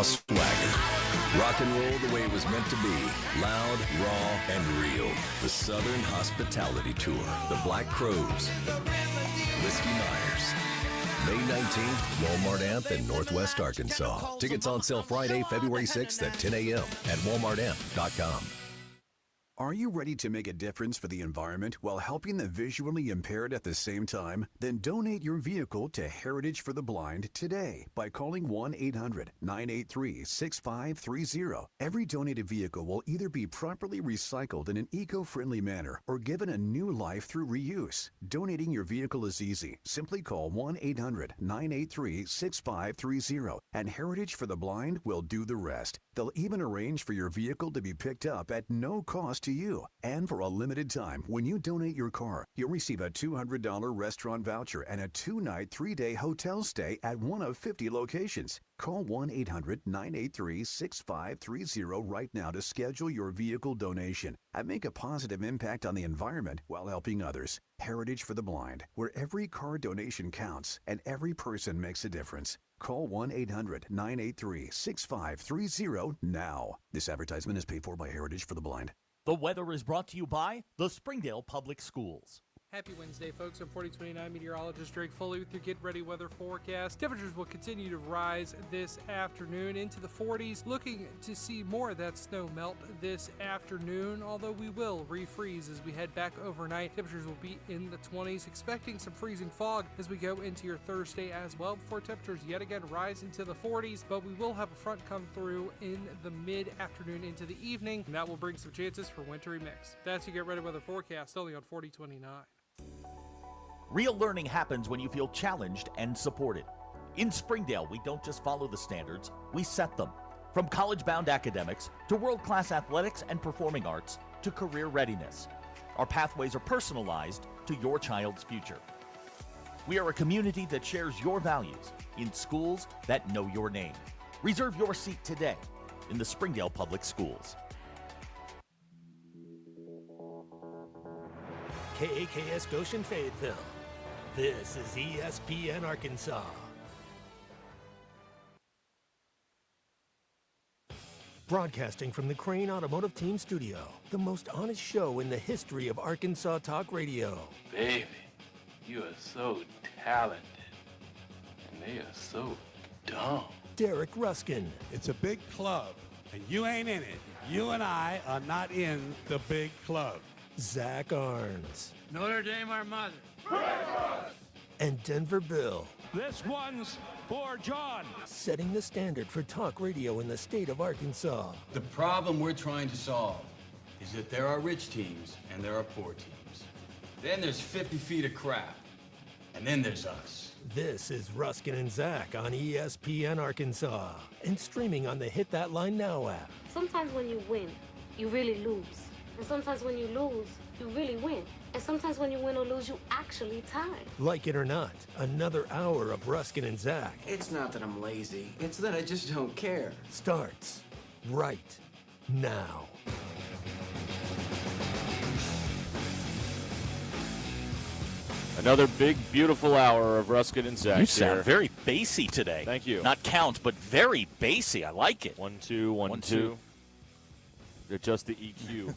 Swagger. Rock and roll the way it was meant to be. Loud, raw, and real. The Southern Hospitality Tour. The Black Crowes. Whiskey Myers. May 19th, Walmart Amp in Northwest Arkansas. Tickets on sale Friday, February 6th at 10 a.m. at walmartamp.com. Are you ready to make a difference for the environment while helping the visually impaired at the same time? Then donate your vehicle to Heritage for the Blind today by calling 1-800-983-6530. Every donated vehicle will either be properly recycled in an eco-friendly manner or given a new life through reuse. Donating your vehicle is easy. Simply call 1-800-983-6530 and Heritage for the Blind will do the rest. They'll even arrange for your vehicle to be picked up at no cost to you. And for a limited time, when you donate your car, you'll receive a $200 restaurant voucher and a 2-night, 3-day hotel stay at one of 50 locations. Call 1-800-983-6530 right now to schedule your vehicle donation and make a positive impact on the environment while helping others. Heritage for the Blind, where every car donation counts and every person makes a difference. Call 1-800-983-6530 now. This advertisement is paid for by Heritage for the Blind. The weather is brought to you by the Springdale Public Schools. Happy Wednesday, folks. I'm 4029 meteorologist Drake Foley with your Get Ready weather forecast. Temperatures will continue to rise this afternoon into the 40s. Looking to see more of that snow melt this afternoon, although we will refreeze as we head back overnight. Temperatures will be in the 20s, expecting some freezing fog as we go into your Thursday as well, before temperatures yet again rise into the 40s, but we will have a front come through in the mid-afternoon into the evening, and that will bring some chances for wintry mix. That's your Get Ready weather forecast, only on 4029. Real learning happens when you feel challenged and supported. In Springdale, we don't just follow the standards, we set them. From college-bound academics to world-class athletics and performing arts to career readiness. Our pathways are personalized to your child's future. We are a community that shares your values in schools that know your name. Reserve your seat today in the Springdale Public Schools. KAKS Goshen Fayetteville. This is ESPN Arkansas. Broadcasting from the Crane Automotive Team Studio, the most honest show in the history of Arkansas Talk Radio. Baby, you are so talented, and they are so dumb. Derek Ruskin. It's a big club, and you ain't in it. You and I are not in the big club. Zach Arns. Notre Dame, our mother. And Denver Bill. This one's for John. Setting the standard for talk radio in the state of Arkansas. The problem we're trying to solve is that there are rich teams and there are poor teams. Then there's 50 feet of crap. And then there's us. This is Ruskin and Zach on ESPN Arkansas and streaming on the Hit That Line Now app. Sometimes when you win, you really lose. And sometimes when you lose, you really win. And sometimes when you win or lose, you actually tie. Like it or not, another hour of Ruskin and Zach. It's not that I'm lazy. It's that I just don't care. Starts right now. Another big, beautiful hour of Ruskin and Zach. You sound here. very bassy today. Thank you. Not count, but very bassy. I like it. 1, 2, 1, 2. Adjust the EQ,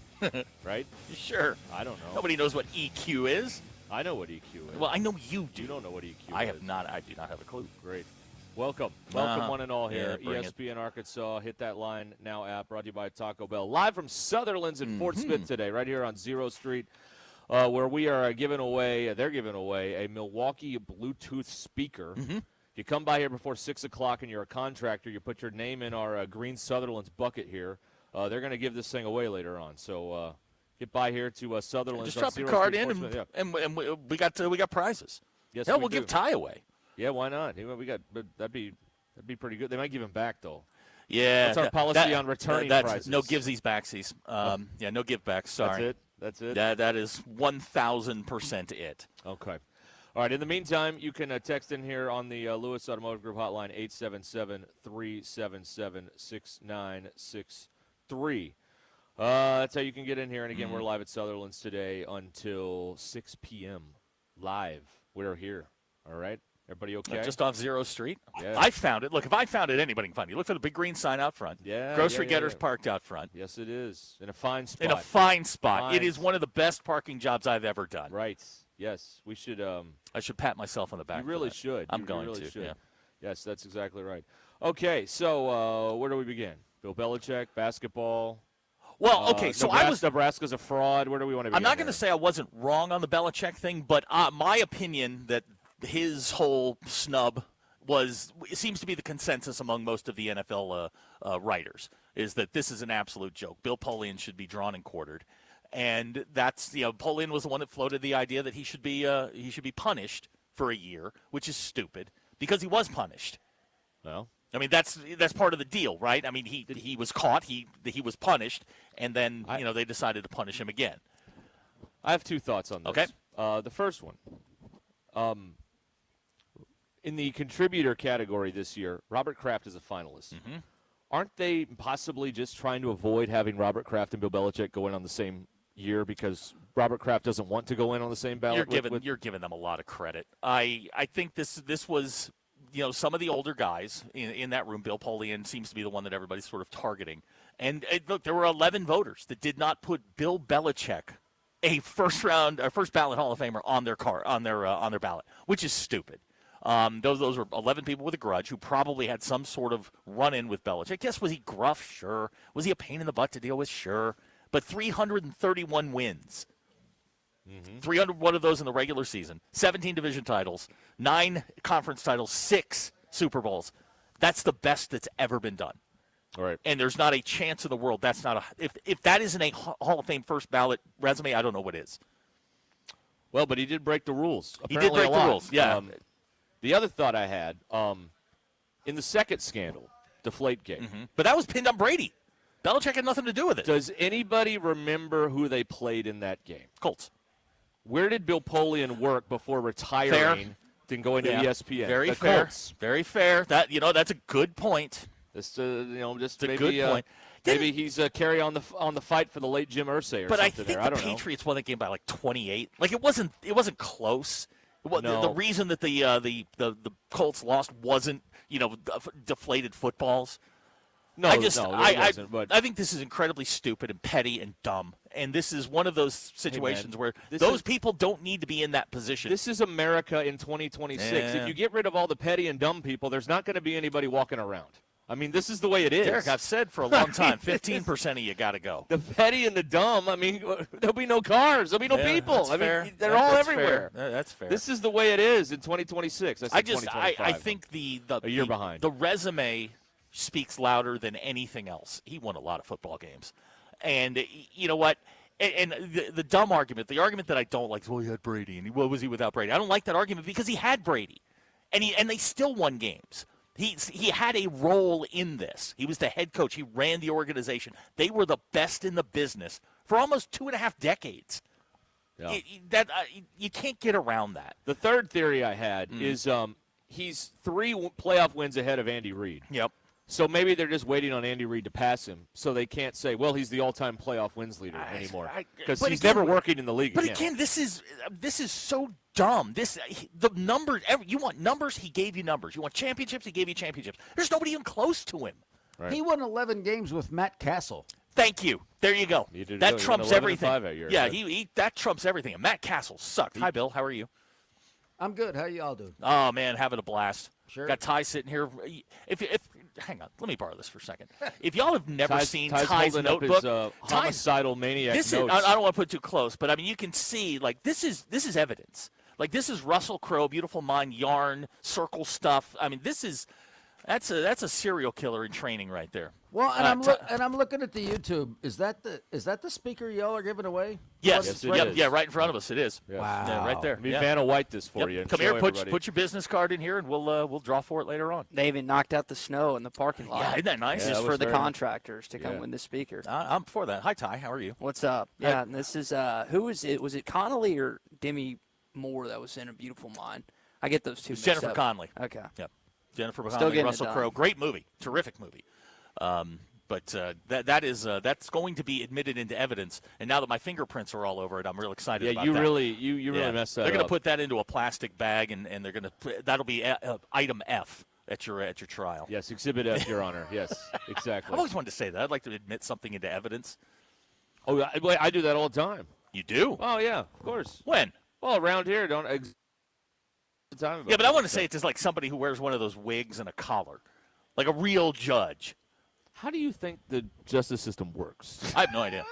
right? Sure. I don't know. Nobody knows what EQ is. I know what EQ is. Well, I know you do. You don't know what EQ is. I have not. I do not have a clue. Great. Welcome, one and all here. ESPN Arkansas, Hit That Line Now app, brought to you by Taco Bell. Live from Sutherlands in Fort Smith today, right here on 0 Street, where we are giving away, they're giving away a Milwaukee Bluetooth speaker. If you come by here before 6 o'clock and you're a contractor, you put your name in our green Sutherlands bucket here. They're going to give this thing away later on. So get by here to Sutherland's. Just drop your card in, and we got prizes. Yes, hell, we'll give Ty away. Yeah, why not? That'd be pretty good. They might give him back though. Yeah, that's our policy on returning prizes. No givesies backsies. Yeah, no give backs. Sorry. That's it. That is 1,000% it. Okay. All right. In the meantime, you can text in here on the Lewis Automotive Group hotline 877-377-6963. That's how you can get in here. And again, we're live at Sutherland's today until 6 p.m. Live. We're here. All right. Everybody okay? Just off Zero Street. Yeah. I found it. Look, if I found it, anybody can find it. You look for the big green sign out front. Yeah. Grocery Getters parked out front. Yes, it is. In a fine spot. In a fine spot. It is one of the best parking jobs I've ever done. Right. Yes. We should. I should pat myself on the back. You really should. I'm going to. Should. Yeah. Yes, that's exactly right. Okay, so where do we begin? Bill Belichick, basketball. Well, okay, so Nebraska's a fraud. Where do we want to begin? I'm not going to say I wasn't wrong on the Belichick thing, but my opinion that his whole snub it seems to be the consensus among most of the NFL writers, is that this is an absolute joke. Bill Polian should be drawn and quartered. And that's, Polian was the one that floated the idea that he should be punished for a year, which is stupid, because he was punished. Well, I mean, that's part of the deal, right? I mean, he was caught, he was punished, and then they decided to punish him again. I have two thoughts on this. Okay. The first one, in the contributor category this year, Robert Kraft is a finalist. Mm-hmm. Aren't they possibly just trying to avoid having Robert Kraft and Bill Belichick go in on the same year because Robert Kraft doesn't want to go in on the same ballot? You're giving them a lot of credit. I think this was. Some of the older guys in that room, Bill Polian seems to be the one that everybody's sort of targeting. And look, there were 11 voters that did not put Bill Belichick, a first ballot Hall of Famer, on their ballot, which is stupid. Those were 11 people with a grudge who probably had some sort of run-in with Belichick. Yes, was he gruff? Sure. Was he a pain in the butt to deal with? Sure. But 331 wins. 301 of those in the regular season, 17 division titles, 9 conference titles, 6 Super Bowls. That's the best that's ever been done. All right. And there's not a chance in the world that's not if that isn't a Hall of Fame first ballot resume, I don't know what is. Well, but he did break the rules. He did break the rules, yeah. The other thought I had, in the second scandal, Deflategate. But that was pinned on Brady. Belichick had nothing to do with it. Does anybody remember who they played in that game? Colts. Where did Bill Polian work before retiring and going to ESPN? Very fair. Colts. Very fair. That's a good point. Just just maybe, a good point. Maybe he's carry on the fight for the late Jim Irsay or but something. I think there. the Patriots won that game by like 28. Like it wasn't close. No. The reason that the Colts lost wasn't deflated footballs. No, I think this is incredibly stupid and petty and dumb. And this is one of those situations where those people don't need to be in that position. This is America in 2026. Yeah. If you get rid of all the petty and dumb people, there's not going to be anybody walking around. I mean, this is the way it is. Derek, I've said for a long time, 15% of you got to go. The petty and the dumb, I mean, there'll be no cars. There'll be no people. I mean, they're all everywhere. That's fair. This is the way it is in 2026. I think a year behind. The resume speaks louder than anything else. He won a lot of football games. And you know what? And the dumb argument, the argument that I don't like is, well, he had Brady, and what was he without Brady? I don't like that argument because he had Brady, and they still won games. He had a role in this. He was the head coach. He ran the organization. They were the best in the business for almost 2.5 decades. Yeah. You can't get around that. The third theory I had is he's 3 playoff wins ahead of Andy Reid. Yep. So maybe they're just waiting on Andy Reid to pass him, so they can't say, well, he's the all-time playoff wins leader anymore, because he's never working in the league again. But again, this is so dumb. The numbers. You want numbers? He gave you numbers. You want championships? He gave you championships. There's nobody even close to him. Right. He won 11 games with Matt Castle. Thank you. There you go. That trumps everything. That year, yeah, that trumps everything. And Matt Castle sucked. Hi, Bill. How are you? I'm good. How y'all doing? Oh man, having a blast. Sure. Got Ty sitting here. If hang on, let me borrow this for a second. If y'all have never seen Ty's notebook, up his, homicidal maniac notes. I don't want to put too close, but I mean you can see like this is evidence. Like this is Russell Crowe, beautiful mind, yarn, circle stuff. I mean that's a serial killer in training right there. Well, and I'm looking at the YouTube. Is that the speaker y'all are giving away? Yes. Yeah, right in front of us. It is. Yes. Wow. Yeah, right there. Let me Vanna White this for you. Come here, put your business card in here, and we'll draw for it later on. They even knocked out the snow in the parking lot. Yeah, isn't that nice? Just for the contractors to come win the speaker. I'm for that. Hi, Ty. How are you? What's up? Yeah, and this is who is it? Was it Connolly or Demi Moore that was in A Beautiful Mind? I get those two mixed up. Jennifer Connelly. Okay. Yep. Jennifer Connelly, Russell done. Crowe. Great movie. Terrific movie. But that's going to be admitted into evidence. And now that my fingerprints are all over it, I'm real excited about that. You really messed that up. They're going to put that into a plastic bag, and they're going to that'll be item F at your trial. Yes, Exhibit F, Your Honor. Yes, exactly. I've always wanted to say that. I'd like to admit something into evidence. Oh, I do that all the time. You do? Oh, yeah, of course. When? Well, around here, don't. Time yeah, but I want to say it's just like somebody who wears one of those wigs and a collar, like a real judge. How do you think the justice system works? I have no idea.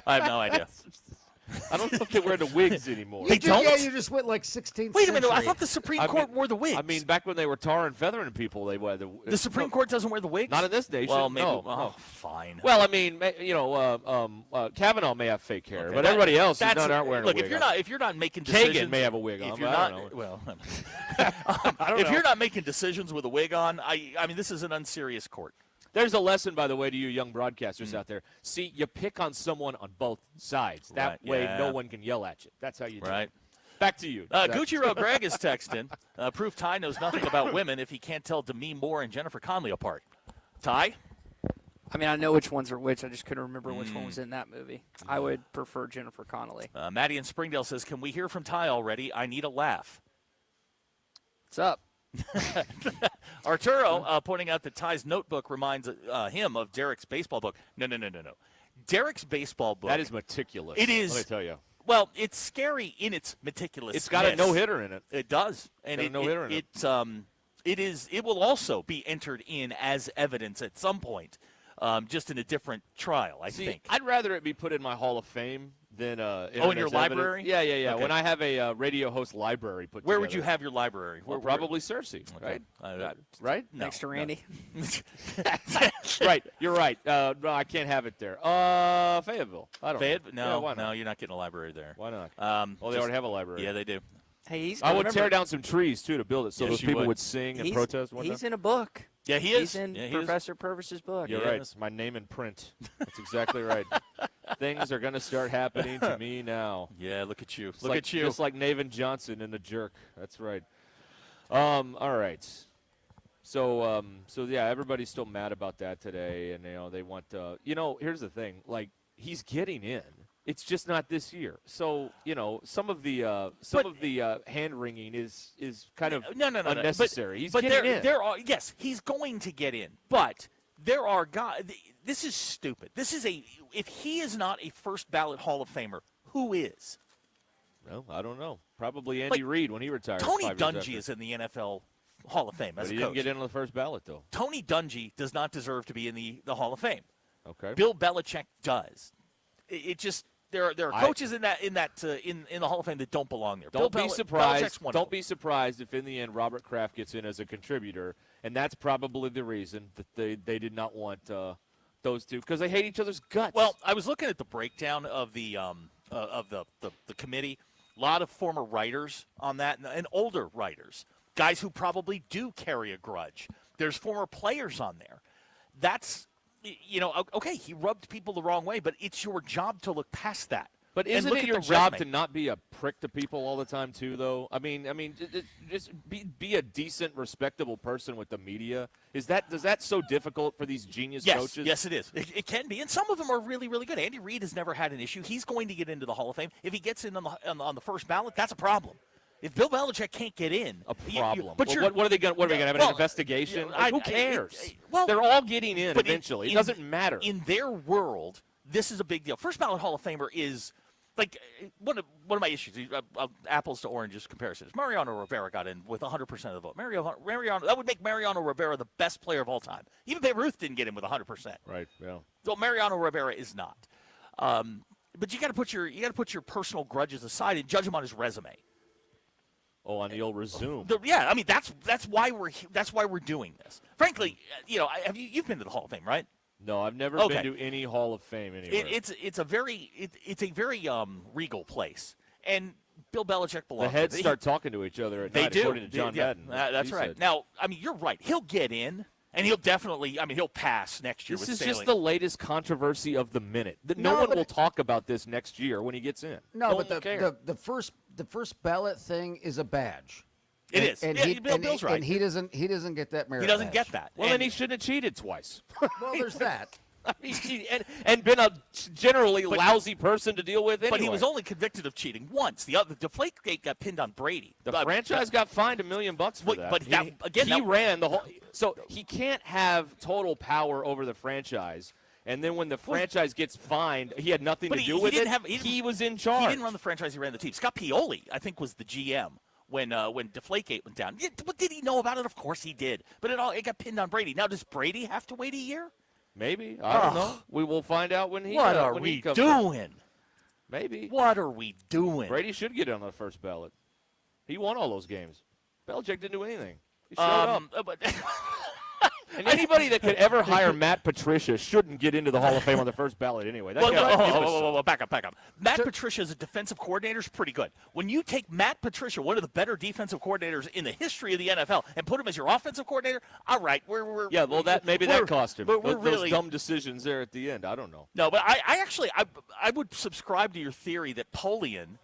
I don't know if they wear the wigs anymore. They don't? Yeah, you just went like 16th Wait a minute. I century. thought the Supreme Court wore the wigs. I mean, back when they were tar and feathering people, they wore the Supreme Court doesn't wear the wigs? Not in this nation. Well, maybe. No. Fine. Well, I mean, Kavanaugh may have fake hair, but everybody else aren't wearing a wig. Look, if you're not making decisions, Kagan may have a wig on. If you're not, well, if you're not making decisions with a wig on, I mean, this is an unserious court. There's a lesson, by the way, to you young broadcasters out there. See, you pick on someone on both sides. That way no one can yell at you. That's how you do it. Back to you. Gucci Greg is texting. Proof Ty knows nothing about women if he can't tell Demi Moore and Jennifer Connelly apart. Ty? I mean, I know which ones are which. I just couldn't remember which one was in that movie. I would prefer Jennifer Connelly. Maddie in Springdale says, can we hear from Ty already? I need a laugh. What's up? Arturo pointing out that Ty's notebook reminds him of Derek's baseball book. No. Derek's baseball book. That is meticulous. It is. Let me tell you. Well, it's scary in its meticulousness. It's got a no-hitter in it. It does. And it will also be entered in as evidence at some point, just in a different trial, I think. I'd rather it be put in my Hall of Fame than in your library? Yeah. Okay. When I have a radio host library put Where together. would you have your library? Well, probably Cersei, right? Right? No, next to Randy. Right. You're right. No, I can't have it there. Fayetteville. I don't Fayetteville? know. No, Yeah, why not? No, you're not getting a library there. Why not? Well, they already have a library. Yeah, they do. Hey, I would tear down some trees, too, to build it so those people would sing and protest. He's in a book. Yeah, he is. He's in Professor Purvis's book. You're right. My name in print. That's exactly right. Things are going to start happening to me now. Yeah, look at you. Look at you. Just like Navin Johnson in The Jerk. That's right. All right. So yeah, everybody's still mad about that today, and they want. Here's the thing. Like, he's getting in. It's just not this year. So some of the hand wringing is kind of unnecessary. He's getting in. Yes, he's going to get in, but there are guys. This is stupid. If he is not a first ballot Hall of Famer, who is? Well, I don't know. Probably Andy Reid when he retires. Tony Dungy is in the NFL Hall of Fame as a coach. He didn't get in on the first ballot though. Tony Dungy does not deserve to be in the Hall of Fame. Okay. Bill Belichick does. It just. There are coaches in the Hall of Fame that don't belong there. Don't be surprised. Don't be surprised if in the end Robert Kraft gets in as a contributor, and that's probably the reason that they did not want those two because they hate each other's guts. Well, I was looking at the breakdown of the committee. A lot of former writers on that and older writers, guys who probably do carry a grudge. There's former players on there. That's. Okay, he rubbed people the wrong way, but it's your job to look past that. But isn't it your job to not be a prick to people all the time, too, though? I mean, just be a decent, respectable person with the media. Does that so difficult for these genius coaches? Yes, it is. It can be, and some of them are really, really good. Andy Reid has never had an issue. He's going to get into the Hall of Fame. If he gets in on the first ballot, that's a problem. If Bill Belichick can't get in, a problem. What are they going to have an investigation? Who cares? They're all getting in eventually. It doesn't matter. In their world, this is a big deal. First ballot Hall of Famer is like one of my issues. Apples to oranges comparisons. Mariano Rivera got in with 100% of the vote. Mariano that would make Mariano Rivera the best player of all time. Even Babe Ruth didn't get in with 100%. Right. Yeah. So Mariano Rivera is not. But you got to put your personal grudges aside and judge him on his resume. Oh, on the old resume. I mean that's why we're doing this. Frankly, you've been to the Hall of Fame, right? No, I've never been to any Hall of Fame anywhere. It's a very regal place, and Bill Belichick belongs. The heads start talking to each other at night, according to John Madden. That's right. Said. Now, I mean, you're right. He'll get in. And he'll definitely, he'll pass next year. This is just the latest controversy of the minute. No one will talk about this next year when he gets in. No, but the first ballot thing is a badge. It is. Bill's right. And he doesn't get that merit. He doesn't badge. get that. Well, then he shouldn't have cheated twice. Well, there's that. I mean, and been a generally lousy person to deal with anyway. But he was only convicted of cheating once. The Deflategate got pinned on Brady. The franchise got fined $1 million for that. But he ran the whole. So he can't have total power over the franchise. And then when the franchise gets fined, he had nothing to do with it. He was in charge. He didn't run the franchise. He ran the team. Scott Pioli, I think, was the GM when Deflategate went down. Yeah, but did he know about it? Of course he did. But it got pinned on Brady. Now, does Brady have to wait a year? Maybe. I don't know. We will find out when he What are when we he comes doing? Up. Maybe. What are we doing? Brady should get on the first ballot. He won all those games. Belichick didn't do anything. He showed up. And anybody that could ever hire Matt Patricia shouldn't get into the Hall of Fame on the first ballot anyway. Back up. Matt Patricia as a defensive coordinator is pretty good. When you take Matt Patricia, one of the better defensive coordinators in the history of the NFL, and put him as your offensive coordinator, all right, that cost him. We're those dumb decisions there at the end. I don't know. No, but I would subscribe to your theory that Polian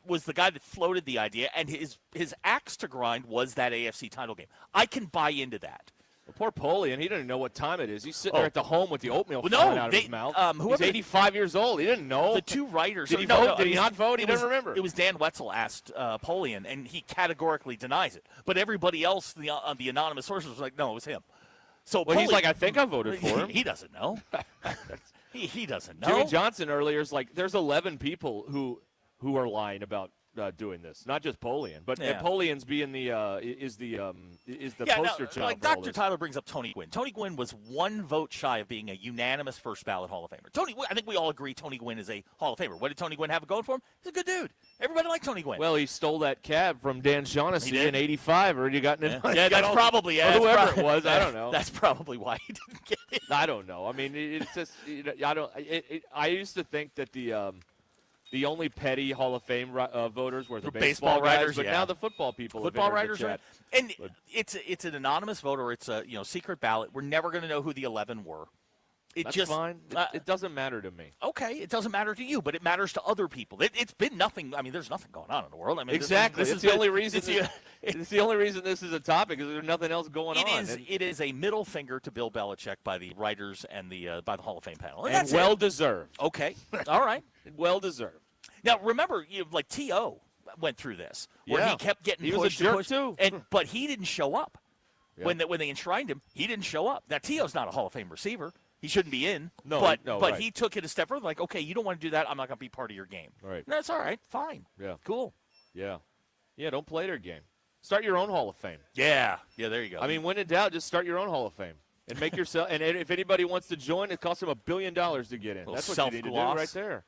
was the guy that floated the idea, and his axe to grind was that AFC title game. I can buy into that. Well, poor Polian, he doesn't know what time it is. He's sitting there at the home with the oatmeal falling out of his mouth. He's 85 years old. He didn't know. The two writers. Did he vote? Did he not vote? He doesn't remember. It was Dan Wetzel asked Polian, and he categorically denies it. But everybody else, the anonymous sources, was like, no, it was him. So he's like, I think I voted for him. He doesn't know. he doesn't know. Jimmy Johnson earlier is like, there's 11 people who are lying about doing this, not just Polian, but Polian's being the poster child. Like Dr. Tyler brings up Tony Gwynn. Tony Gwynn was one vote shy of being a unanimous first ballot Hall of Famer. I think we all agree Tony Gwynn is a Hall of Famer. What did Tony Gwynn have going for him? He's a good dude. Everybody liked Tony Gwynn. Well, he stole that cab from Dan Shaughnessy in '85, or he gotten it. Yeah, that's probably whoever it was. I don't know. That's probably why he didn't get it. I don't know. I mean, it's just I used to think that the only petty Hall of Fame voters were the baseball writers, but now the football people. Football writers, right? And it's an anonymous vote, or it's a secret ballot. We're never going to know who the 11 were. That's fine. It doesn't matter to me. Okay, it doesn't matter to you, but it matters to other people. It's been nothing. I mean, there's nothing going on in the world. I mean, exactly. It's the only reason. It's the only reason this is a topic is there's nothing else going on. It is a middle finger to Bill Belichick by the writers and by the Hall of Fame panel, and well deserved. Okay, all right, well deserved. Now remember, like T.O. went through this, where he kept getting pushed. He was a jerk too, but he didn't show up when they enshrined him. He didn't show up. Now T.O.'s not a Hall of Fame receiver. He shouldn't be in. But right. He took it a step further. Like, okay, you don't want to do that. I'm not going to be part of your game. Right. That's all right. Fine. Yeah. Cool. Yeah. Yeah. Don't play their game. Start your own Hall of Fame. Yeah. Yeah. There you go. I mean, when in doubt, just start your own Hall of Fame and make yourself. And if anybody wants to join, it costs them $1 billion to get in. That's what you need to do right there.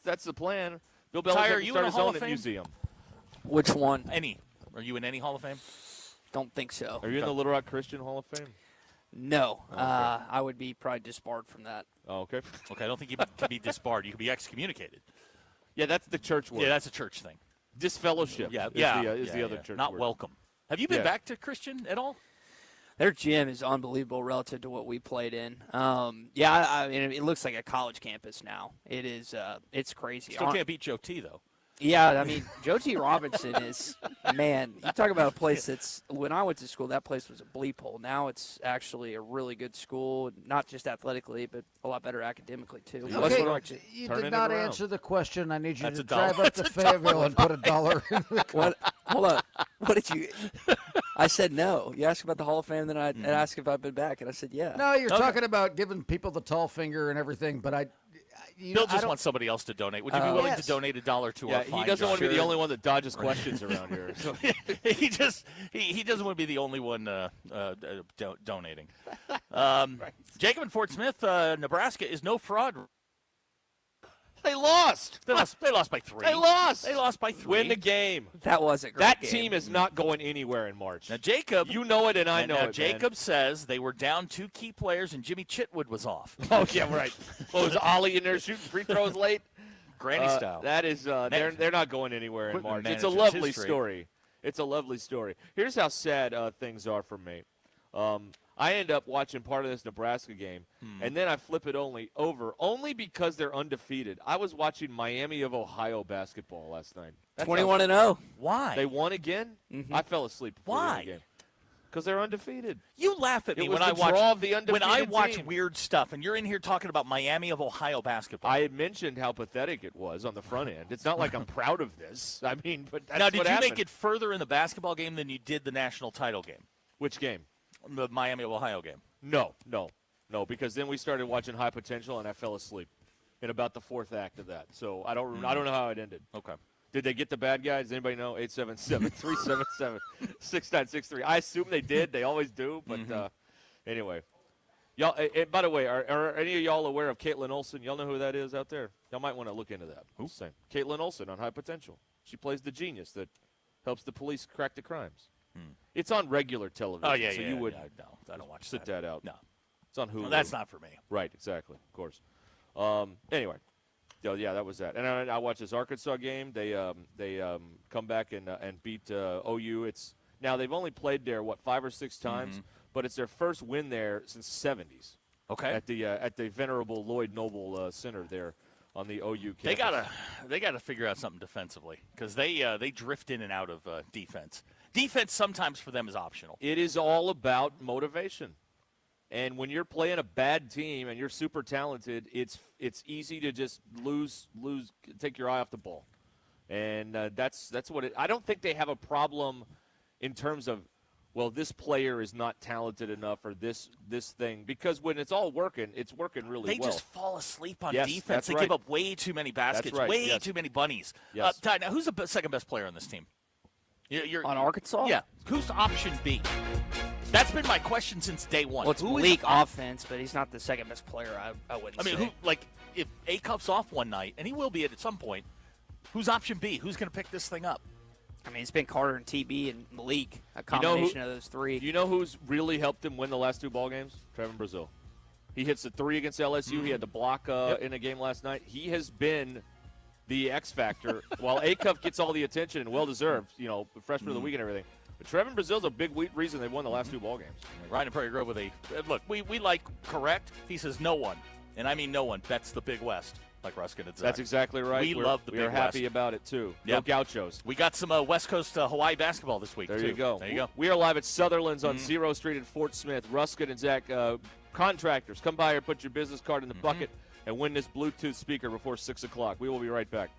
That's the plan. Bill Belichick can start his own museum. Which one? Any. Are you in any Hall of Fame? Don't think so. Are you in the Little Rock Christian Hall of Fame? No. Oh, okay. I would be probably disbarred from that. Oh, okay. Okay, I don't think you can be disbarred. You can be excommunicated. Yeah, that's the church word. Yeah, that's a church thing. Disfellowship is the other church Not word. Welcome. Have you been back to Christian at all? Their gym is unbelievable relative to what we played in. I mean, it looks like a college campus now. It is. It's crazy. Still can't beat Joe T, though. Yeah, I mean, Joe T. Robinson is, man, you talk about a place that's, when I went to school, that place was a bleep hole. Now it's actually a really good school, not just athletically, but a lot better academically, too. Okay, you did not answer the question. I need you to drive up to Fayetteville and put $1 in the car. Hold on. What did you – I said no. You asked about the Hall of Fame, then I asked if I've been back, and I said yeah. No, you're talking about giving people the tall finger and everything, but Bill just wants somebody else to donate. Would you be willing to donate $1 to our fine? He doesn't want to be the only one that dodges questions around here. So. he doesn't want to be the only one donating. Jacob in Fort Smith, Nebraska is no fraud. They lost. They lost by 3. They lost. They lost by 3. Win the game. That was a great That game. team is not going anywhere in March. Now, Jacob. You know it, and I know it. Jacob says they were down 2 key players, and Jimmy Chitwood was off. Oh, yeah, right. Well, was Ollie in there shooting free throws late? Granny style. That is, they're not going anywhere in March. It's a lovely story. It's a lovely story. Here's how sad things are for me. I end up watching part of this Nebraska game, and then I flip it only because they're undefeated. I was watching Miami of Ohio basketball last night. 21-0. Why? They won again? I fell asleep before the game. Because they're undefeated. You laugh at me when I watch weird stuff, and you're in here talking about Miami of Ohio basketball. I had mentioned how pathetic it was on the front end. It's not like I'm proud of this. I mean, but that's now, did what you happened. make it further in the basketball game than you did the national title game? Which game? The Miami of Ohio game. No, because then we started watching High Potential, and I fell asleep in about the fourth act of that. So I don't know how it ended. Okay. Did they get the bad guys? Does anybody know? 877-377-6963. I assume they did. They always do. But anyway. Y'all. And by the way, are any of y'all aware of Caitlin Olsen? Y'all know who that is out there? Y'all might want to look into that. Who's saying? Caitlin Olsen on High Potential. She plays the genius that helps the police crack the crimes. It's on regular television. Oh, yeah, so yeah. you would no, I don't watch sit that out. No. It's on Hulu. Well, that's not for me. Right, exactly, of course. Anyway. Yeah, that was that. And I watched this Arkansas game. They come back and beat OU. Now they've only played there 5 or 6 times, but it's their first win there since the 70s. Okay. At the venerable Lloyd Noble Center there on the OU campus. They gotta figure out something defensively because they drift in and out of defense. Defense sometimes for them is optional. It is all about motivation. And when you're playing a bad team and you're super talented, it's easy to just lose, take your eye off the ball. And that's what I don't think they have a problem in terms of, well, this player is not talented enough or this thing. Because when it's all working, it's working really well. They just fall asleep on yes, defense. They give up way too many baskets, way too many bunnies. Yes. Ty, now, who's the second best player on this team? You're on Arkansas? Yeah. Who's option B? That's been my question since day one. Well, it's Malik offense, but he's not the second best player, I wouldn't say. I mean, if A-Cup's off one night, and he will be at some point, who's option B? Who's going to pick this thing up? I mean, it's been Carter and TB and Malik, a combination of those three. You know who's really helped him win the last 2 ball games? Trevin Brazil. He hits a 3 against LSU. He had the block in a game last night. He has been the X factor. While A-Cup gets all the attention and well-deserved, freshman of the week and everything. But Trevin Brazil's a big reason they won the last 2 ball games. Ryan and Prairie Grove with look, we like correct. He says no one, and I mean no one, bets the Big West like Ruscin and Zach. That's exactly right. We love the Big West. We're happy about it, too. Yep. No gauchos. We got some West Coast Hawaii basketball this week, There too. you go. There you go. We are live at Sutherlands on 0 Street in Fort Smith. Ruscin and Zach, contractors, come by here, put your business card in the bucket, and win this Bluetooth speaker before 6 o'clock. We will be right back.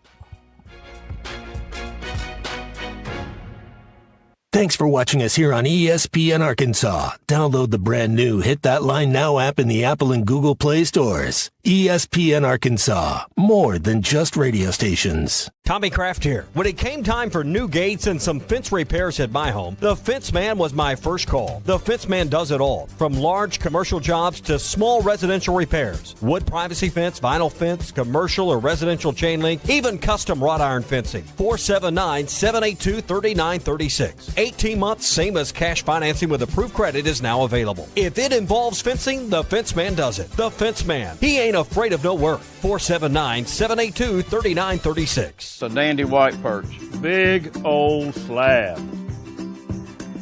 Thanks for watching us here on ESPN Arkansas. Download the brand new Hit That Line Now app in the Apple and Google Play stores. ESPN Arkansas, more than just radio stations. Tommy Kraft here. When it came time for new gates and some fence repairs at my home, the Fence Man was my first call. The Fence Man does it all, from large commercial jobs to small residential repairs. Wood privacy fence, vinyl fence, commercial or residential chain link, even custom wrought iron fencing. 479-782-3936. 18 months, same as cash financing with approved credit is now available. If it involves fencing, the Fence Man does it. The Fence Man. He ain't afraid of no work. 479-782-3936. It's a dandy white perch. Big old slab.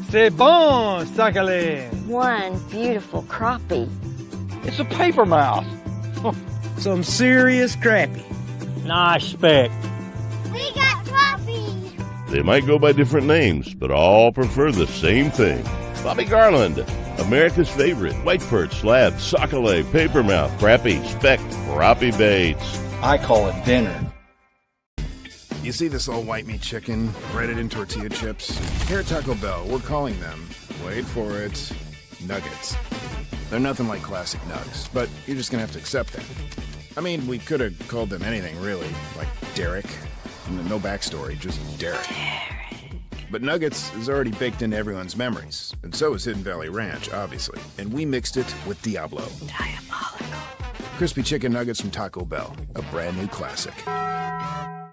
C'est bon, Sacalin. One beautiful crappie. It's a paper mouse. Some serious crappie. Nice speck. We got crappies. They might go by different names, but all prefer the same thing. Bobby Garland, America's favorite white perch, slab, sockeye, papermouth, crappie, speck, crappie baits. I call it dinner. You see this all white meat chicken, breaded in tortilla chips? Here at Taco Bell, we're calling them, wait for it, nuggets. They're nothing like classic nugs, but you're just gonna have to accept that. I mean, we could have called them anything, really, like Derek. No backstory, just Derek. But nuggets is already baked into everyone's memories, and so is Hidden Valley Ranch, obviously. And we mixed it with Diablo. Diabolical. Crispy chicken nuggets from Taco Bell, a brand new classic.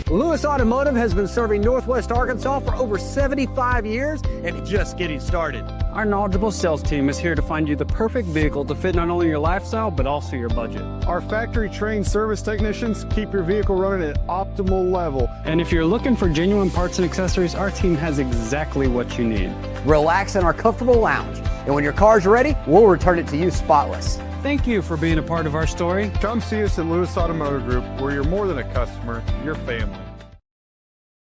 Lewis Automotive has been serving Northwest Arkansas for over 75 years and it's just getting started. Our knowledgeable sales team is here to find you the perfect vehicle to fit not only your lifestyle, but also your budget. Our factory-trained service technicians keep your vehicle running at optimal level. And if you're looking for genuine parts and accessories, our team has exactly what you need. Relax in our comfortable lounge. And when your car's ready, we'll return it to you spotless. Thank you for being a part of our story. Come see us at Lewis Automotive Group, where you're more than a customer, you're family.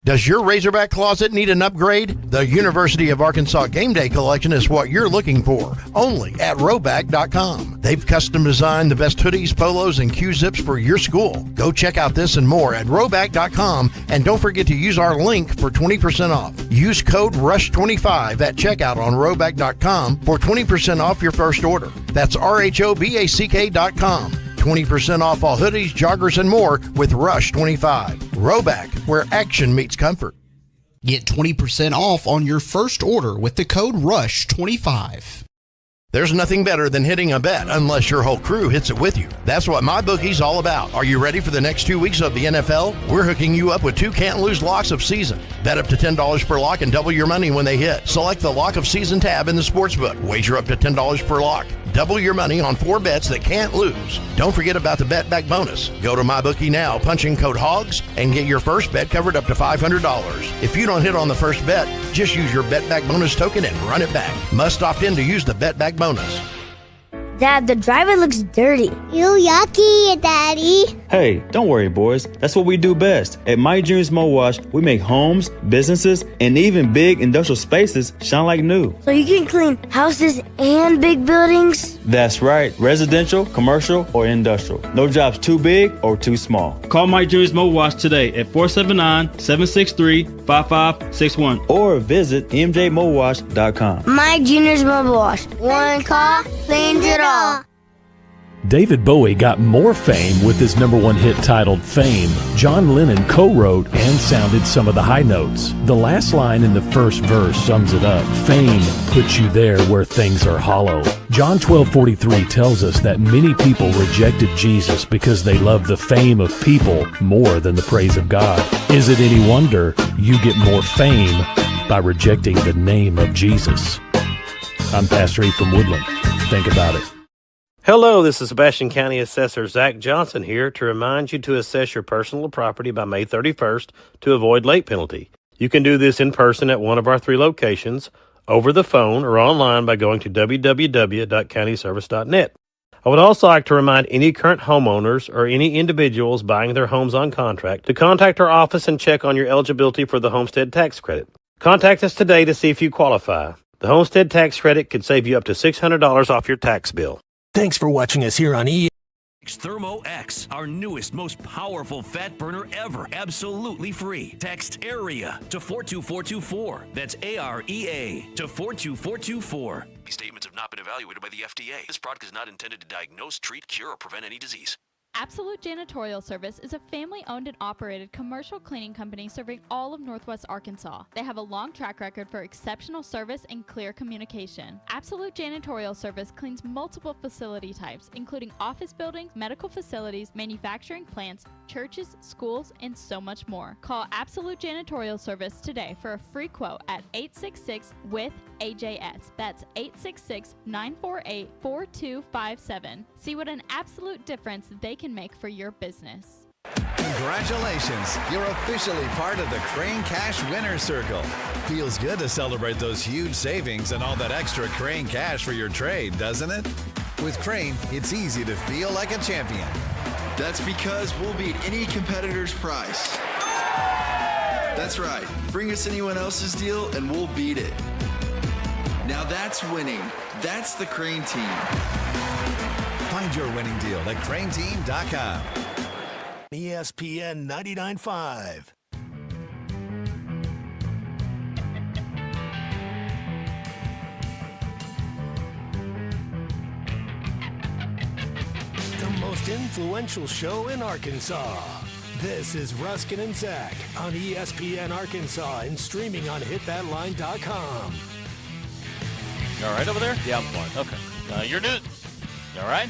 Does your Razorback closet need an upgrade? The University of Arkansas Game Day Collection is what you're looking for, only at Roback.com. They've custom designed the best hoodies, polos, and Q-zips for your school. Go check out this and more at Roback.com, and don't forget to use our link for 20% off. Use code RUSH25 at checkout on Roback.com for 20% off your first order. That's RHOBACK.com. 20% off all hoodies, joggers, and more with Rush25. Roback, where action meets comfort. Get 20% off on your first order with the code RUSH25. There's nothing better than hitting a bet unless your whole crew hits it with you. That's what MyBookie's all about. Are you ready for the next 2 weeks of the NFL? We're hooking you up with 2 can't-lose locks of season. Bet up to $10 per lock and double your money when they hit. Select the lock of season tab in the sportsbook. Wager up to $10 per lock. Double your money on 4 bets that can't lose. Don't forget about the Bet Back bonus. Go to MyBookie now, punch in code HOGS, and get your first bet covered up to $500. If you don't hit on the first bet, just use your Bet Back bonus token and run it back. Must opt in to use the Bet Back bonus. Dad, the driver looks dirty. You yucky, Daddy. Hey, don't worry, boys. That's what we do best. At Mike Jr.'s Mo Wash, we make homes, businesses, and even big industrial spaces shine like new. So you can clean houses and big buildings? That's right. Residential, commercial, or industrial. No job's too big or too small. Call Mike Jr.'s Mo Wash today at 479-763-5561 or visit mjmowash.com. Mike Jr.'s Mobile Wash. One call cleans it all. David Bowie got more fame with his #1 hit titled Fame. John Lennon co-wrote and sounded some of the high notes. The last line in the first verse sums it up. Fame puts you there where things are hollow. John 12:43 tells us that many people rejected Jesus because they love the fame of people more than the praise of God. Is it any wonder you get more fame by rejecting the name of Jesus? I'm Pastor Heath from Woodland. Think about it. Hello, this is Sebastian County Assessor Zach Johnson here to remind you to assess your personal property by May 31st to avoid late penalty. You can do this in person at one of our 3 locations, over the phone, or online by going to www.countyservice.net. I would also like to remind any current homeowners or any individuals buying their homes on contract to contact our office and check on your eligibility for the homestead tax credit. Contact us today to see if you qualify. The homestead tax credit could save you up to $600 off your tax bill. Thanks for watching us here on Thermo X, our newest, most powerful fat burner ever. Absolutely free. Text AREA to 42424. That's AREA to 42424. These statements have not been evaluated by the FDA. This product is not intended to diagnose, treat, cure, or prevent any disease. Absolute Janitorial Service is a family-owned and operated commercial cleaning company serving all of Northwest Arkansas. They have a long track record for exceptional service and clear communication. Absolute Janitorial Service cleans multiple facility types, including office buildings, medical facilities, manufacturing plants, churches, schools, and so much more. Call Absolute Janitorial Service today for a free quote at 866-WITH-AJS. That's 866-948-4257. See what an absolute difference they can make for your business. Congratulations, you're officially part of the Crane Cash Winner's Circle. Feels good to celebrate those huge savings and all that extra Crane cash for your trade, doesn't it? With Crane, it's easy to feel like a champion. That's because we'll beat any competitor's price. That's right. Bring us anyone else's deal and we'll beat it. Now that's winning. That's the Crane Team. Find your winning deal at craneteam.com. ESPN 99.5. The most influential show in Arkansas. This is Ruscin and Zach on ESPN Arkansas and streaming on hitthatline.com. You all right over there? Yeah, I'm fine. Okay. Your news. You all right?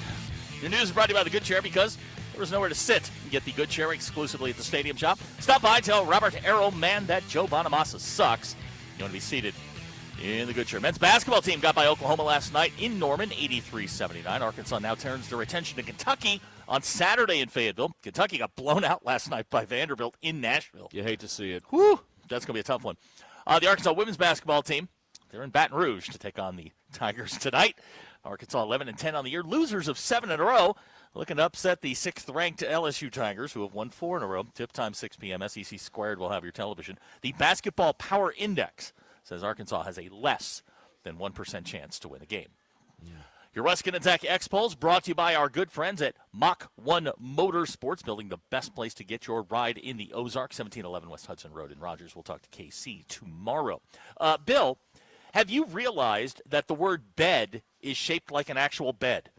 Your news is brought to you by the Good Chair because there was nowhere to sit and get the Good Chair exclusively at the Stadium Shop. Stop by, tell Robert Arrow, man, that Joe Bonamassa sucks. You want to be seated in the Good Chair. Men's basketball team got by Oklahoma last night in Norman, 83-79. Arkansas now turns their attention to Kentucky on Saturday in Fayetteville. Kentucky got blown out last night by Vanderbilt in Nashville. You hate to see it. Whew, that's going to be a tough one. The Arkansas women's basketball team, they're in Baton Rouge to take on the Tigers tonight. Arkansas 11-10 on the year. Losers of 7 in a row. Looking to upset the 6th-ranked LSU Tigers, who have won 4 in a row. Tip time 6 p.m. SEC Squared will have your television. The Basketball Power Index says Arkansas has a less than 1% chance to win the game. Yeah. Your Ruscin and Zach X-Pulse brought to you by our good friends at Mach 1 Motorsports, building the best place to get your ride in the Ozarks, 1711 West Hudson Road in Rogers. We'll talk to KC tomorrow. Bill, have you realized that the word bed is shaped like an actual bed?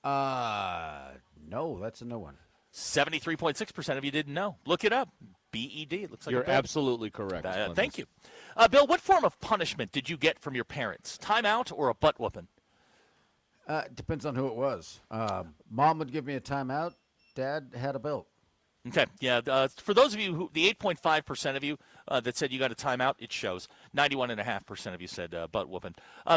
No, that's a new one. 73.6% of you didn't know. Look it up. B-E-D. It looks like You're a bed. absolutely correct. Thank you. Bill, what form of punishment did you get from your parents? Timeout or a butt whooping? Depends on who it was. Mom would give me a timeout. Dad had a belt. Okay, yeah. For those of you the 8.5% of you that said you got a timeout, it shows. 91.5% of you said butt whooping.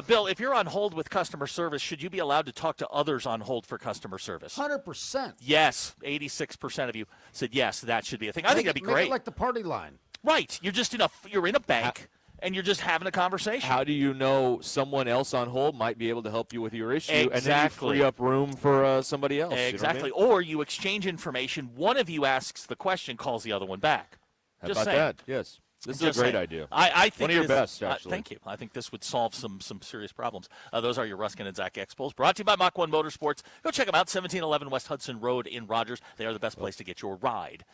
Bill, if you're on hold with customer service, should you be allowed to talk to others on hold for customer service? 100%. Yes, 86% of you said yes, that should be a thing. I think that'd be great. Make it like the party line. Right. You're in a bank. And you're just having a conversation. How do you know someone else on hold might be able to help you with your issue? Exactly. And then you free up room for somebody else. Exactly. You know what I mean? Or you exchange information. One of you asks the question, calls the other one back. How just about saying. that? Yes. This is a great idea. I think one of your best, actually. Thank you. I think this would solve some serious problems. Those are your Ruscin and Zach X-Pulse, brought to you by Mach 1 Motorsports. Go check them out, 1711 West Hudson Road in Rogers. They are the best place to get your ride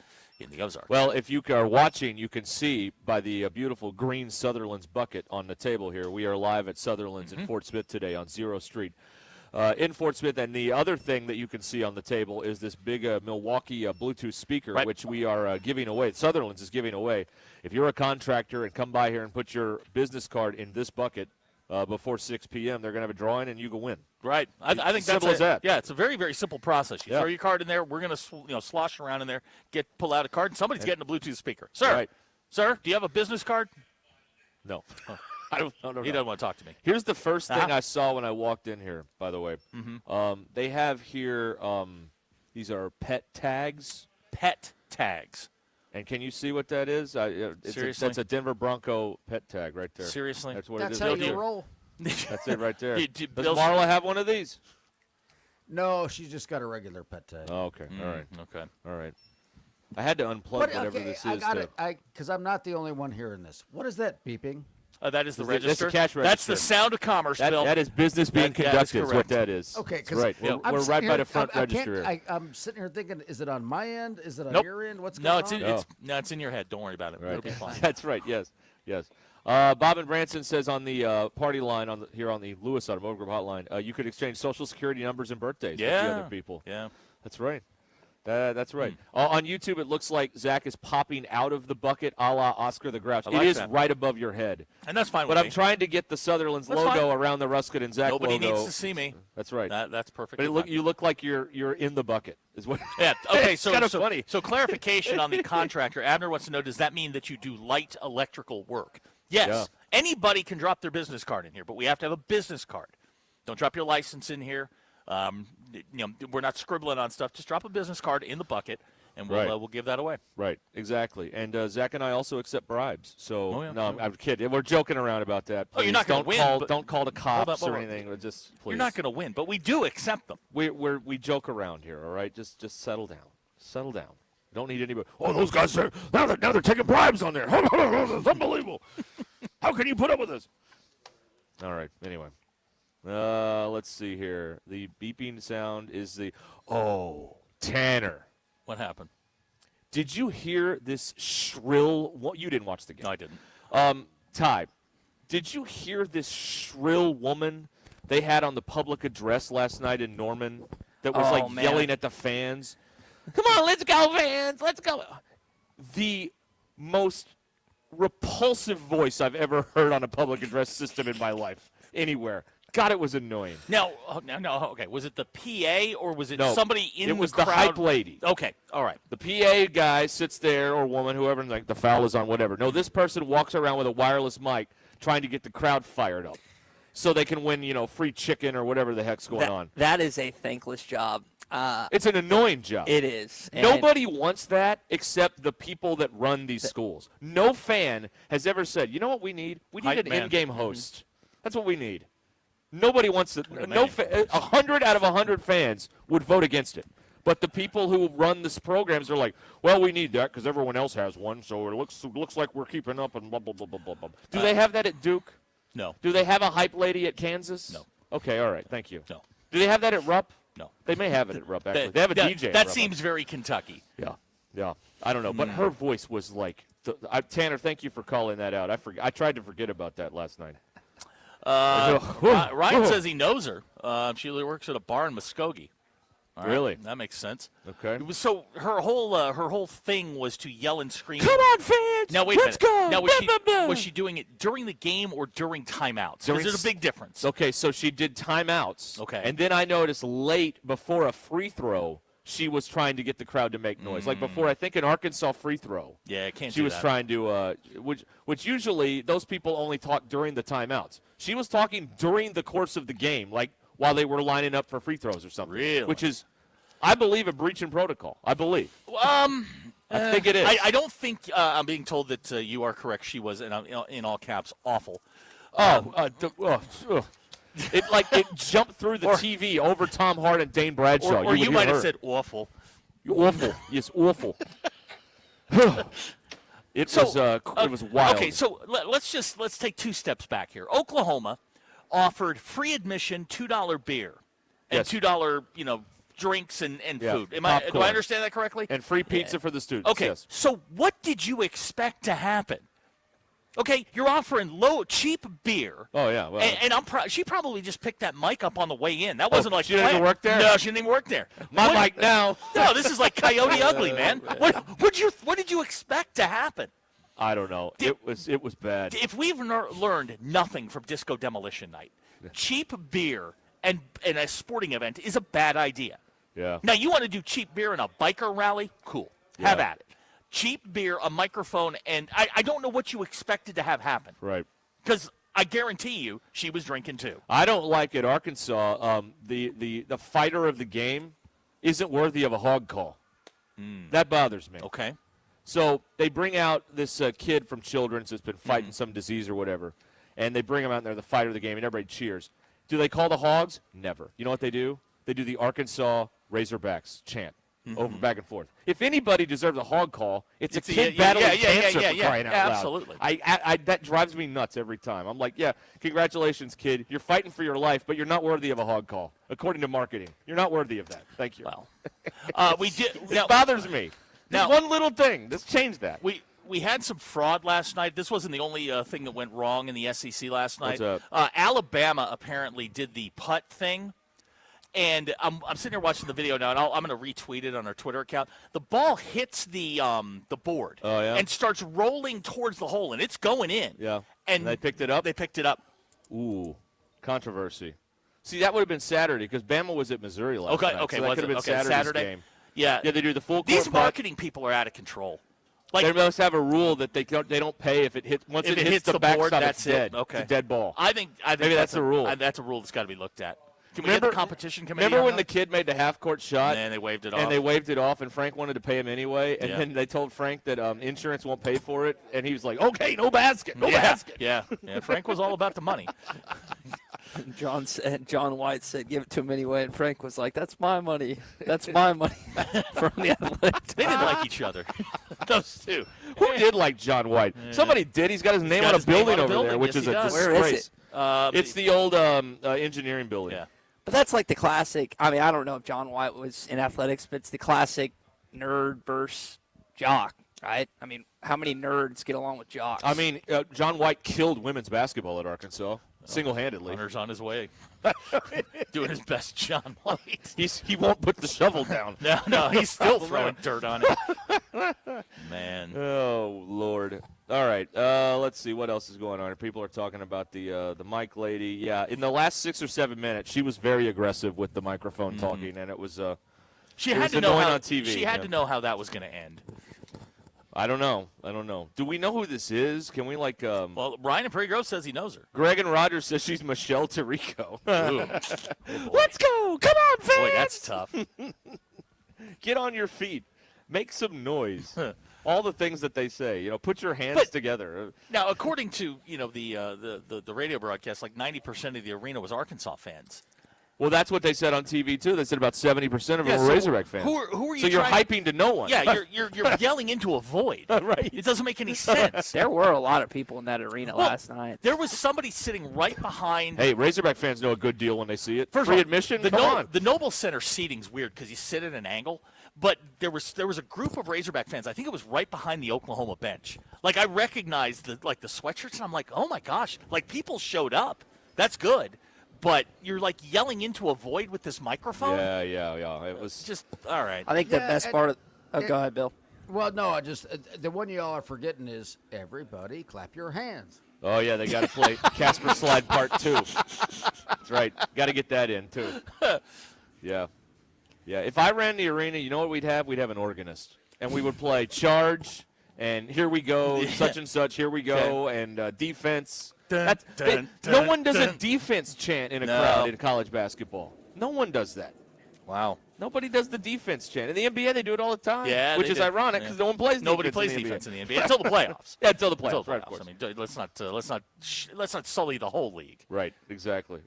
in the Ozarks. Well, if you are watching, you can see by the beautiful green Sutherlands bucket on the table here. We are live at Sutherlands in Fort Smith today on 0 Street. In Fort Smith, and the other thing that you can see on the table is this big Milwaukee Bluetooth speaker, right, which we are giving away. Sutherlands is giving away. If you're a contractor and come by here and put your business card in this bucket before 6 p.m., they're going to have a drawing and you can win. Right. I think that's simple as that. Yeah, it's a very, very simple process. You throw your card in there. We're going to slosh around in there, pull out a card, and somebody's getting a Bluetooth speaker. Sir, right. Sir, do you have a business card? No. He doesn't want to talk to me. Here's the first thing I saw when I walked in here, by the way. They have here, these are pet tags. Pet tags. And can you see what that is? Seriously? That's a Denver Bronco pet tag right there. Seriously? That's what it is. That's how you roll. That's it right there. Does Bill's- Marla have one of these? No, she's just got a regular pet tag. Oh, okay. All right. Okay. All right. I had to unplug whatever this is. I got it. Because I'm not the only one hearing this. What is that beeping? That is the That's register. the cash register. That's the sound of commerce, Bill. That is business being conducted is what that is. Okay, That's right. I'm We're right by the front I register here. I'm sitting here thinking, is it on my end? Is it on Nope. your end? What's going on? It's in your head. Don't worry about it. Right. It'll be fine. That's right. Yes. Bob and Branson says on the party line here on the Lewis Automotive Group hotline, you could exchange Social Security numbers and birthdays with the other people. Yeah. That's right. That's right. On YouTube, it looks like Zach is popping out of the bucket a la Oscar the Grouch. Like it is that. right above your head. And that's fine with But me. I'm trying to get the Sutherlands That's logo fine. around the Ruscin and Zach Nobody logo. needs to see me. That's right. That's perfect. But you look like you're in the bucket. Is what? Yeah. Okay. It's kind of so funny. So clarification on the contractor. Abner wants to know: does that mean that you do light electrical work? Yes. Yeah. Anybody can drop their business card in here, but we have to have a business card. Don't drop your license in here. We're not scribbling on stuff. Just drop a business card in the bucket, and we'll give that away. Right. Exactly. And Zach and I also accept bribes. So yeah. I'm kidding. We're joking around about that. Oh, you're not going to win. Don't call the cops Hold or on. anything. Just please. You're not going to win, but we do accept them. We joke around here. All right. Just settle down. Settle down. Don't need anybody. Oh, those guys are now they're taking bribes on there. It's unbelievable. How can you put up with this? All right. Anyway, let's see here. The beeping sound is Tanner. What happened? Did you hear this shrill? You didn't watch the game. No, I didn't. Ty, did you hear this shrill woman they had on the public address last night in Norman that was yelling at the fans? Come on, let's go, fans. Let's go. The most repulsive voice I've ever heard on a public address system in my life, anywhere. God, it was annoying. No, okay. Was it the PA or was it somebody in the crowd? It was the hype lady. Okay, all right. The PA guy sits there, or woman, whoever, and the foul is on, whatever. No, this person walks around with a wireless mic trying to get the crowd fired up so they can win, free chicken or whatever the heck's going on. That is a thankless job. It's an annoying job. It is. Nobody wants that except the people that run these schools. No fan has ever said, you know what we need? We need an in-game host. That's what we need. Nobody wants to. 100 out of 100 fans would vote against it. But the people who run these programs are like, well, we need that because everyone else has one, so it looks like we're keeping up and blah, blah, blah, blah, blah, blah. Do they have that at Duke? No. Do they have a hype lady at Kansas? No. Okay, all right, thank you. No. Do they have that at Rupp? No. They may have it at Rupp, actually. They have a DJ at That Rupp. seems very Kentucky. Yeah. I don't know, but her voice was like, Tanner, thank you for calling that out. I tried to forget about that last night. Ryan says he knows her. She works at a bar in Muskogee. All right, really? That makes sense. Okay. So her whole thing was to yell and scream. Come on, fans! Now wait Let's a minute. go! Now was she doing it during the game or during timeouts? Because there's a big difference. Okay, so she did timeouts. Okay. And then I noticed late before a free throw, she was trying to get the crowd to make noise. Like before, I think an Arkansas free throw. Yeah, can't. She was trying to, which usually those people only talk during the timeouts. She was talking during the course of the game, like while they were lining up for free throws or something. Really? Which is, I believe, a breach in protocol. I believe. I think it is. I don't think I'm being told that you are correct. She was, in all caps, awful. It jumped through the TV over Tom Hart and Dane Bradshaw. Or you might have said awful. Awful. Yes, awful. It was wild. Okay, so let's take 2 steps back here. Oklahoma offered free admission, $2 beer, and $2 drinks and food. Do I understand that correctly? And free pizza for the students. Okay, yes. So what did you expect to happen? Okay, you're offering cheap beer. Oh yeah, well, and she probably just picked that mic up on the way in. That wasn't like she didn't even work there. No, she didn't even work there. My mic now. No, this is like Coyote Ugly, man. What did you expect to happen? I don't know. It was bad. If we've learned nothing from Disco Demolition Night, cheap beer and a sporting event is a bad idea. Yeah. Now you want to do cheap beer in a biker rally? Cool. Yeah. Have at it. Cheap beer, a microphone, and I don't know what you expected to have happen. Right. Because I guarantee you she was drinking too. I don't like it. Arkansas, the fighter of the game isn't worthy of a hog call. That bothers me. Okay. So they bring out this kid from Children's that's been fighting some disease or whatever, and they bring him out and they're the fighter of the game, and everybody cheers. Do they call the Hogs? Never. You know what they do? They do the Arkansas Razorbacks chant. Over back and forth. If anybody deserves a hog call, it's a kid battling cancer for crying out loud. Absolutely. That drives me nuts every time. I'm like, yeah, congratulations, kid. You're fighting for your life, but you're not worthy of a hog call, according to marketing. You're not worthy of that. Thank you. Well, we did. It bothers me. Now, one little thing. Let's change that. We had some fraud last night. This wasn't the only thing that went wrong in the SEC last night. What's up? Alabama apparently did the putt thing. And I'm sitting here watching the video now, and I'm going to retweet it on our Twitter account. The ball hits the board and starts rolling towards the hole, and it's going in. Yeah. And they picked it up? They picked it up. Ooh, controversy. See, that would have been Saturday because Bama was at Missouri last night. Okay, so that could have been Saturday's game. Yeah. Yeah, they do the full court These marketing people are out of control. Like, they must have a rule that they don't pay if it hits once it hits the board. backside. That's it's dead. Okay, it's a dead ball. I think maybe that's a rule. That's a rule that's got to be looked at. Can we get the competition committee? Remember when the kid made the half-court shot? And they waved it off. And they waved it off, and Frank wanted to pay him anyway. And then they told Frank that insurance won't pay for it. And he was like, okay, no basket, no basket. Yeah, Frank was all about the money. John White said, give it to him anyway. And Frank was like, that's my money. That's my money from the Athletics. They didn't like each other, those two. Who did like John White? Somebody did. He's got his name on a building over there, which is a disgrace. Where is it? It's the old engineering building. Yeah. But that's like the classic. I mean, I don't know if John White was in athletics, but it's the classic nerd versus jock, right? I mean, how many nerds get along with jocks? I mean, John White killed women's basketball at Arkansas single-handedly. Hunter's on his way. Doing his best, John White. He won't put the shovel down. No, he's still throwing dirt on it. Man. Oh, Lord. All right, let's see what else is going on. People are talking about the mic lady. Yeah, in the last 6 or 7 minutes, she was very aggressive with the microphone talking, and it was she had to know how on TV. She had to know how that was going to end. I don't know. Do we know who this is? Can we Well, Ryan in Prairie Grove says he knows her. Greg and Rogers says she's Michelle Tirico. Oh, let's go! Come on, fans! Boy, that's tough. Get on your feet. Make some noise. All the things that they say, put your hands together. Now, according to the radio broadcast, like 90% of the arena was Arkansas fans. Well, that's what they said on TV too. They said about 70% of them were Razorback fans. Who are you? So you're hyping to no one. Yeah, you're yelling into a void. Right. It doesn't make any sense. There were a lot of people in that arena last night. There was somebody sitting right behind. Hey, Razorback fans know a good deal when they see it. First Free of all, admission. The Come on. The Noble Center seating's weird because you sit at an angle. But there was a group of Razorback fans. I think it was right behind the Oklahoma bench. Like I recognized the sweatshirts, and I'm like, oh my gosh! Like people showed up. That's good. But you're like yelling into a void with this microphone. Yeah. It was just all right. I think the best part of go ahead, Bill. Well, no, the one y'all are forgetting is everybody clap your hands. Oh yeah, they got to play Casper Slide Part 2. That's right. Got to get that in too. Yeah. If I ran the arena, you know what we'd have? We'd have an organist, and we would play Charge, and Here We Go, such and such, Here We Go, and Defense. No one does a defense chant in a crowd in college basketball. No one does that. Wow. Nobody does the defense chant. In the NBA, they do it all the time. Yeah, which is ironic because no one plays. Nobody plays defense in the NBA until the playoffs. Yeah, until the playoffs. Right, of course. I mean, let's not sully the whole league. Right. Exactly.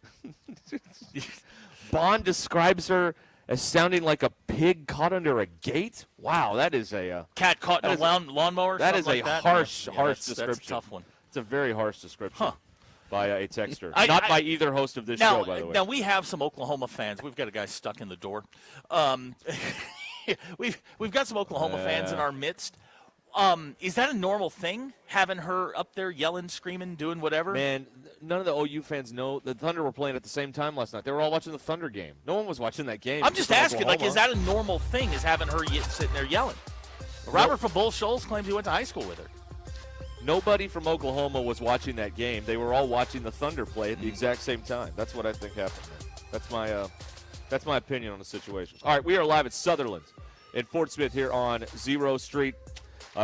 Bond describes her as sounding like a pig caught under a gate. Wow, that is a cat caught in a lawnmower. That is like harsh description. That's a tough one. It's a very harsh description by a texter. Not by either host of this show, by the way. Now, we have some Oklahoma fans. We've got a guy stuck in the door. We've got some Oklahoma fans in our midst. Is that a normal thing, having her up there yelling, screaming, doing whatever? Man, none of the OU fans know. The Thunder were playing at the same time last night. They were all watching the Thunder game. No one was watching that game. I'm just asking, is that a normal thing, is having her sitting there yelling? Robert from Bull Shoals claims he went to high school with her. Nobody from Oklahoma was watching that game. They were all watching the Thunder play at the exact same time. That's what I think happened. That's my opinion on the situation. All right, we are live at Sutherlands in Fort Smith here on 0 Street.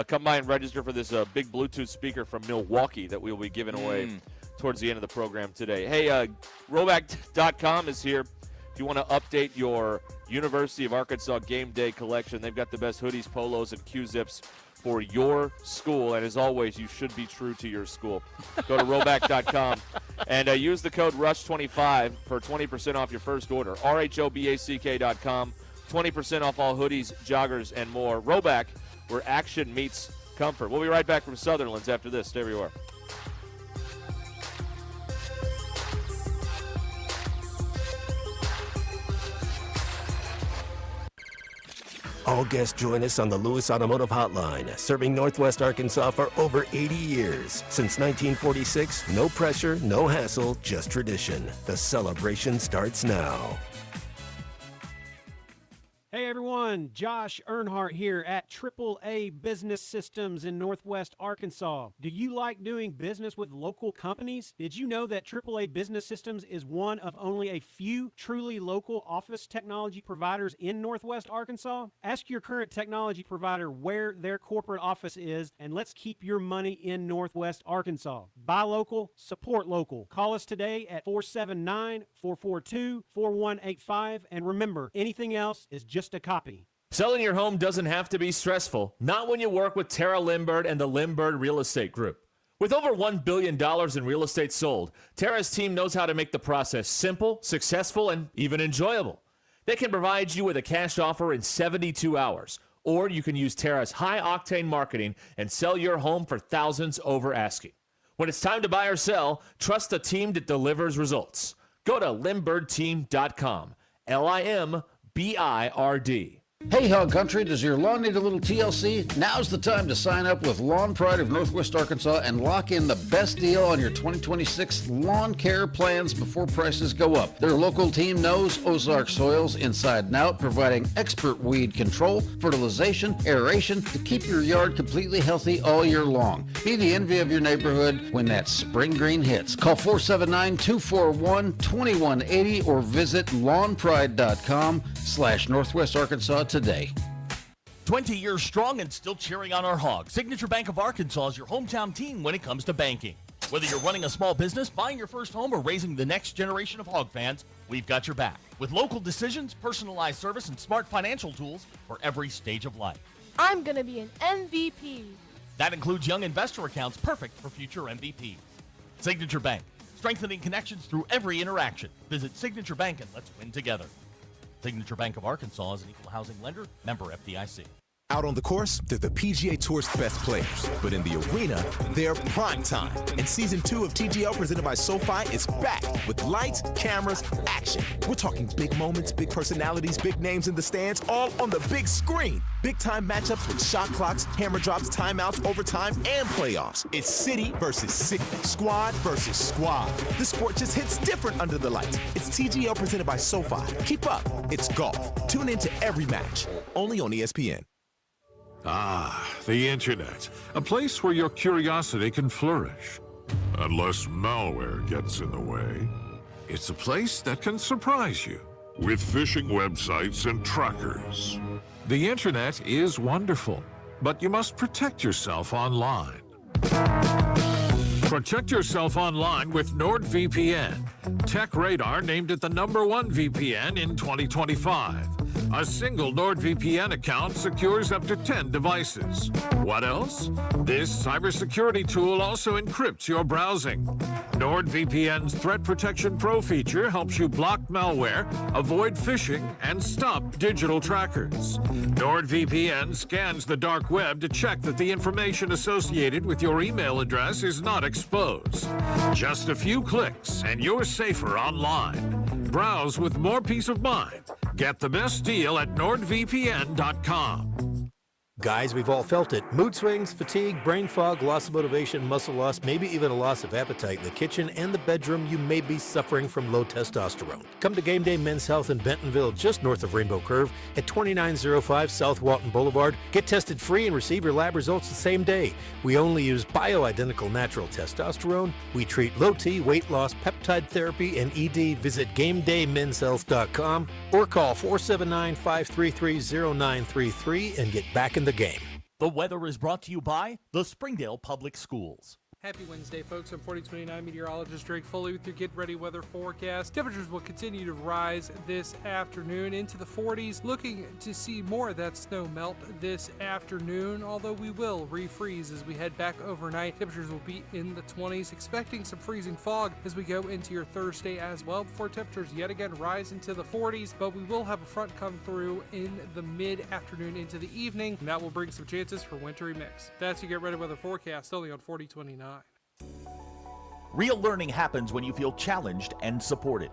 Come by and register for this big Bluetooth speaker from Milwaukee that we will be giving away towards the end of the program today. Hey, Roback.com is here. If you want to update your University of Arkansas game day collection, they've got the best hoodies, polos, and Q-zips for your school. And as always, you should be true to your school. Go to Roback.com and use the code RUSH25 for 20% off your first order. RHOBACK.com. 20% off all hoodies, joggers, and more. Roback, where action meets comfort. We'll be right back from Sutherlands after this. Stay where you are. All guests join us on the Lewis Automotive Hotline, serving Northwest Arkansas for over 80 years. Since 1946, no pressure, no hassle, just tradition. The celebration starts now. Hey everyone, Josh Earnhardt here at AAA Business Systems in Northwest Arkansas. Do you like doing business with local companies? Did you know that AAA Business Systems is one of only a few truly local office technology providers in Northwest Arkansas? Ask your current technology provider where their corporate office is, and let's keep your money in Northwest Arkansas. Buy local, support local. Call us today at 479-442-4185, and remember, anything else is just a copy. Selling your home doesn't have to be stressful, not when you work with Tara Lindbergh and the Lindbergh Real Estate Group. With over $1 billion in real estate sold, Tara's team knows how to make the process simple, successful, and even enjoyable. They can provide you with a cash offer in 72 hours, or you can use Tara's high-octane marketing and sell your home for thousands over asking. When it's time to buy or sell, trust a team that delivers results. Go to LindberghTeam.com. LIMBIRD. Hey, Hog Country, does your lawn need a little TLC? Now's the time to sign up with Lawn Pride of Northwest Arkansas and lock in the best deal on your 2026 lawn care plans before prices go up. Their local team knows Ozark soils inside and out, providing expert weed control, fertilization, aeration to keep your yard completely healthy all year long. Be the envy of your neighborhood when that spring green hits. Call 479-241-2180 or visit lawnpride.com/Northwest Arkansas today. 20 years strong and still cheering on our Hogs. Signature Bank of Arkansas is your hometown team when it comes to banking. Whether you're running a small business, buying your first home, or raising the next generation of Hog fans, we've got your back. With local decisions, personalized service, and smart financial tools for every stage of life. I'm going to be an MVP. That includes young investor accounts perfect for future MVPs. Signature Bank, strengthening connections through every interaction. Visit Signature Bank and let's win together. Signature Bank of Arkansas is an equal housing lender, member FDIC. Out on the course, they're the PGA Tour's best players. But in the arena, they're prime time. And Season 2 of TGL presented by SoFi is back with lights, cameras, action. We're talking big moments, big personalities, big names in the stands, all on the big screen. Big-time matchups with shot clocks, hammer drops, timeouts, overtime, and playoffs. It's city versus city, squad versus squad. The sport just hits different under the lights. It's TGL presented by SoFi. Keep up. It's golf. Tune into every match. Only on ESPN. Ah, the internet. A place where your curiosity can flourish. Unless malware gets in the way. It's a place that can surprise you with phishing websites and trackers. The internet is wonderful, but you must protect yourself online. Protect yourself online with NordVPN. TechRadar named it the #1 VPN in 2025. A single NordVPN account secures up to 10 devices. What else? This cybersecurity tool also encrypts your browsing. NordVPN's Threat Protection Pro feature helps you block malware, avoid phishing, and stop digital trackers. NordVPN scans the dark web to check that the information associated with your email address is not exposed. Just a few clicks and you're safer online. Browse with more peace of mind. Get the best deal at NordVPN.com. Guys, we've all felt it. Mood swings, fatigue, brain fog, loss of motivation, muscle loss, maybe even a loss of appetite in the kitchen and the bedroom. You may be suffering from low testosterone. Come to Game Day Men's Health in Bentonville, just north of Rainbow Curve at 2905 South Walton Boulevard. Get tested free and receive your lab results the same day. We only use bioidentical natural testosterone. We treat low T, weight loss, peptide therapy, and ED. Visit GameDayMen'sHealth.com or call 479-533-0933 and get back in the game. The weather is brought to you by the Springdale Public Schools. Happy Wednesday, folks. I'm 4029 meteorologist Drake Foley with your Get Ready weather forecast. Temperatures will continue to rise this afternoon into the 40s. Looking to see more of that snow melt this afternoon, although we will refreeze as we head back overnight. Temperatures will be in the 20s. Expecting some freezing fog as we go into your Thursday as well, before temperatures yet again rise into the 40s. But we will have a front come through in the mid-afternoon into the evening, and that will bring some chances for wintry mix. That's your Get Ready weather forecast, only on 4029. Real learning happens when you feel challenged and supported.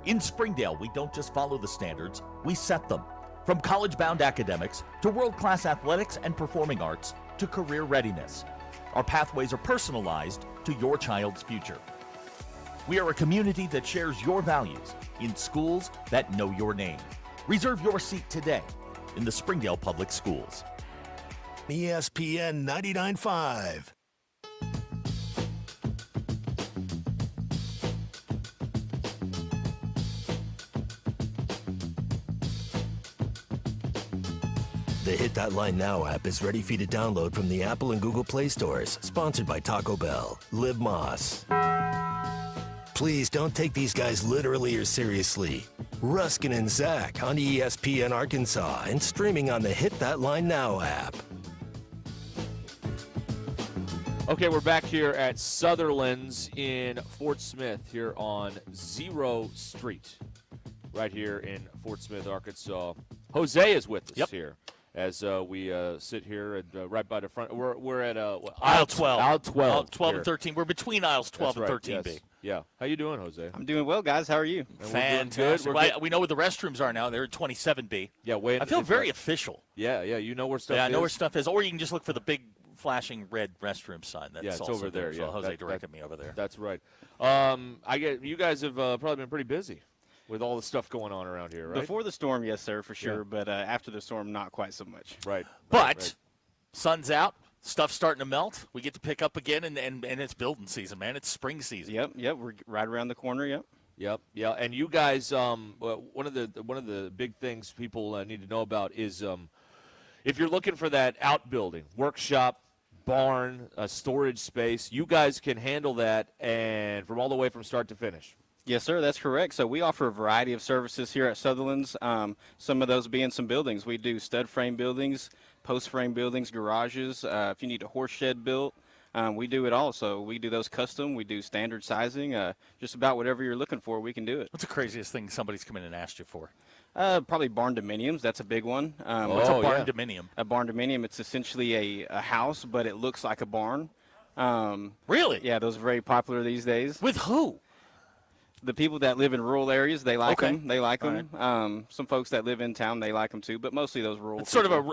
In Springdale, we don't just follow the standards, we set them. From college-bound academics to world-class athletics and performing arts to career readiness. Our pathways are personalized to your child's future. We are a community that shares your values in schools that know your name. Reserve your seat today in the Springdale Public Schools. ESPN 99.5. The Hit That Line Now app is ready for you to download from the Apple and Google Play stores. Sponsored by Taco Bell. Live Moss. Please don't take these guys literally or seriously. Ruscin and Zach on ESPN Arkansas and streaming on the Hit That Line Now app. Okay, we're back here at Sutherlands in Fort Smith here on 0 Street, right here in Fort Smith, Arkansas. Jose is with us here as we sit here and right by the front. We're at aisle 12. Aisle 12. Aisle 12 and 13. We're between aisles 12 That's and right, 13B. yes. Yeah. How you doing, Jose? I'm doing well, guys. How are you? Fantastic. We know where the restrooms are now. They're at 27B. Yeah, I feel very official. Yeah, you know where stuff is. Yeah, I know where stuff is. Or you can just look for the big flashing red restroom sign. That's it's also over there. So Yeah, Jose directed me over there. That's right. I get you guys have probably been pretty busy with all the stuff going on around here, right? Before the storm, yes, sir, for sure. Yeah. But after the storm, not quite so much. Right. But sun's out. Stuff's starting to melt. We get to pick up again, and it's building season, man. It's spring season. Yep. We're right around the corner. Yep. Yeah. And you guys, one of the big things people need to know about is if you're looking for that outbuilding, workshop, barn, storage space, you guys can handle that, and from all the way from start to finish. Yes, sir, that's correct. So we offer a variety of services here at Sutherlands. Some of those being some buildings. We do stud frame buildings, post frame buildings, garages. If you need a horse shed built, we do it all. So we do those custom. We do standard sizing. Just about whatever you're looking for, we can do it. What's the craziest thing somebody's come in and asked you for? Probably barn dominiums. That's a big one. What's a barn dominium? A barn dominium, it's essentially a house, but it looks like a barn. Really? Yeah, those are very popular these days. With who? The people that live in rural areas, they like Okay. them. They like All them. Some folks that live in town, they like them too. But mostly those rural. It's sort people.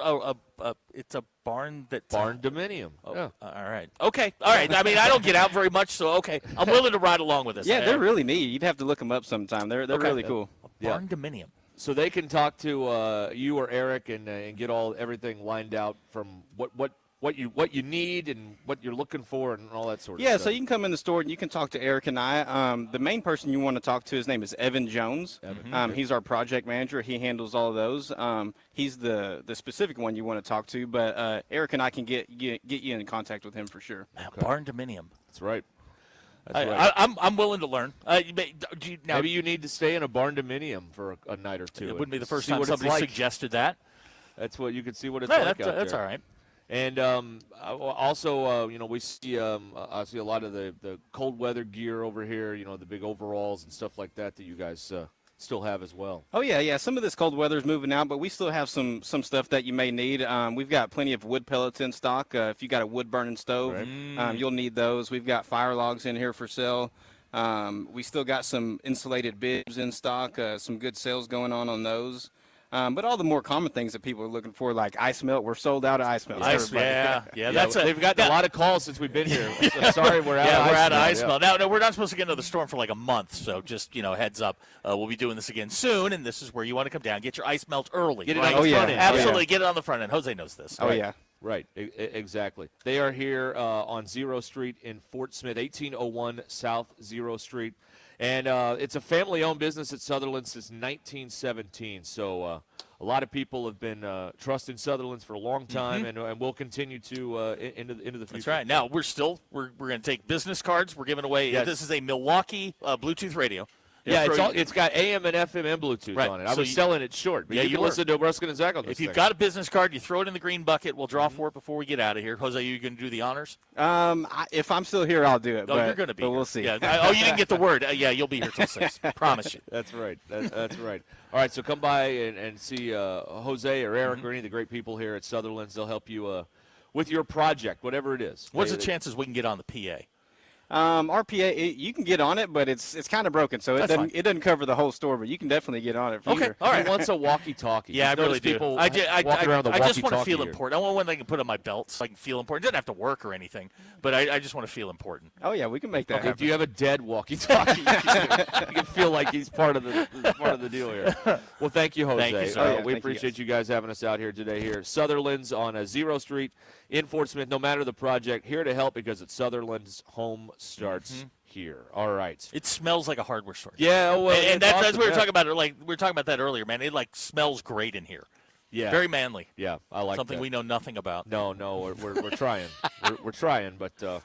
of it's a barn that Barn dominium. Oh, Yeah. all right. Okay. All right. I mean, I don't get out very much, so okay. I'm willing to ride along with this. Yeah, they're really neat. You'd have to look them up sometime. They're Okay. really cool. barn dominium. So they can talk to you or Eric and get everything lined out from what you need and what you're looking for and all that sort of Yeah, stuff. so you can come in the store and you can talk to Eric and I. The main person you want to talk to, his name is Evan Jones. He's our project manager. He handles all of those. He's the specific one you want to talk to, but Eric and I can get you in contact with him for sure. Barn dominium. That's right. That's right. I'm willing to learn. Maybe you need to stay in a barn dominium for a night or two. It wouldn't be the first see time what it's somebody like. suggested that. That's what you can see what it's Yeah, like that's, out that's there. all right. And also, we see I see a lot of the cold weather gear over here. The big overalls and stuff like that you guys still have as well. Oh yeah. Some of this cold weather is moving out, but we still have some stuff that you may need. We've got plenty of wood pellets in stock. If you got a wood burning stove, you'll need those. We've got fire logs in here for sale. We still got some insulated bibs in stock. Some good sales going on those. But all the more common things that people are looking for, like ice melt, we're sold out of ice melt. They've gotten a lot of calls since we've been here. So sorry, we're out. We're out of ice ice melt. Now, we're not supposed to get into the storm for like a month, so just heads up. We'll be doing this again soon, and this is where you want to come down, get your ice melt early. Get it on the front end. Absolutely, get it on the front end. Jose knows this. Oh yeah. Right, exactly. They are here on 0 Street in Fort Smith, 1801 South 0 Street. And it's a family-owned business at Sutherland since 1917. So a lot of people have been trusting Sutherland's for a long time, and will continue to into the future. That's right. Now, we're going to take business cards. We're giving away. Yes. This is a Milwaukee Bluetooth radio. Yeah, it's got AM and FM and Bluetooth on it. I was selling it short, but you can listen to Ruscin and Zach on this If you've thing. got a business card, you throw it in the green bucket. We'll draw for it before we get out of here. Jose, you going to do the honors? If I'm still here, I'll do it. Oh, but, you're going to be. But here. we'll see. Yeah. You didn't get the word. Yeah, you'll be here till 6. Promise you. That's right. That's right. All right, so come by and see Jose or Eric or any of the great people here at Sutherland's. They'll help you with your project, whatever it is. What's the chances we can get on the PA? RPA, you can get on it, but it's kind of broken, so it doesn't cover the whole store. But you can definitely get on it. For sure. All right. He wants a walkie-talkie. Yeah, He's I really noticed do. people I walking around with a just want to walkie-talkie feel here. important. I want one that I can put on my belt so I can feel important. It doesn't have to work or anything, but I just want to feel important. Oh yeah, we can make that Okay, happen. do you have a dead walkie-talkie? You can feel like he's part of the deal here. Well, thank you, Jose. Thank you, sir. We appreciate you guys having us out here today here. Sutherland's on 0 Street in Fort Smith. No matter the project, here to help because it's Sutherland's home starts here. All right. It smells like a hardware store. Yeah, well, and that's awesome, we were yeah. talking about it. Like we were talking about that earlier, man. It smells great in here. Yeah. Very manly. Yeah, I like something that. we know nothing about. No, we're trying. we're trying, but it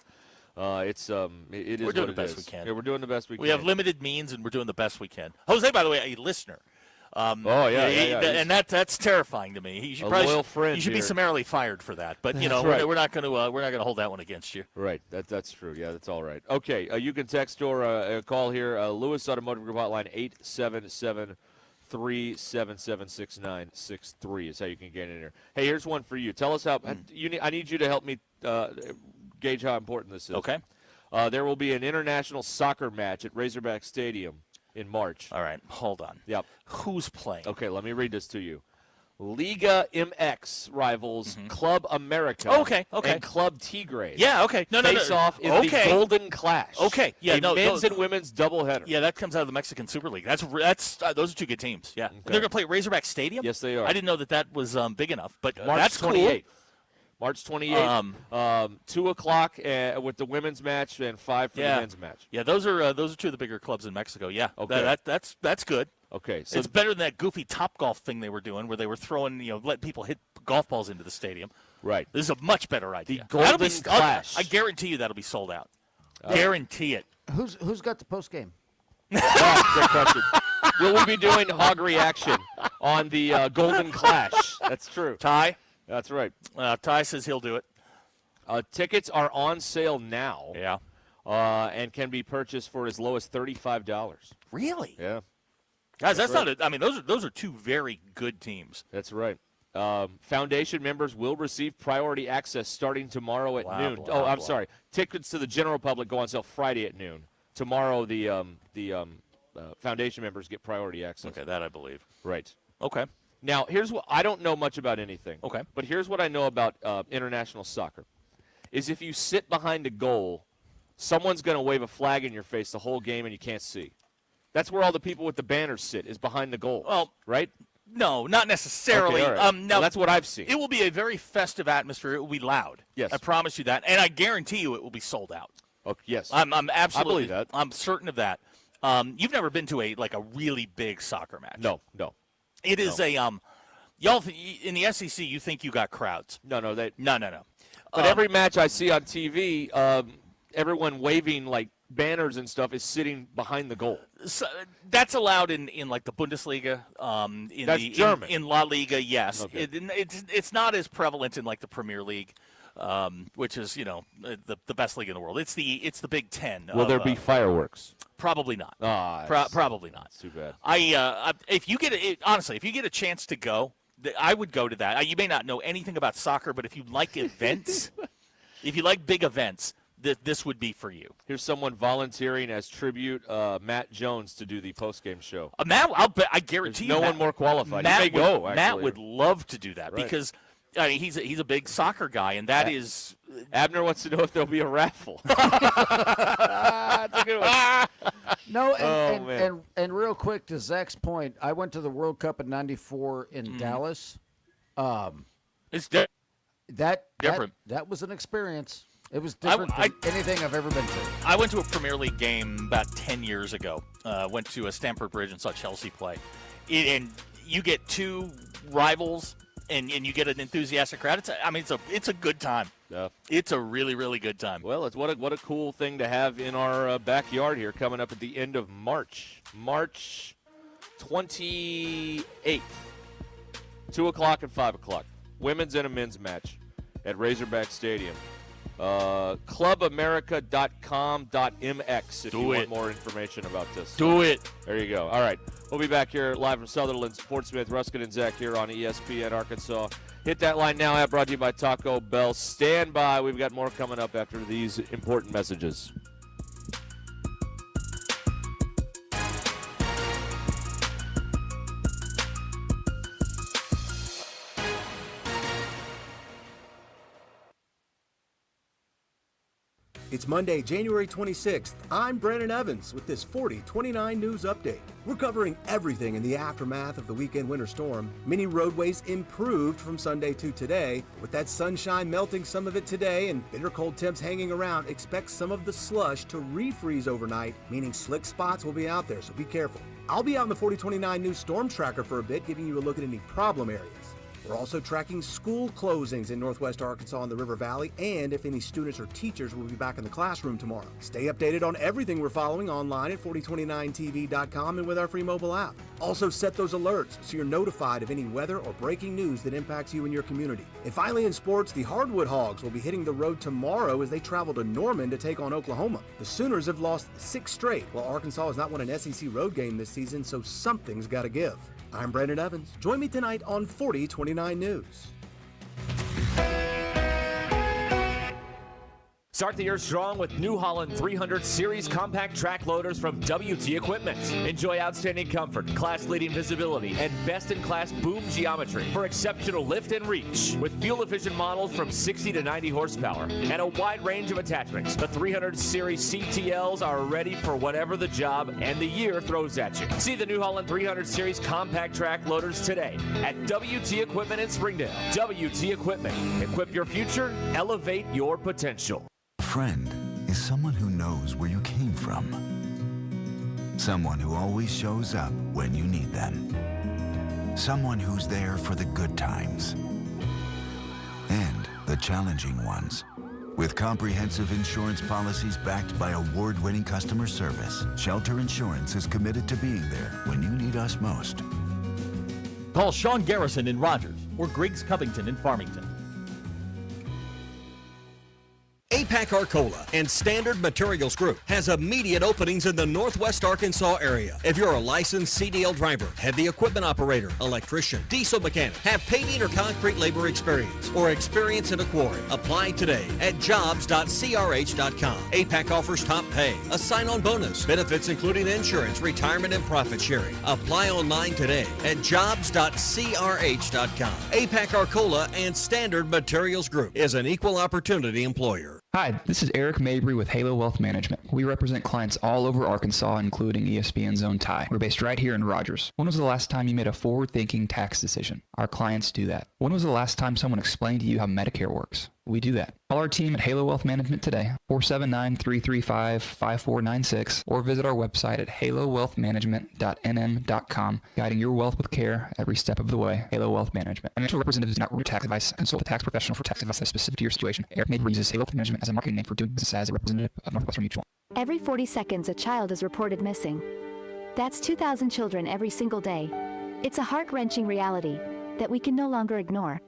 is. We're doing the best we can. Yeah, we're doing the best we can. We have limited means, and we're doing the best we can. Jose, by the way, a listener. Yeah. And that's terrifying to me. He should loyal friend. You should be here. summarily fired for that. But Right. we're not going to hold that one against you. Right. That's true. Yeah, that's all right. Okay. You can text or call here. Lewis Automotive Group hotline 877-377-6963 is how you can get in here. Hey, here's one for you. Tell us how I need you to help me gauge how important this is. Okay. There will be an international soccer match at Razorback Stadium in March. All right, hold on. Yep. Who's playing? Okay, let me read this to you. Liga MX rivals Club America Okay. and Club Tigres. Yeah, okay. No. Face off in the Golden Clash. Okay. Yeah, men's and women's doubleheader. Yeah, that comes out of the Mexican Super League. That's those are two good teams. Yeah. Okay. They're going to play at Razorback Stadium? Yes, they are. I didn't know that was big enough, but March that's 28th. cool. March 28th, 2 o'clock with the women's match and 5 for the men's match. Yeah, those are two of the bigger clubs in Mexico. Yeah, Okay. that's good. Okay, so it's better than that goofy Top Golf thing they were doing, where they were throwing, letting people hit golf balls into the stadium. Right. This is a much better idea. The Golden Clash. I guarantee you that'll be sold out. Guarantee it. Who's got the post game? Good question. Will we be doing hog reaction on the Golden Clash? That's true. Ty? That's right. Ty says he'll do it. Tickets are on sale now. Yeah. And can be purchased for as low as $35. Really? Yeah. Guys, that's right. not a, I mean, those are two very good teams. That's right. Foundation members will receive priority access starting tomorrow at noon. I'm sorry. Tickets to the general public go on sale Friday at noon. Tomorrow, the foundation members get priority access. Okay, that I believe. Right. Okay. Now, here's what I don't know much about anything. Okay. But here's what I know about international soccer: is if you sit behind a goal, someone's going to wave a flag in your face the whole game, and you can't see. That's where all the people with the banners sit, is behind the goal. Well, right? No, not necessarily. Okay, all right. Now, well, that's what I've seen. It will be a very festive atmosphere. It will be loud. Yes. I promise you that. And I guarantee you it will be sold out. Oh, yes. I'm absolutely. I believe that. I'm certain of that. You've never been to a really big soccer match. No. It is y'all in the SEC, you think you got crowds. No. No. But every match I see on TV, everyone waving like banners and stuff is sitting behind the goal. So, that's allowed in like the Bundesliga. That's German. In La Liga, yes. Okay. It's not as prevalent in like the Premier League, which is the best league in the world. It's the Big Ten. Will there be fireworks? Probably not. Probably not. Too bad. If you get a chance to go, I would go to that. You may not know anything about soccer, but if you like events, if you like big events, this would be for you. Here's someone volunteering as tribute, Matt Jones, to do the postgame show. Matt, I guarantee There's you, no one more qualified. Matt He may go. Actually. Matt would love to do that Right. because he's a big soccer guy, and that is. Abner wants to know if there'll be a raffle. That's a good one. No, man. and real quick to Zach's point, I went to the World Cup in '94 in Dallas. It's different. That was an experience. It was different than anything I've ever been to. I went to a Premier League game about 10 years ago. Went to a Stamford Bridge and saw Chelsea play. And you get two rivals, and you get an enthusiastic crowd. It's a good time. Yeah. It's a really, really good time. Well, it's what a cool thing to have in our backyard here coming up at the end of March. March 28th. 2 o'clock and 5 o'clock. Women's and a men's match at Razorback Stadium. Clubamerica.com.mx if you want more information about this. Do it. There you go. All right. We'll be back here live from Sutherlands. Fort Smith, Ruscin, and Zach here on ESPN Arkansas. Hit that line now. App brought to you by Taco Bell. Stand by. We've got more coming up after these important messages. It's Monday, January 26th. I'm Brandon Evans with this 4029 News Update. We're covering everything in the aftermath of the weekend winter storm. Many roadways improved from Sunday to today. With that sunshine melting some of it today and bitter cold temps hanging around, expect some of the slush to refreeze overnight, meaning slick spots will be out there, so be careful. I'll be out in the 4029 News Storm Tracker for a bit, giving you a look at any problem areas. We're also tracking school closings in Northwest Arkansas and the River Valley, and if any students or teachers will be back in the classroom tomorrow. Stay updated on everything we're following online at 4029tv.com and with our free mobile app. Also set those alerts so you're notified of any weather or breaking news that impacts you and your community. And finally in sports, the Hardwood Hogs will be hitting the road tomorrow as they travel to Norman to take on Oklahoma. The Sooners have lost 6 straight, while Arkansas has not won an SEC road game this season, so something's got to give. I'm Brandon Evans. Join me tonight on 4029 News. Start the year strong with New Holland 300 Series compact track loaders from WT Equipment. Enjoy outstanding comfort, class-leading visibility, and best-in-class boom geometry for exceptional lift and reach. With fuel-efficient models from 60 to 90 horsepower and a wide range of attachments, the 300 Series CTLs are ready for whatever the job and the year throws at you. See the New Holland 300 Series compact track loaders today at WT Equipment in Springdale. WT Equipment. Equip your future, elevate your potential. Friend is someone who knows where you came from. Someone who always shows up when you need them. Someone who's there for the good times and the challenging ones. With comprehensive insurance policies backed by award-winning customer service, Shelter Insurance is committed to being there when you need us most. Call Sean Garrison in Rogers or Griggs Covington in Farmington. APAC Arcola and Standard Materials Group has immediate openings in the Northwest Arkansas area. If you're a licensed CDL driver, heavy equipment operator, electrician, diesel mechanic, have paving or concrete labor experience, or experience in a quarry, apply today at jobs.crh.com. APAC offers top pay, a sign-on bonus, benefits including insurance, retirement, and profit sharing. Apply online today at jobs.crh.com. APAC Arcola and Standard Materials Group is an equal opportunity employer. Hi, this is Eric Mabry with Halo Wealth Management. We represent clients all over Arkansas, including ESPN's own Ty. We're based right here in Rogers. When was the last time you made a forward-thinking tax decision? Our clients do that. When was the last time someone explained to you how Medicare works? We do that. Call our team at Halo Wealth Management today, 479-335-5496, or visit our website at halowealthmanagement.nm.com, guiding your wealth with care every step of the way. Halo Wealth Management. Financial representatives do not rule tax advice. Consult a tax professional for tax advice that is specific to your situation. Eric Mabry uses Halo Wealth Management as a marketing name for doing business as a representative of Northwestern Mutual. Every 40 seconds, a child is reported missing. That's 2,000 children every single day. It's a heart-wrenching reality that we can no longer ignore.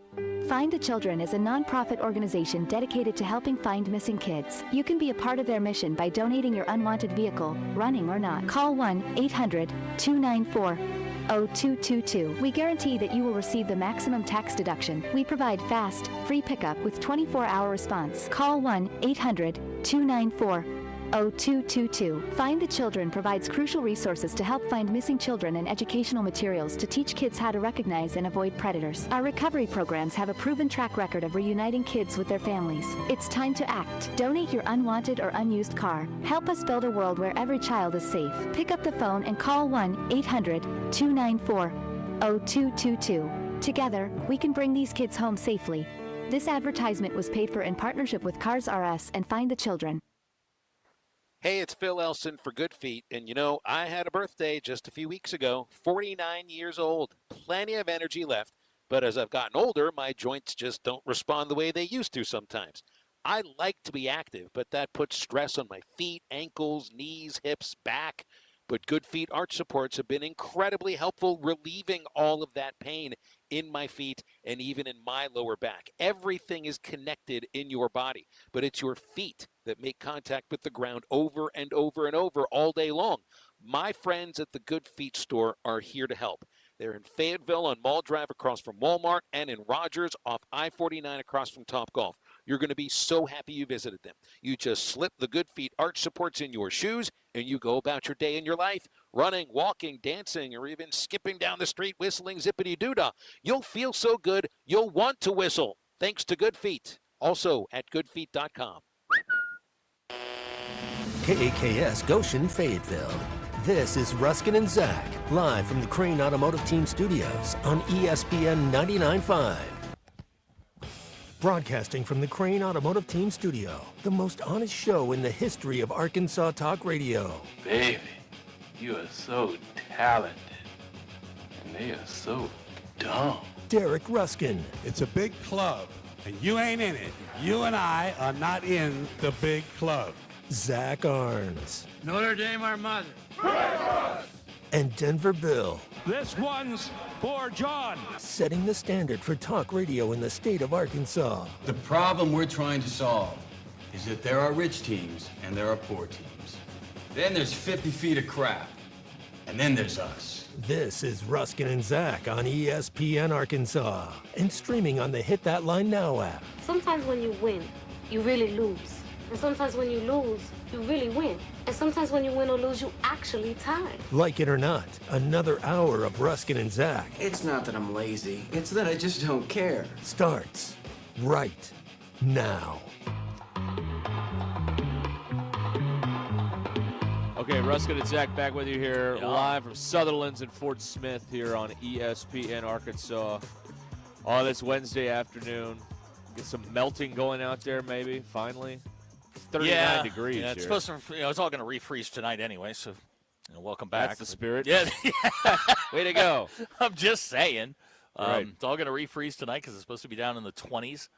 Find the Children is a non-profit organization dedicated to helping find missing kids. You can be a part of their mission by donating your unwanted vehicle, running or not. Call 1-800-294-0222. We guarantee that you will receive the maximum tax deduction. We provide fast, free pickup with 24-hour response. Call 1-800-294-0222. Find the Children provides crucial resources to help find missing children and educational materials to teach kids how to recognize and avoid predators. Our recovery programs have a proven track record of reuniting kids with their families. It's time to act. Donate your unwanted or unused car. Help us build a world where every child is safe. Pick up the phone and call 1-800-294-0222. Together, we can bring these kids home safely. This advertisement was paid for in partnership with Cars R Us and Find the Children. Hey, it's Phil Elson for Good Feet, and you know, I had a birthday just a few weeks ago, 49 years old, plenty of energy left, but as I've gotten older, my joints just don't respond the way they used to sometimes. I like to be active, but that puts stress on my feet, ankles, knees, hips, back. But Good Feet arch supports have been incredibly helpful, relieving all of that pain in my feet and even in my lower back. Everything is connected in your body, but it's your feet that make contact with the ground over and over and over all day long. My friends at the Good Feet store are here to help. They're in Fayetteville on Mall Drive across from Walmart and in Rogers off I-49 across from Topgolf. You're going to be so happy you visited them. You just slip the Good Feet arch supports in your shoes and you go about your day in your life, running, walking, dancing, or even skipping down the street whistling zippity-doo-dah. You'll feel so good, you'll want to whistle, thanks to Good Feet. Also at goodfeet.com. KAKS Goshen, Fayetteville. This is Ruscin and Zach, live from the Crane Automotive Team Studios on ESPN 99.5. Broadcasting from the Crane Automotive Team Studio, the most honest show in the history of Arkansas Talk Radio. Baby, you are so talented, and they are so dumb. Derek Ruscin. It's a big club, and you ain't in it. You and I are not in the big club. Zach Arns. Notre Dame, our mother. And Denver Bill. This one's for John. Setting the standard for talk radio in the state of Arkansas. The problem we're trying to solve is that there are rich teams and there are poor teams. Then there's 50 feet of crap. And then there's us. This is Ruscin and Zach on ESPN Arkansas and streaming on the Hit That Line Now app. Sometimes when you win, you really lose. And sometimes when you lose, you really win. And sometimes when you win or lose, you actually tie. Like it or not, another hour of Ruscin and Zach. It's not that I'm lazy. It's that I just don't care. Starts right now. Okay, Ruscin and Zach back with you here live from Sutherlands and Fort Smith here on ESPN Arkansas. Oh, this Wednesday afternoon. Get some melting going out there maybe, finally. 39 degrees yeah, it's here. supposed to, it's all going to refreeze tonight anyway, so welcome back. That's the spirit. Yeah. Way to go. I'm just saying. Right. It's all going to refreeze tonight because it's supposed to be down in the 20s.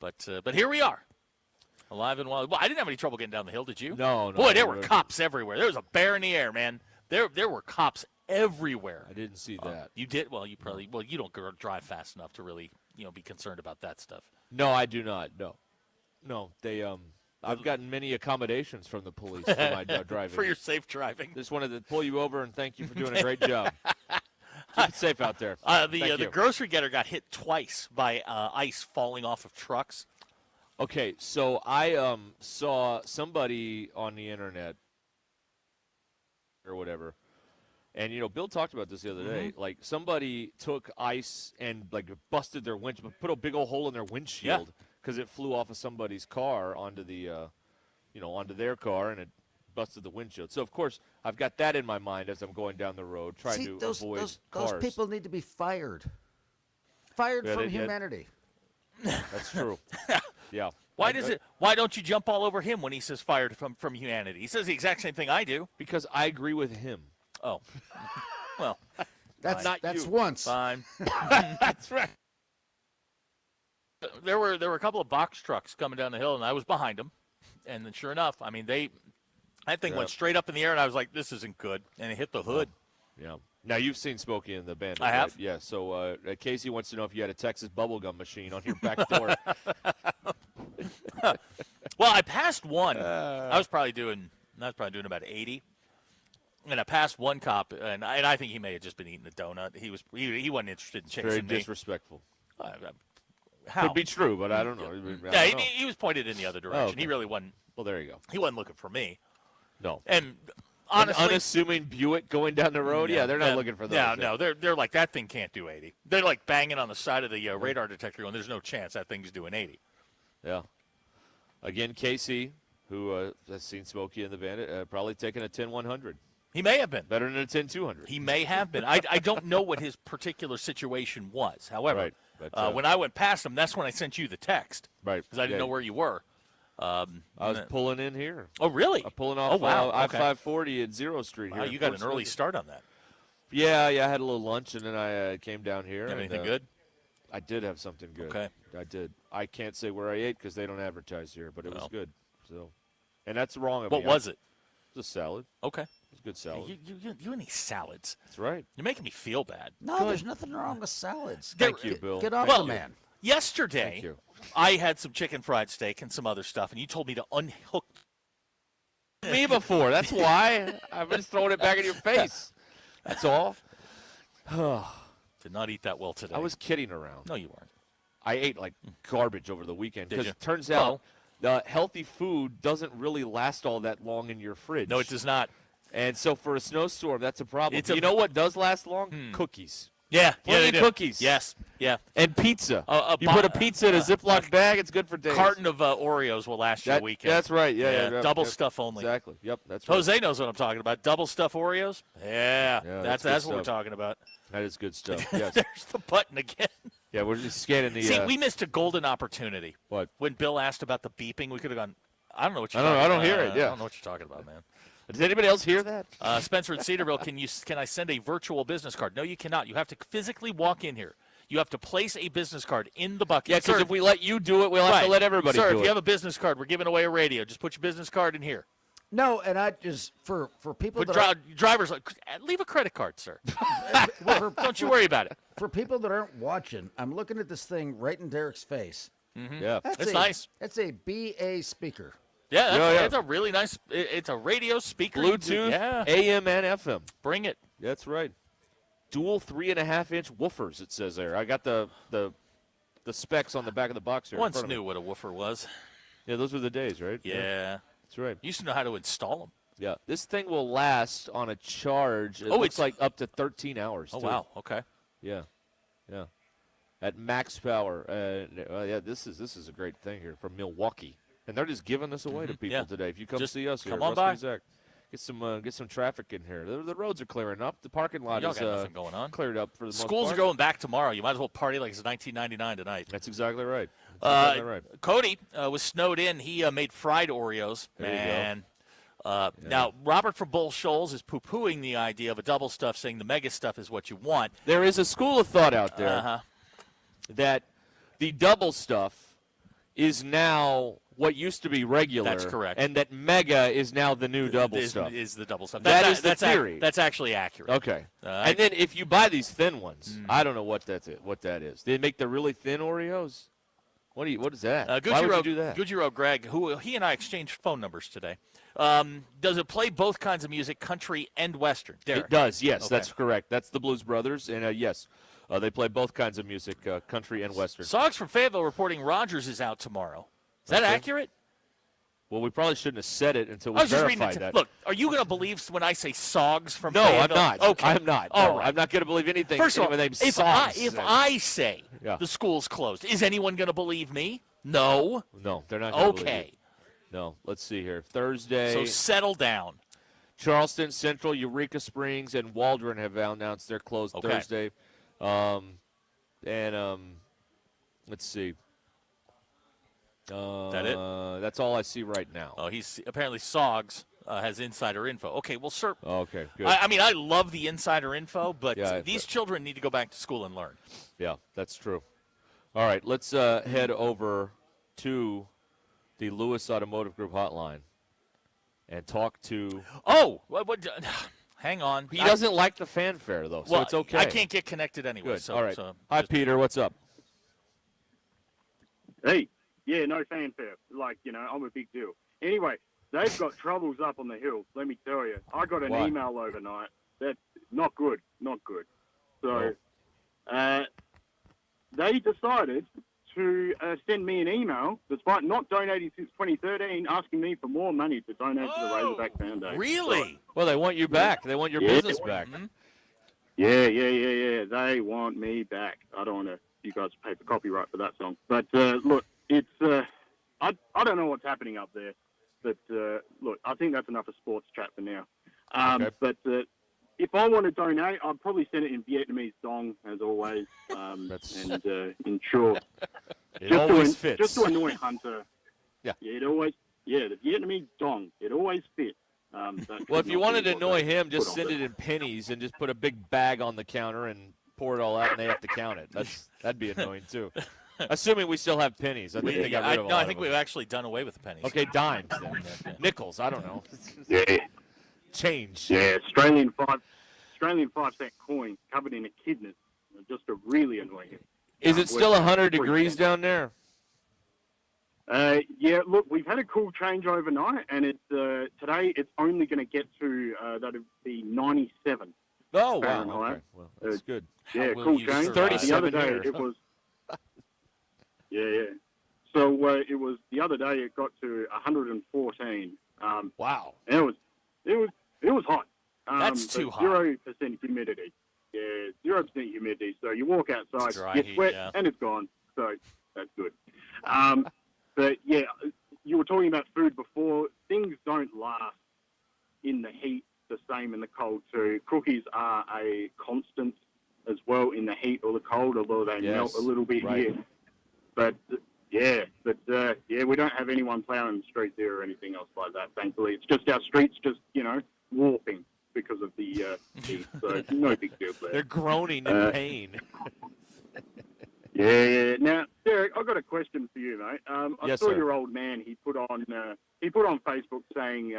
But here we are. Alive and well. Well, I didn't have any trouble getting down the hill. Did you? No. Boy, there were cops everywhere. There was a bear in the air, man. There were cops everywhere. I didn't see that. You did? Well, you probably. Well, you don't drive fast enough to really, be concerned about that stuff. No, I do not. No. They I've gotten many accommodations from the police for my driving. For your safe driving. Just wanted to pull you over and thank you for doing a great job. Keep it safe out there. The grocery getter got hit twice by ice falling off of trucks. Okay, so I saw somebody on the internet or whatever, and Bill talked about this the other day. Like somebody took ice and like busted their windshield, put a big old hole in their windshield because it flew off of somebody's car onto the, onto their car, and it busted the windshield. So of course I've got that in my mind as I'm going down the road trying to avoid cars. Those people need to be fired. Fired from humanity. That's true. Yeah. Why don't you jump all over him when he says fired from humanity? He says the exact same thing I do. Because I agree with him. Oh. Well, that's you. Once. Fine. That's right. There were a couple of box trucks coming down the hill, and I was behind them. And then sure enough, I mean, that thing went straight up in the air, and I was like, this isn't good. And it hit the hood. Yeah. Now, you've seen Smokey and the Bandit, I have. Right? Yeah, so Casey wants to know if you had a Texas bubblegum machine on your back door. Well, I passed one. I was probably doing about 80. And I passed one cop, and I think he may have just been eating a donut. He wasn't interested in chasing me. Very disrespectful. How? Could be true, but I don't know. He was pointed in the other direction. Oh, okay. He really wasn't. Well, there you go. He wasn't looking for me. No. And honestly, an unassuming Buick going down the road, they're not looking for those. No, they're like, that thing can't do 80. They're like banging on the side of the radar detector going, there's no chance that thing's doing 80. Yeah. Again, Casey, who has seen Smokey and the Bandit, probably taking a 10-100. He may have been. Better than a 10-200. He may have been. I don't know what his particular situation was. However, right. But, when I went past him, that's when I sent you the text. Right. Because I didn't know where you were. I was pulling in here. Oh, really? I'm pulling off I-540 at 0 Street here. Wow, you got an early start on that. Yeah, I had a little lunch, and then I came down here. Have anything good? I did have something good. Okay. I did. I can't say where I ate because they don't advertise here, but it was good. So, and that's wrong of me. What was it? It was a salad. Okay. It was good salad. You and these salads. That's right. You're making me feel bad. No, there's nothing wrong with salads. Thank you, Bill. Get off the man. Yesterday, I had some chicken fried steak and some other stuff, and you told me to unhook me before. That's why. I'm just throwing it back in your face. That's all. Did not eat that well today. I was kidding around. No, you weren't. I ate like garbage over the weekend because you? it turns out healthy food doesn't really last all that long in your fridge. No, it does not. And so for a snowstorm, that's a problem. You know what does last long? Cookies. Yeah, they do. Cookies. Yes, yeah. And pizza. You put a pizza in a Ziploc bag, it's good for days. Carton of Oreos will last you a weekend. That's right. Yeah. Double stuff only. Exactly. Yep. That's right. Jose knows what I'm talking about. Double stuff Oreos. Yeah, that's what we're talking about. That is good stuff. Yes. There's the button again. Yeah, we're just scanning the. See, we missed a golden opportunity. What? When Bill asked about the beeping, we could have gone. I don't know what you're. I don't hear it. Yeah. I don't know what you're talking about, man. Does anybody else hear that? Spencer in Cedarville, can I send a virtual business card? No, you cannot. You have to physically walk in here. You have to place a business card in the bucket. Yeah, because if we let you do it, we'll have to let everybody do it. Sir, if you have a business card, we're giving away a radio. Just put your business card in here. No, and I just for people that drivers leave a credit card, sir. Don't you worry about it. For people that aren't watching, I'm looking at this thing right in Derek's face. Mm-hmm. Yeah, it's nice. That's a BA speaker. Yeah, it's a really nice. It's a radio speaker. Bluetooth, AM and FM. Bring it. That's right. Dual 3.5-inch woofers. It says there. I got the specs on the back of the box here. Once knew what a woofer was. Yeah, those were the days, right? Yeah, that's right. You used to know how to install them. Yeah, this thing will last on a charge. It's like up to 13 hours. Oh wow. Okay. Yeah. At max power. This is a great thing here from Milwaukee. And they're just giving this away to people today. If you come see us here, come on by. Zach, get some traffic in here. The roads are clearing up. The parking lot is got nothing going on. Cleared up for the most part. Schools are going back tomorrow. You might as well party like it's 1999 tonight. That's exactly right. Cody was snowed in. He made fried Oreos. Man. Now, Robert from Bull Shoals is poo-pooing the idea of a double stuff, saying the mega stuff is what you want. There is a school of thought out there that the double stuff is now what used to be regular. That's correct. And that mega is now the new double is, stuff. Is the double stuff. That's the that's theory. That's actually accurate. Okay. And then if you buy these thin ones, I don't know what that is. They make the really thin Oreos? What is that? Why would you do that? Goodyear Greg, who he and I exchanged phone numbers today. Does it play both kinds of music, country and Western? Derek? It does, yes. Okay. That's correct. That's the Blues Brothers. And, yes, they play both kinds of music, country and Western. Sogs from Fayetteville reporting Rogers is out tomorrow. Is that accurate? Well, we probably shouldn't have said it until we I was just reading verified that. Look, are you going to believe when I say Sogs from No, Fayetteville? I'm not. Okay. I'm not. All No, right. I'm not going to believe anything. First of all, named if Sogs. I say Yeah. the school's closed, is anyone going to believe me? No. No, they're not going to believe Okay. you. No, let's see here. Thursday. So settle down. Charleston, Central, Eureka Springs, and Waldron have announced they're closed Okay. Thursday. Let's see. That it? That's all I see right now. Oh, he's apparently Sogs has insider info. Okay, well, sir. Okay, good. I mean, I love the insider info, but Yeah, these children need to go back to school and learn. Yeah, that's true. All right, let's head over to the Lewis Automotive Group hotline and talk to. Oh, hang on. He doesn't like the fanfare though, so well, it's okay. I can't get connected anyway. Good. So, all right. So Hi, Peter. What's up? Hey, yeah, no fanfare. Like, I'm a big deal. Anyway, they've got troubles up on the hill, let me tell you. I got an Why? email overnight that's not good, not good. So, they decided to send me an email, despite not donating since 2013, asking me for more money to donate to the Razorback Foundation. Really? Well, they want you back. They want your business back. Yeah. They want me back. I don't want you guys to pay for copyright for that song. But look, it's I don't know what's happening up there. But look, I think that's enough of sports chat for now. Okay. But if I want to donate, I'd probably send it in Vietnamese dong, as always, and ensure. It always fits. Just to annoy Hunter. Yeah. The Vietnamese dong. It always fits. Well, if you wanted to annoy him, just send it in pennies and just put a big bag on the counter and pour it all out, and they have to count it. That'd be annoying too. Assuming we still have pennies. I think they got rid of a lot I think of we've them. actually done away with the pennies. Okay, dimes then. Nickels. I don't know. Yeah. Change. Yeah, Australian 5-cent coin covered in echidnas, just to really annoy him. Is it still 100 degrees down there? Yeah, look, we've had a cool change overnight, and it's today it's only going to get to that'll be 97. Oh, wow. Fahrenheit. Okay. Well, that's good. Yeah, will cool you change. survive? The other 37 day here. it was. Yeah. So it was the other day. It got to 114. Wow. And it was hot. That's but too hot. 0% humidity. Yeah, 0% humidity. So you walk outside, It's dry you heat, sweat, yeah. and it's gone. So that's good. But yeah, you were talking about food before. Things don't last in the heat the same in the cold too. Cookies are a constant as well in the heat or the cold, although they melt a little bit here. But we don't have anyone plowing the streets here or anything else like that, thankfully. It's just our streets just, warping because of the heat. So no big deal there. They're groaning in pain. Yeah. Now, Derek, I've got a question for you, mate. I Yes, saw sir. your old man. He put on Facebook saying,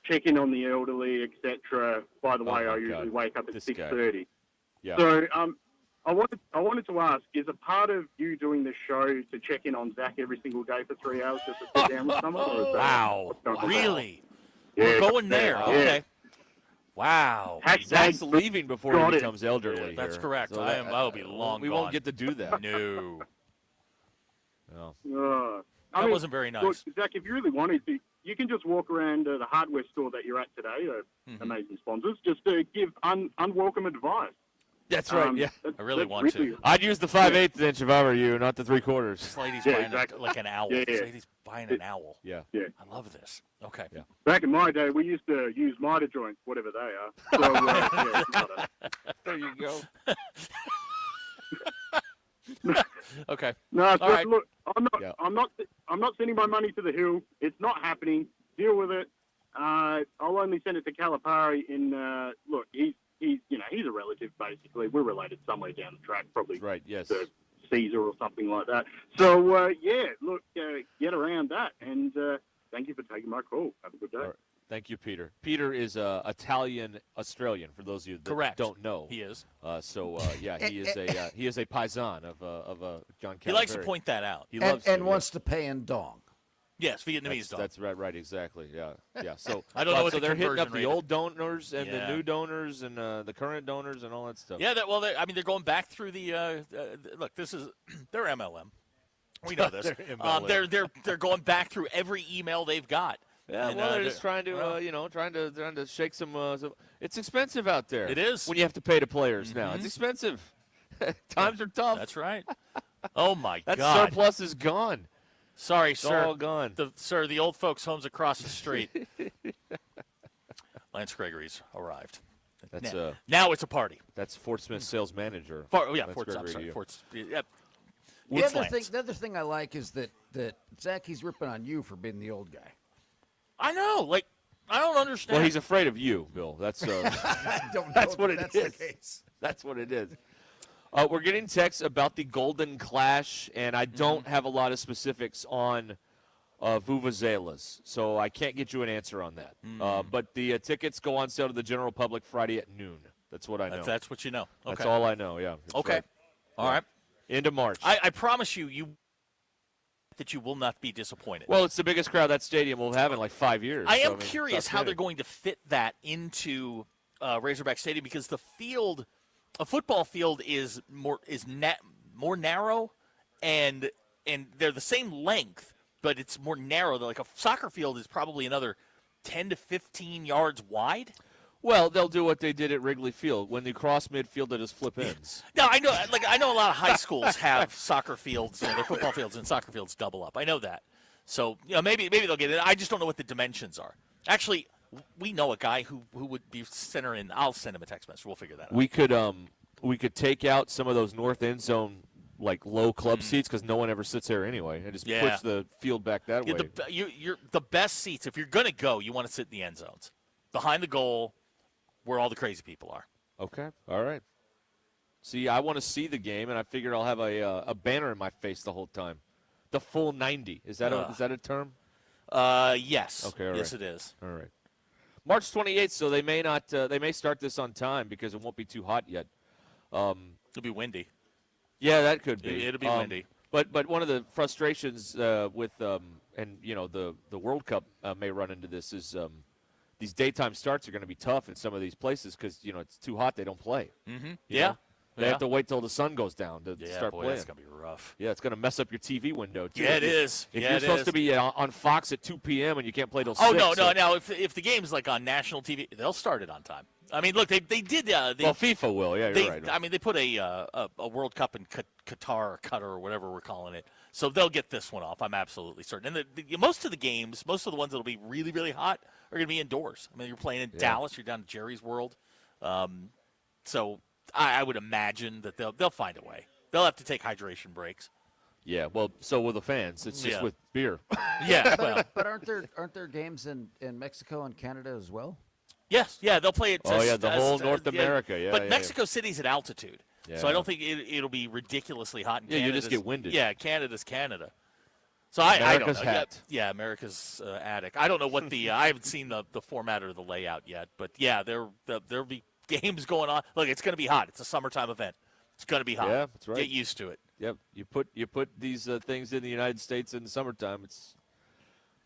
check in on the elderly, etc. By the way, my I usually God. wake up at This 6:30. Yeah. So, I wanted to ask: is a part of you doing the show to check in on Zach every single day for 3 hours just to sit down with someone? Or is that Wow. what's going on? Really? Yeah, We're going there. yeah. Okay. Wow. Zach's leaving before Got he it. becomes elderly. That's here. correct. So I'll be long We gone. won't get to do that. No. No. That wasn't very nice. Look, Zach, if you really wanted to, you can just walk around the hardware store that you're at today, Mm-hmm. amazing sponsors, just to give unwelcome advice. That's right. Yeah. I really want to. I'd use the 5/8 inch if I were you, not the 3/4. This lady's Yeah, buying exactly. like an owl. Yeah, This yeah. lady's buying an owl. Yeah. Yeah. I love this. Okay. Yeah. Back in my day, we used to use miter joints, whatever they are. So, yeah, it's not There you go. Okay. No, All so right. look, I'm not Yeah. sending my money to the hill. It's not happening. Deal with it. I'll only send it to Calipari. Look, he's a relative basically. We're related somewhere down the track, probably. Right. Yes. Caesar or something like that. So, get around that. And thank you for taking my call. Have a good day. All right. Thank you, Peter. Peter is Italian-Australian, for those of you that Correct. don't know. He is. He is a paisan of John Calipari. He likes to point that out. He loves and to, wants to pay in dong. Yes, Vietnamese dong. That's right, exactly. Yeah. So I don't know what so the they're hitting up conversion the rate old donors and Yeah. the new donors and the current donors and all that stuff. Yeah, they're going back through the look. This is they're MLM. We know this. They're MLM. They're going back through every email they've got. Yeah, And, well, they're just trying to, trying to shake some. It's expensive out there. It is when you have to pay to players now. It's expensive. Times are tough. That's right. Oh my that God, surplus is gone. Sorry, It's sir. all gone. The old folks' home's across the street. Lance Gregory's arrived. That's now it's a party. That's Fort Smith sales manager. Fort The other thing I like is that Zach, he's ripping on you for being the old guy. I know. Like, I don't understand. Well, he's afraid of you, Bill. That's that's what it is. That's the case. That's what it is. We're getting texts about the Golden Clash, and I don't have a lot of specifics on Vuvuzelas, so I can't get you an answer on that. But the tickets go on sale to the general public Friday at noon. That's what I know. That's what you know. Okay. That's all I know, yeah. Okay. Right. All right. Into March. I promise you that you will not be disappointed. Well, it's the biggest crowd that stadium will have in like 5 years. I am curious how they're going to fit that into Razorback Stadium because the field, a football field, is more narrow, and they're the same length, but it's more narrow. Like a soccer field is probably another 10 to 15 yards wide. Well, they'll do what they did at Wrigley Field when they cross midfield. They just flip ends. No, I know. Like I know a lot of high schools have soccer fields. Their football fields and soccer fields double up. I know that. So maybe they'll get it. I just don't know what the dimensions are. Actually, we know a guy who would be centering. I'll send him a text message. We'll figure that out. We could take out some of those north end zone like low club seats because no one ever sits there anyway, and just push the field back that way. You're the best seats. If you're gonna go, you want to sit in the end zones, behind the goal, where all the crazy people are. Okay. All right. See, I want to see the game, and I figured I'll have a banner in my face the whole time. The full 90. Is that a term? Yes. Okay. All yes, right. it is. All right. March 28th. So they may not. They may start this on time because it won't be too hot yet. It'll be windy. Yeah, that could be. It'll be windy. But one of the frustrations with and the World Cup may run into this is. These daytime starts are going to be tough in some of these places because it's too hot. They don't play. Mm-hmm. Yeah, they have to wait till the sun goes down to start playing. That's going to be rough. Yeah, it's going to mess up your TV window too. Yeah, it is. If you're supposed to be on Fox at 2 p.m. and you can't play till 6. Oh no. Now if the game's like on national TV, they'll start it on time. I mean, look, they did. Well, FIFA will. Yeah, you're right. I mean, they put a World Cup in Qatar or whatever we're calling it, so they'll get this one off. I'm absolutely certain. And most of the games, most of the ones that'll be really, really hot, are going to be indoors. I mean, you're playing in Dallas, you're down to Jerry's World, so I would imagine that they'll find a way. They'll have to take hydration breaks. Yeah, well, so will the fans. It's just with beer. Yeah, but aren't there games in Mexico and Canada as well? Yes, they'll play it. The whole North America, yeah. But Mexico City's at altitude, yeah. so I don't think it'll be ridiculously hot in Canada. You just get winded. Yeah, Canada's Canada. So I don't know. Hat. Yeah, America's attic. I don't know what I haven't seen the format or the layout yet, but yeah, there'll be games going on. Look, it's going to be hot. It's a summertime event. It's going to be hot. Yeah, that's right. Get used to it. Yep. You put these things in the United States in the summertime. It's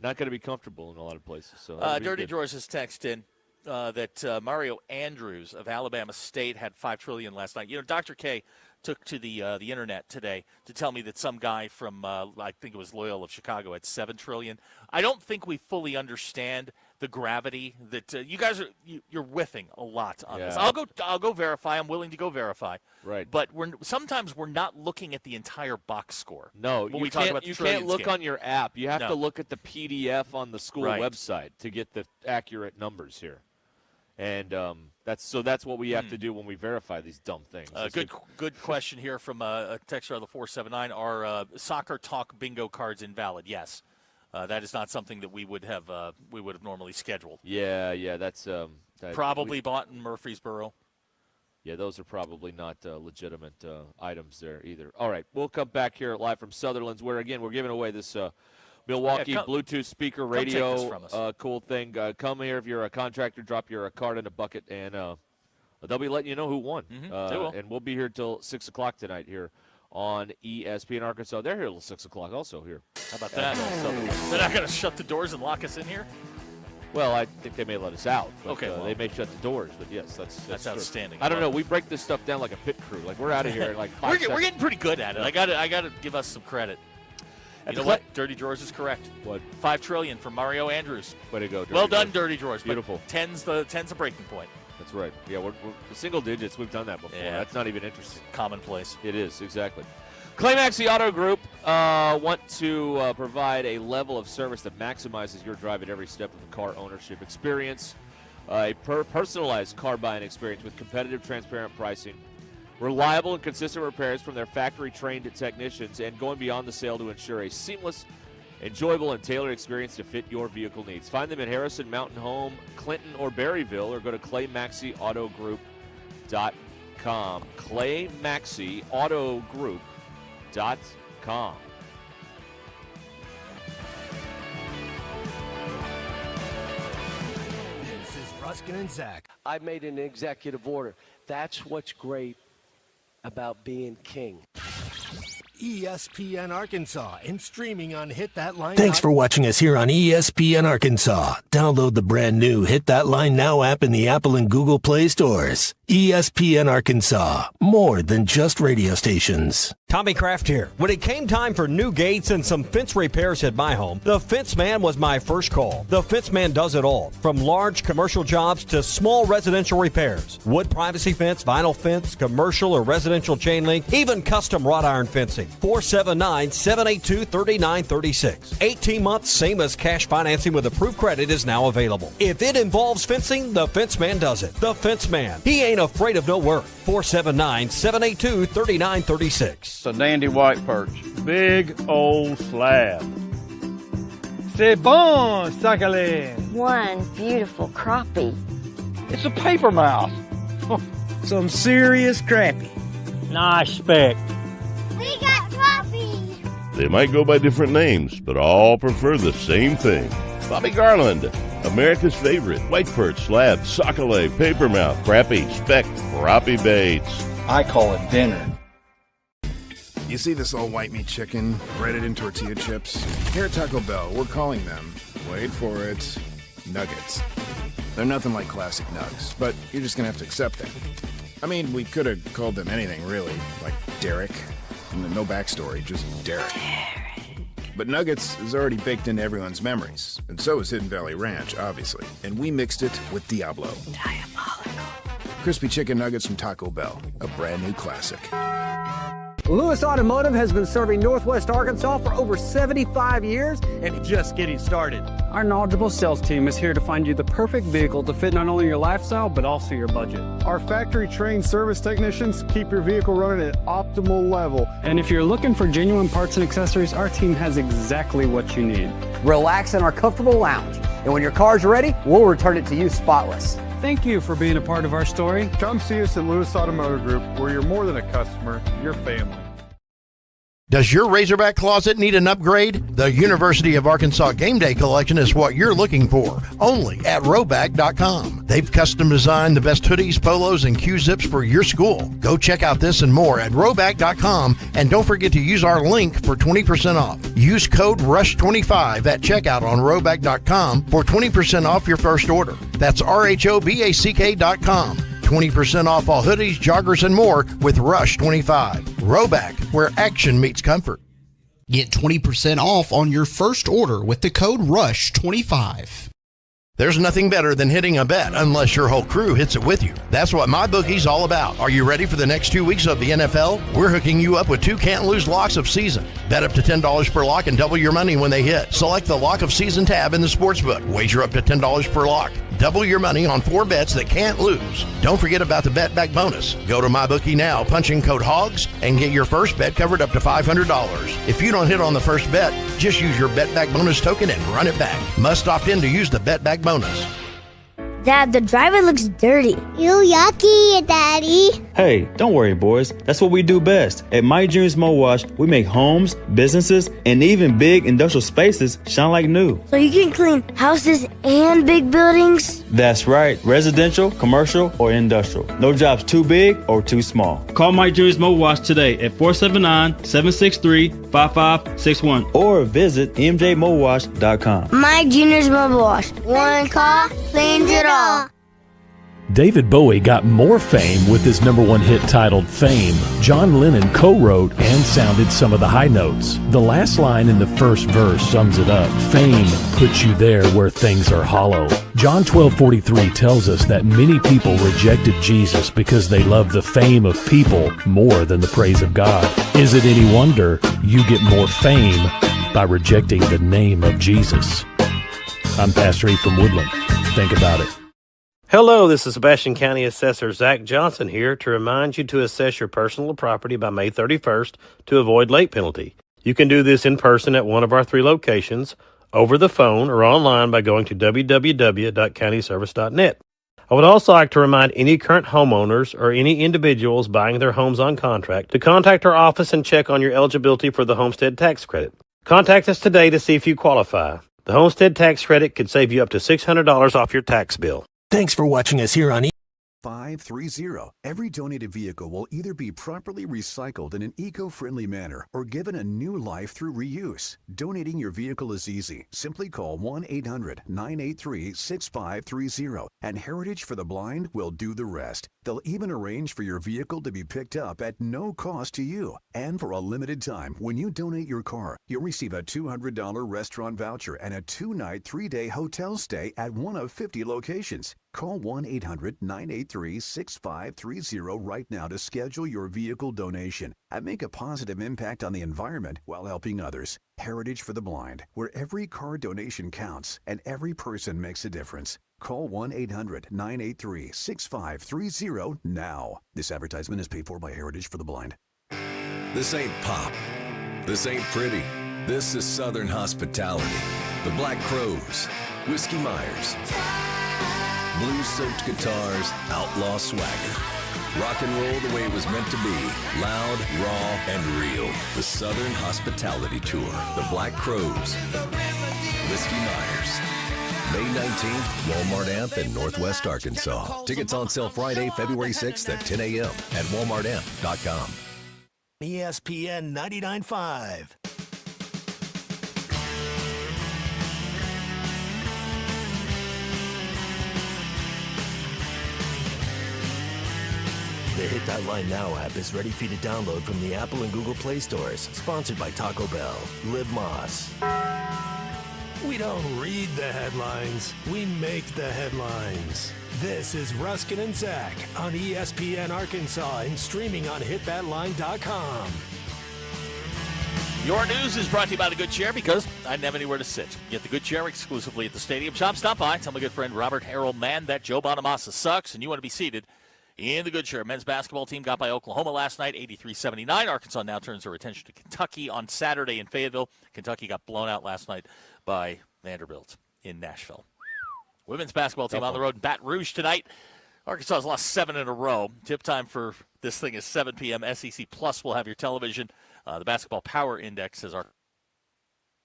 not going to be comfortable in a lot of places. So Dirty Drawers has texted in that Mario Andrews of Alabama State had $5 trillion last night. Dr. K took to the internet today to tell me that some guy from I think it was Loyola of Chicago had $7 trillion. I don't think we fully understand the gravity that you guys you're whiffing a lot on this. I'll go verify. I'm willing to go verify. Right. But sometimes we're not looking at the entire box score. No, when you we talk about you can't look on your app. You have No. to look at the PDF on the school Right. website to get the accurate numbers here. And that's what we have to do when we verify these dumb things. Good question here from a texter on the 479. Are soccer talk bingo cards invalid? Yes. That is not something that we would have normally scheduled. Yeah, that's Probably bought in Murfreesboro. Yeah, those are probably not legitimate items there either. All right, we'll come back here live from Sutherlands, where, again, we're giving away this Milwaukee Bluetooth speaker radio cool thing. Come here if you're a contractor, drop your card in a bucket, and they'll be letting you know who won. They will. And we'll be here till 6 o'clock tonight here on ESPN Arkansas. They're here till 6 o'clock also here. How about that? They're not going to shut the doors and lock us in here? Well, I think they may let us out. But, Okay, well. they may shut the doors, but yes, that's outstanding. I don't know. We break this stuff down like a pit crew. Like we're out of here in like 5 seconds. We're getting pretty good at it. I got to give us some credit. You know what? Dirty Drawers is correct. What? $5 trillion from Mario Andrews. Way to go, Dirty Well done, Drawers. Dirty Drawers. Beautiful. 10's the breaking point. That's right. Yeah, we're the single digits. We've done that before. Yeah. That's not even interesting. Commonplace. It is, exactly. Clay Maxey Auto Group want to provide a level of service that maximizes your drive at every step of the car ownership experience. A personalized car buying experience with competitive, transparent pricing, reliable and consistent repairs from their factory-trained technicians, and going beyond the sale to ensure a seamless, enjoyable, and tailored experience to fit your vehicle needs. Find them at Harrison, Mountain Home, Clinton, or Berryville, or go to ClayMaxeyAutoGroup.com. ClayMaxeyAutoGroup.com. This is Ruscin and Zach. I made an executive order. That's what's great about being king. ESPN Arkansas and streaming on Hit That Line. Thanks for watching us here on ESPN Arkansas. Download the brand new Hit That Line Now app in the Apple and Google Play stores. ESPN Arkansas, more than just radio stations. Tommy Kraft here. When it came time for new gates and some fence repairs at my home, the Fence Man was my first call. The Fence Man does it all, from large commercial jobs to small residential repairs. Wood privacy fence, vinyl fence, commercial or residential chain link, even custom wrought iron fencing. 479-782-3936. 18 months, same as cash financing with approved credit is now available. If it involves fencing, the Fence Man does it. The Fence Man. He ain't afraid of no work. 479-782-3936. It's a dandy white perch. Big old slab. C'est bon, sacalé. One beautiful crappie. It's a paper mouse. Some serious crappie. Nice speck. We got crappies. They might go by different names, but all prefer the same thing. Bobby Garland, America's favorite white perch, slab, sockeye, papermouth, crappie, speck, crappie baits. I call it dinner. You see this all white meat chicken breaded in tortilla chips? Here at Taco Bell, we're calling them, wait for it, nuggets. They're nothing like classic nugs, but you're just gonna have to accept them. I mean, we could have called them anything, really, like Derek. No backstory, just Derek. But nuggets is already baked into everyone's memories, and so is Hidden Valley Ranch, obviously. And we mixed it with Diablo. Diabolical. Crispy chicken nuggets from Taco Bell, a brand new classic. Lewis Automotive has been serving Northwest Arkansas for over 75 years and just getting started. Our knowledgeable sales team is here to find you the perfect vehicle to fit not only your lifestyle, but also your budget. Our factory-trained service technicians keep your vehicle running at optimal level. And if you're looking for genuine parts and accessories, our team has exactly what you need. Relax in our comfortable lounge. And when your car's ready, we'll return it to you spotless. Thank you for being a part of our story. Come see us at Lewis Automotive Group, where you're more than a customer, you're family. Does your Razorback closet need an upgrade? The University of Arkansas Game Day Collection is what you're looking for, only at Roback.com. They've custom designed the best hoodies, polos, and Q-zips for your school. Go check out this and more at Roback.com, and don't forget to use our link for 20% off. Use code RUSH25 at checkout on Roback.com for 20% off your first order. That's RHOBACK.com. 20% off all hoodies, joggers, and more with Rush 25. Roback, where action meets comfort. Get 20% off on your first order with the code RUSH25. There's nothing better than hitting a bet unless your whole crew hits it with you. That's what MyBookie's all about. Are you ready for the next 2 weeks of the NFL? We're hooking you up with 2 can't-lose locks of season. Bet up to $10 per lock and double your money when they hit. Select the Lock of Season tab in the sportsbook. Wager up to $10 per lock. Double your money on 4 bets that can't lose. Don't forget about the Bet Back bonus. Go to MyBookie now, punch in code HOGS, and get your first bet covered up to $500. If you don't hit on the first bet, just use your Bet Back bonus token and run it back. Must opt in to use the Bet Back bonus. Dad, the driver looks dirty. You yucky, Daddy. Hey, don't worry, boys. That's what we do best. At My Dreams Mo Wash, we make homes, businesses, and even big industrial spaces shine like new. So you can clean houses and big buildings? That's right. Residential, commercial, or industrial. No job's too big or too small. Call My Dreams Mo Wash today at 479-763-5561 or visit mjmowash.com. My Junior's Mobile Wash. One call cleans it all. David Bowie got more fame with his #1 hit titled Fame. John Lennon co-wrote and sounded some of the high notes. The last line in the first verse sums it up. Fame puts you there where things are hollow. John 12:43 tells us that many people rejected Jesus because they love the fame of people more than the praise of God. Is it any wonder you get more fame by rejecting the name of Jesus? I'm Pastor E from Woodland. Think about it. Hello, this is Sebastian County Assessor Zach Johnson here to remind you to assess your personal property by May 31st to avoid late penalty. You can do this in person at one of our 3 locations, over the phone, or online by going to www.countyservice.net. I would also like to remind any current homeowners or any individuals buying their homes on contract to contact our office and check on your eligibility for the homestead tax credit. Contact us today to see if you qualify. The homestead tax credit could save you up to $600 off your tax bill. Thanks for watching us here on 530. Every donated vehicle will either be properly recycled in an eco-friendly manner or given a new life through reuse. Donating your vehicle is easy. Simply call 1-800-983-6530 and Heritage for the Blind will do the rest. They'll even arrange for your vehicle to be picked up at no cost to you. And for a limited time, when you donate your car, you'll receive a $200 restaurant voucher and a 2-night, 3-day hotel stay at one of 50 locations. Call 1-800-983-6530 right now to schedule your vehicle donation and make a positive impact on the environment while helping others. Heritage for the Blind, where every car donation counts and every person makes a difference. Call 1-800-983-6530 now. This advertisement is paid for by Heritage for the Blind. This ain't pop. This ain't pretty. This is Southern hospitality. The Black Crows, Whiskey Myers, blues-soaked guitars, outlaw swagger. Rock and roll the way it was meant to be. Loud, raw, and real. The Southern Hospitality Tour. The Black Crows. Whiskey Myers. May 19th, Walmart Amp in Northwest Arkansas. Tickets on sale Friday, February 6th at 10 a.m. at walmartamp.com. ESPN 99.5. The Hit That Line Now app is ready for you to download from the Apple and Google Play stores. Sponsored by Taco Bell. Live Moss. We don't read the headlines. We make the headlines. This is Ruscin and Zach on ESPN Arkansas and streaming on hitthatline.com. Your news is brought to you by The Good Chair because I didn't have anywhere to sit. Get The Good Chair exclusively at the Stadium Shop. Stop by. Tell my good friend Robert Harold Mann that Joe Bonamassa sucks and you want to be seated in The Good Chair. Men's basketball team got by Oklahoma last night, 83-79. Arkansas now turns their attention to Kentucky on Saturday in Fayetteville. Kentucky got blown out last night by Vanderbilt in Nashville. Women's basketball team on the road in Baton Rouge tonight. Arkansas has lost 7 in a row. Tip time for this thing is 7 p.m. SEC Plus will have your television. The Basketball Power Index has our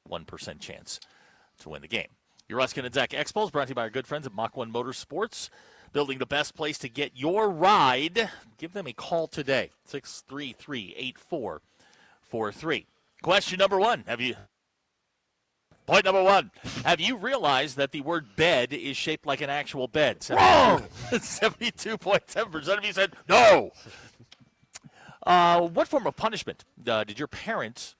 1% chance to win the game. Your Ruscin and Zach Expos brought to you by our good friends at Mach 1 Motorsports. Building the best place to get your ride. Give them a call today, 633-8443. Question number 1. Point number 1. Have you realized that the word bed is shaped like an actual bed? 72.7% of you said no. What form of punishment did your parents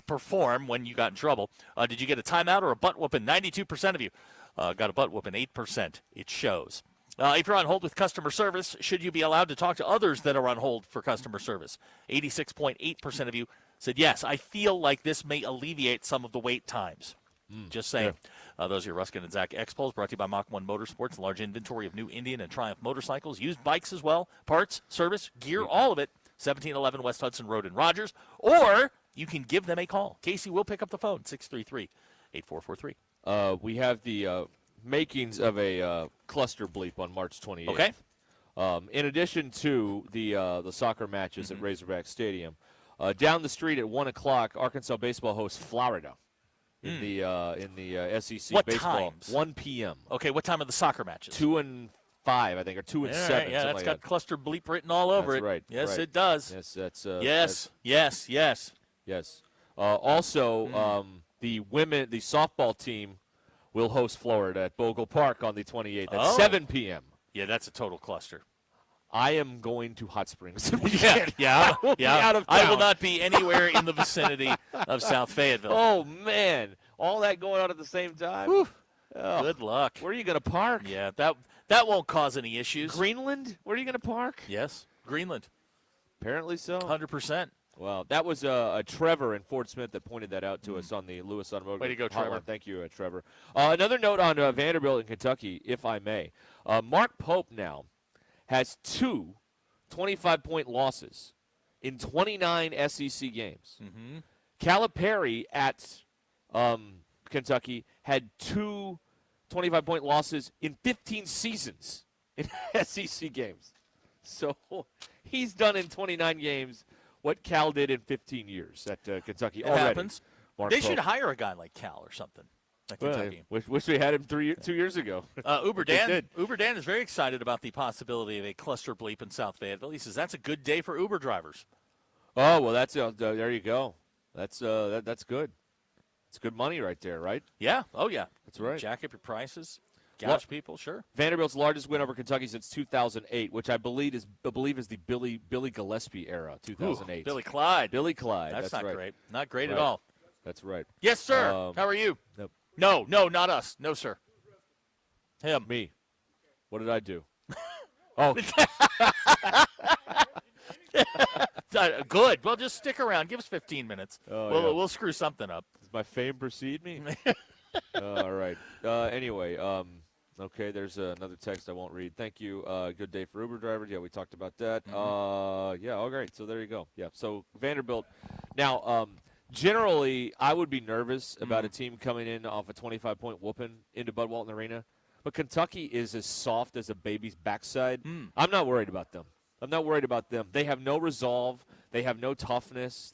perform when you got in trouble? Did you get a timeout or a butt whooping? 92% of you got a butt whooping. 8%. It shows. If you're on hold with customer service, should you be allowed to talk to others that are on hold for customer service? 86.8% of you said yes. I feel like this may alleviate some of the wait times. Just saying. Yeah. Those are your Ruscin and Zach Expos brought to you by Mach 1 Motorsports. A large inventory of new Indian and Triumph motorcycles, used bikes as well, parts, service, gear, all of it. 1711 West Hudson Road in Rogers. Or you can give them a call. Casey will pick up the phone, 633-8443. We have the makings of a cluster bleep on March 28th. Okay. In addition to the soccer matches at Razorback Stadium, down the street at 1 o'clock, Arkansas baseball hosts Florida in the SEC what baseball. Times? 1 p.m. Okay, what time are the soccer matches? 2 and 5, I think, or 2 and 7. Right, yeah, that's like got cluster bleep written all over that's it. Right. Yes, right. it does. Yes, that's. Yes. Also, the softball team will host Florida at Bogle Park on the 28th at 7 p.m. Yeah, that's a total cluster. I am going to Hot Springs. Yeah. Out of town. I will not be anywhere in the vicinity of South Fayetteville. Oh, man. All that going on at the same time? Oh. Good luck. Where are you going to park? Yeah, that won't cause any issues. Greenland? Where are you going to park? Yes, Greenland. Apparently so. 100%. Well, that was a Trevor in Fort Smith that pointed that out to us on the Lewis Automotive. Way to go, Trevor. Thank you, Trevor. Another note on Vanderbilt in Kentucky, if I may. Mark Pope now has 2 25-point losses in 29 SEC games. Mm-hmm. Calipari at Kentucky had 2 25-point losses in 15 seasons in SEC games. So he's done in 29 games what Cal did in 15 years at Kentucky It already. happens. Mark They Pope. should hire a guy like Cal or something at Kentucky. Wish we had him 2 years ago. Uber Dan is very excited about the possibility of a cluster bleep in South Fayetteville. He says that's a good day for Uber drivers. Oh, well, that's there you go. That's good. It's good money right there, right? Yeah. Oh, yeah. That's right. Jack up your prices. Gouge people, sure. Vanderbilt's largest win over Kentucky since 2008, which I believe is the Billy Gillespie era, 2008. Ooh, Billy Clyde. That's not right. great. Not great Right. at all. That's right. Yes, sir. How are you? Nope. No, not us. No, sir. Him. Me. What did I do? Oh. Good. Well, just stick around. Give us 15 minutes. We'll screw something up. Does my fame precede me? All right. Anyway, okay, there's another text I won't read. Thank you. Good day for Uber drivers. Yeah, we talked about that. Yeah, all right. So there you go. Yeah, so Vanderbilt. Now, generally, I would be nervous about a team coming in off a 25-point whooping into Bud Walton Arena. But Kentucky is as soft as a baby's backside. I'm not worried about them. They have no resolve. They have no toughness.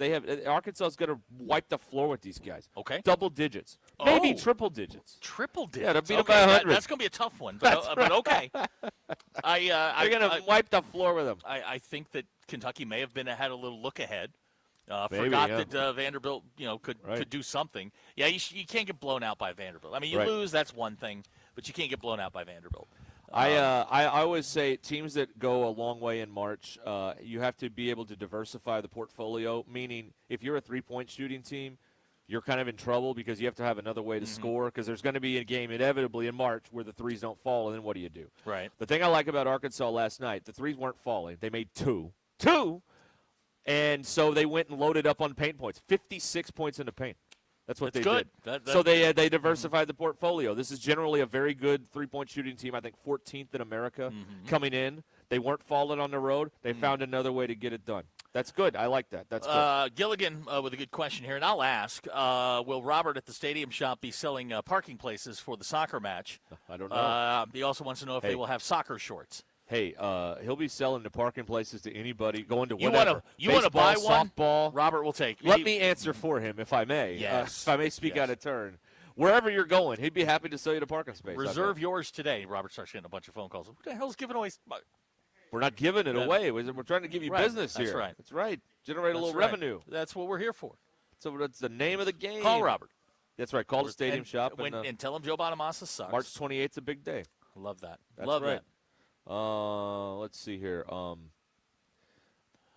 Arkansas is going to wipe the floor with these guys. Okay. Double digits. Maybe triple digits. Triple digits. Yeah, to beat them by 100. That's going to be a tough one, but okay. They're going to wipe the floor with them. I think that Kentucky may have had a little look ahead. Maybe, forgot yeah. that Vanderbilt, could do something. Yeah, you can't get blown out by Vanderbilt. I mean, you Right. lose, that's one thing, but you can't get blown out by Vanderbilt. I always say teams that go a long way in March, you have to be able to diversify the portfolio, meaning if you're a three-point shooting team, you're kind of in trouble because you have to have another way to score because there's going to be a game inevitably in March where the threes don't fall, and then what do you do? Right. The thing I like about Arkansas last night, the threes weren't falling. They made two, and so they went and loaded up on paint points, 56 points in the paint. That's what they good. did. So they diversified the portfolio. This is generally a very good three-point shooting team. I think 14th in America coming in. They weren't falling on the road. They found another way to get it done. That's good. I like that. That's good. Gilligan with a good question here, and I'll ask, will Robert at the Stadium Shop be selling parking places for the soccer match? I don't know. He also wants to know if they will have soccer shorts. Hey, he'll be selling the parking places to anybody, going to You whatever. You want to buy one? Softball. Robert will take. Let me answer for him, if I may. Yes. If I may speak out of turn. Wherever you're going, he'd be happy to sell you the parking space. Reserve yours today. Robert starts getting a bunch of phone calls. Who the hell's giving away? We're not giving it away. We're trying to give you business here. That's right. That's right. Generate a little revenue. That's what we're here for. So that's the name of the game. Call Robert. That's right. Call the Stadium Shop. And tell him Joe Bonamassa sucks. March 28th is a big day. Love that. That's Love right. that. Let's see here.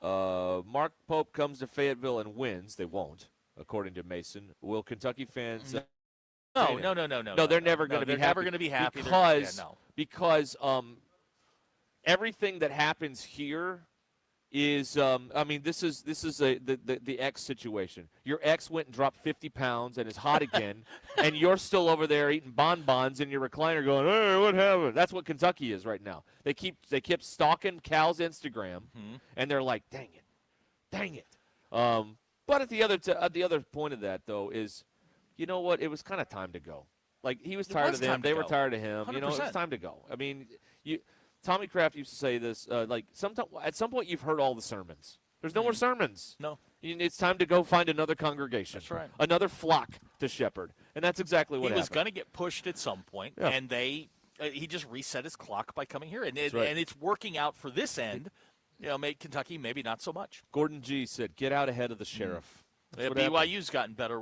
Mark Pope comes to Fayetteville and wins. They won't, according to Mason. Will Kentucky fans? No. No, they're never going to be happy. They're never going to be happy because everything that happens here is this is the X situation. Your ex went and dropped 50 pounds and is hot again, and you're still over there eating bonbons in your recliner going, hey, what happened? That's what Kentucky is right now. They kept stalking Cal's Instagram, and they're like, dang it. But at the other point of that, though, is, you know what? It was kind of time to go. Like, he was tired of them. They were tired of him. 100%. You know, it was time to go. I mean, Tommy Kraft used to say this, at some point you've heard all the sermons. There's no more sermons. No. It's time to go find another congregation. That's right. Another flock to shepherd. And that's exactly what happened. He was going to get pushed at some point, and he just reset his clock by coming here. And it's working out for this end. You know, made Kentucky maybe not so much. Gordon G. said, get out ahead of the sheriff. BYU's gotten better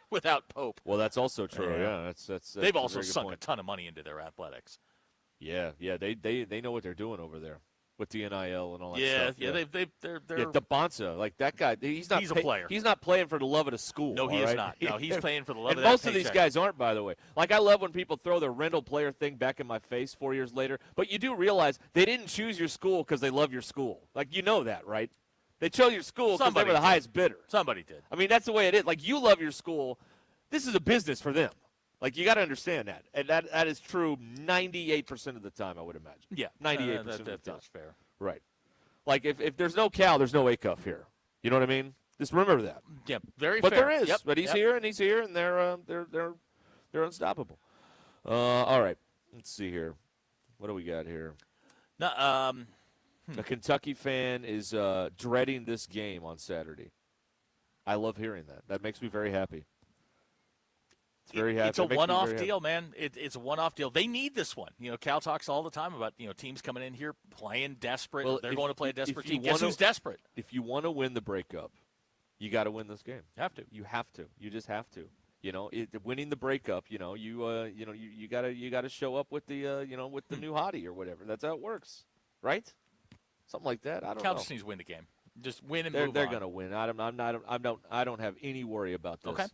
without Pope. Well, that's also true. Yeah, that's they've also sunk a ton of money into their athletics. Yeah, they know what they're doing over there with the NIL and all that stuff. They're DeBonsa, like that guy. He's a player. He's not playing for the love of the school. No, he is not. No, he's playing for the love of that most paycheck. of these guys aren't, by the way. Like, I love when people throw their rental player thing back in my face 4 years later. But you do realize they didn't choose your school because they love your school. Like, you know that, right? They chose your school because they were the highest bidder. Somebody did. I mean, that's the way it is. Like, you love your school. This is a business for them. Like, you got to understand that. And that is true 98% of the time, I would imagine. Yeah. 98% of the time. That's fair. Right. Like, if there's no Cal, there's no Acuff here. You know what I mean? Just remember that. Yeah, very but fair. There is. Yep. But he's here, and they're unstoppable. All right. Let's see here. What do we got here? No, A Kentucky fan is dreading this game on Saturday. I love hearing that. That makes me very happy. It's very happy. It's a one-off deal, man. It's a one-off deal. They need this one. You know, Cal talks all the time about, you know, teams coming in here playing desperate. Well, they're going to play a desperate team. Guess who's desperate? If you want to win the breakup, you got to win this game. Have to. You have to. You just have to. You know, winning the breakup. You know, you gotta show up with the with the new hottie or whatever. That's how it works, right? Something like that. I don't know. Cal just needs to win the game. Just win and move on. They're going to win. I don't have any worry about this. Okay.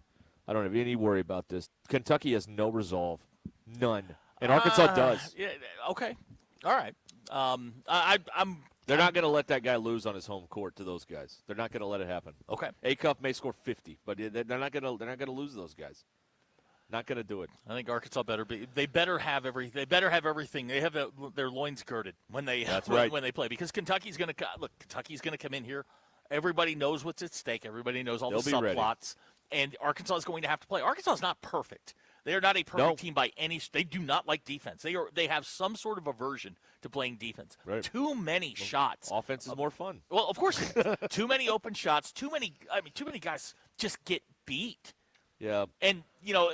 I don't have any worry about this. Kentucky has no resolve, none, and Arkansas does. Yeah. Okay. All right. They're not going to let that guy lose on his home court to those guys. They're not going to let it happen. Okay. Acuff may score 50, but they're not going to lose those guys. Not going to do it. I think Arkansas better have everything. They have their loins girded when they when they play, because Kentucky's going to come in here. Everybody knows what's at stake. Everybody knows all the subplots. And Arkansas is going to have to play. Arkansas is not perfect. They are not a perfect team by any. They do not like defense. They have some sort of aversion to playing defense. Right. Too many shots. Offense is more fun. Well, of course it is. Too many open shots. Too many guys just get beat. Yeah. And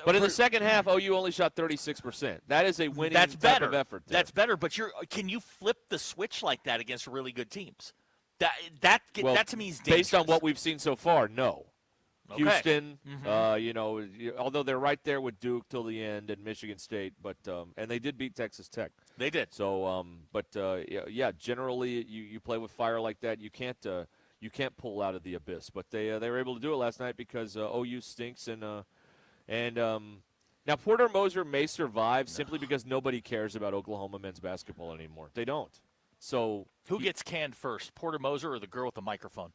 but in the second half, OU only shot 36%. That is a winning type of effort. There. That's better. But can you flip the switch like that against really good teams? That to me is dangerous. Based on what we've seen so far, no. Okay. Houston, although they're right there with Duke till the end and Michigan State, but and they did beat Texas Tech. They did. So, generally you play with fire like that, you can't pull out of the abyss. But they were able to do it last night because OU stinks and now Porter Moser may survive simply because nobody cares about Oklahoma men's basketball anymore. They don't. So who gets canned first, Porter Moser or the girl with the microphone?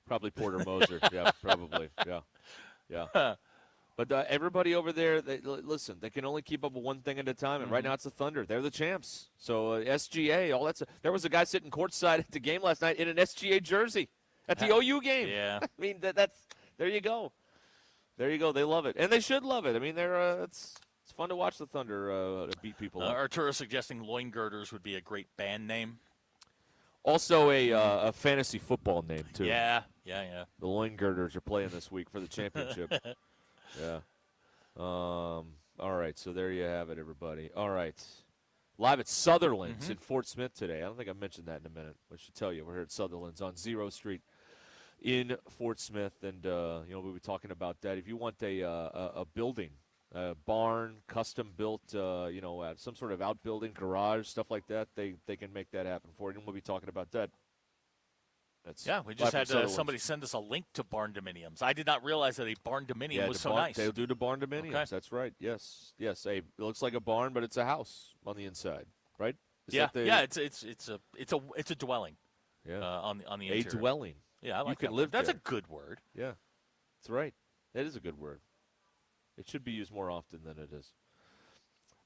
Probably Porter Moser. Yeah, probably. Yeah. But everybody over there, listen, they can only keep up with one thing at a time, and right now it's the Thunder. They're the champs. So SGA, all that's. There was a guy sitting courtside at the game last night in an SGA jersey at the OU game. Yeah. I mean, that's there you go. There you go. They love it, and they should love it. I mean, it's fun to watch the Thunder beat people up. Arturo suggesting loin girders would be a great band name. Also a fantasy football name, too. Yeah. The Loin Girders are playing this week for the championship. Yeah. All right, so there you have it, everybody. All right. Live at Sutherlands in Fort Smith today. I don't think I mentioned that in a minute. I should tell you, we're here at Sutherlands on 0 Street in Fort Smith, and we'll be talking about that. If you want a building, a barn, custom-built, some sort of outbuilding, garage, stuff like that, they can make that happen for you, and we'll be talking about that. We just had somebody send us a link to barn dominiums. I did not realize that a barn dominium was so nice. They'll do the barn dominiums. Okay. That's right. Yes. It looks like a barn, but it's a house on the inside, right? It's a dwelling. Yeah. On the interior. A dwelling. Yeah, I like you can live That's there. a good word. Yeah, that's right. That is a good word. It should be used more often than it is.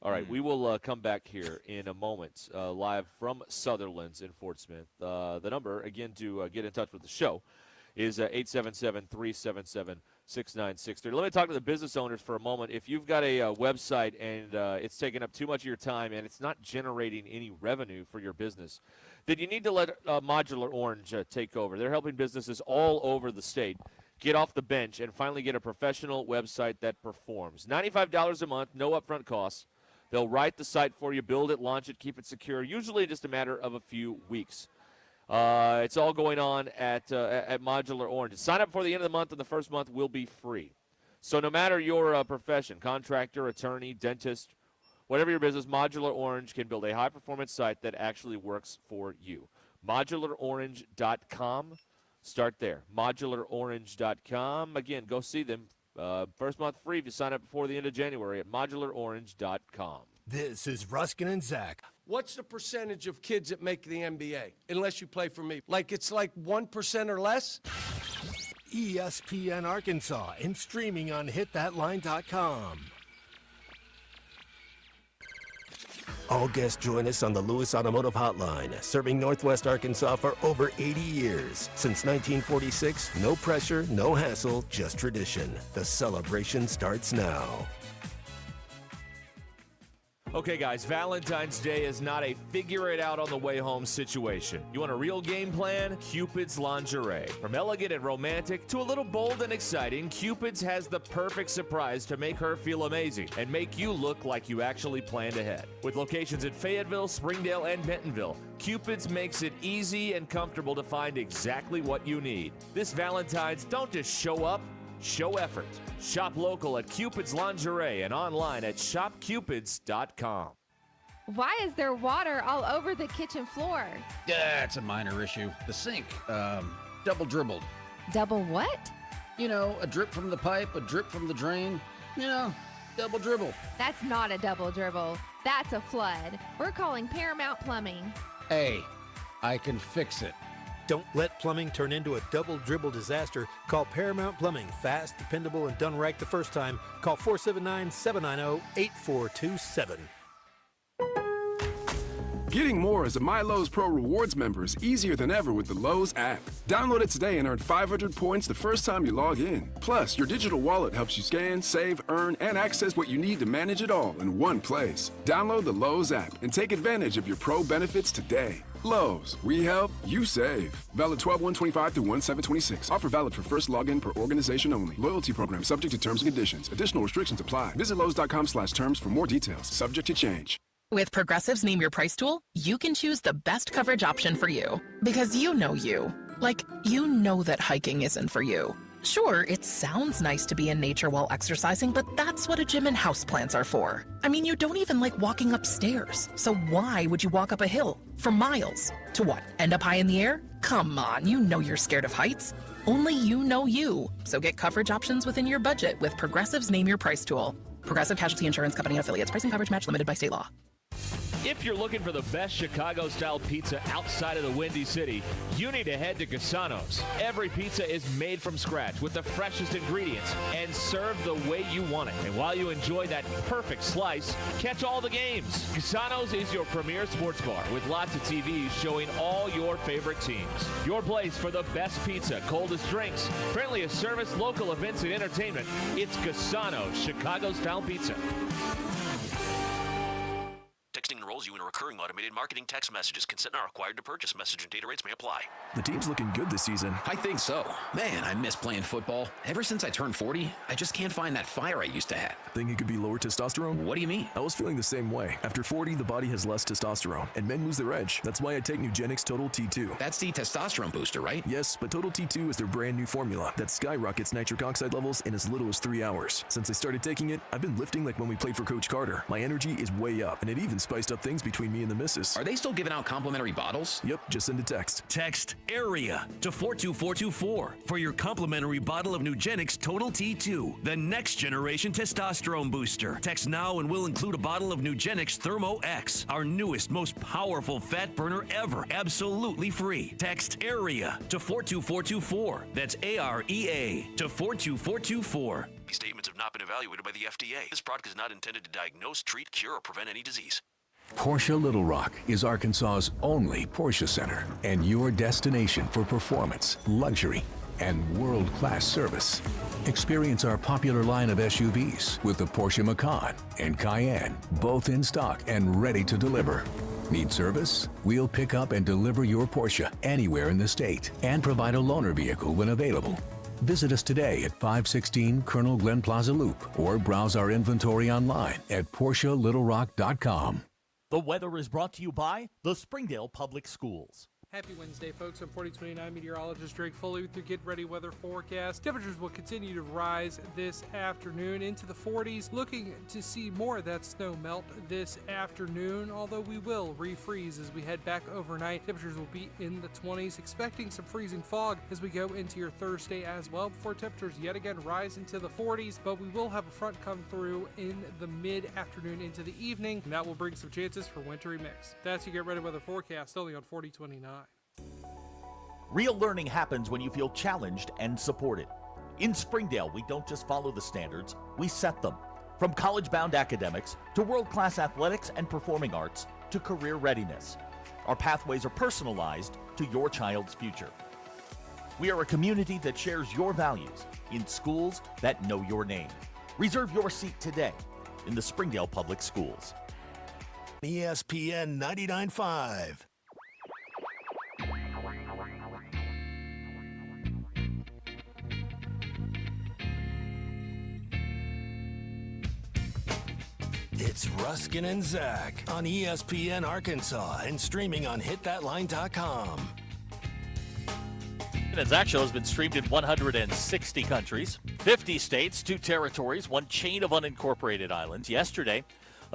All right, we will come back here in a moment, live from Sutherlands in Fort Smith. The number, again, to get in touch with the show is 877-377-6963. Let me talk to the business owners for a moment. If you've got a website and it's taking up too much of your time and it's not generating any revenue for your business, then you need to let Modular Orange take over. They're helping businesses all over the state get off the bench and finally get a professional website that performs. $95 a month, no upfront costs. They'll write the site for you, build it, launch it, keep it secure, usually just a matter of a few weeks. It's all going on at Modular Orange. Sign up before the end of the month, and the first month will be free. So no matter your profession, contractor, attorney, dentist, whatever your business, Modular Orange can build a high-performance site that actually works for you. ModularOrange.com. Start there. ModularOrange.com. Again, go see them. First month free if you sign up before the end of January at ModularOrange.com. This is Ruscin and Zach. What's the percentage of kids that make the NBA, unless you play for me? It's like 1% or less? ESPN Arkansas and streaming on hitthatline.com. All guests join us on the Lewis Automotive Hotline, serving Northwest Arkansas for over 80 years. Since 1946, no pressure, no hassle, just tradition. The celebration starts now. Okay, guys, Valentine's Day is not a figure-it-out-on-the-way-home situation. You want a real game plan? Cupid's Lingerie. From elegant and romantic to a little bold and exciting, Cupid's has the perfect surprise to make her feel amazing and make you look like you actually planned ahead. With locations in Fayetteville, Springdale, and Bentonville, Cupid's makes it easy and comfortable to find exactly what you need. This Valentine's, don't just show up, show effort. Shop local at Cupid's Lingerie and online at shopcupids.com. Why is there water all over the kitchen floor? Yeah, it's a minor issue. The sink, double dribbled. Double what? You know, a drip from the pipe, a drip from the drain. You know, double dribble. That's not a double dribble. That's a flood. We're calling Paramount Plumbing. Hey, I can fix it. Don't let plumbing turn into a double dribble disaster. Call Paramount Plumbing. Fast, dependable, and done right the first time. Call 479-790-8427. Getting more as a MyLowe's Pro Rewards member is easier than ever with the Lowe's app. Download it today and earn 500 points the first time you log in. Plus, your digital wallet helps you scan, save, earn, and access what you need to manage it all in one place. Download the Lowe's app and take advantage of your Pro benefits today. Lowe's, we help, you save. Valid 12/125 through 1/7/26. Offer valid for first login per organization only. Loyalty program subject to terms and conditions. Additional restrictions apply. Visit Lowes.com/terms for more details. Subject to change. With Progressive's Name Your Price tool, you can choose the best coverage option for you. Because you know you. Like, you know that hiking isn't for you. Sure, it sounds nice to be in nature while exercising, but that's what a gym and houseplants are for. I mean, you don't even like walking upstairs. So why would you walk up a hill for miles? To what, end up high in the air? Come on, you know you're scared of heights. Only you know you. So get coverage options within your budget with Progressive's Name Your Price tool. Progressive Casualty Insurance Company and affiliates. Pricing coverage match limited by state law. If you're looking for the best Chicago-style pizza outside of the Windy City, you need to head to Cassano's. Every pizza is made from scratch with the freshest ingredients and served the way you want it. And while you enjoy that perfect slice, catch all the games. Cassano's is your premier sports bar with lots of TVs showing all your favorite teams. Your place for the best pizza, coldest drinks, friendliest service, local events, and entertainment. It's Cassano's Chicago-style pizza. Texting enrolls you in a recurring automated marketing text messages. Consent not required to purchase. Message and data rates may apply. The team's looking good this season. I think so. Man, I miss playing football. Ever since I turned 40, I just can't find that fire I used to have. Think it could be lower testosterone? What do you mean? I was feeling the same way. After 40, the body has less testosterone, and men lose their edge. That's why I take Nugenix Total T2. That's the testosterone booster, right? Yes, but Total T2 is their brand new formula that skyrockets nitric oxide levels in as little as 3 hours. Since I started taking it, I've been lifting like when we played for Coach Carter. My energy is way up, and it even spiced up things between me and the missus. Are they still giving out complimentary bottles? Yep, just send a text. Text AREA to 42424 for your complimentary bottle of Nugenix Total T2, the next generation testosterone booster. Text now and we'll include a bottle of Nugenix Thermo X, our newest, most powerful fat burner ever, absolutely free. Text AREA to 42424. That's AREA to 42424. These statements have not been evaluated by the FDA. This product is not intended to diagnose, treat, cure, or prevent any disease. Porsche Little Rock is Arkansas's only Porsche Center and your destination for performance, luxury, and world-class service. Experience our popular line of SUVs with the Porsche Macan and Cayenne, both in stock and ready to deliver. Need service? We'll pick up and deliver your Porsche anywhere in the state and provide a loaner vehicle when available. Visit us today at 516 Colonel Glenn Plaza Loop or browse our inventory online at PorscheLittleRock.com. The weather is brought to you by the Springdale Public Schools. Happy Wednesday, folks. I'm 4029 meteorologist Drake Foley with your Get Ready weather forecast. Temperatures will continue to rise this afternoon into the 40s. Looking to see more of that snow melt this afternoon, although we will refreeze as we head back overnight. Temperatures will be in the 20s. Expecting some freezing fog as we go into your Thursday as well, before temperatures yet again rise into the 40s. But we will have a front come through in the mid-afternoon into the evening, and that will bring some chances for wintry mix. That's your Get Ready weather forecast, only on 4029. Real learning happens when you feel challenged and supported. In Springdale, we don't just follow the standards, we set them. From college-bound academics to world-class athletics and performing arts to career readiness. Our pathways are personalized to your child's future. We are a community that shares your values in schools that know your name. Reserve your seat today in the Springdale Public Schools. ESPN 99.5. It's Ruscin and Zach on ESPN Arkansas and streaming on hitthatline.com. And Zach Show has been streamed in 160 countries, 50 states, 2 territories, 1 chain of unincorporated islands. Yesterday,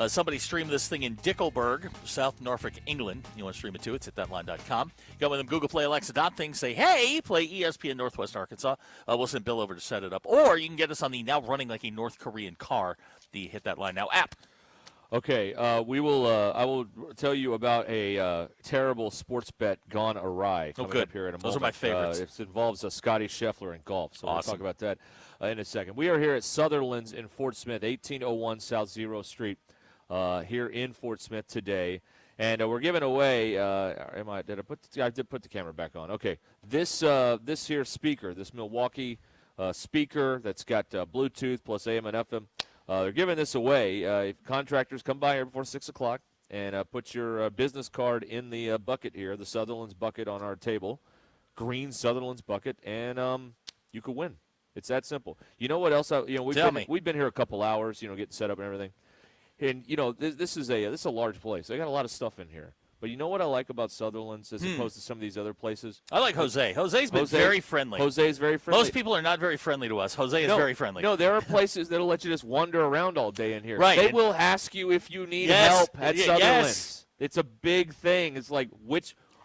somebody streamed this thing in Dickelburg, South Norfolk, England. You want to stream it too? It's hitthatline.com. Go with them, Google Play, Alexa, things, say, hey, play ESPN Northwest Arkansas. We'll send Bill over to set it up. Or you can get us on the now running like a North Korean car, the Hit That Line Now app. Okay, we will. I will tell you about a terrible sports bet gone awry coming up here in a moment. Those are my favorites. It involves Scotty Scheffler in golf, so awesome. We'll talk about that in a second. We are here at Sutherlands in Fort Smith, 1801 South Zero Street, here in Fort Smith today, and we're giving away. I did put the camera back on. Okay, this here speaker, this Milwaukee speaker that's got Bluetooth plus AM and FM. They're giving this away. If contractors come by here before 6 o'clock and put your business card in the bucket here, the Sutherlands bucket on our table, green Sutherlands bucket, and you could win. It's that simple. You know what else? We've been here a couple hours, getting set up and everything. And this is a large place. They got a lot of stuff in here. But you know what I like about Sutherlands as opposed to some of these other places? I like Jose. Jose's been very friendly. Jose is very friendly. Most people are not very friendly to us. Jose is very friendly. No, there are places that'll let you just wander around all day in here. Right. They will ask you if you need help at Sutherlands. Yes. It's a big thing. It's like,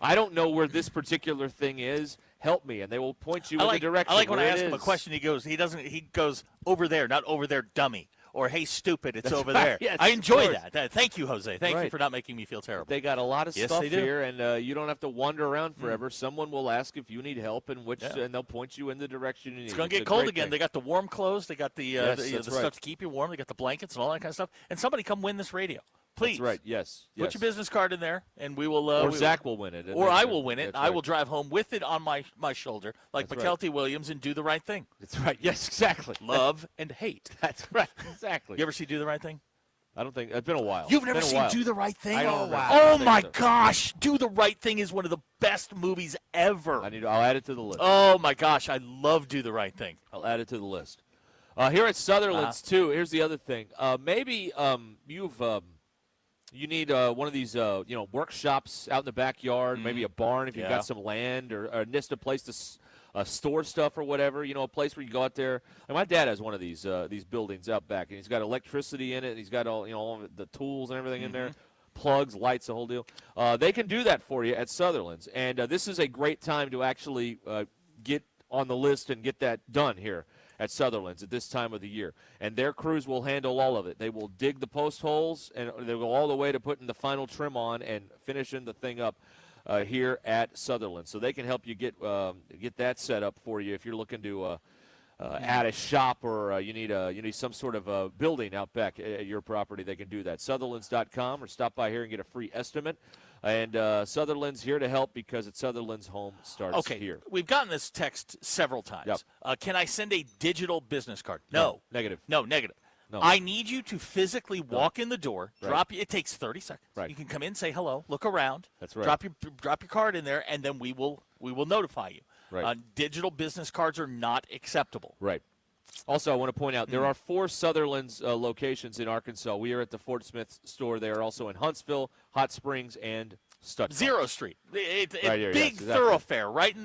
I don't know where this particular thing is. Help me. And they will point you in the direction. I like when I ask him a question, he goes, over there, not over there, dummy. Or, hey, stupid, it's over there. Yes, I enjoy that. Thank you, Jose. Thank you for not making me feel terrible. They got a lot of stuff here, and you don't have to wander around forever. Someone will ask if you need help, and they'll point you in the direction you need. It's going to get cold again. They got the warm clothes. They got the stuff to keep you warm. They got the blankets and all that kind of stuff. And somebody come win this radio. Please. That's right, yes. Put your business card in there, and we will. Or Zach will win it. Or I will win it. I will drive home with it on my shoulder, like McKelty Williams, and do the right thing. That's right. Yes, exactly. Love and hate. That's right. Exactly. You ever see Do the Right Thing? I don't think. It's been a while. You've never seen Do the Right Thing? Oh, wow. Oh, my gosh. Do the Right Thing is one of the best movies ever. I'll add it to the list. Oh, my gosh. I love Do the Right Thing. I'll add it to the list. Here at Sutherlands, too, here's the other thing. Maybe you need one of these, workshops out in the backyard, maybe a barn if you've got some land, or just a place to store stuff or whatever. A place where you go out there. And my dad has one of these buildings out back, and he's got electricity in it, and he's got all the tools and everything in there, plugs, lights, the whole deal. They can do that for you at Sutherlands, and this is a great time to actually get on the list and get that done here at Sutherlands at this time of the year. And their crews will handle all of it. They will dig the post holes, and they'll go all the way to putting the final trim on and finishing the thing up here at Sutherland. So they can help you get that set up for you if you're looking to add a shop or you need some sort of a building out back at your property, they can do that. Sutherlands.com, or stop by here and get a free estimate. And Sutherland's here to help, because at Sutherland's, home starts here. We've gotten this text several times. Yep. Can I send a digital business card? No. Negative. No, negative. No. I need you to physically walk in the door, Right. it takes 30 seconds. Right. You can come in, say hello, look around. That's right. Drop your card in there, and then we will notify you. Right. Digital business cards are not acceptable. Right. Also, I want to point out, there are 4 Sutherland's locations in Arkansas. We are at the Fort Smith store. They are also in Huntsville, Hot Springs, and Stuttgart. Zero Street. It's Right here, big yes, exactly. thoroughfare right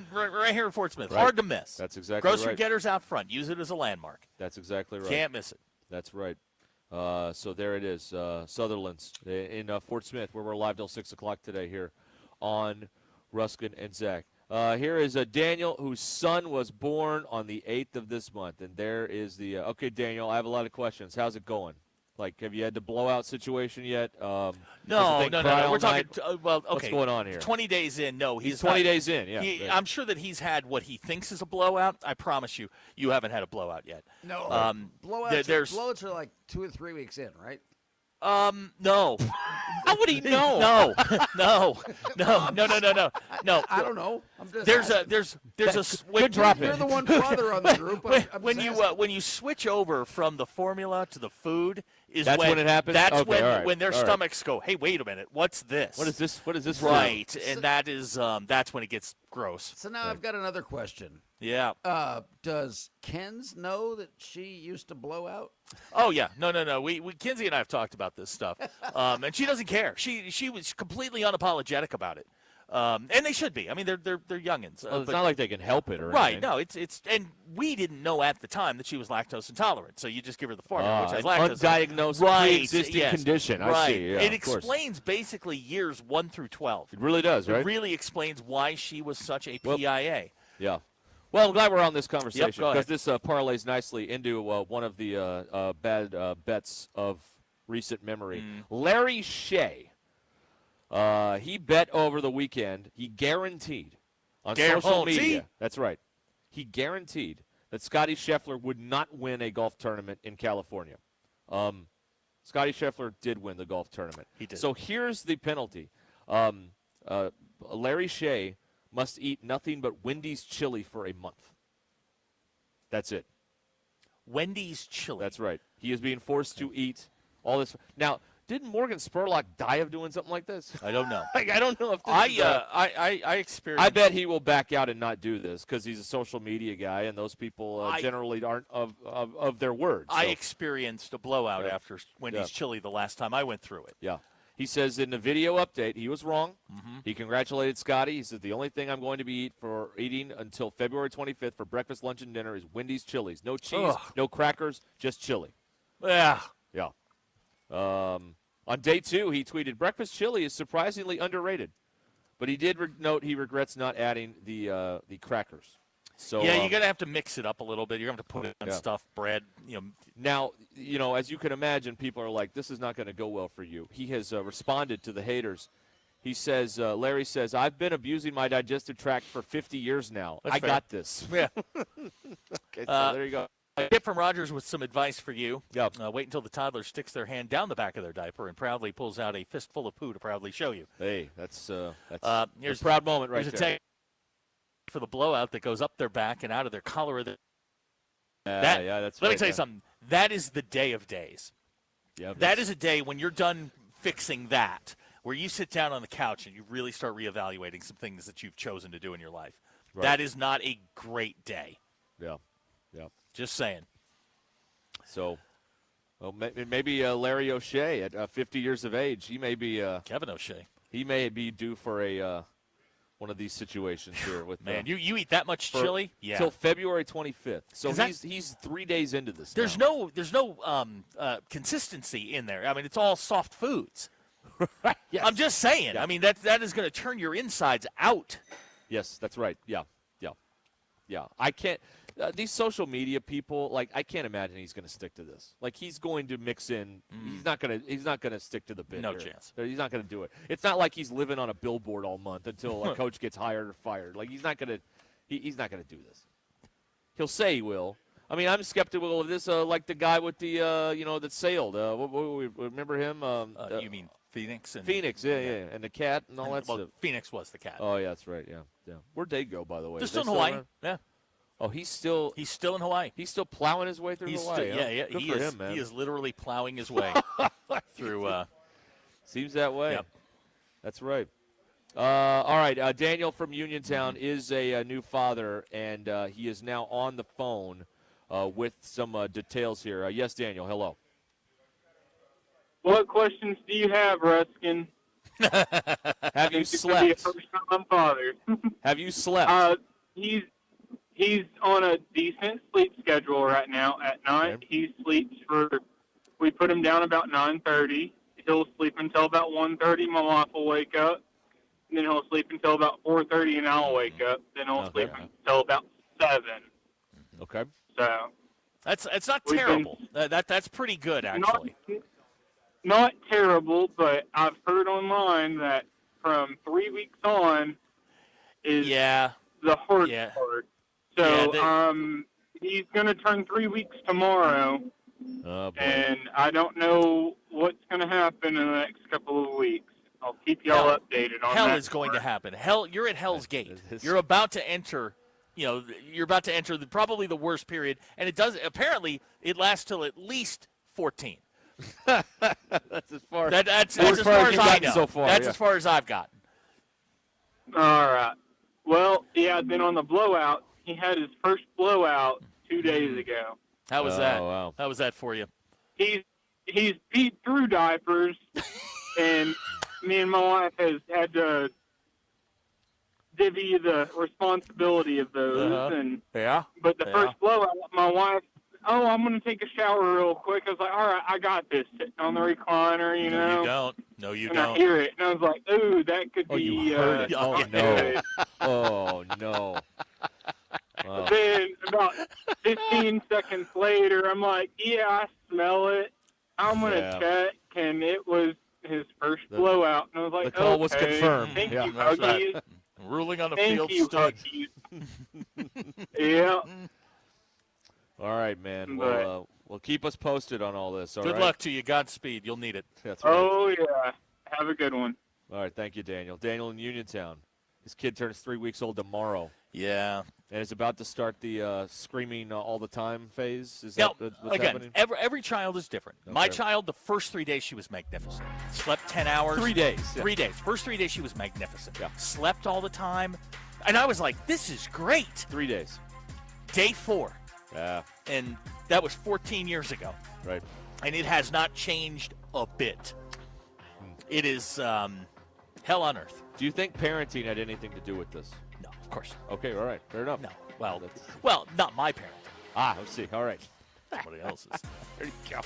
here in Fort Smith. Right. Hard to miss. That's exactly Grocery right. getters out front. Use it as a landmark. That's exactly right. Can't miss it. That's right. So there it is, Sutherland's in Fort Smith, where we're live till 6 o'clock today here on Ruscin and Zach. Here is Daniel, whose son was born on the 8th of this month. And there is the okay, Daniel, I have a lot of questions. How's it going? Like, have you had the blowout situation yet? No. We're talking. Okay. What's going on here? 20 days in. No, he's 20 days in. Yeah. I'm sure that he's had what he thinks is a blowout. I promise you, you haven't had a blowout yet. No. Blowouts are like 2 or 3 weeks in, right? No. How would he know? No. No. I don't know. I'm just There's You're the one brother on the group. When you switch over from the formula to the food, that's when it happens. That's okay, when their stomachs go, hey, wait a minute, what's this? What is this? What is this? Right, and that is that's when it gets gross. So now I've got another question. Yeah. Does Ken's know that she used to blow out? Oh yeah, no. We Kinsey and I have talked about this stuff, and she doesn't care. She was completely unapologetic about it, and they should be. I mean, they're youngins. Well, it's not like they can help it or right. anything. No, it's and we didn't know at the time that she was lactose intolerant, so you just give her the formula, which has lactose. Undiagnosed, pre-existing condition. I see. Yeah, it explains basically years 1 through 12. It really does, right? It really explains why she was such a PIA. Yeah. Well, I'm glad we're on this conversation, because this parlays nicely into one of the bad bets of recent memory. Larry Shea, he bet over the weekend. He guaranteed on social media. That's right. He guaranteed that Scotty Scheffler would not win a golf tournament in California. Scotty Scheffler did win the golf tournament. He did. So here's the penalty. Larry Shea must eat nothing but Wendy's chili for a month. That's it. Wendy's chili. That's right. He is being forced to eat all this. Now, didn't Morgan Spurlock die of doing something like this? I don't know. I don't know if this I experienced. I bet he will back out and not do this because he's a social media guy, and those people generally aren't of their word. So. I experienced a blowout after Wendy's chili the last time I went through it. Yeah. He says in the video update, he was wrong. Mm-hmm. He congratulated Scotty. He says, the only thing I'm going to be eating until February 25th for breakfast, lunch, and dinner is Wendy's chilies. No cheese, no crackers, just chili. Yeah. Yeah. On day 2, he tweeted, breakfast chili is surprisingly underrated. But he did note he regrets not adding the crackers. So yeah, you're going to have to mix it up a little bit. You're going to have to put it on stuff, bread. Now, as you can imagine, people are like, this is not going to go well for you. He has responded to the haters. He says, Larry says, I've been abusing my digestive tract for 50 years now. That's I fair. got this. Yeah. Okay, so there you go. A tip from Rogers with some advice for you. Yep. Wait until the toddler sticks their hand down the back of their diaper and proudly pulls out a fistful of poo to proudly show you. Hey, that's a proud moment right there. there. For the blowout that goes up their back and out of their collar. That's let right, me tell you something. That is the day of days. Yeah, that is a day when you're done fixing that, where you sit down on the couch and you really start reevaluating some things that you've chosen to do in your life. Right. That is not a great day. Yeah. Just saying. So, well, maybe Larry O'Shea at 50 years of age, he may be Kevin O'Shea. He may be due for a one of these situations here with man. You eat that much chili? Yeah. Till February 25th. So he's 3 days into this. There's no consistency in there. I mean, it's all soft foods. Yes. I'm just saying. Yeah. I mean, that is going to turn your insides out. Yes, that's right. Yeah. I can't. These social media people, like, I can't imagine he's going to stick to this. Like, he's going to mix in. He's not going to stick to the bit. No here. chance. He's not going to do it. It's not like he's living on a billboard all month until a coach gets hired or fired. Like, he's not going to do this. He'll say he will. I mean, I'm skeptical of this, like the guy with the, that sailed. Remember him? You mean Phoenix? Phoenix, yeah, and the cat and all that stuff. Phoenix was the cat. Oh, yeah, that's right, yeah. Where'd they go, by the way? They're still in Hawaii. Yeah. Oh, he's still in Hawaii. He's still plowing his way through Hawaii. Yeah. Good He for is. him, man. He is literally plowing his way through. Seems that way. Yep. That's right. All right, Daniel from Uniontown is a new father, and he is now on the phone with some details here. Yes, Daniel, hello. What questions do you have, Ruscin? Have you slept? First-time father. Have you slept? He's on a decent sleep schedule right now. At night, he sleeps we put him down about 9:30. He'll sleep until about 1:30. My wife will wake up. And then he'll sleep until about 4:30, and I'll wake up. Then he'll sleep until about 7. Okay. So it's not terrible. That's pretty good, actually. Not terrible, but I've heard online that from 3 weeks on is the hard part. So he's going to turn 3 weeks tomorrow, and I don't know what's going to happen in the next couple of weeks. I'll keep y'all updated on that. Hell is going to happen. You're at Hell's Gate. You're about to enter. You're about to enter probably the worst period, and it does. Apparently, it lasts till at least 14. That's as far. That's as far as I know. So far, that's as far as I've gotten. All right. Well, then on the blowout, he had his first blowout 2 days ago. How was that? Wow. How was that for you? He's peed through diapers, and me and my wife has had to divvy the responsibility of those. And but the first blowout, my wife, I'm going to take a shower real quick. I was like, all right, I got this. Sitting on the recliner, you know. No, you don't. No, you and don't. I hear it, and I was like, ooh, that could be. You heard it. Oh, no. Oh, no. But then about 15 seconds later, I'm like, yeah, I smell it. I'm going to check, and it was his first blowout. And I was like, the call was confirmed. Thank you, that's Huggies. right. Ruling on the Thank field you, stood. Yeah. All right, man. Well, keep us posted on all this. All Good right? luck to you. Godspeed. You'll need it. That's right. Oh, yeah. Have a good one. All right. Thank you, Daniel. Daniel in Uniontown. His kid turns 3 weeks old tomorrow. Yeah. And is about to start the screaming all the time phase. Is Now, that what's again, happening? every child is different. Okay. My child, the first 3 days, she was magnificent. Slept 10 hours. 3 days. Yeah. 3 days. First 3 days, she was magnificent. Yeah. Slept all the time. And I was like, this is great. 3 days. Day 4. Yeah. And that was 14 years ago. Right. And it has not changed a bit. It is hell on earth. Do you think parenting had anything to do with this? No, of course. Okay, all right. Fair enough. No. Well, not my parent. Let's see. All right. Somebody else's. There you go.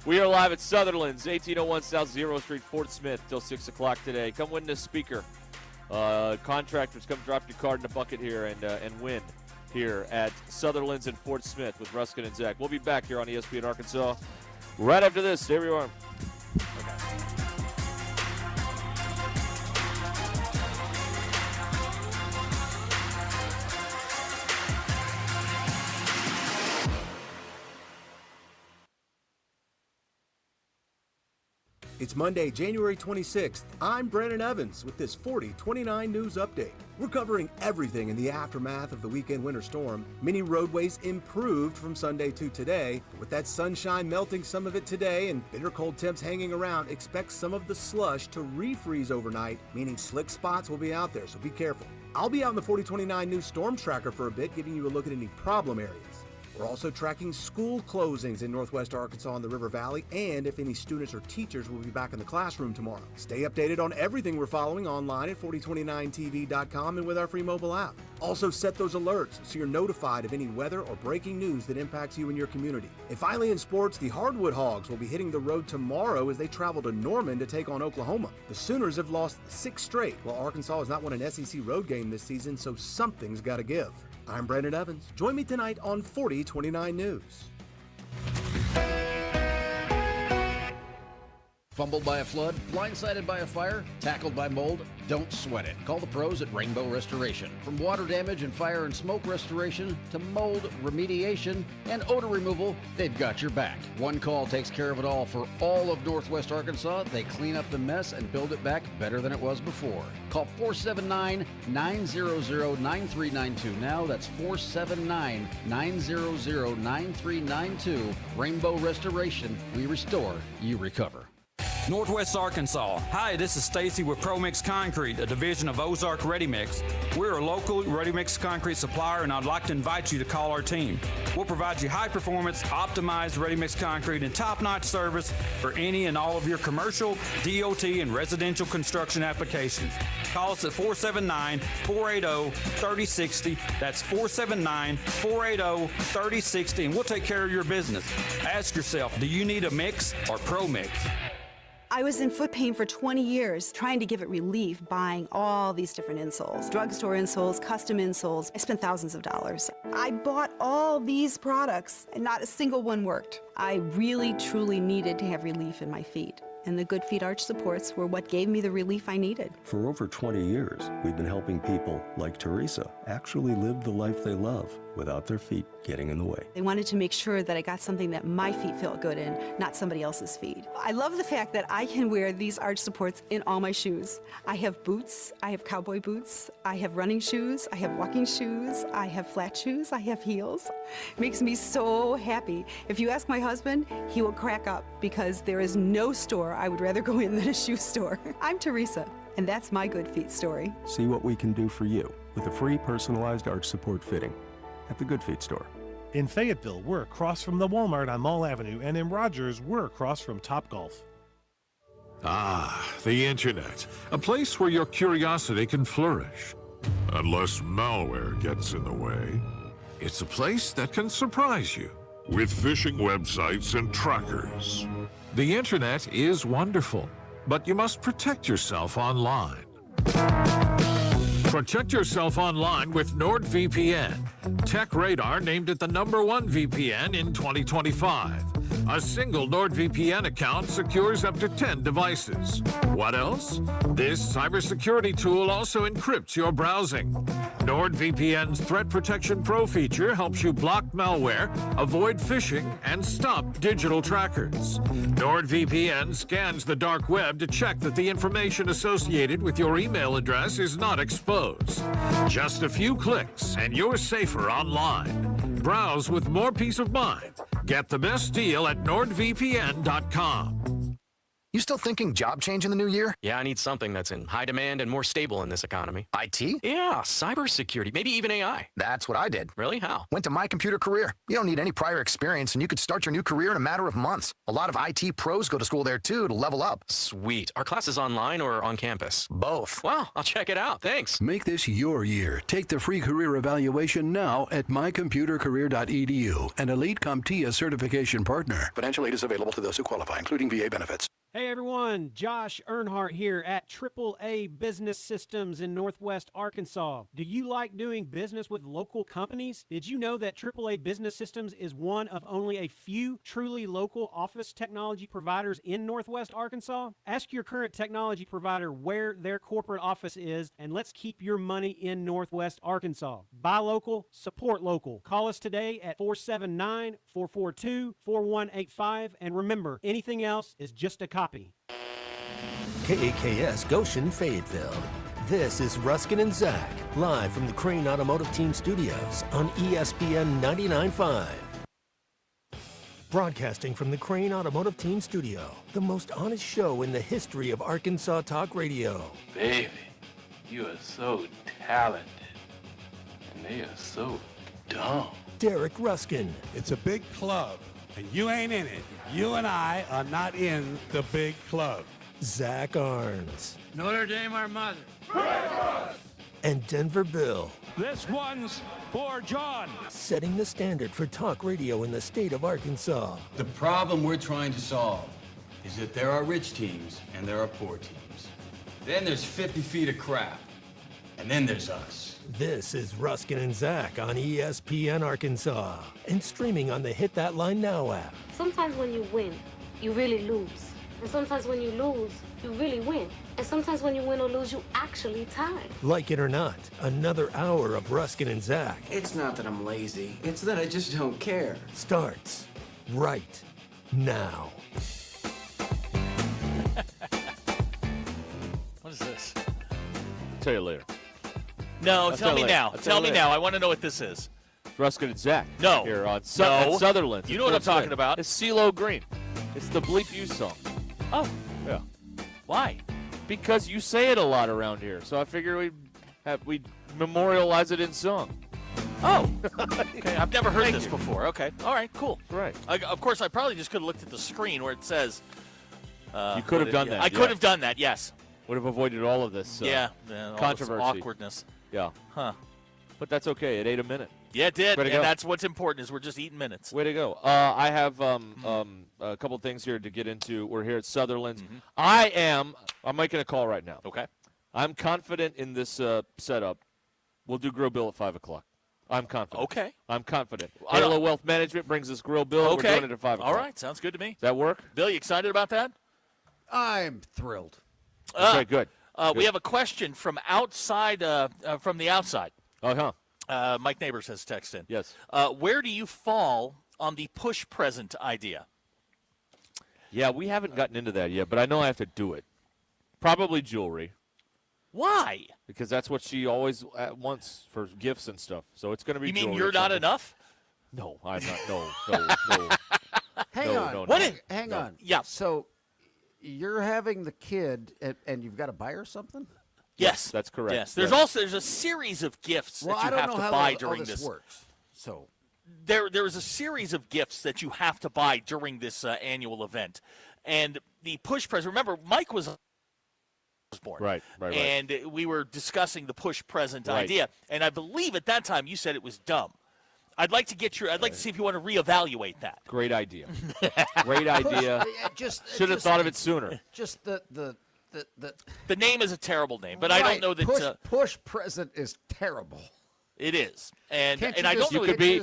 We are live at Sutherlands, 1801 South 0 Street, Fort Smith, till 6 o'clock today. Come win this speaker. Contractors, come drop your card in the bucket here and win here at Sutherlands and Fort Smith with Ruscin and Zach. We'll be back here on ESPN Arkansas right after this. Stay where you are. It's Monday, January 26th. I'm Brandon Evans with this 4029 News Update. We're covering everything in the aftermath of the weekend winter storm. Many roadways improved from Sunday to today. With that sunshine melting some of it today and bitter cold temps hanging around, expect some of the slush to refreeze overnight, meaning slick spots will be out there, so be careful. I'll be out in the 4029 News Storm Tracker for a bit, giving you a look at any problem areas. We're also tracking school closings in Northwest Arkansas and the River Valley, and if any students or teachers will be back in the classroom tomorrow. Stay updated on everything we're following online at 4029tv.com and with our free mobile app. Also set those alerts so you're notified of any weather or breaking news that impacts you and your community. And finally in sports, the Hardwood Hogs will be hitting the road tomorrow as they travel to Norman to take on Oklahoma. The Sooners have lost 6 straight, while Arkansas has not won an SEC road game this season, so something's got to give. I'm Brandon Evans. Join me tonight on 4029 News. Fumbled by a flood? Blindsided by a fire? Tackled by mold? Don't sweat it. Call the pros at Rainbow Restoration. From water damage and fire and smoke restoration to mold remediation and odor removal, they've got your back. One call takes care of it all for all of Northwest Arkansas. They clean up the mess and build it back better than it was before. Call 479-900-9392. Now that's 479-900-9392. Rainbow Restoration. We restore, you recover. Northwest Arkansas. Hi, this is Stacy with ProMix Concrete, a division of Ozark Ready Mix. We're a local ready mix concrete supplier, and I'd like to invite you to call our team. We'll provide you high performance, optimized ready mix concrete and top-notch service for any and all of your commercial, DOT, and residential construction applications. Call us at 479-480-3060. That's 479-480-3060, and we'll take care of your business. Ask yourself, do you need a mix or ProMix? I was in foot pain for 20 years, trying to give it relief, buying all these different insoles. Drugstore insoles, custom insoles. I spent thousands of dollars. I bought all these products, and not a single one worked. I really, truly needed to have relief in my feet. And the Good Feet arch supports were what gave me the relief I needed. For over 20 years, we've been helping people like Teresa actually live the life they love without their feet getting in the way. I wanted to make sure that I got something that my feet felt good in, not somebody else's feet. I love the fact that I can wear these arch supports in all my shoes. I have boots, I have cowboy boots, I have running shoes, I have walking shoes, I have flat shoes, I have heels. It makes me so happy. If you ask my husband, he will crack up because there is no store I would rather go in than a shoe store. I'm Teresa, and that's my Good Feet story. See what we can do for you with a free personalized arch support fitting at the Good Feet store. In Fayetteville, we're across from the Walmart on Mall Avenue, and in Rogers, we're across from Topgolf. Ah, the Internet, a place where your curiosity can flourish. Unless malware gets in the way. It's a place that can surprise you with phishing websites and trackers. The Internet is wonderful, but you must protect yourself online. Protect yourself online with NordVPN. TechRadar named it the #1 VPN in 2025. A single NordVPN account secures up to 10 devices. What else? This cybersecurity tool also encrypts your browsing. NordVPN's Threat Protection Pro feature helps you block malware, avoid phishing, and stop digital trackers. NordVPN scans the dark web to check that the information associated with your email address is not exposed. Just a few clicks, and you're safer online. Browse with more peace of mind. Get the best deal at NordVPN.com. You still thinking job change in the new year? Yeah, I need something that's in high demand and more stable in this economy. IT? Yeah, cybersecurity, maybe even AI. That's what I did. Really? How? Went to My Computer Career. You don't need any prior experience, and you could start your new career in a matter of months. A lot of IT pros go to school there, too, to level up. Sweet. Are classes online or on campus? Both. Wow, I'll check it out. Thanks. Make this your year. Take the free career evaluation now at mycomputercareer.edu, an Elite CompTIA certification partner. Financial aid is available to those who qualify, including VA benefits. Hey everyone, Josh Earnhardt here at AAA Business Systems in Northwest Arkansas. Do you like doing business with local companies? Did you know that AAA Business Systems is one of only a few truly local office technology providers in Northwest Arkansas? Ask your current technology provider where their corporate office is, and let's keep your money in Northwest Arkansas. Buy local, support local. Call us today at 479-442-4185, and remember, anything else is just a copy. KAKS Goshen, Fayetteville. This is Ruscin and Zach, live from the Crane Automotive Team Studios on ESPN 99.5. Broadcasting from the Crane Automotive Team Studio, the most honest show in the history of Arkansas Talk Radio. Baby, you are so talented, and they are so dumb. Derek Ruscin. It's a big club, and you ain't in it. You and I are not in the big club. Zach Arns. Notre Dame, our mother. And Denver Bill. This one's for John. Setting the standard for talk radio in the state of Arkansas. The problem we're trying to solve is that there are rich teams and there are poor teams. Then there's 50 feet of crap. And then there's us. This is Ruscin and Zach on ESPN Arkansas and streaming on the Hit That Line Now app. Sometimes when you win, you really lose. And sometimes when you lose, you really win. And sometimes when you win or lose, you actually tie. Like it or not, another hour of Ruscin and Zach It's not that I'm lazy. It's that I just don't care. starts right now. What is this? I'll tell you later. No, I'll tell me you later. now. I'll Tell me you now. later. I want to know what this is. Ruscin and Zach. No. Here on No. Sutherlands. You know what I'm talking about. It's CeeLo Green. It's the Bleep You song. Oh. Yeah. Why? Because you say it a lot around here, so I figure we'd memorialize it in song. Oh. Okay, I've never heard this before. Okay. All right, cool. Right. Of course, I probably just could have looked at the screen where it says. You could have done that. I could have done that, yes. Would have avoided all of this All controversy. this awkwardness. Yeah. Huh. But that's okay. It ate a minute. Yeah, it did. Way to And go. that's what's important is we're just eating minutes. Way to go. I have a couple things here to get into. We're here at Sutherlands. I'm making a call right now. Okay. I'm confident in this setup. We'll do Grill Bill at 5 o'clock. I'm confident. Okay. I'm confident. Halo Wealth Management brings us Grill Bill. Okay. We're doing it at 5 o'clock. All right. Sounds good to me. Does that work? Bill, you excited about that? I'm thrilled. Okay, good. We have a question from outside, from the outside. Uh-huh. Mike Neighbors has texted in. Yes. Where do you fall on the push present idea? Yeah, we haven't gotten into that yet, but I know I have to do it. Probably jewelry. Why? Because that's what she always wants for gifts and stuff. So it's going to be You jewelry. mean you're or not something. enough? No, I'm not. No. Hang on. No. Hang on. Yeah. So you're having the kid, and you've got to buy her something? Yes. That's correct. Yes. There's a series of gifts Well, that I you don't have know to how buy all during this this. works. So There is a series of gifts that you have to buy during this annual event. And the push present, remember, Mike was born. Right. And we were discussing the push present Right. idea. And I believe at that time you said it was dumb. I'd like to see if you want to reevaluate that. Great idea. Great idea. Should have thought of it sooner. Just the name is a terrible name, but I don't know that push present is terrible. It is. And Can't and you I don't just know You could be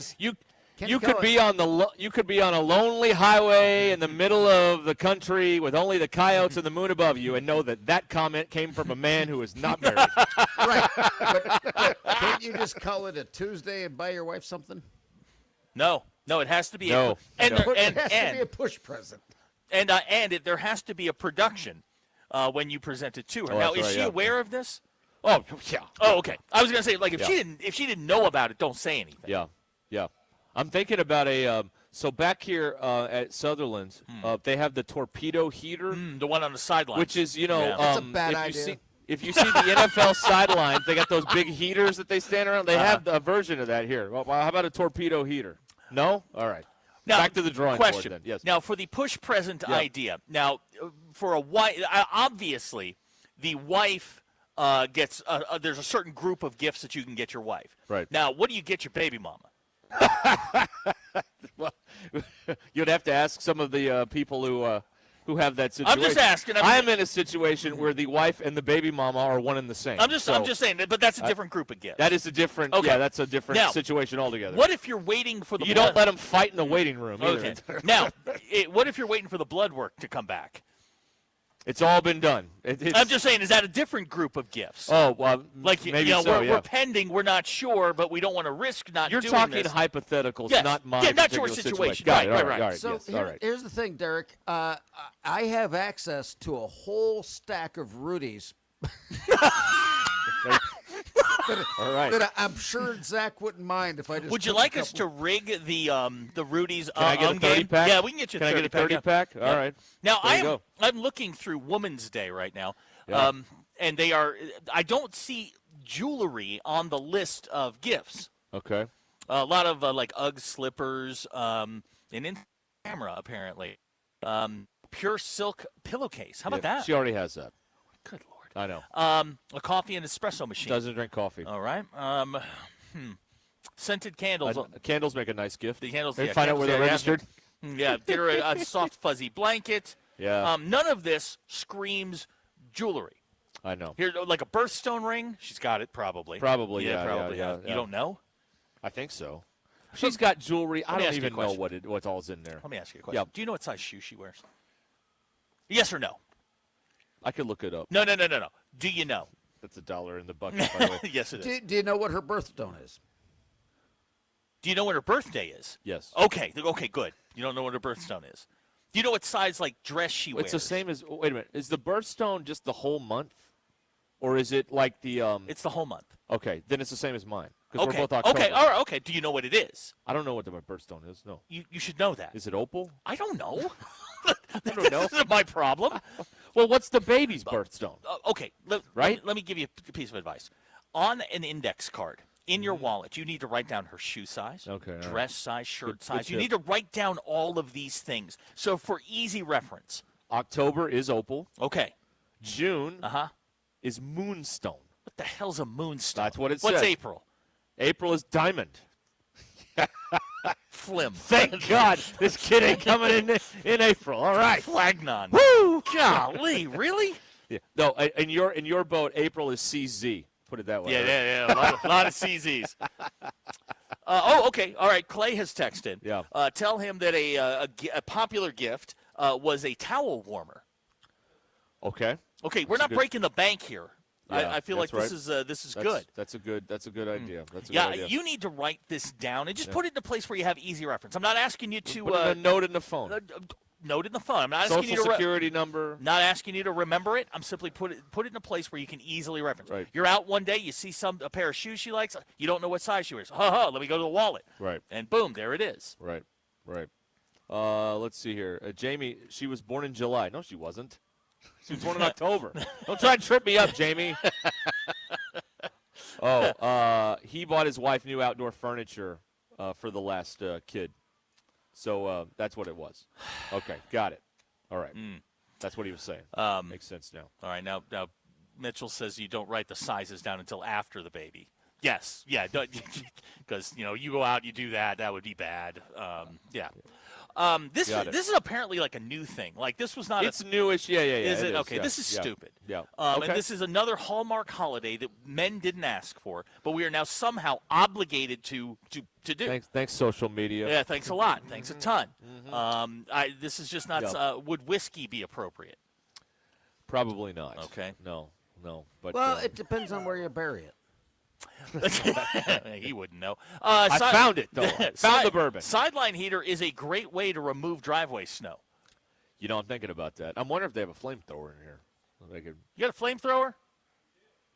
Can't you call could it- be on you could be on a lonely highway in the middle of the country with only the coyotes and the moon above you, and know that comment came from a man who is not married. Right. But can't you just call it a Tuesday and buy your wife something? No, it has to be No. It has to be a push present. there has to be a production when you present it to her. Oh, Now, that's is right, she yeah. aware of this? Oh, yeah. Oh, okay. I was going to say, like, if Yeah. she didn't know about it, don't say anything. Yeah. I'm thinking about so back here at Sutherland's, they have the torpedo heater. The one on the sideline. Which is, That's a bad if idea. If you see the NFL sidelines, they got those big heaters that they stand around. They have a version of that here. Well, how about a torpedo heater? No? All right. Now, back to the drawing question. board then. Yes. Now, for the push present Yeah. idea, now, for a wife, obviously, the wife gets, there's a certain group of gifts that you can get your wife. Right. Now, what do you get your baby mama? Well, you'd have to ask some of the people who have that situation. I'm just asking. I'm in a situation where the wife and the baby mama are one and the same. I'm just saying, but that's a different group of gifts. That is a different. Okay. Yeah, that's a different Now, situation altogether. What if you're waiting for the You blood? don't let them fight in the waiting room. Okay. Either. Now, what if you're waiting for the blood work to come back? It's all been done. I'm just saying, is that a different group of gifts? Oh, well, like maybe so, we're pending, we're not sure, but we I don't risk not You're doing talking this. hypotheticals, Yes. not my not your particular situation. Got it. Right, All right. All right. So Yes. All right. here's the thing, Derek. I have access to a whole stack of Rudies. All right. That I'm sure Zach wouldn't mind if I just. Would you took a like us to couple- rig the Rudy's Can I get a 30 game? pack? Yeah, we can get you a Can 30 I get a 30 pack? Yeah. All right. Now, There you go. I'm looking through Women's Day right now, Yeah. and I don't see jewelry on the list of gifts. Okay. A lot of like UGG slippers, an in camera apparently, pure silk pillowcase. How about that? She already has that. Good Lord. I know. A coffee and espresso machine. Doesn't drink coffee. All right. Scented candles. Candles make a nice gift. The candles. Maybe Yeah, find out where they're candles, registered. Yeah, get her a soft fuzzy blanket. Yeah. None of this screams jewelry. I know. Here, like a birthstone ring. She's got it probably. Probably. Yeah. probably. Yeah. You don't know? I think so. She's got jewelry. I Let me don't ask you a even know question. what all's in there. Let me ask you a question. Yeah. Do you know what size shoe she wears? Yes or no? I could look it up. No. Do you know? That's $1 in the bucket, by the way. Yes, it is. Do you know what her birthstone is? Do you know what her birthday is? Yes. Okay, good. You don't know what her birthstone is. Do you know what size dress she wears? It's the same as. Wait a minute. Is the birthstone just the whole month, or is it like the? It's the whole month. Okay, then it's the same as mine. Okay. We're both October. Okay. All right. Okay. Do you know what it is? I don't know what my birthstone is. No. You should know that. Is it opal? I don't know. I don't know. This isn't my problem. Well, what's the baby's birthstone? Okay. Right? Let me give you a piece of advice. On an index card in your wallet, you need to write down her shoe size, dress size, shirt size. You need to write down all of these things. So for easy reference, October is opal. Okay. June is moonstone. What the hell's a moonstone? That's what it says. What's April? April is diamond. Flim. Thank God this kid ain't coming in April. All right. Flagnon. Woo! Golly, really? Yeah. No, in your boat, April is CZ. Put it that way. Yeah. A lot of CZs. Okay. All right. Clay has texted. Yeah. Tell him that a popular gift was a towel warmer. Okay. Okay. We're not breaking the bank here. Yeah, I feel like this is good. That's a good idea. That's a yeah, good idea. You need to write this down and just put it in a place where you have easy reference. I'm not asking you to put a note in the phone. Note in the phone. I'm not asking you to Social Security number. Not asking you to remember it. I'm simply put it in a place where you can easily reference. Right. You're out one day, you see a pair of shoes she likes. You don't know what size she wears. Let me go to the wallet. Right. And boom, there it is. Right. Let's see here. Jamie, she was born in July. No, she wasn't. She was born in October. Don't try and trip me up, Jamie. He bought his wife new outdoor furniture for the last kid. So that's what it was. Okay, got it. All right. That's what he was saying. Makes sense now. All right, now Mitchell says you don't write the sizes down until after the baby. Yes, yeah, because you go out, you do that would be bad. Yeah. This is apparently like a new thing. Like this was not. It's newish. Yeah. Is it? Is, okay, yeah, this is stupid. Yeah. And this is another Hallmark holiday that men didn't ask for, but we are now somehow obligated to do. Thanks, social media. Yeah, thanks a lot. Thanks a ton. This is just not. Would whiskey be appropriate? Probably not. Okay. No. But it depends on where you bury it. He wouldn't know. I found it, though. I found the bourbon. Sideline heater is a great way to remove driveway snow. I'm thinking about that. I'm wondering if they have a flamethrower in here. You got a flamethrower?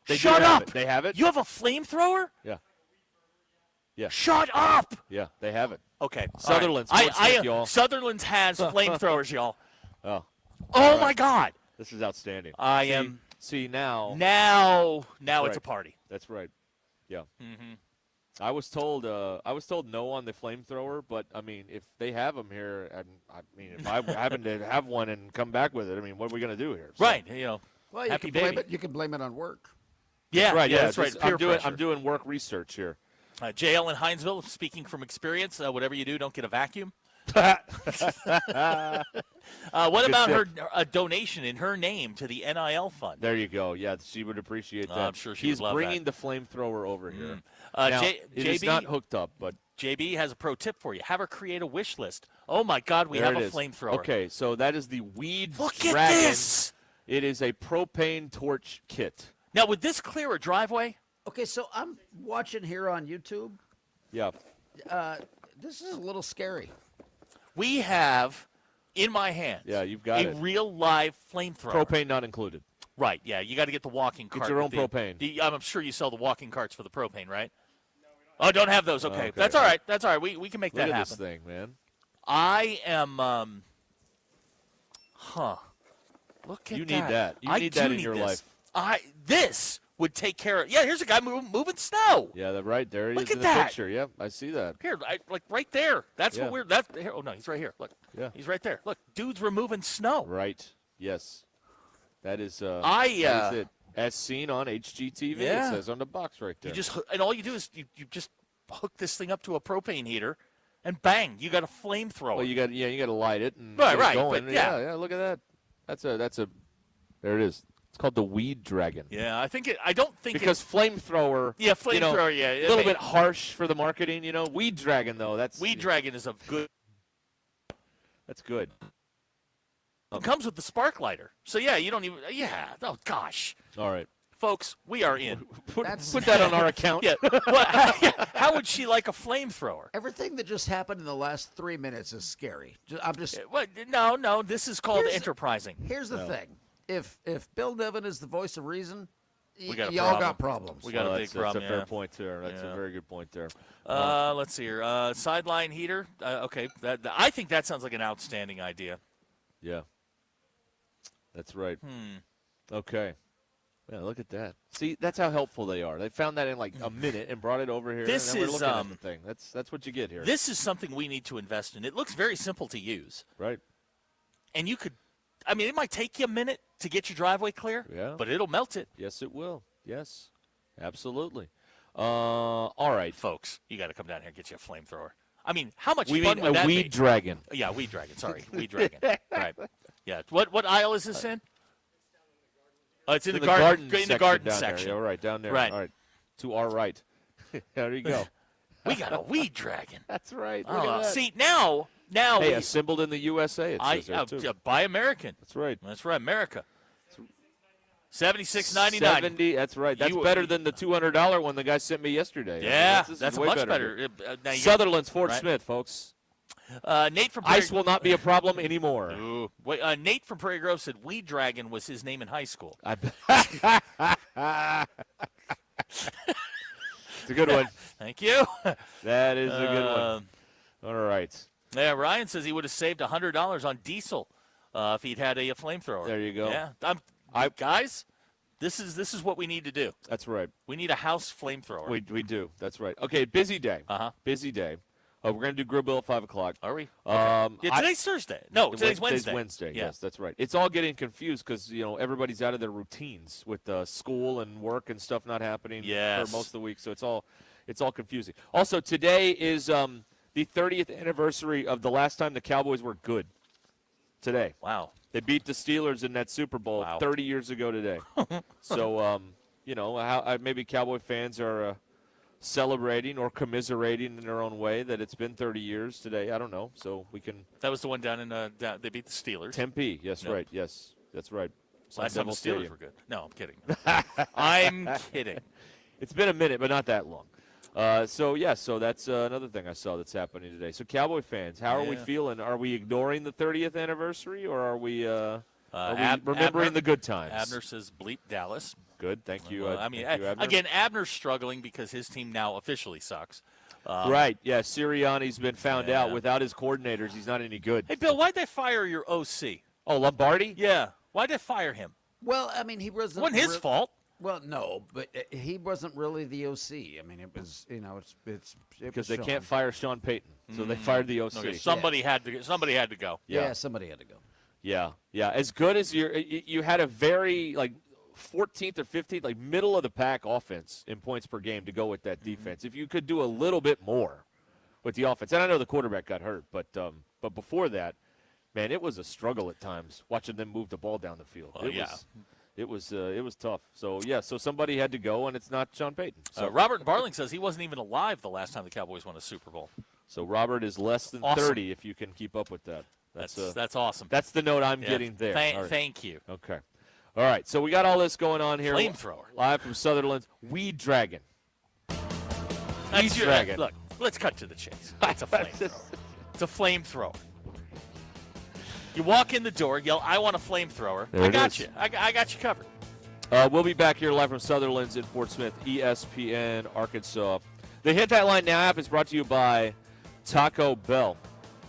Shut up! They have it? You have a flamethrower? Yeah. Shut up! Yeah, they have it. Okay. Sutherlands. Right. Y'all. Sutherlands has flamethrowers, y'all. Oh. Oh, my God. This is outstanding. See, now. Now it's a party. That's right. Yeah. Mm-hmm. I was told no on the flamethrower, but I mean, if they have them here, and I mean, if I happen to have one and come back with it, I mean, what are we going to do here? So, right. Well, you can blame it on work. Yeah. Right. Yeah. That's right. I'm doing work research here. JL in Hinesville, speaking from experience, whatever you do, don't get a vacuum. What about a donation in her name to the NIL fund? There you go. Yeah, she would appreciate that. I'm sure He's would love bringing that. the flamethrower over here. Now, it is not hooked up, but JB has a pro tip for you. Have her create a wish list. Oh my God, we have a flamethrower. Okay, so that is the Weed Look Dragon. at this! It is a propane torch kit. Now, would this clear a driveway? Okay, so I'm watching here on YouTube. Yeah. This is a little scary. We have in my hands. Yeah, you've got a real live flamethrower. Propane not included. Right. Yeah, you got to get the walking cart. Get your own propane. I'm sure you sell the walking carts for the propane, right? Oh, don't have those. Okay, that's all right. That's all right. We can make that happen. Look at this thing, man. I am. Look at that. You need that. You need that in your life. This would take care of. Yeah, here's a guy moving snow. Yeah, right there. Look is at in that. The picture. Yep, I see that. Here, like right there. That's what we're. That's here. Oh no, he's right here. Look. Yeah. He's right there. Look, dude's removing snow. Right. Yes. That is. That is it. As seen on HGTV, yeah. It says on the box right there. And all you do is you just hook this thing up to a propane heater, and bang, you got a flamethrower. Well, you got to light it and right. Get it going. But yeah. Look at that. That's a. There it is. It's called the Weed Dragon. Yeah, I don't think because flamethrower. Yeah, flamethrower. A little bit harsh for the marketing. Weed Dragon though. Weed Dragon is a good. That's good. It comes with the spark lighter. So, yeah, you don't even – yeah. Oh, gosh. All right. Folks, we are in. Put that on our account. Yeah. Well, how would she like a flamethrower? Everything that just happened in the last 3 minutes is scary. I'm just no. This is called enterprising. Here's the thing: if Bill Niven is the voice of reason, y'all got problems. We got a big problem. That's a fair point there. That's a very good point there. Let's see here. Sideline heater. Okay, I think that sounds like an outstanding idea. Yeah, that's right. Okay. Yeah, look at that. See, that's how helpful they are. They found that in like a minute and brought it over here. This and then we're is looking at the thing. That's what you get here. This is something we need to invest in. It looks very simple to use. Right. And you could, I mean, it might take you a minute to get your driveway clear. Yeah. But it'll melt it. Yes, it will. Yes, absolutely. All right, folks, you got to come down here and get you a flamethrower. I mean, how much fun would that be? Weed dragon. Yeah, weed dragon. Sorry, weed dragon. Right. Yeah. What aisle is this in? Oh, it's in the garden section. There. All right, down there. Right. All right. To our right. There you go. We got a weed dragon. That's right. See, now. Hey, assembled in the USA, it says there, too. Buy American. That's right. That's right, America. $76.99. 70. That's right. That's better than the $200 one the guy sent me yesterday. Yeah, this that's way much better. Sutherlands, Fort Smith, folks. Nate from Ice will not be a problem anymore. Ooh. Wait, Nate from Prairie Grove said Weed Dragon was his name in high school. It's a good one. Thank you. That is a good one. All right. Yeah, Ryan says he would have saved $100 on diesel if he'd had a flamethrower. There you go. Yeah, guys, this is what we need to do. That's right. We need a house flamethrower. We do. That's right. Okay, busy day. Busy day. We're going to do Grill Bill at 5 o'clock. Are we? Okay. Today's Thursday. No, today's Wednesday. Today's Wednesday, yeah. Yes, that's right. It's all getting confused because, everybody's out of their routines with school and work and stuff not happening for most of the week. So it's all confusing. Also, today is the 30th anniversary of the last time the Cowboys were good. Today. Wow. They beat the Steelers in that Super Bowl 30 years ago today. So, maybe Cowboy fans are celebrating or commiserating in their own way that it's been 30 years today. I don't know. So we can. That was the one down in they beat the Steelers. Tempe. Yes, right. Yes, that's right. Last time the Steelers were good. No, I'm kidding. I'm kidding. It's been a minute, but not that long. So that's another thing I saw that's happening today. So Cowboy fans, how are we feeling? Are we ignoring the 30th anniversary, or are we remembering the good times? Abner says bleep Dallas. Good, thank you. Again, Abner's struggling because his team now officially sucks. Right, yeah, Sirianni's been found out. Without his coordinators, he's not any good. Hey, Bill, why'd they fire your OC? Oh, Lombardi? Yeah. Why'd they fire him? Well, I mean, he wasn't. It wasn't his fault. Well, no, but he wasn't really the OC. I mean, it was, it's because they can't fire Sean Payton, so they fired the OC. Okay, somebody had to go. Yeah, somebody had to go. Yeah. As good as you had a very 14th or 15th, middle of the pack offense in points per game to go with that defense. If you could do a little bit more with the offense, and I know the quarterback got hurt, but before that, man, it was a struggle at times watching them move the ball down the field. It was tough. So somebody had to go, and it's not Sean Payton. So Robert Barling says he wasn't even alive the last time the Cowboys won a Super Bowl. So Robert is less than 30 if you can keep up with that. That's awesome. That's the note I'm getting there. Thank you. Okay. All right. So we got all this going on here. Flamethrower. Live from Sutherlands. Weed Dragon. Weed Dragon. Look, let's cut to the chase. It's a flamethrower. It's a flamethrower. You walk in the door, yell, "I want a flamethrower." I got you. I got you covered. We'll be back here live from Sutherlands in Fort Smith, ESPN, Arkansas. The Hit That Line Now app is brought to you by Taco Bell.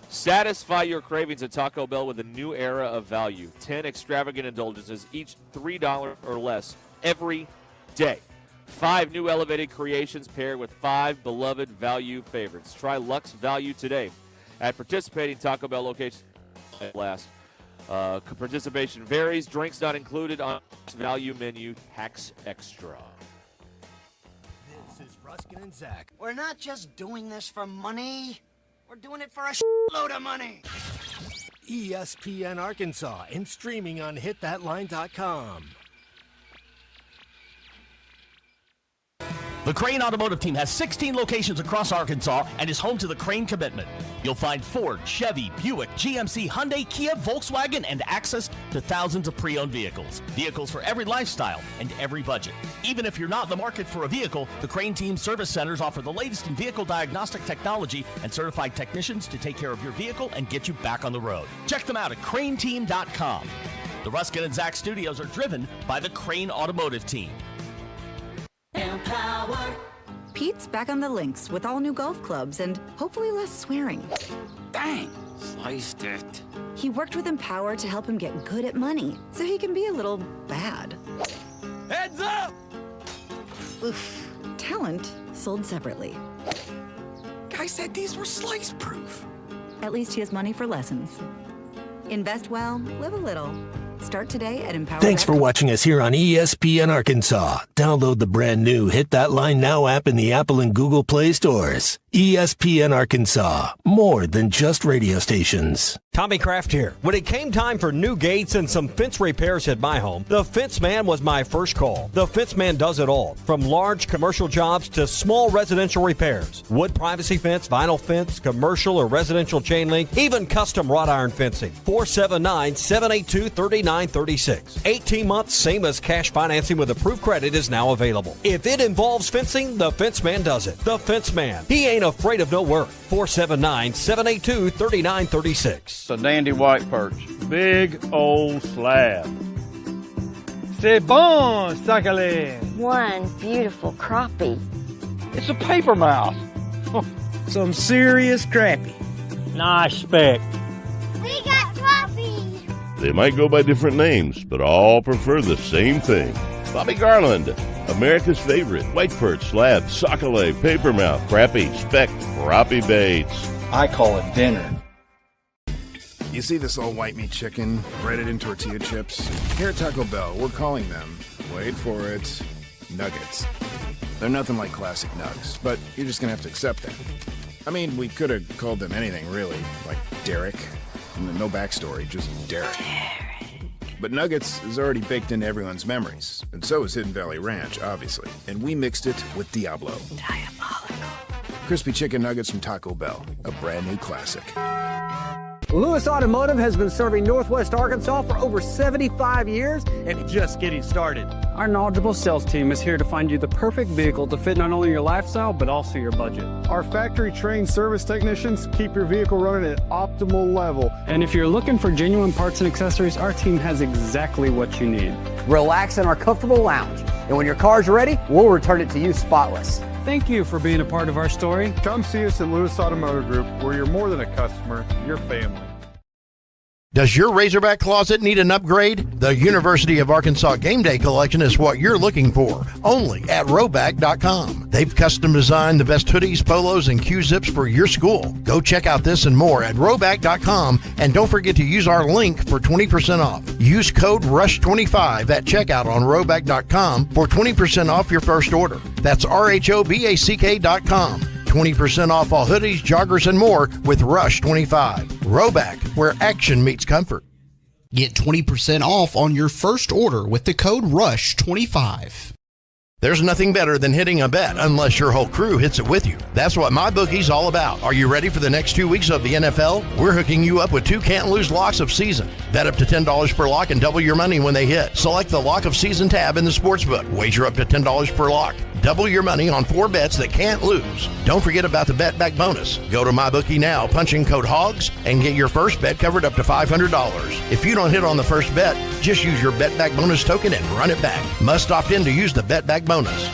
Satisfy your cravings at Taco Bell with a new era of value. 10 extravagant indulgences, each $3 or less every day. 5 new elevated creations paired with 5 beloved value favorites. Try Luxe Value today at participating Taco Bell locations. At last, participation varies. Drinks not included on value menu. Tax extra. This is Ruscin and Zach. We're not just doing this for money. We're doing it for a load of money. ESPN Arkansas and streaming on hitthatline.com. The Crane Automotive Team has 16 locations across Arkansas and is home to the Crane Commitment. You'll find Ford, Chevy, Buick, GMC, Hyundai, Kia, Volkswagen, and access to thousands of pre-owned vehicles. Vehicles for every lifestyle and every budget. Even if you're not in the market for a vehicle, the Crane Team service centers offer the latest in vehicle diagnostic technology and certified technicians to take care of your vehicle and get you back on the road. Check them out at craneteam.com. The Ruscin and Zach studios are driven by the Crane Automotive Team. Empower. Pete's back on the links with all new golf clubs and hopefully less swearing. Dang, sliced it. He worked with Empower to help him get good at money so he can be a little bad. Heads up! Oof. Talent sold separately. Guy said these were slice proof. At least he has money for lessons. Invest well, live a little. Start today at Empower. Thanks for watching us here on ESPN Arkansas. Download the brand new Hit That Line Now app in the Apple and Google Play stores. ESPN Arkansas, more than just radio stations. Tommy Kraft here. When it came time for new gates and some fence repairs at my home, the Fence Man was my first call. The Fence Man does it all, from large commercial jobs to small residential repairs. Wood privacy fence, vinyl fence, commercial or residential chain link, even custom wrought iron fencing. 479-782-3936. 18 months, same as cash financing with approved credit is now available. If it involves fencing, the Fence Man does it. The Fence Man. He ain't afraid of no work. 479-782-3936. It's a dandy white perch. Big old slab. C'est bon, sacalé. One beautiful crappie. It's a paper mouth. Some serious crappie. Nice speck. We got crappie. They might go by different names, but all prefer the same thing. Bobby Garland, America's favorite white perch, slab, sockeye, papermouth, crappie, speck, crappie baits. I call it dinner. You see this old white meat chicken breaded in tortilla chips? Here at Taco Bell, we're calling them, wait for it, nuggets. They're nothing like classic nugs, but you're just gonna have to accept that. I mean, we could have called them anything, really, like Derek. No backstory, just Derek. But Nuggets is already baked into everyone's memories, and so is Hidden Valley Ranch, obviously. And we mixed it with Diablo. Diabolical. Crispy chicken nuggets from Taco Bell, a brand new classic. Lewis Automotive has been serving Northwest Arkansas for over 75 years and just getting started. Our knowledgeable sales team is here to find you the perfect vehicle to fit not only your lifestyle, but also your budget. Our factory-trained service technicians keep your vehicle running at optimal level. And if you're looking for genuine parts and accessories, our team has exactly what you need. Relax in our comfortable lounge, and when your car's ready, we'll return it to you spotless. Thank you for being a part of our story. Come see us at Lewis Automotive Group, where you're more than a customer, you're family. Does your Razorback closet need an upgrade? The University of Arkansas Game Day Collection is what you're looking for, only at Roback.com. They've custom designed the best hoodies, polos, and Q-zips for your school. Go check out this and more at Roback.com, and don't forget to use our link for 20% off. Use code RUSH25 at checkout on Roback.com for 20% off your first order. That's RHOBACK.com. 20% off all hoodies, joggers, and more with Rush 25. Roback, where action meets comfort. Get 20% off on your first order with the code RUSH25. There's nothing better than hitting a bet unless your whole crew hits it with you. That's what MyBookie's all about. Are you ready for the next 2 weeks of the NFL? We're hooking you up with 2 can't-lose locks of season. Bet up to $10 per lock and double your money when they hit. Select the lock of season tab in the sportsbook. Wager up to $10 per lock. Double your money on 4 bets that can't lose. Don't forget about the bet back bonus. Go to MyBookie now, punch in code HOGS, and get your first bet covered up to $500. If you don't hit on the first bet, just use your bet back bonus token and run it back. Must opt in to use the bet back bonus.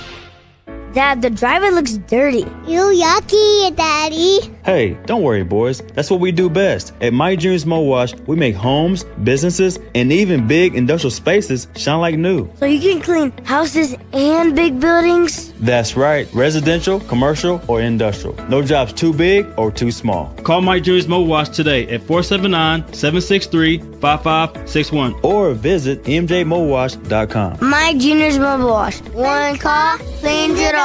Dad, the driver looks dirty. You yucky, Daddy. Hey, don't worry, boys. That's what we do best. At My Dreams Mo Wash, we make homes, businesses, and even big industrial spaces shine like new. So you can clean houses and big buildings? That's right. Residential, commercial, or industrial. No job's too big or too small. Call My Dreams Mo Wash today at 479-763-5561 or visit mjmowash.com. My Junior's Mobile Wash. One call cleans it all.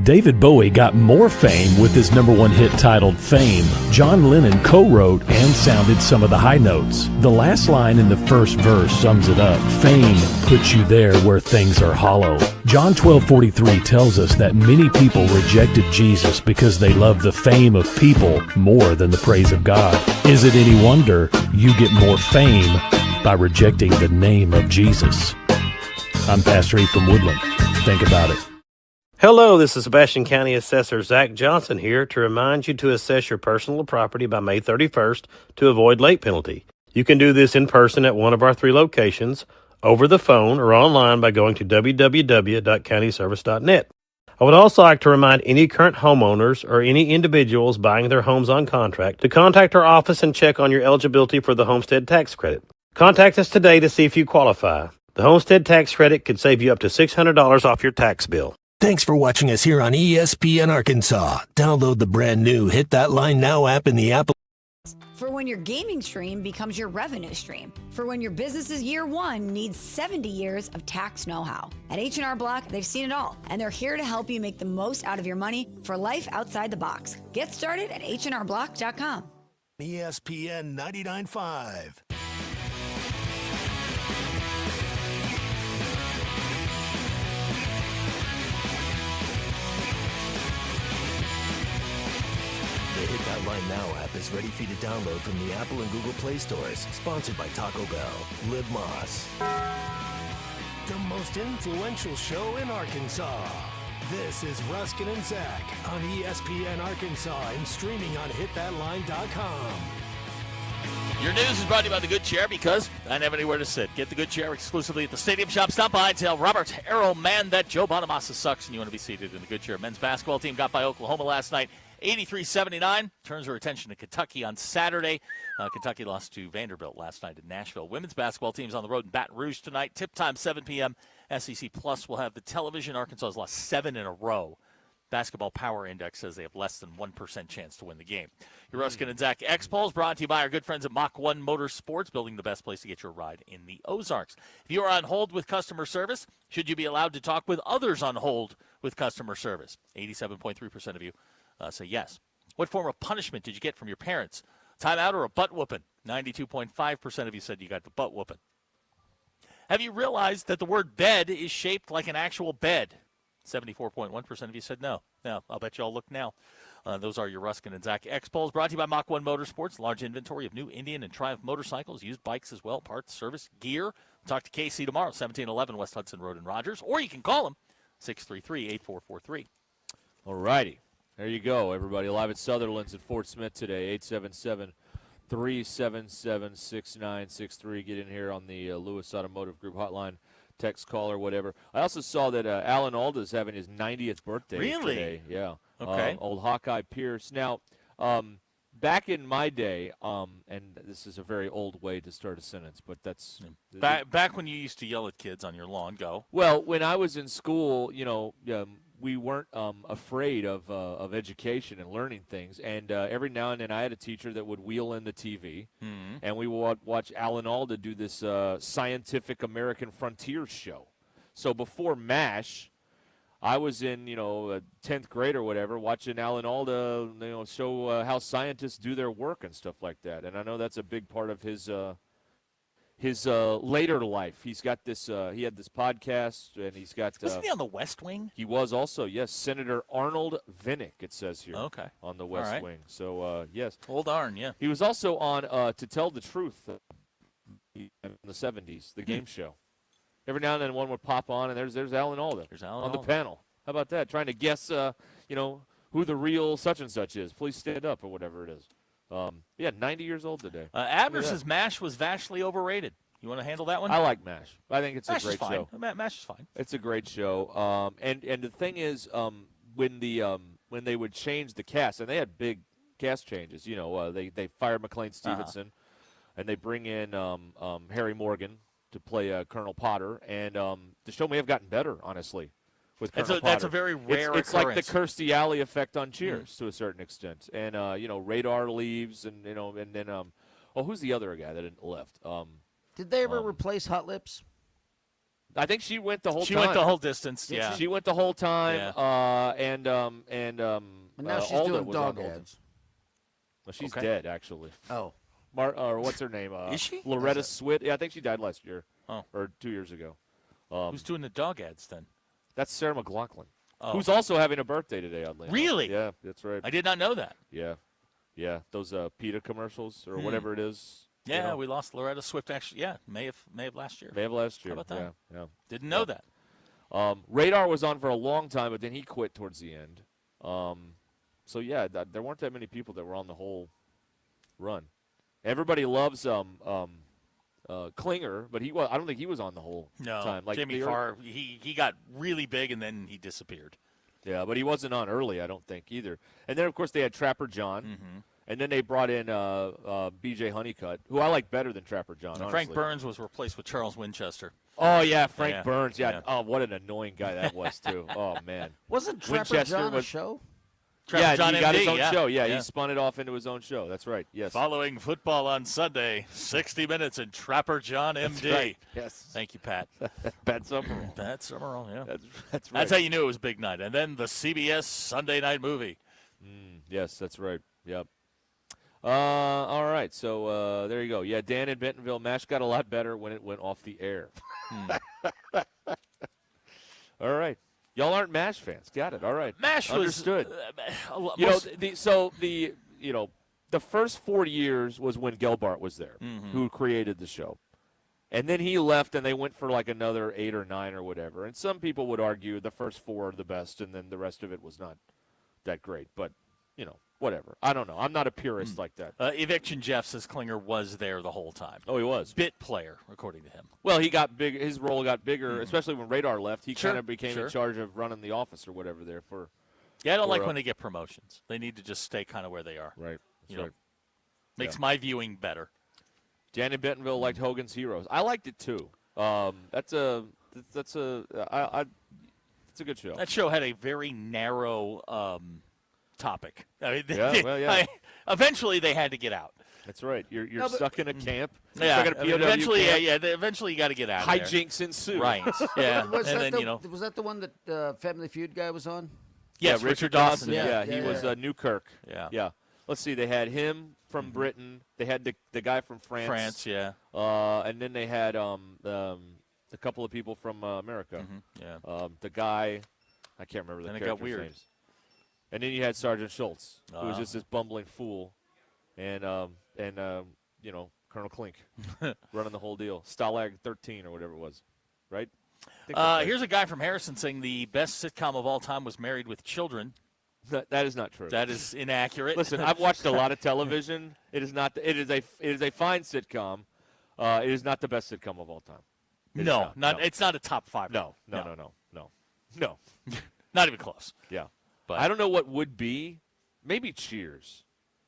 David Bowie got more fame with his #1 hit titled Fame. John Lennon co-wrote and sounded some of the high notes. The last line in the first verse sums it up. Fame puts you there where things are hollow. John 12:43 tells us that many people rejected Jesus because they love the fame of people more than the praise of God. Is it any wonder you get more fame by rejecting the name of Jesus? I'm Pastor E from Woodland. Think about it. Hello, this is Sebastian County Assessor Zach Johnson here to remind you to assess your personal property by May 31st to avoid late penalty. You can do this in person at one of our 3 locations, over the phone, or online by going to www.countyservice.net. I would also like to remind any current homeowners or any individuals buying their homes on contract to contact our office and check on your eligibility for the homestead tax credit. Contact us today to see if you qualify. The homestead tax credit could save you up to $600 off your tax bill. Thanks for watching us here on ESPN Arkansas. Download the brand new Hit That Line Now app in the Apple. For when your gaming stream becomes your revenue stream. For when your business's year 1 needs 70 years of tax know-how. At H&R Block, they've seen it all, and they're here to help you make the most out of your money for life outside the box. Get started at hrblock.com. ESPN 99.5. The Hit That Line Now app is ready for you to download from the Apple and Google Play stores. Sponsored by Taco Bell. Live Moss. The most influential show in Arkansas. This is Ruscin and Zach on ESPN Arkansas and streaming on hitthatline.com. Your news is brought to you by the Good Chair because I don't have anywhere to sit. Get the Good Chair exclusively at the Stadium Shop. Stop by and tell Robert Arrow, man, that Joe Bonamassa sucks and you want to be seated in the Good Chair. Men's basketball team got by Oklahoma last night, 83-79. Turns her attention to Kentucky on Saturday. Kentucky lost to Vanderbilt last night in Nashville. Women's basketball team's on the road in Baton Rouge tonight. Tip time 7 p.m. SEC Plus will have the television. Arkansas has lost 7 in a row. Basketball Power Index says they have less than 1% chance to win the game. Your Ruscin and Zach X-Pulse brought to you by our good friends at Mach 1 Motorsports, building the best place to get your ride in the Ozarks. If you are on hold with customer service, should you be allowed to talk with others on hold with customer service? 87.3% of you say yes. What form of punishment did you get from your parents? Timeout or a butt whooping? 92.5% of you said you got the butt whooping. Have you realized that the word bed is shaped like an actual bed? 74.1% of you said no. Now, I'll bet you all look now. Those are your Ruscin and Zach X-Polls, brought to you by Mach 1 Motorsports. Large inventory of new Indian and Triumph motorcycles, used bikes as well, parts, service, gear. We'll talk to KC tomorrow, 1711 West Hudson Road in Rogers. Or you can call them, 633-8443. All righty. There you go, everybody. Live at Sutherlands at Fort Smith today, 877-377-6963. Get in here on the Lewis Automotive Group hotline. Text, call, or whatever. I also saw that Alan Alda is having his 90th birthday today. Yeah. Okay. Old Hawkeye Pierce. Now, back in my day, and this is a very old way to start a sentence, but that's back when you used to yell at kids on your lawn. Go. Well, when I was in school, we weren't afraid of education and learning things. And every now and then I had a teacher that would wheel in the TV, and we would watch Alan Alda do this Scientific American Frontiers show. So before MASH, I was in, 10th grade or whatever, watching Alan Alda, show how scientists do their work and stuff like that. And I know that's a big part of his later life. He's got this, he had this podcast, and he's got... Wasn't he on the West Wing? He was also, yes. Senator Arnold Vinnick, it says here. Okay. On the West Wing. So, yes. Old Arn, yeah. He was also on To Tell the Truth in the 70s, the game show. Every now and then one would pop on, and there's Alan Alda on the panel. How about that? Trying to guess, who the real such and such is. Please stand up, or whatever it is. 90 years old today. Abner says MASH was vastly overrated. You want to handle that one? I like MASH. I think it's MASH a great show. MASH is fine. It's a great show. And the thing is, when they would change the cast, and they had big cast changes. They fired McLean Stevenson, and they bring in Harry Morgan to play Colonel Potter, and the show may have gotten better, honestly. With Colonel Potter. That's a very rare It's occurrence. like the Kirstie Alley effect on Cheers to a certain extent. And, Radar leaves, and then, who's the other guy that left? Did they ever replace Hot Lips? I think she went the whole time. She went the whole distance, yeah. She went the whole time, Yeah. and now she's Alda doing was dog on the whole ads. time. Well, she's Okay. dead, actually. Oh. Or what's her name? Is she? Loretta Swit. Yeah, I think she died last year. Oh. Or 2 years ago. Who's doing the dog ads then? That's Sarah McLachlan, Oh. who's also having a birthday today, oddly enough. Really? Yeah, that's right. I did not know that. Yeah. Yeah, those PETA commercials or whatever it is. Yeah, we lost Loretta Swift actually. Yeah, May of last year. May of last year. How about that? Yeah. Didn't know that. Radar was on for a long time, but then he quit towards the end. So yeah, there weren't that many people that were on the whole run. Everybody loves Klinger, but I don't think he was on the whole time. Like Jamie Farr, he got really big and then he disappeared. Yeah, but he wasn't on early, I don't think either. And then of course they had Trapper John, and then they brought in B.J. Honeycutt, who I like better than Trapper John. Honestly. Frank Burns was replaced with Charles Winchester. Oh yeah, Frank Burns. Yeah. Oh, what an annoying guy that was too. Oh man. Wasn't Trapper Winchester John a show? Yeah, John he got MD, his own show. Yeah, yeah. he spun it off into his own show. That's right. Yes. Following football on Sunday, 60 Minutes and Trapper John MD. That's right. Yes. Thank you, Pat. Pat Summerall. Pat Summerall, yeah. That's right. That's how you knew it was a big night. And then the CBS Sunday night movie. Yes, that's right. Yep. All right. So there you go. Yeah, Dan in Bentonville. MASH got a lot better when it went off the air. All right. Y'all aren't MASH fans. Got it. All right. MASH understood. was The first 4 years was when Gelbart was there, who created the show. And then he left, and they went for like another 8 or 9 or whatever. And some people would argue the first 4 are the best, and then the rest of it was not that great. But, whatever. I don't know. I'm not a purist like that. Eviction Jeff says Klinger was there the whole time. Oh, he was. Bit player, according to him. Well, he got big. His role got bigger, especially when Radar left. He kind of became Sure. in charge of running the office or whatever there for. Yeah, I don't like when they get promotions. They need to just stay kind of where they are. Right. That's right. Makes my viewing better. Janet Bentonville liked Hogan's Heroes. I liked it too. That's a good show. That show had a very narrow topic. I mean, eventually they had to get out. That's right. You're stuck in a camp. Yeah. Stuck in a POW Eventually, camp. eventually you got to get out. Hijinks ensue. Right. Yeah. Was that the one that Family Feud guy was on? Yes, Richard Dawson. Yeah, he was Newkirk. Yeah. Let's see. They had him from Britain. They had the guy from France. Yeah. And then they had a couple of people from America. Yeah. The guy, I can't remember the Then it characters' got weird. names. And then you had Sergeant Schultz, who was just this bumbling fool, and Colonel Klink running the whole deal. Stalag 13 or whatever it was, right? Here's a guy from Harrison saying the best sitcom of all time was Married with Children. That is not true. That is inaccurate. Listen, I've watched a lot of television. It is not. It is a fine sitcom. It is not the best sitcom of all time. No. It's not a top 5. No. Not even close. Yeah. But I don't know what would be. Maybe Cheers.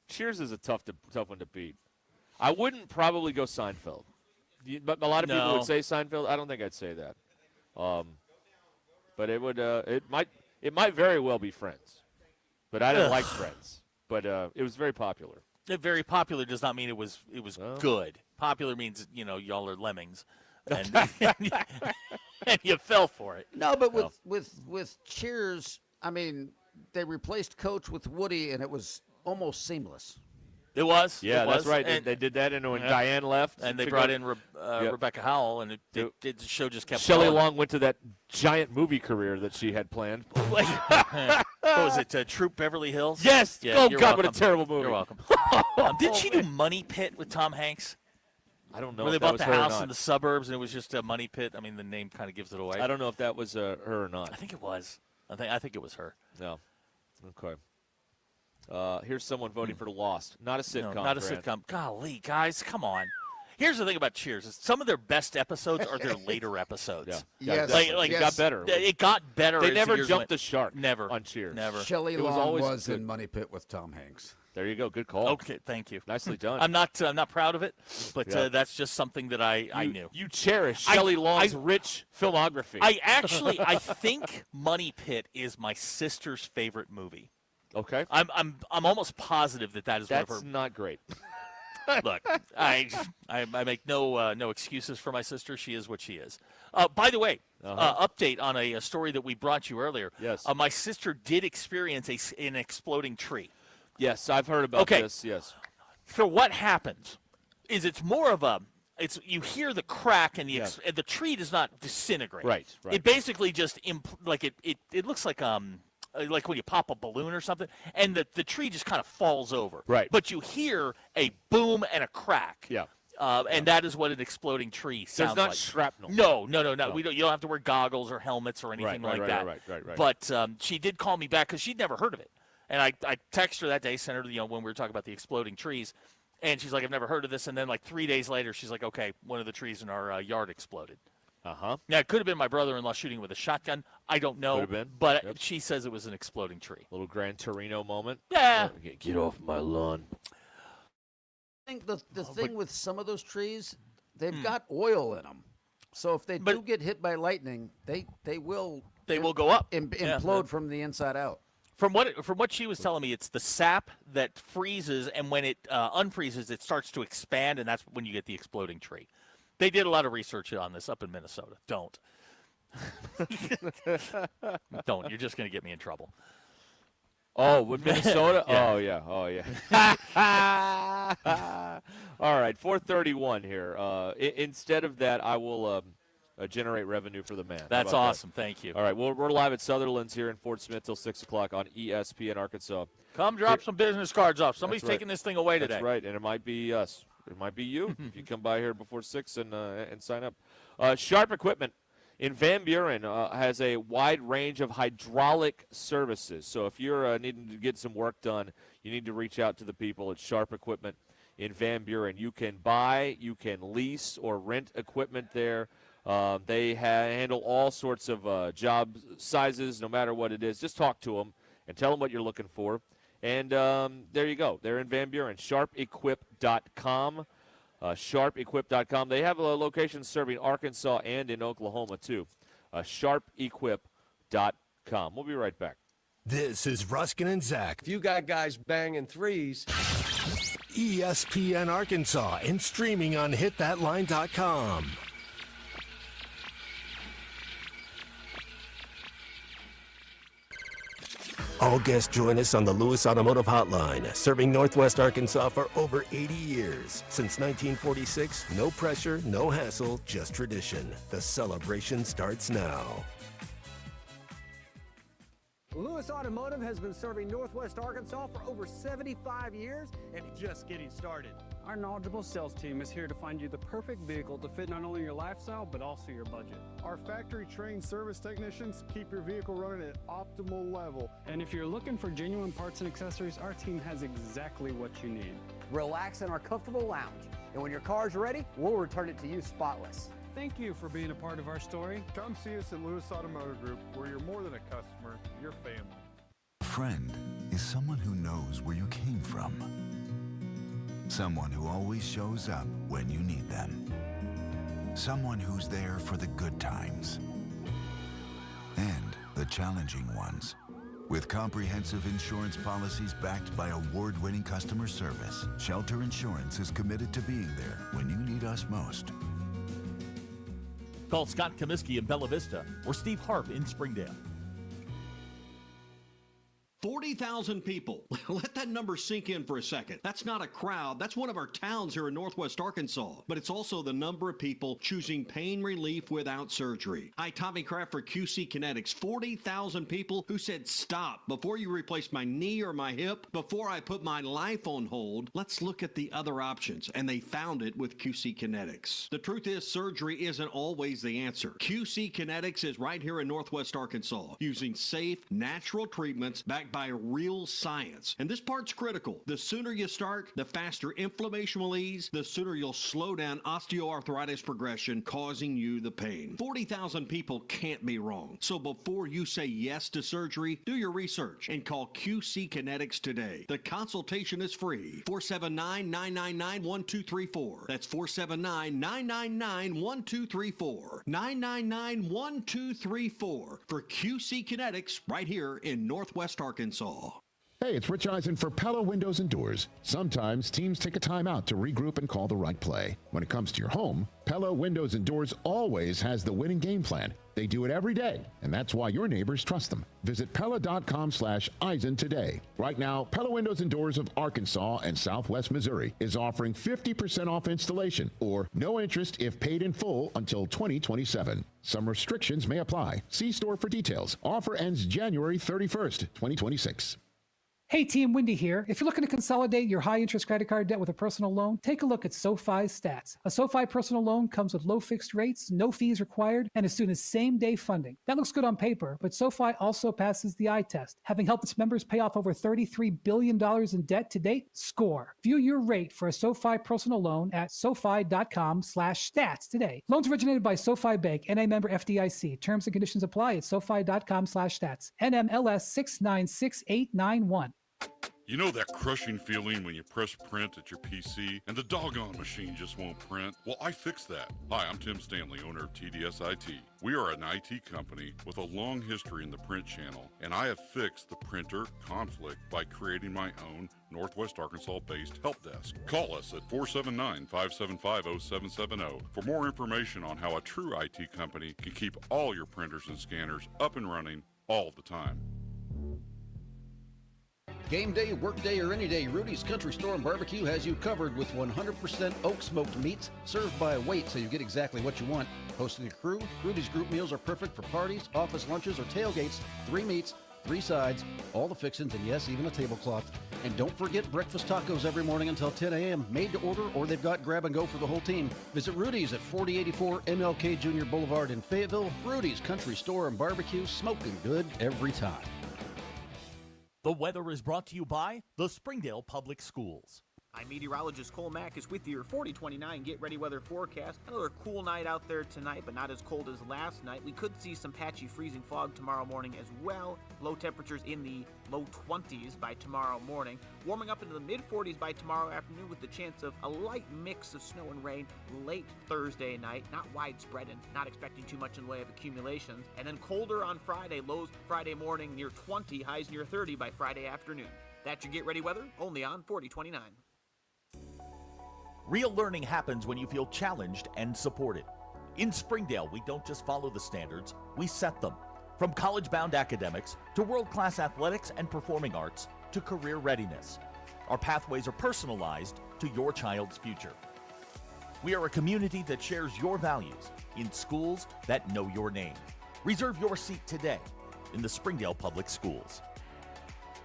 Cheers is a tough one to beat. I wouldn't probably go Seinfeld. But a lot of people would say Seinfeld. I don't think I'd say that. But it would. It might very well be Friends. But I didn't like Friends. But it was very popular. Very popular does not mean it was good. Popular means y'all are lemmings, and and you fell for it. No, but with Cheers, I mean, they replaced Coach with Woody, and it was almost seamless. It was. Yeah, it was. that's right. And they did that, and when Diane left, and they brought in Rebecca Howell, and the show just kept. Shelley going. Long went to that giant movie career that she had planned. What was it? Troop Beverly Hills. Yes. Yeah, oh you're God, welcome. what a terrible movie. You're welcome. Didn't she do Money Pit with Tom Hanks? I don't know. Where they if that bought was the her or house not. in the suburbs, and it was just a money pit. I mean, the name kind of gives it away. I don't know if that was her or not. I think it was. I think it was her. No. Okay. Here's someone voting for Lost. Not a sitcom. No, not a Grant. sitcom. Golly, guys, come on. Here's the thing about Cheers: is some of their best episodes are their later episodes. Yeah. Yes. It got better. It got better. They as never the years jumped went. the shark. Never on Cheers. Never. Shelley It was Long always was good. in Money Pit with Tom Hanks. There you go. Good call. Okay, thank you. Nicely done. I'm not proud of it, but Yeah. that's just something that I knew. You cherish Shelley Long's rich filmography. I think Money Pit is my sister's favorite movie. Okay. I'm almost positive that is one of her. That's not great. Look, I make no excuses for my sister. She is what she is. By the way, update on a story that we brought you earlier. Yes. My sister did experience an exploding tree. Yes, I've heard about this. Yes. So what happens is it's more of a you hear the crack and the tree does not disintegrate. Right. It basically just it looks like when you pop a balloon or something, and the tree just kind of falls over. Right. But you hear a boom and a crack. Yeah. And that is what an exploding tree sounds like. There's not shrapnel. No. You don't have to wear goggles or helmets or anything like that. Right. But she did call me back because she'd never heard of it. And I texted her that day, sent her, when we were talking about the exploding trees. And she's like, I've never heard of this. And then 3 days later, she's like, okay, one of the trees in our yard exploded. Uh-huh. Yeah, it could have been my brother-in-law shooting with a shotgun. I don't know. Could have been. But she says it was an exploding tree. Little Gran Torino moment. Yeah. Get off my lawn. I think the thing with some of those trees, they've got oil in them. So if they do get hit by lightning, they will go up. Implode from the inside out. From what she was telling me, it's the sap that freezes, and when it unfreezes, it starts to expand, and that's when you get the exploding tree. They did a lot of research on this up in Minnesota. Don't. Don't. You're just going to get me in trouble. Oh, with Minnesota? Yeah. Oh, yeah. All right, 431 here. Instead of that, I will generate revenue for the man. That's awesome. That? Thank you. All right, we're live at Sutherlands here in Fort Smith till 6 o'clock on ESPN Arkansas. Come drop some business cards off. Somebody's taking this thing away today. That's right, and it might be us. It might be you if you come by here before 6 and sign up. Sharp Equipment in Van Buren has a wide range of hydraulic services. So if you're needing to get some work done, you need to reach out to the people at Sharp Equipment in Van Buren. You can buy, you can lease, or rent equipment there. They handle all sorts of job sizes, no matter what it is. Just talk to them and tell them what you're looking for. And there you go. They're in Van Buren. SharpEquip.com. SharpEquip.com. They have a location serving Arkansas and in Oklahoma, too. SharpEquip.com. We'll be right back. This is Ruscin and Zach. If you got guys banging threes. ESPN Arkansas and streaming on hitthatline.com. All guests join us on the Lewis Automotive Hotline, serving Northwest Arkansas for over 80 years. Since 1946, no pressure, no hassle, just tradition. The celebration starts now. Lewis Automotive has been serving Northwest Arkansas for over 75 years and just getting started. Our knowledgeable sales team is here to find you the perfect vehicle to fit not only your lifestyle, but also your budget. Our factory-trained service technicians keep your vehicle running at optimal level. And if you're looking for genuine parts and accessories, our team has exactly what you need. Relax in our comfortable lounge. And when your car's ready, we'll return it to you spotless. Thank you for being a part of our story. Come see us at Lewis Automotive Group, where you're more than a customer, you're family. A friend is someone who knows where you came from. Someone who always shows up when you need them. Someone who's there for the good times and the challenging ones. With comprehensive insurance policies backed by award-winning customer service, Shelter Insurance is committed to being there when you need us most. Call Scott Comiskey in Bella Vista or Steve Harp in Springdale. 40,000 people. Let that number sink in for a second. That's not a crowd. That's one of our towns here in Northwest Arkansas. But it's also the number of people choosing pain relief without surgery. Hi, Tommy Kraft for QC Kinetics. 40,000 people who said, stop, before you replace my knee or my hip, before I put my life on hold, let's look at the other options. And they found it with QC Kinetics. The truth is, surgery isn't always the answer. QC Kinetics is right here in Northwest Arkansas, using safe, natural treatments backed by real science. And this part's critical. The sooner you start, the faster inflammation will ease, the sooner you'll slow down osteoarthritis progression, causing you the pain. 40,000 people can't be wrong. So before you say yes to surgery, do your research and call QC Kinetics today. The consultation is free. 479-999-1234. That's 479-999-1234. 999-1234 for QC Kinetics right here in Northwest Arkansas. Hey, it's Rich Eisen for Pella Windows and Doors. Sometimes teams take a time out to regroup and call the right play. When it comes to your home, Pella Windows and Doors always has the winning game plan. They do it every day, and that's why your neighbors trust them. Visit Pella.com/Eisen today. Right now, Pella Windows and Doors of Arkansas and Southwest Missouri is offering 50% off installation or no interest if paid in full until 2027. Some restrictions may apply. See store for details. Offer ends January 31st, 2026. Hey team, Wendy here. If you're looking to consolidate your high-interest credit card debt with a personal loan, take a look at SoFi's stats. A SoFi personal loan comes with low fixed rates, no fees required, and as soon as same-day funding. That looks good on paper, but SoFi also passes the eye test. Having helped its members pay off over $33 billion in debt to date, score. View your rate for a SoFi personal loan at SoFi.com/stats today. Loans originated by SoFi Bank, NA member FDIC. Terms and conditions apply at SoFi.com/stats. NMLS 696891. You know that crushing feeling when you press print at your PC and the doggone machine just won't print? Well, I fixed that. Hi, I'm Tim Stanley, owner of TDS IT. We are an IT company with a long history in the print channel, and I have fixed the printer conflict by creating my own Northwest Arkansas-based help desk. Call us at 479-575-0770 for more information on how a true IT company can keep all your printers and scanners up and running all the time. Game day, work day, or any day, Rudy's Country Store and Barbecue has you covered with 100% oak smoked meats served by weight so you get exactly what you want. Hosting a crew, Rudy's group meals are perfect for parties, office lunches, or tailgates. 3 meats, 3 sides, all the fixings, and yes, even a tablecloth. And don't forget breakfast tacos every morning until 10 a.m. Made to order, or they've got grab and go for the whole team. Visit Rudy's at 4084 MLK Jr. Boulevard in Fayetteville. Rudy's Country Store and Barbecue, smoking good every time. The weather is brought to you by the Springdale Public Schools. I'm meteorologist Cole Mack is with your 4029 Get Ready Weather forecast. Another cool night out there tonight, but not as cold as last night. We could see some patchy freezing fog tomorrow morning as well. Low temperatures in the low 20s by tomorrow morning. Warming up into the mid-40s by tomorrow afternoon with the chance of a light mix of snow and rain late Thursday night. Not widespread and not expecting too much in the way of accumulations. And then colder on Friday. Lows Friday morning near 20, highs near 30 by Friday afternoon. That's your Get Ready Weather, only on 4029. Real learning happens when you feel challenged and supported. In Springdale, we don't just follow the standards, we set them. From college-bound academics to world-class athletics and performing arts to career readiness. Our pathways are personalized to your child's future. We are a community that shares your values in schools that know your name. Reserve your seat today in the Springdale Public Schools.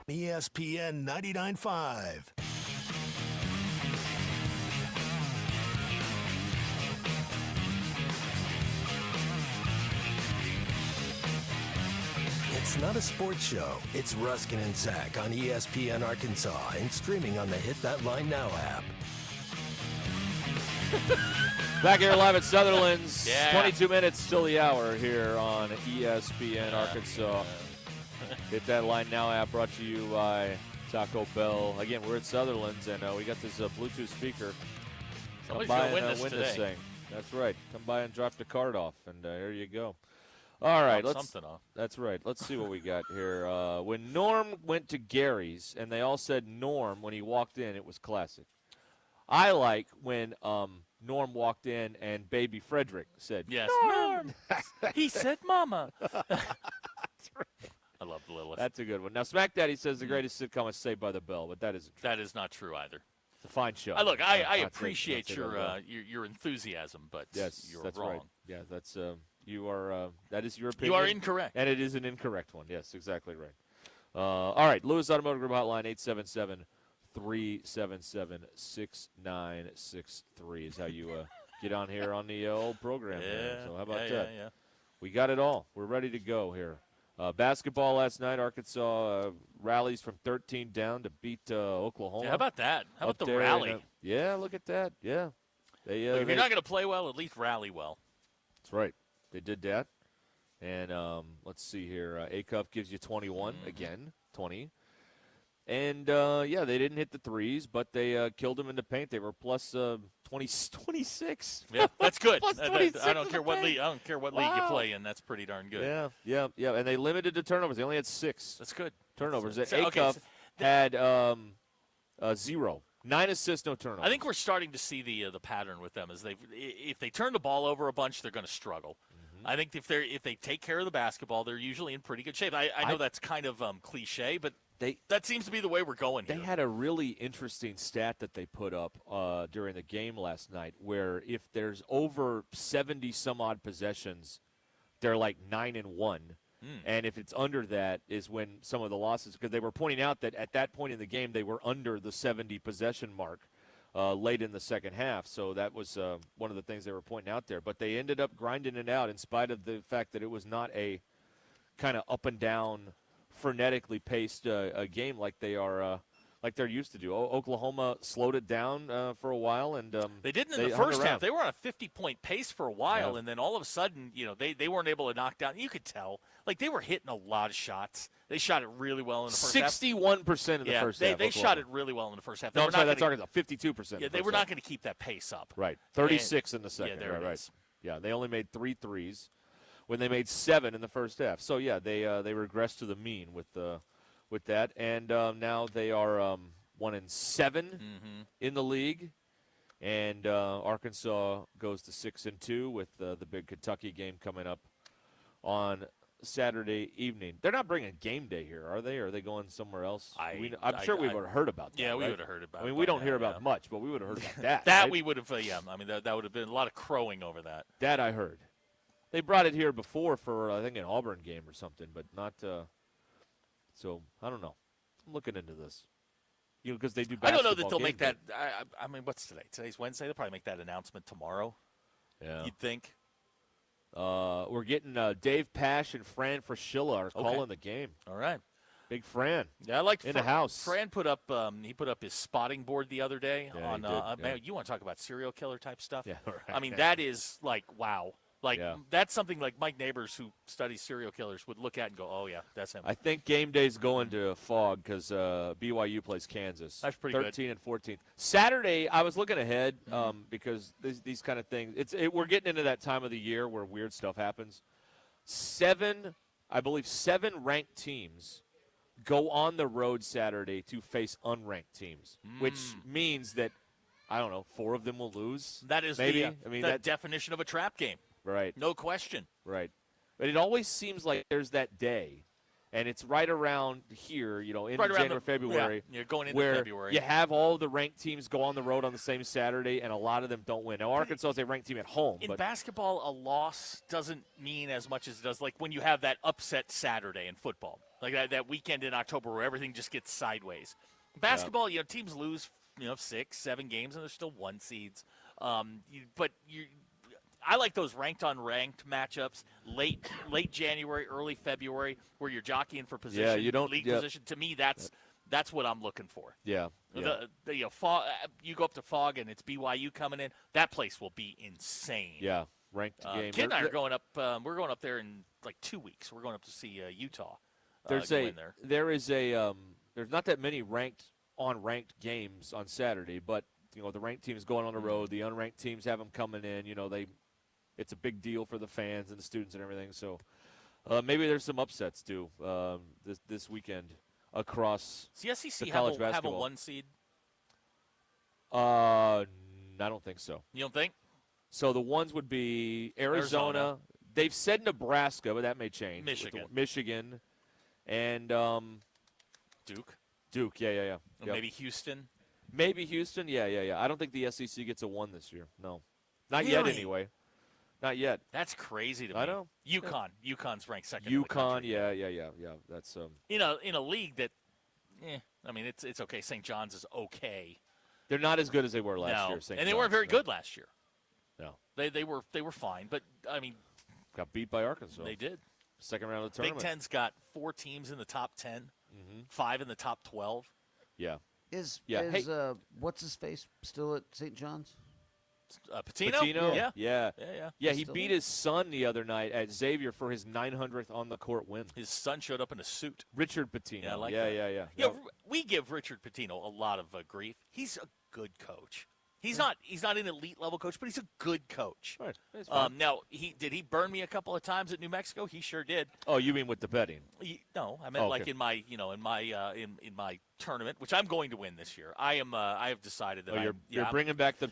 ESPN 99.5. It's not a sports show. It's Ruscin and Zach on ESPN Arkansas and streaming on the Hit That Line Now app. Back here live at Sutherlands. 22 minutes till the hour here on ESPN Arkansas. Hit That Line Now app brought to you by Taco Bell. Again, we're at Sutherlands, and we got this Bluetooth speaker. Somebody's Come by going to and win win this this today. thing. That's right. Come by and drop the card off, and there you go. All right, Drop let's. something off. That's right. Let's see what we got here. When Norm went to Gary's, and they all said Norm when he walked in, it was classic. I like when Norm walked in and Baby Frederick said, Yes. Norm. He said mama. I love Lilith. That's a good one. Now, Smack Daddy says the greatest sitcom is Saved by the Bell, but that isn't true. That is not true either. It's a fine show. Look, I Not appreciate Saved by the Bell. your enthusiasm, but Yes, you're that's wrong. right. Yeah, that's you are. That is your opinion. You are incorrect, and it is an incorrect one. Yes, exactly right. All right, Lewis Automotive Group Hotline 877-377-6963 is how you get on here on the old program. Here. So how about that? Yeah. We got it all. We're ready to go here. Basketball last night, Arkansas rallies from 13 down to beat Oklahoma. Yeah, how about that? How about the there rally? Yeah, look at that. Yeah. They, Look, if you're not going to play well, at least rally well. That's right. They did that. And let's see here. A-Cup gives you 21 again, 20. And, they didn't hit the threes, but they killed them in the paint. They were plus 26. Yeah, that's good. Plus I 26 don't care what league. I don't care what league you play in. That's pretty darn good. Yeah. And they limited the turnovers. They only had 6. That's good. Turnovers. That's, A-Cup. had 0. 9 assists, no turnovers. I think we're starting to see the pattern with them. If they turn the ball over a bunch, they're going to struggle. I think if they take care of the basketball, they're usually in pretty good shape. I know that's kind of cliche, but that seems to be the way we're going here. They had a really interesting stat that they put up during the game last night, where if there's over 70 some odd possessions, they're like 9-1. And if it's under that is when some of the losses, because they were pointing out that at that point in the game they were under the 70 possession mark late in the second half. So that was one of the things they were pointing out there. But they ended up grinding it out in spite of the fact that it was not a kind of up and down, frenetically paced game like they are. Like they're used to do. Oklahoma slowed it down for a while, and they didn't in the first half. They were on a 50-point pace for a while, and then all of a sudden, they weren't able to knock down. You could tell, like they were hitting a lot of shots. They shot it really well in the first half. 61% in the first half. They shot it really well in the first half. No, I'm sorry, that's Arkansas. 52%. Yeah, they were not going to keep that pace up. Right, 36 in the second. Yeah, right. Yeah, they only made 3 threes when they made 7 in the first half. So yeah, they regressed to the mean with that, and now they are 1-7 in the league, and Arkansas goes to 6-2 with the big Kentucky game coming up on Saturday evening. They're not bringing game day here, are they? Or are they going somewhere else? I'm sure we would have heard about that. Yeah, we right? would have heard about. I mean, we don't hear about much, but we would have heard about that. That right? we would have. Yeah, I mean, that would have been a lot of crowing over that. That I heard. They brought it here before for I think an Auburn game or something, but not. So I don't know. I'm looking into this. Because they do basketball. I don't know that they'll make day. that. I mean, what's today? Today's Wednesday. They'll probably make that announcement tomorrow. Yeah. You'd think. We're getting Dave Pash and Fran Fraschilla are calling the game. All right. Big Fran. Yeah, I like in the house. Fran put up his spotting board the other day on. He did, man, you want to talk about serial killer type stuff? Yeah, right. I mean, that is like wow. Like that's something like Mike Neighbors, who studies serial killers, would look at and go, "Oh yeah, that's him." I think game day's going to fog because BYU plays Kansas. That's pretty 13 and 14. Saturday, I was looking ahead because these kind of things. We're getting into that time of the year where weird stuff happens. 7 ranked teams go on the road Saturday to face unranked teams, which means that I don't know, 4 of them will lose. That is maybe. the definition of a trap game. Right. No question. Right. But it always seems like there's that day, and it's right around here, in January, February. Yeah, you're going into where February. You have all the ranked teams go on the road on the same Saturday, and a lot of them don't win. Now, Arkansas is a ranked team at home. In basketball, a loss doesn't mean as much as it does like when you have that upset Saturday in football, like that weekend in October where everything just gets sideways. Basketball, teams lose, 6, 7 games, and they're still 1 seeds. I like those ranked on ranked matchups late January, early February, where you're jockeying for position. Yeah, you don't league position. To me, that's what I'm looking for. Yeah. You go up to Fog and it's BYU coming in. That place will be insane. Yeah, ranked game. Kid and I are going up. We're going up there in like 2 weeks. We're going up to see Utah. There's not that many ranked games on Saturday, but the ranked teams going on the road, the unranked teams have them coming in. It's a big deal for the fans and the students and everything. So maybe there's some upsets too this weekend across the SEC college have a basketball. 1 seed? I don't think so. You don't think? So the ones would be Arizona. They've said Nebraska, but that may change. Michigan, and Duke. Yeah. Maybe Houston. Maybe Houston. Yeah. I don't think the SEC gets a 1 this year. No, not yet anyway. Not yet. That's crazy to me. I know. UConn's ranked second. In the country. Yeah. That's in a league that, it's okay. St. John's is okay. They're not as good as they were last year. And they weren't very good last year. No, they were fine, but got beat by Arkansas. They did. Second round of the tournament. Big Ten's got 4 teams in the top 10, 5 in the top 12. Yeah. What's his face still at St. John's? Patino? Yeah. He still beat there? his son the other night at Xavier for his 900th on the court win. His son showed up in a suit. Richard Patino. Yeah, I like that. Yeah, we give Richard Patino a lot of grief. He's a good coach. He's not an elite level coach, but he's a good coach. Right. It's fine. Now, did he burn me a couple of times at New Mexico? He sure did. Oh, you mean with the betting? No, I meant okay. like in my tournament, which I'm going to win this year. I have decided that you're bringing back the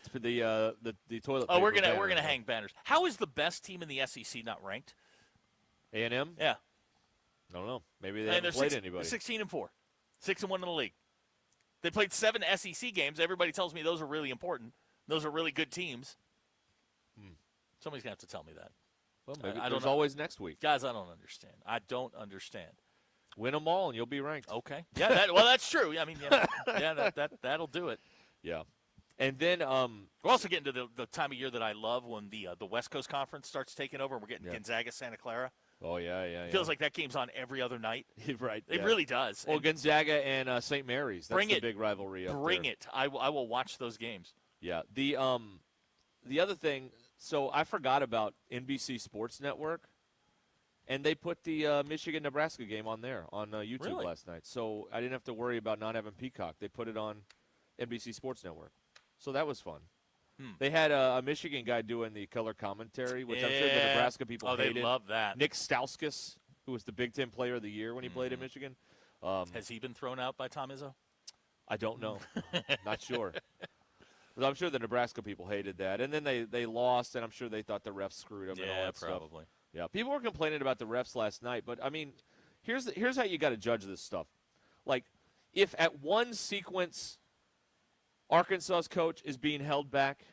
toilet. Oh, we're paper gonna hang banners. How is the best team in the SEC not ranked? A&M? Yeah. I don't know. Maybe they haven't played anybody. 16-4, 6-1 in the league. They played 7 SEC games. Everybody tells me those are really important. Those are really good teams. Somebody's gonna have to tell me that. Well, maybe there's always next week. Guys, I don't understand. I don't understand. Win them all, and you'll be ranked. Okay. Yeah. Well, that's true. I mean, that'll do it. Yeah. And then we're also getting to the time of year that I love when the West Coast Conference starts taking over, and we're getting Gonzaga, Santa Clara. Oh, yeah. Feels like that game's on every other night. Right. It really does. Well, Gonzaga and St. Mary's. That's the big rivalry up Bring there. it. I will watch those games. Yeah. The other thing, so I forgot about NBC Sports Network, and they put the Michigan-Nebraska game on there on YouTube last night. So I didn't have to worry about not having Peacock. They put it on NBC Sports Network. So that was fun. They had a Michigan guy doing the color commentary, which I'm sure the Nebraska people hated. They love that. Nick Stauskas, who was the Big Ten Player of the Year when he played in Michigan. Has he been thrown out by Tom Izzo? I don't know. Not sure. But I'm sure the Nebraska people hated that. And then they lost, and I'm sure they thought the refs screwed them and all that probably. stuff. Yeah, people were complaining about the refs last night. But, I mean, here's how you got to judge this stuff. Like, if at one sequence Arkansas's coach is being held back,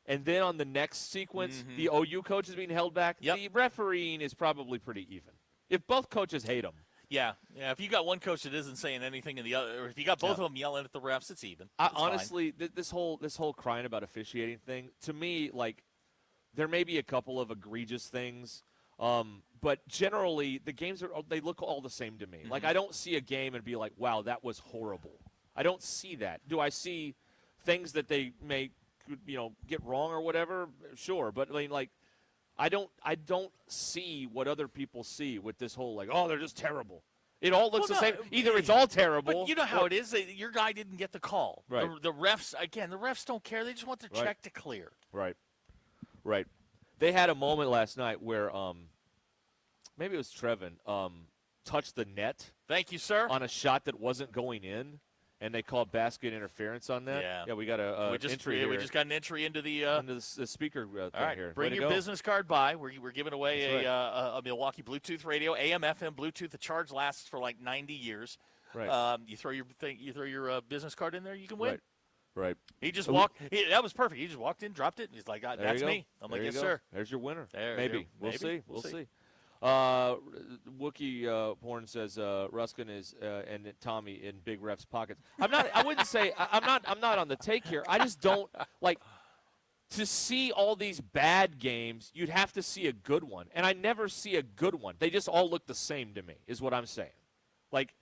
and then on the next sequence the OU coach is being held back, the refereeing is probably pretty even. If both coaches hate them. Yeah. If you got one coach that isn't saying anything in the other, or if you got both of them yelling at the refs, it's even. Honestly, this whole crying about officiating thing, to me, like, there may be a couple of egregious things, but generally the games they look all the same to me. Like, I don't see a game and be like, wow, that was horrible. I don't see that. Do I see things that they may get wrong or whatever? Sure, but I mean, like, I don't see what other people see with this whole, like, oh, they're just terrible. It all looks the same. Either it's all terrible. But you know how it is. Your guy didn't get the call. Right. The refs, again, the refs don't care. They just want their check to clear. Right. They had a moment last night where maybe it was Trevin touched the net. Thank you, sir. On a shot that wasn't going in. And they called basket interference on that. Yeah, we got a entry here. We just got an entry into the speaker thing all right, here. Bring your business card by. We're giving away a Milwaukee Bluetooth radio, AM, FM, Bluetooth. The charge lasts for like 90 years. Right. You throw your business card in there, you can win. Right. He just walked. That was perfect. He just walked in, dropped it, and he's like, "That's me." I'm like, "Yes, sir." There's your winner. Maybe. We'll see. We'll see. Wookie Porn says Ruscin is and Tommy in Big Ref's pockets. I wouldn't say I'm not on the take here. I just don't like to see all these bad games. You'd have to see a good one, and I never see a good one. They just all look the same to me. Is what I'm saying. Like,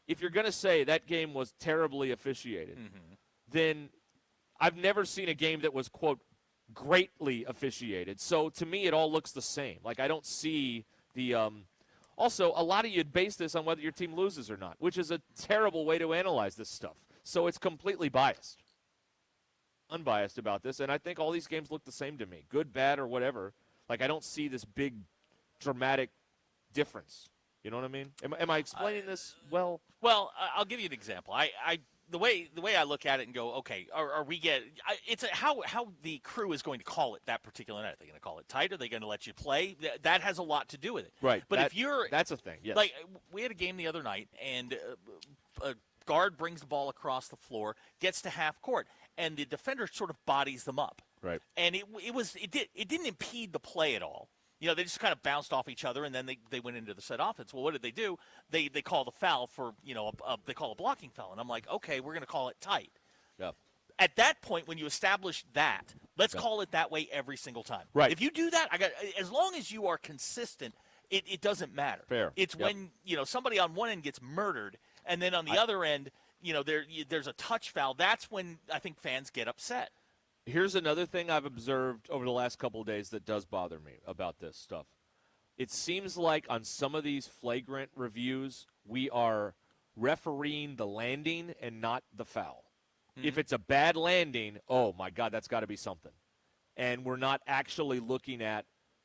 if you're gonna say that game was terribly officiated, then I've never seen a game that was, quote, greatly officiated. So to me, it all looks the same. Like, I don't see the also, a lot of you base this on whether your team loses or not, which is a terrible way to analyze this stuff. So it's completely biased. Unbiased about this, and I think all these games look the same to me. Good, bad, or whatever. Like, I don't see this big, dramatic difference. You know what I mean? Am I explaining this well? Well, I'll give you an example. The way I look at it and go, okay, it's how the crew is going to call it that particular night. Are they going to call it tight? Are they going to let you play? That has a lot to do with it. Right. But that's a thing. Yes. Like, we had a game the other night, and a guard brings the ball across the floor, gets to half court, and the defender sort of bodies them up. Right. And it didn't impede the play at all. They just kind of bounced off each other, and then they went into the set offense. Well, what did they do? They called a foul for, they call a blocking foul. And I'm like, okay, we're going to call it tight. Yeah. At that point, when you establish that, let's call it that way every single time. Right. If you do that, as long as you are consistent, it doesn't matter. Fair. It's when, somebody on one end gets murdered, and then on the other end, there's a touch foul. That's when I think fans get upset. Here's another thing I've observed over the last couple of days that does bother me about this stuff. It seems like on some of these flagrant reviews, we are refereeing the landing and not the foul. If it's a bad landing, oh, my God, that's got to be something. And we're not actually looking at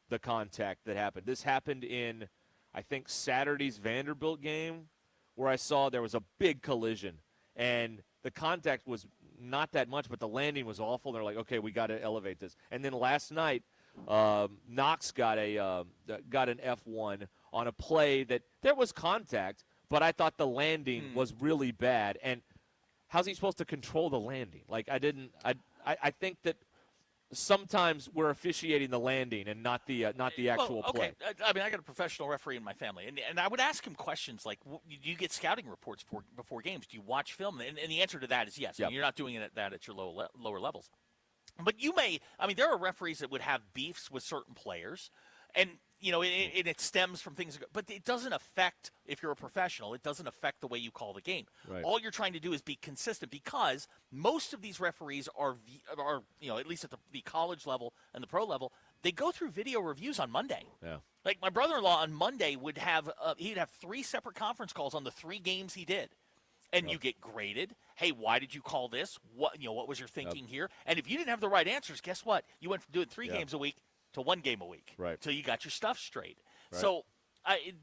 the contact that happened. This happened in, I think, Saturday's Vanderbilt game, where I saw there was a big collision. And the contact was not that much, but the landing was awful. They're like, okay, we got to elevate this. And then last night, Knox got an F1 on a play that there was contact, but I thought the landing was really bad. And how's he supposed to control the landing? Like, I think that sometimes we're officiating the landing and not the actual play. I mean, I got a professional referee in my family, and I would ask him questions like, do you get scouting reports before games? Do you watch film? And the answer to that is yes. Yep. I mean, you're not doing that at your lower levels. But you may – I mean, there are referees that would have beefs with certain players, and, you know, it stems from things – but it doesn't affect – if you're a professional, it doesn't affect the way you call the game. Right. All you're trying to do is be consistent, because most of these referees are you know, at least at the college level and the pro level, they go through video reviews on Monday. Yeah. Like my brother-in-law on Monday would have he'd have 3 separate conference calls on the 3 games he did. And you get graded. Hey, why did you call this? What was your thinking here? And if you didn't have the right answers, guess what? You went from doing 3 games a week to 1 game a week. Right. Till you got your stuff straight. Right. So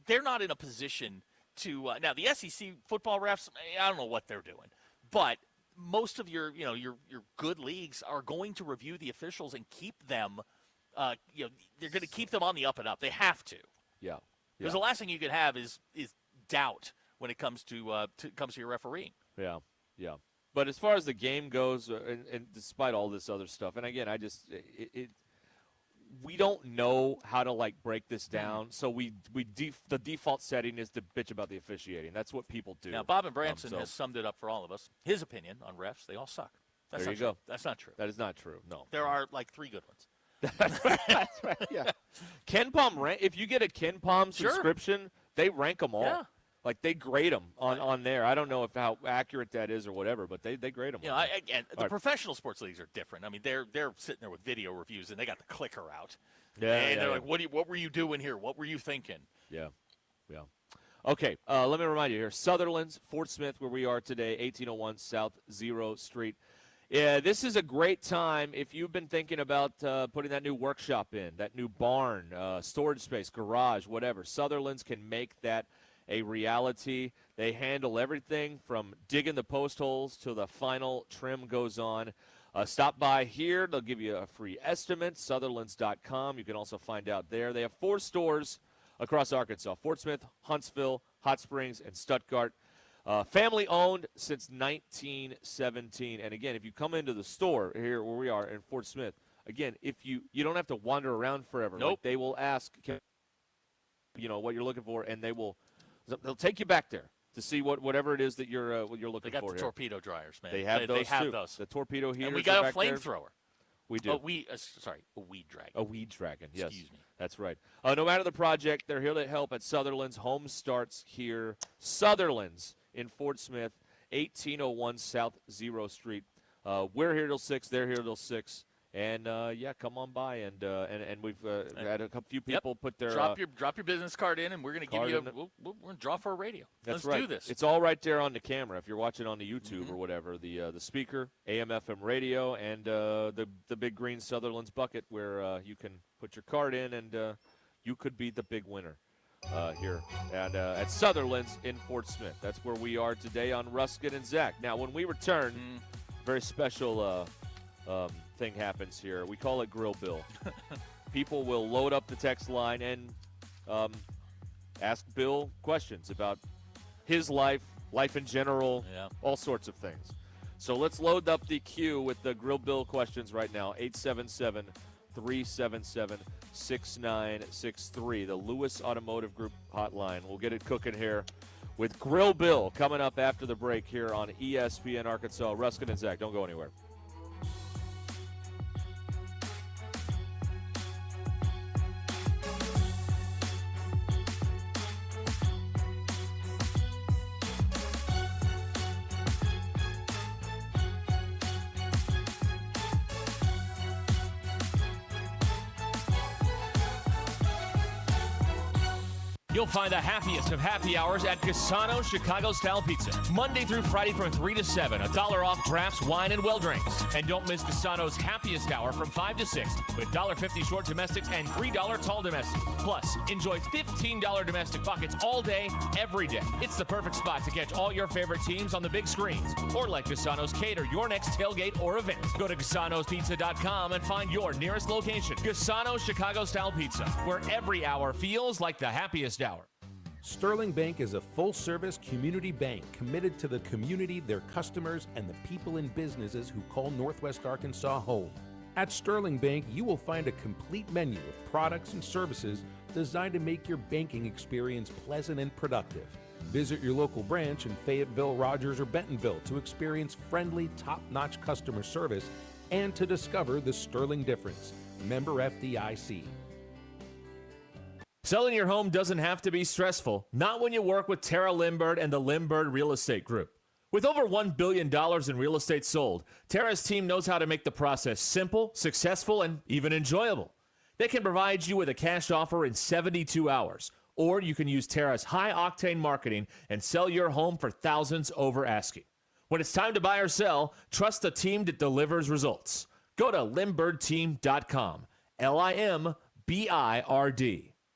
they're not in a position to now the SEC football refs. I don't know what they're doing, but most of your good leagues are going to review the officials and keep them. They're going to keep them on the up and up. They have to. Yeah. Because the last thing you could have is doubt when it comes to your refereeing. Yeah, yeah. But as far as the game goes, and despite all this other stuff, and again, we don't know how to break this down. So the default setting is to bitch about the officiating. That's what people do. Now Bob and Branson has summed it up for all of us. His opinion on refs: they all suck. There you go. That's not true. That is not true. No. There are 3 good ones. That's right. Yeah. Ken Palm if you get a Ken Palm subscription, they rank them all. Yeah. Like they grade them on there. I don't know how accurate that is or whatever, but they grade them. Again, the professional sports leagues are different. I mean, they're sitting there with video reviews and they got the clicker out. Yeah, and they're like, what were you doing here? What were you thinking? Yeah, yeah. Okay, let me remind you here: Sutherlands, Fort Smith, where we are today, 1801 South 0 Street. Yeah, this is a great time if you've been thinking about putting that new workshop in, that new barn, storage space, garage, whatever. Sutherlands can make that a reality. They handle everything from digging the post holes till the final trim goes on. Stop by here. They'll give you a free estimate, Sutherlands.com. You can also find out there. They have 4 stores across Arkansas: Fort Smith, Huntsville, Hot Springs, and Stuttgart. Family-owned since 1917. And, again, if you come into the store here where we are in Fort Smith, again, if you don't have to wander around forever. Nope. They will ask, what you're looking for, and they'll take you back there to see whatever it is that you're looking for. They got the here. torpedo dryers, man. They have those. They have too. those. The torpedo heaters. And we got a back there. flamethrower. We do. A weed dragon. A weed dragon. Yes. Excuse me. That's right. No matter the project, they're here to help at Sutherlands. Home starts here. Sutherlands in Fort Smith, 1801 South 0 Street. We're here till 6. They're here till 6. And come on by, and we've had a few people put their drop your business card in, and we're going to give you we're going to draw for a radio. Let's do this. It's all right there on the camera if you're watching on the YouTube or whatever. The speaker, AM/FM radio, and the big green Sutherlands bucket where you can put your card in, and you could be the big winner here at Sutherlands in Fort Smith. That's where we are today on Ruscin and Zach. Now, when we return, very special. Thing happens here. We call it Grill Bill. People will load up the text line and ask Bill questions about his life in general, all sorts of things. So let's load up the queue with the Grill Bill questions right now. 877-377-6963, the Lewis Automotive Group hotline. We'll get it cooking here with Grill Bill coming up after the break here on ESPN Arkansas. Ruscin and Zach, don't go anywhere. You'll find the happiest of happy hours at Cassano's Chicago-style pizza. Monday through Friday from 3 to 7. $1 off drafts, wine, and well drinks. And don't miss Cassano's happiest hour from 5 to 6 with $1.50 short domestics and $3 tall domestics. Plus, enjoy $15 domestic buckets all day, every day. It's the perfect spot to catch all your favorite teams on the big screens. Or let Cassano's cater your next tailgate or event. Go to Cassano'sPizza.com and find your nearest location. Cassano's Chicago-style pizza, where every hour feels like the happiest hour. Sterling Bank is a full-service community bank committed to the community, their customers, and the people and businesses who call Northwest Arkansas home. At Sterling Bank, you will find a complete menu of products and services designed to make your banking experience pleasant and productive. Visit your local branch in Fayetteville, Rogers, or Bentonville to experience friendly, top-notch customer service and to discover the Sterling difference. Member FDIC. Selling your home doesn't have to be stressful, not when you work with Tara Limbird and the Limbird Real Estate Group. With over $1 billion in real estate sold, Tara's team knows how to make the process simple, successful, and even enjoyable. They can provide you with a cash offer in 72 hours, or you can use Tara's high-octane marketing and sell your home for thousands over asking. When it's time to buy or sell, trust the team that delivers results. Go to LimbirdTeam.com, LIMBIRD.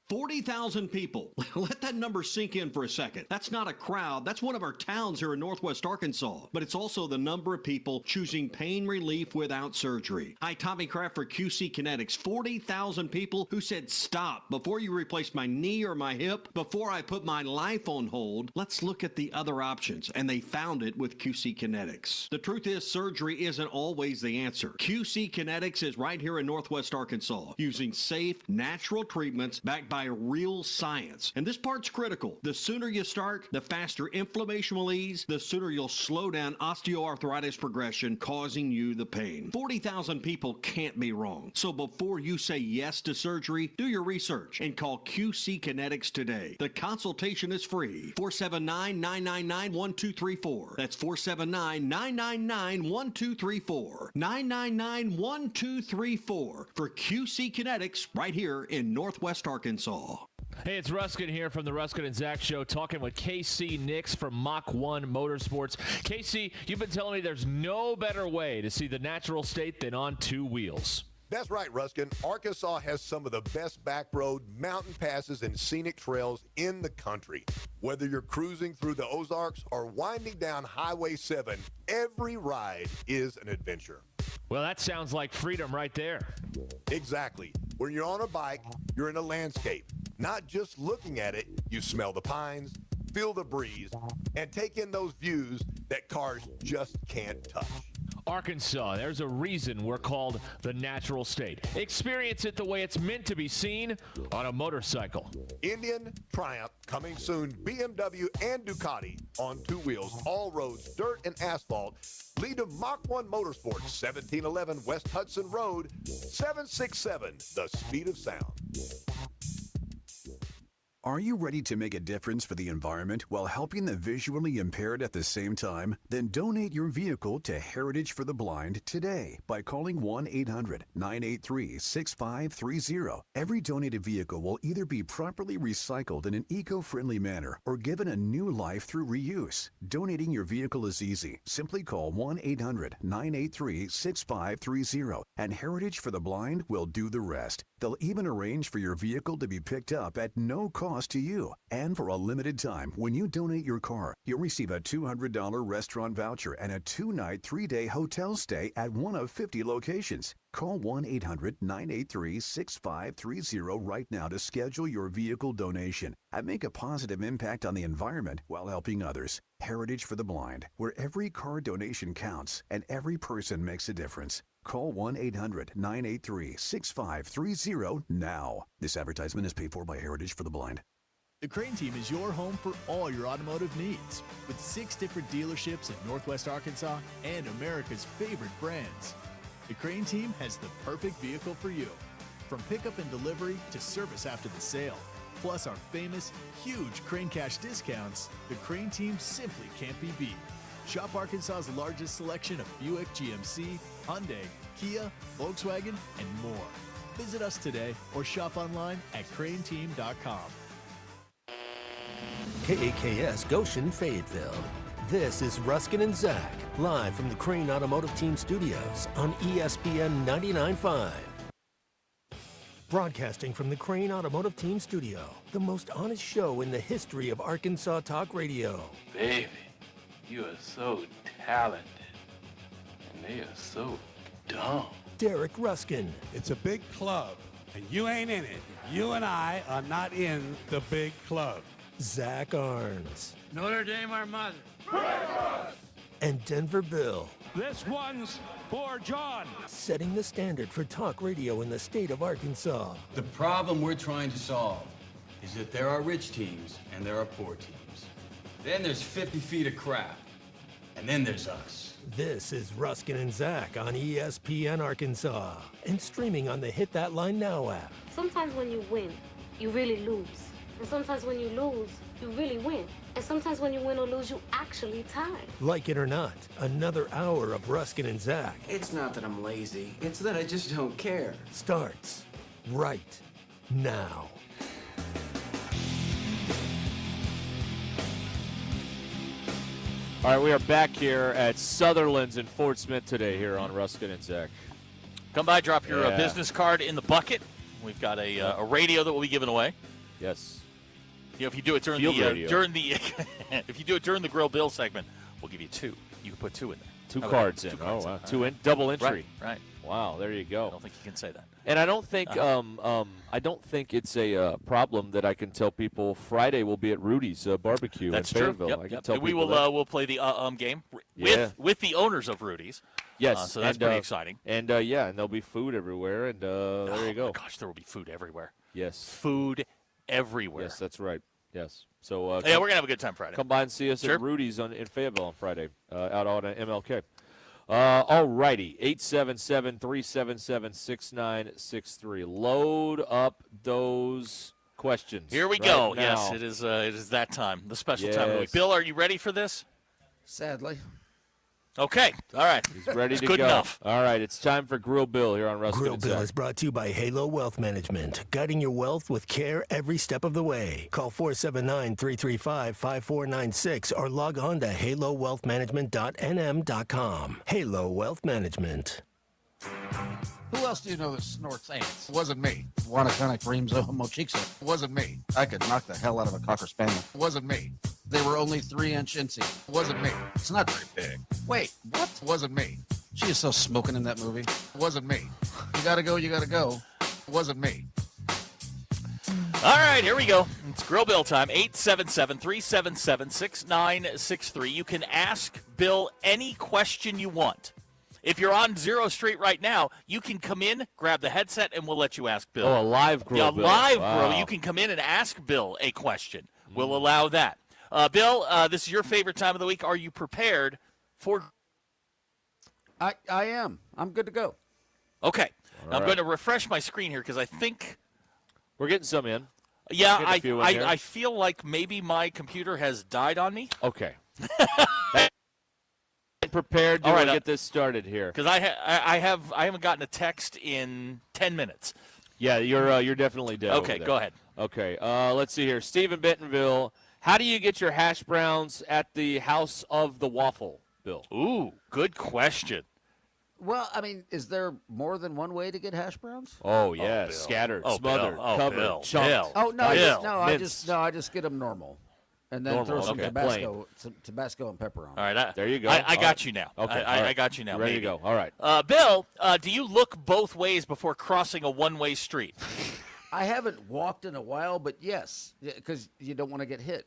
40,000 people. Let that number sink in for a second. That's not a crowd. That's one of our towns here in Northwest Arkansas. But it's also the number of people choosing pain relief without surgery. Hi, Tommy Kraft for QC Kinetics. 40,000 people who said, stop, before you replace my knee or my hip, before I put my life on hold, let's look at the other options. And they found it with QC Kinetics. The truth is, surgery isn't always the answer. QC Kinetics is right here in Northwest Arkansas, using safe, natural treatments backed by real science. And this part's critical. The sooner you start, the faster inflammation will ease, the sooner you'll slow down osteoarthritis progression, causing you the pain. 40,000 people can't be wrong. So before you say yes to surgery, do your research and call QC Kinetics today. The consultation is free. 479-999-1234. That's 479-999-1234. 999-1234 for QC Kinetics right here in Northwest Arkansas. Hey, it's Ruscin here from the Ruscin and Zach Show, talking with KC Nix from Mach 1 Motorsports. KC, you've been telling me there's no better way to see the natural state than on two wheels. That's right, Ruscin. Arkansas has some of the best back road, mountain passes, and scenic trails in the country. Whether you're cruising through the Ozarks or winding down Highway 7, every ride is an adventure. Well, that sounds like freedom right there. Exactly. When you're on a bike, you're in a landscape. Not just looking at it, you smell the pines, feel the breeze, and take in those views that cars just can't touch. Arkansas, there's a reason we're called the natural state. Experience it the way it's meant to be seen on a motorcycle. Indian, Triumph, coming soon, BMW and Ducati on two wheels, all roads, dirt and asphalt. Lead to Mach 1 Motorsports, 1711 West Hudson Road, 767, the speed of sound. Are you ready to make a difference for the environment while helping the visually impaired at the same time? Then donate your vehicle to Heritage for the Blind today by calling 1-800-983-6530. Every donated vehicle will either be properly recycled in an eco-friendly manner or given a new life through reuse. Donating your vehicle is easy. Simply call 1-800-983-6530 and Heritage for the Blind will do the rest. They'll even arrange for your vehicle to be picked up at no cost to you. And for a limited time, when you donate your car, you'll receive a $200 restaurant voucher and a 2-night, 3-day hotel stay at one of 50 locations. Call 1-800-983-6530 right now to schedule your vehicle donation and make a positive impact on the environment while helping others. Heritage for the Blind, where every car donation counts and every person makes a difference. Call 1-800-983-6530 now. This advertisement is paid for by Heritage for the Blind. The Crane Team is your home for all your automotive needs, with 6 different dealerships in Northwest Arkansas and America's favorite brands. The Crane Team has the perfect vehicle for you, from pickup and delivery to service after the sale. Plus our famous, huge Crane Cash discounts, the Crane Team simply can't be beat. Shop Arkansas's largest selection of Buick, GMC, Hyundai, Kia, Volkswagen, and more. Visit us today or shop online at craneteam.com. KAKS Goshen, Fayetteville. This is Ruscin and Zach, live from the Crane Automotive Team Studios on ESPN 99.5. Broadcasting from the Crane Automotive Team Studio, the most honest show in the history of Arkansas Talk Radio. Baby, you are so talented, and they are so dumb. Derek Ruscin. It's a big club, and you ain't in it. You and I are not in the big club. Zach Arns. Notre Dame, our mother. And Denver Bill. This one's for John. Setting the standard for talk radio in the state of Arkansas. The problem we're trying to solve is that there are rich teams and there are poor teams. Then there's 50 feet of crap. And then there's us. This is Ruscin and Zach on ESPN Arkansas and streaming on the Hit That Line Now app. Sometimes when you win, you really lose. And sometimes when you lose, you really win. And sometimes when you win or lose, you actually tie. Like it or not, another hour of Ruscin and Zach It's not that I'm lazy. It's that I just don't care. starts right now. All right, we are back here at Sutherlands in Fort Smith today here on Ruscin and Zach. Come by, drop your business card in the bucket. We've got a radio that we'll be giving away. Yes. You know, if you do it during if you do it during the Grill Bill segment, we'll give you two. You can put two in there. Two cards in. Cards wow. in. Double entry. Right. Wow, there you go. I don't think you can say that. And I don't think it's a problem that I can tell people Friday we'll be at Rudy's barbecue That's in true. Fayetteville. Yep, I can tell we people will we'll play the game with the owners of Rudy's. Yes, so that's pretty exciting. And and there'll be food everywhere. And there you go. My gosh, there will be food everywhere. Yes, food everywhere. Yes, that's right. Yes. So we're gonna have a good time Friday. Come by and see us Sure. at Rudy's in Fayetteville on Friday, out on MLK. All righty, 877-377-6963. Load up those questions. Here we right go. now. Yes, it is that time, the special time of the week. Bill, are you ready for this? Sadly. Okay. All right. He's ready It's to good go. enough. All right, it's time for Grill Bill here on Ruscin Grill and Bill Zach. is brought to you by Halo Wealth Management, guiding your wealth with care every step of the way. Call 479-335-5496 or log on to halowealthmanagement.nm.com. Halo Wealth Management. Who else do you know that snorts ants? It wasn't me. Wanakana creamzo mochixo. It wasn't me. I could knock the hell out of a Cocker Spaniel. It wasn't me. They were only 3-inch inseam. It wasn't me. It's not very big. Wait, what? It wasn't me. She is so smoking in that movie. It wasn't me. You gotta go, you gotta go. It wasn't me. All right, here we go. It's Grill Bill time. 877-377-6963. You can ask Bill any question you want. If you're on Zero Street right now, you can come in, grab the headset, and we'll let you ask Bill. Oh, a live Grill Yeah, Bill. live Wow. Grill. You can come in and ask Bill a question. We'll allow that. Bill, this is your favorite time of the week. Are you prepared for... I am. I'm good to go. Okay. All I'm right. going to refresh my screen here because I think... We're getting some in. Yeah, Getting a few in here. I feel like maybe my computer has died on me. Okay. Prepared to All right, get this started here. Because I haven't gotten a text in 10 minutes. Yeah, you're definitely dead. Okay, over there. go ahead. Okay, let's see here. Steve in Bentonville, how do you get your hash browns at the House of the Waffle, Bill? Ooh, good question. Well, I mean, is there more than one way to get hash browns? Oh yeah, Bill. scattered, Oh, smothered, Bill. Oh, covered, Bill. chunked. Bill. Oh no, Bill. I just get them normal, and then Normal, throw some okay. Tabasco and pepper on. All right, there you go. I All got right. you now. Okay, I all right. got you now. You ready maybe. to go? All right. Bill, do you look both ways before crossing a one-way street? I haven't walked in a while, but yes, because you don't want to get hit.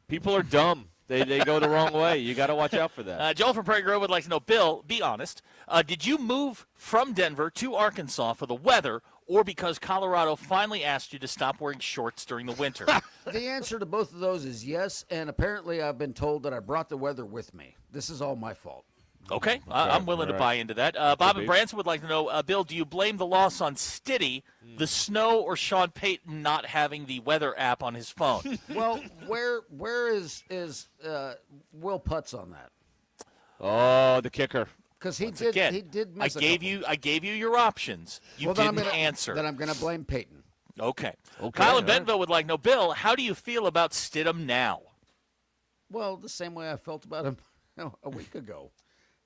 People are dumb. They go the wrong way. You got to watch out for that. Joel from Prairie Grove would like to know, Bill, be honest. Did you move from Denver to Arkansas for the weather or because Colorado finally asked you to stop wearing shorts during the winter? The answer to both of those is yes, and apparently I've been told that I brought the weather with me. This is all my fault. Okay, I'm willing to buy into that. Bob and Branson would like to know, Bill, do you blame the loss on Stiddy, the snow, or Sean Payton not having the weather app on his phone? Well, where is Will Putz on that? Oh, the kicker. Because he Once did again, miss I gave you your options. You well, didn't answer. Then I'm going to blame Peyton. Okay. Kyle in Bentonville would like to know, Bill, how do you feel about Stidham now? Well, the same way I felt about him a week ago.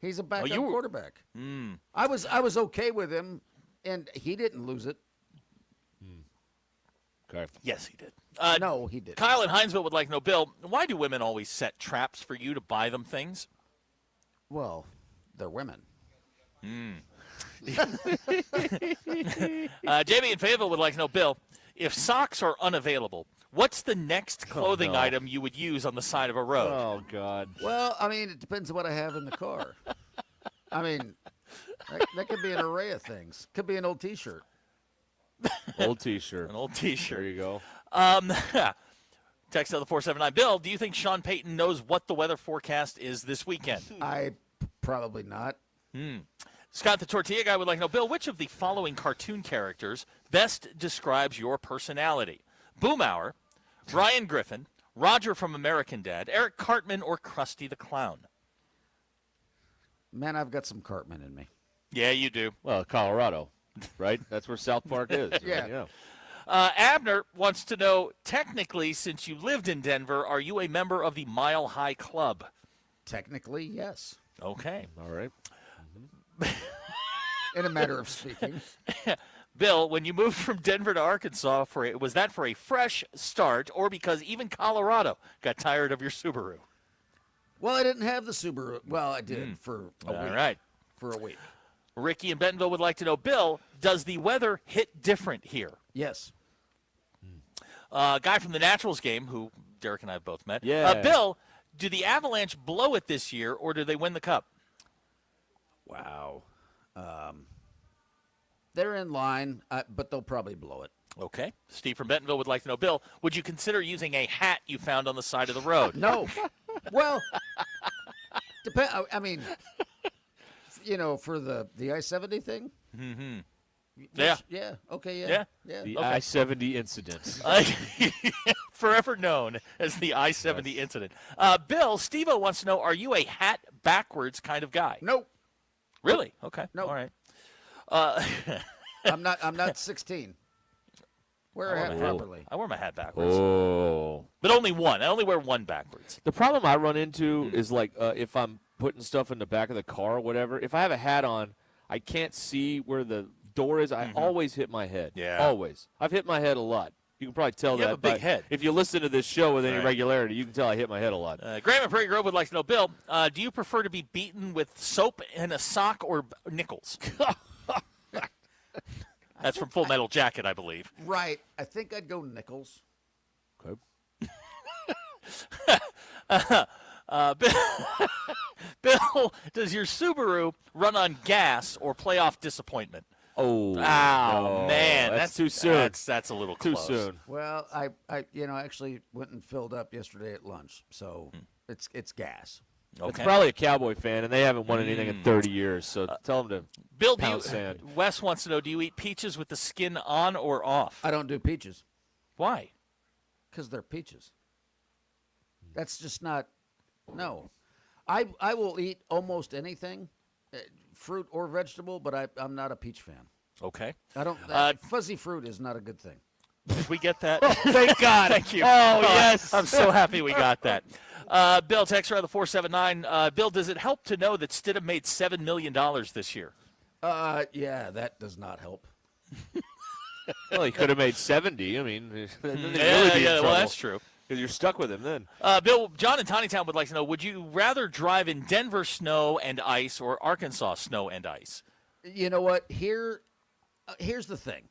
He's a backup quarterback. I was okay with him, and he didn't lose it. Okay. Yes, he did. No, he didn't. Kyle in Hinesville would like to know, Bill, why do women always set traps for you to buy them things? Well, they're women. Jamie in Fayetteville would like to know, Bill, if socks are unavailable, what's the next clothing item you would use on the side of a road? Oh, God. Well, I mean, it depends on what I have in the car. I mean, that could be an array of things. Could be an old T-shirt. Old T-shirt. An old T-shirt. There you go. Text out the 479. Bill, do you think Sean Payton knows what the weather forecast is this weekend? Probably not. Scott, the tortilla guy, would like to know, Bill, which of the following cartoon characters best describes your personality? Boomhauer, Ryan Griffin, Roger from American Dad, Eric Cartman, or Krusty the Clown? Man, I've got some Cartman in me. Yeah, you do. Well, Colorado, right? That's where South Park is. Yeah. Abner wants to know, technically, since you lived in Denver, are you a member of the Mile High Club? Technically, yes. Okay. All right. In a matter of speaking. Bill, when you moved from Denver to Arkansas, was that for a fresh start or because even Colorado got tired of your Subaru? Well, I didn't have the Subaru. Well, I did for a week. All right. For a week. Ricky in Bentonville would like to know, Bill, does the weather hit different here? Yes. Guy from the Naturals game, who Derek and I have both met. Yeah. Bill, do the Avalanche blow it this year, or do they win the Cup? Wow. They're in line, but they'll probably blow it. Okay. Steve from Bentonville would like to know, Bill, would you consider using a hat you found on the side of the road? No. Well, I mean, for the I-70 thing? Mm-hmm. Yeah. Yeah. Okay, yeah. The Okay. I-70 incident. Forever known as the I-70 incident. Bill, Steve-O wants to know, are you a hat backwards kind of guy? Nope. Really? Okay. Nope. All right. I'm not 16. Wear a hat properly. I wear my hat backwards. Oh. But only one. I only wear one backwards. The problem I run into is, like, if I'm putting stuff in the back of the car or whatever, if I have a hat on, I can't see where the door is. I always hit my head. Yeah. Always. I've hit my head a lot. You can probably tell You that. have a big but head. If you listen to this show with any Right. regularity, you can tell I hit my head a lot. Graham and Prairie Grove would like to know, Bill, do you prefer to be beaten with soap and a sock or nickels? That's from Full Metal Jacket, I believe. Right. I think I'd go nickels. Okay. Bill, does your Subaru run on gas or play off disappointment? Oh, man, that's too soon. That's a little Too close. soon. Well, I actually went and filled up yesterday at lunch, so it's gas. Okay. It's probably a Cowboy fan, and they haven't won anything in 30 years, so tell them to Bill, pound sand. Wes wants to know, do you eat peaches with the skin on or off? I don't do peaches. Why? Because they're peaches. That's just not. No, I will eat almost anything, fruit or vegetable, but I'm not a peach fan. Okay. I don't. Fuzzy fruit is not a good thing. Did we get that? Thank God. Thank you. Oh, yes. I'm so happy we got that. Bill, text her on the 479. Bill, does it help to know that Stidham made $7 million this year? Yeah, that does not help. Well, he could have made 70. I mean, then they'd Yeah, really be in well, trouble. that's true. Because you're stuck with him then. Bill, John in Tawnytown would like to know, would you rather drive in Denver snow and ice or Arkansas snow and ice? You know what? Here's the thing.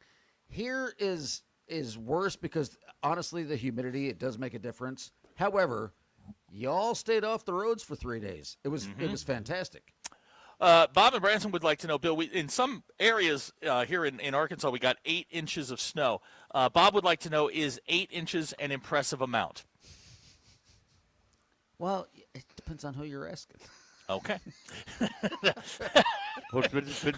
Here is worse because, honestly, the humidity, it does make a difference. However, y'all stayed off the roads for 3 days. It was fantastic. Bob and Branson would like to know, Bill, in some areas here in Arkansas, we got 8 inches of snow. Bob would like to know, is 8 inches an impressive amount? Well, it depends on who you're asking. Okay. Well, it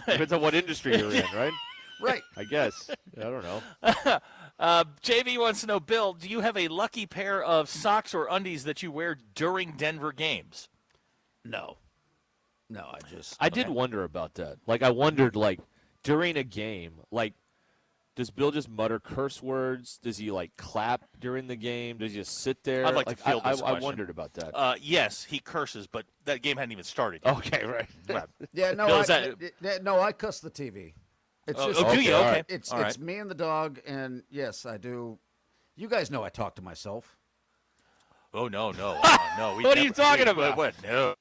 depends on what industry you're in, right? Right. I guess. I don't know. JV wants to know, Bill, do you have a lucky pair of socks or undies that you wear during Denver games? No, I did wonder about that. Like, I wondered, like, during a game, like, Does Bill just mutter curse words? Does he clap during the game? Does he just sit there? I'd like to field this I question. wondered about that. Yes, he curses, but that game hadn't even started yet. Okay, right. Yeah, no, Bill, I cuss the TV. It's Oh, just do you? Okay. It's All right. it's me and the dog, and yes, I do. You guys know I talk to myself. Oh no. No. What are you talking about? What? No.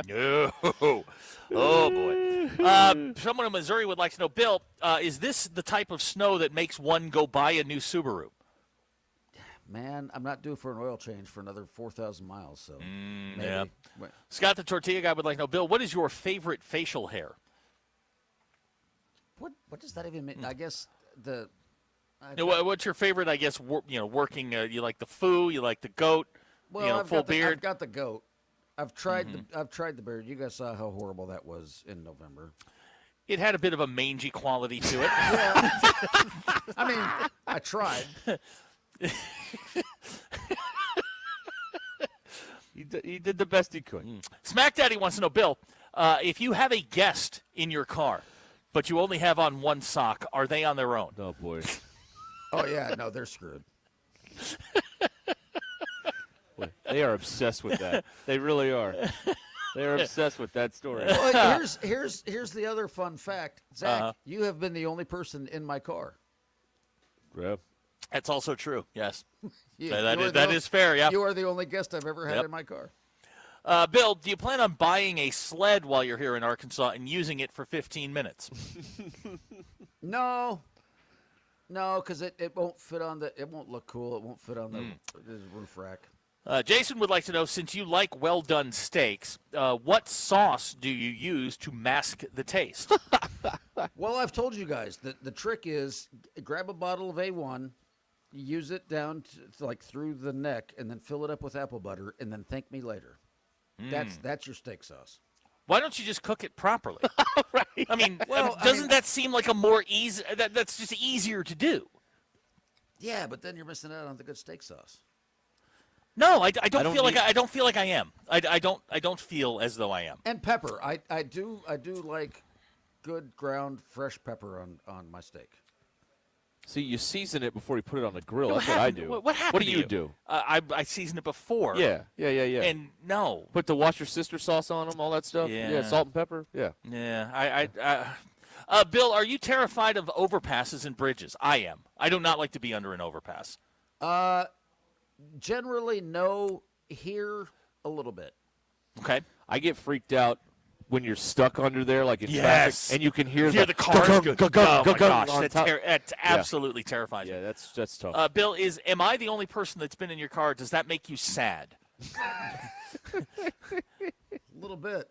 No. Oh, boy. Someone in Missouri would like to know, Bill, is this the type of snow that makes one go buy a new Subaru? Man, I'm not due for an oil change for another 4,000 miles, so maybe. Yeah. Wait. Scott, the tortilla guy, would like to know, Bill, what is your favorite facial hair? What does that even mean? I guess what's your favorite, I guess, working, you like the foo, you like the goat, well, full beard? I've got the goat. I've tried the beard. You guys saw how horrible that was in November. It had a bit of a mangy quality to it. I mean, I tried. He did the best he could. Smack Daddy wants to know, Bill, if you have a guest in your car, but you only have on one sock, are they on their own? Oh, boy. Oh, yeah. No, they're screwed. They are obsessed with that. They really are. They are obsessed with that story. Well, here's the other fun fact. Zach, you have been the only person in my car. Yeah. That's also true, yes. Yeah, that is fair, yeah. You are the only guest I've ever had in my car. Bill, do you plan on buying a sled while you're here in Arkansas and using it for 15 minutes? No, because it won't fit on it won't look cool. It won't fit on the roof rack. Jason would like to know, since you like well-done steaks, what sauce do you use to mask the taste? Well, I've told you guys that the trick is grab a bottle of A1, use it down to through the neck, and then fill it up with apple butter, and then thank me later. That's your steak sauce. Why don't you just cook it properly? Right. I mean, doesn't that seem like a more easy? That's just easier to do. Yeah, but then you're missing out on the good steak sauce. No, I don't feel like I am. I don't feel as though I am. And pepper, I do like good ground fresh pepper on my steak. See, you season it before you put it on the grill. That's what I do. What happened? What do you do? I season it before. Yeah. And no. Put the Wash Your Sister sauce on them, all that stuff. Yeah. Salt and pepper. Yeah. Yeah. Bill, are you terrified of overpasses and bridges? I am. I do not like to be under an overpass. Generally, no. Here, a little bit. Okay. I get freaked out when you're stuck under there, like in traffic, and you can hear the cars go. Oh my gosh, that's that's absolutely terrifying. Yeah, that's tough. Bill, am I the only person that's been in your car? Does that make you sad? A little bit.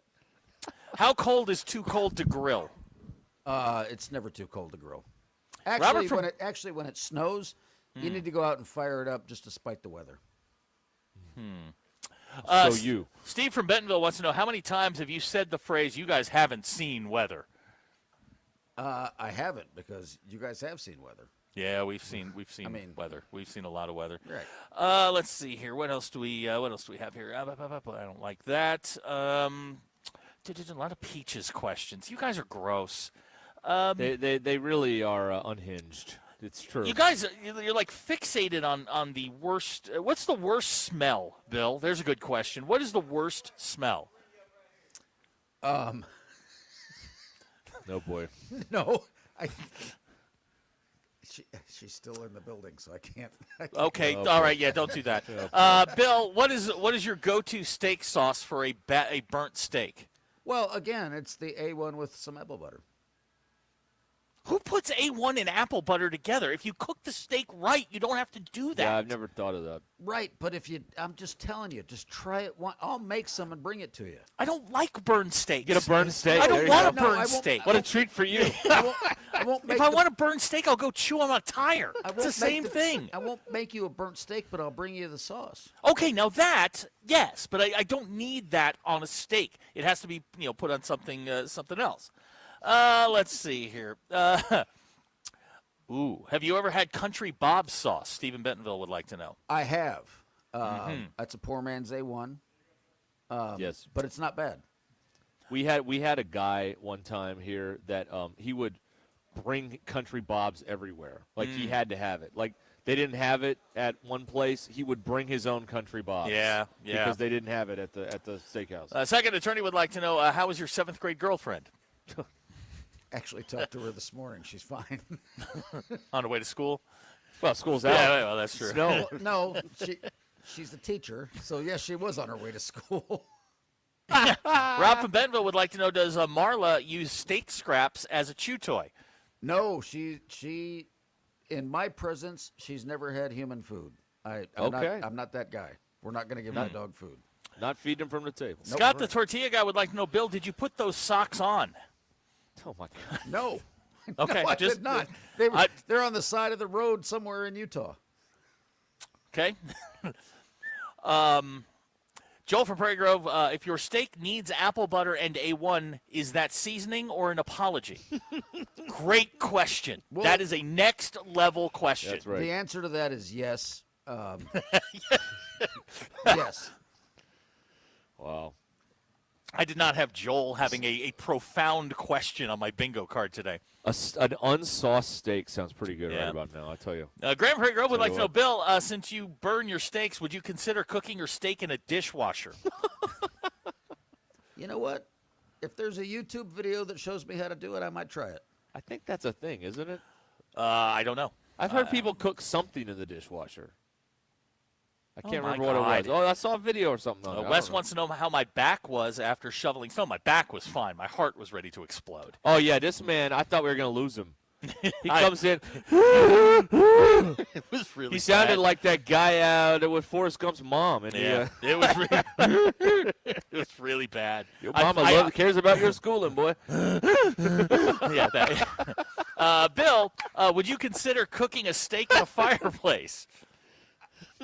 How cold is too cold to grill? It's never too cold to grill. Actually, when it snows, you need to go out and fire it up just to spite the weather. Steve from Bentonville wants to know, how many times have you said the phrase, "You guys haven't seen weather"? I haven't, because you guys have seen weather. Yeah, we've seen weather. We've seen a lot of weather. Right. Let's see here. What else do we have here? I don't like that. A lot of Peaches questions. You guys are gross. They really are unhinged. It's true. You guys, you're like fixated on the worst. What's the worst smell, Bill? There's a good question. What is the worst smell? No, boy. No. She's still in the building, so I can't. Okay, all right, yeah, don't do that. Bill, what is your go-to steak sauce for a burnt steak? Well, again, it's the A1 with some apple butter. Who puts A1 and apple butter together? If you cook the steak right, you don't have to do that. Yeah, I've never thought of that. Right, but I'm just telling you, just try it. I'll make some and bring it to you. I don't like burned steaks. Get a burned steak. I don't want a burned steak. What a treat for you. I won't make if I want a burned steak, I'll go chew on a tire. It's the same thing. I won't make you a burnt steak, but I'll bring you the sauce. Okay, now that, yes, but I don't need that on a steak. It has to be put on something else. Let's see here. Have you ever had Country Bob sauce? Stephen Bentonville would like to know. I have. That's a poor man's A1. Yes, but it's not bad. We had a guy one time here that he would bring country bobs everywhere. Like, he had to have it. Like, they didn't have it at one place. He would bring his own country bobs. Yeah. Because they didn't have it at the steakhouse. Second attorney would like to know, how was your 7th grade girlfriend? Actually talked to her this morning. She's fine. On her way to school? Well, school's out. Yeah, well, that's true. Snow. No, she's the teacher. So, yes, she was on her way to school. Rob from Bentonville would like to know, does Marla use steak scraps as a chew toy? No, she in my presence, she's never had human food. I'm not that guy. We're not going to give my dog food. Not feeding him from the table. Scott, the tortilla guy, would like to know, Bill, did you put those socks on? Oh, my God. No. Okay. No, I did not. They're on the side of the road somewhere in Utah. Okay. Joel from Prairie Grove, if your steak needs apple butter and A1, is that seasoning or an apology? Great question. Well, that is a next-level question. That's right. The answer to that is yes. Yes. Wow. I did not have Joel having a profound question on my bingo card today. An unsauced steak sounds pretty good right about now, I tell you. Graham Prairie Grove would like to know, Bill, since you burn your steaks, would you consider cooking your steak in a dishwasher? You know what? If there's a YouTube video that shows me how to do it, I might try it. I think that's a thing, isn't it? I don't know. I've heard people cook something in the dishwasher. I can't remember what God. it was. Oh, I saw a video or something on it. Wes wants to know how my back was after shoveling snow. My back was fine. My heart was ready to explode. Oh, yeah, this man, I thought we were going to lose him. He comes in. It was really He sounded bad. like that guy out with Forrest Gump's mom. And it was really bad. Your mama cares about your schooling, boy. Yeah. Bill, would you consider cooking a steak in a fireplace?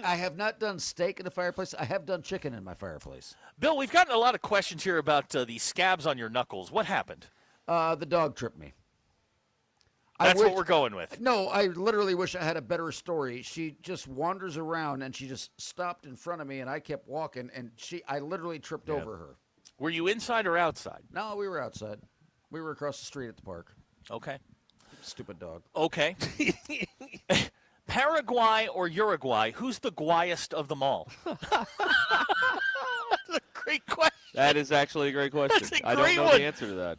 I have not done steak in the fireplace. I have done chicken in my fireplace. Bill, we've gotten a lot of questions here about the scabs on your knuckles. What happened? The dog tripped me. That's what we're going with. No, I literally wish I had a better story. She just wanders around, and she just stopped in front of me, and I kept walking, and I literally tripped over her. Were you inside or outside? No, we were outside. We were across the street at the park. Okay. Stupid dog. Okay. Paraguay or Uruguay, who's the guayest of them all? That's a great question. That is actually a great question. That's a I don't great know one. the answer to that.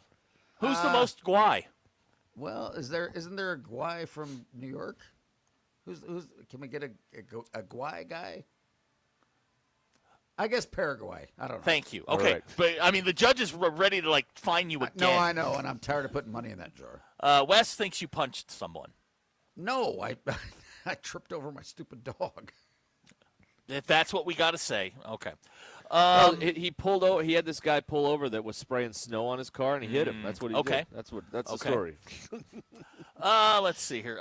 Who's the most guay? Well, isn't there a guy from New York? Who's can we get a guy guy? I guess Paraguay. I don't know. Thank you. Okay, right. But I mean the judges were ready to fine you again. No, I know, and I'm tired of putting money in that jar. Wes thinks you punched someone. No, I tripped over my stupid dog. If that's what we got to say, okay. Well, he pulled over. He had this guy pull over that was spraying snow on his car, and he hit him. That's what he did. That's the story. Let's see here.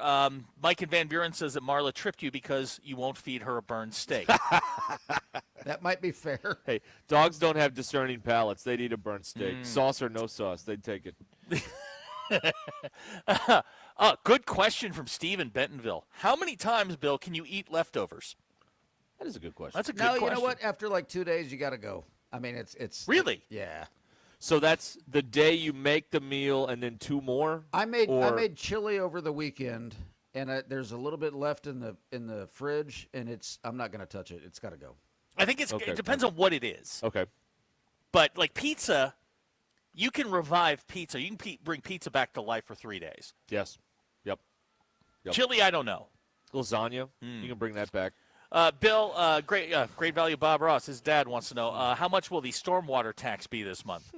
Mike in Van Buren says that Marla tripped you because you won't feed her a burned steak. That might be fair. Hey, dogs don't have discerning palates. They'd eat a burnt steak. Sauce or no sauce, they'd take it. Good question from Steve in Bentonville. How many times, Bill, can you eat leftovers? That is a good question. That's a good question. question. You know what? After 2 days, you got to go. I mean, it's really. Yeah. So that's the day you make the meal, and then 2 more. I made chili over the weekend, and there's a little bit left in the fridge, and I'm not going to touch it. It's got to go. I think it depends on what it is. Okay. But pizza, you can revive pizza. You can bring pizza back to life for 3 days. Yes. Yep. Chili, I don't know. Lasagna, you can bring that back. Bill, great value. Bob Ross, his dad wants to know how much will the stormwater tax be this month?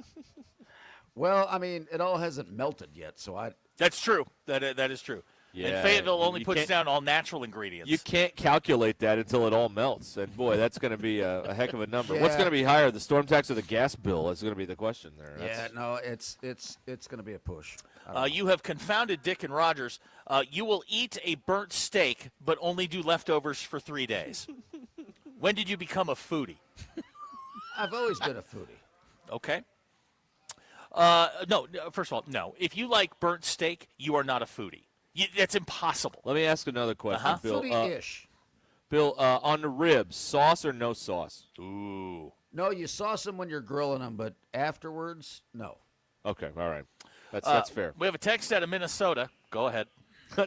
Well, I mean, it all hasn't melted yet, so That's true. That is true. Yeah, and Fayetteville only you puts can't- down all natural ingredients. You can't calculate that until it all melts, and boy, that's going to be a heck of a number. What's Yeah. going to be higher, the storm tax or the gas bill? That's going to be the question there. Yeah, no, it's going to be a push. You have confounded Dick and Rogers. You will eat a burnt steak, but only do leftovers for 3 days. When did you become a foodie? I've always been a foodie. Okay. No, first of all, no. If you like burnt steak, you are not a foodie. That's impossible. Let me ask another question, Bill. Foodie-ish. Bill, on the ribs, sauce or no sauce? Ooh. No, you sauce them when you're grilling them, but afterwards, no. Okay, all right. That's fair. We have a text out of Minnesota. Go ahead.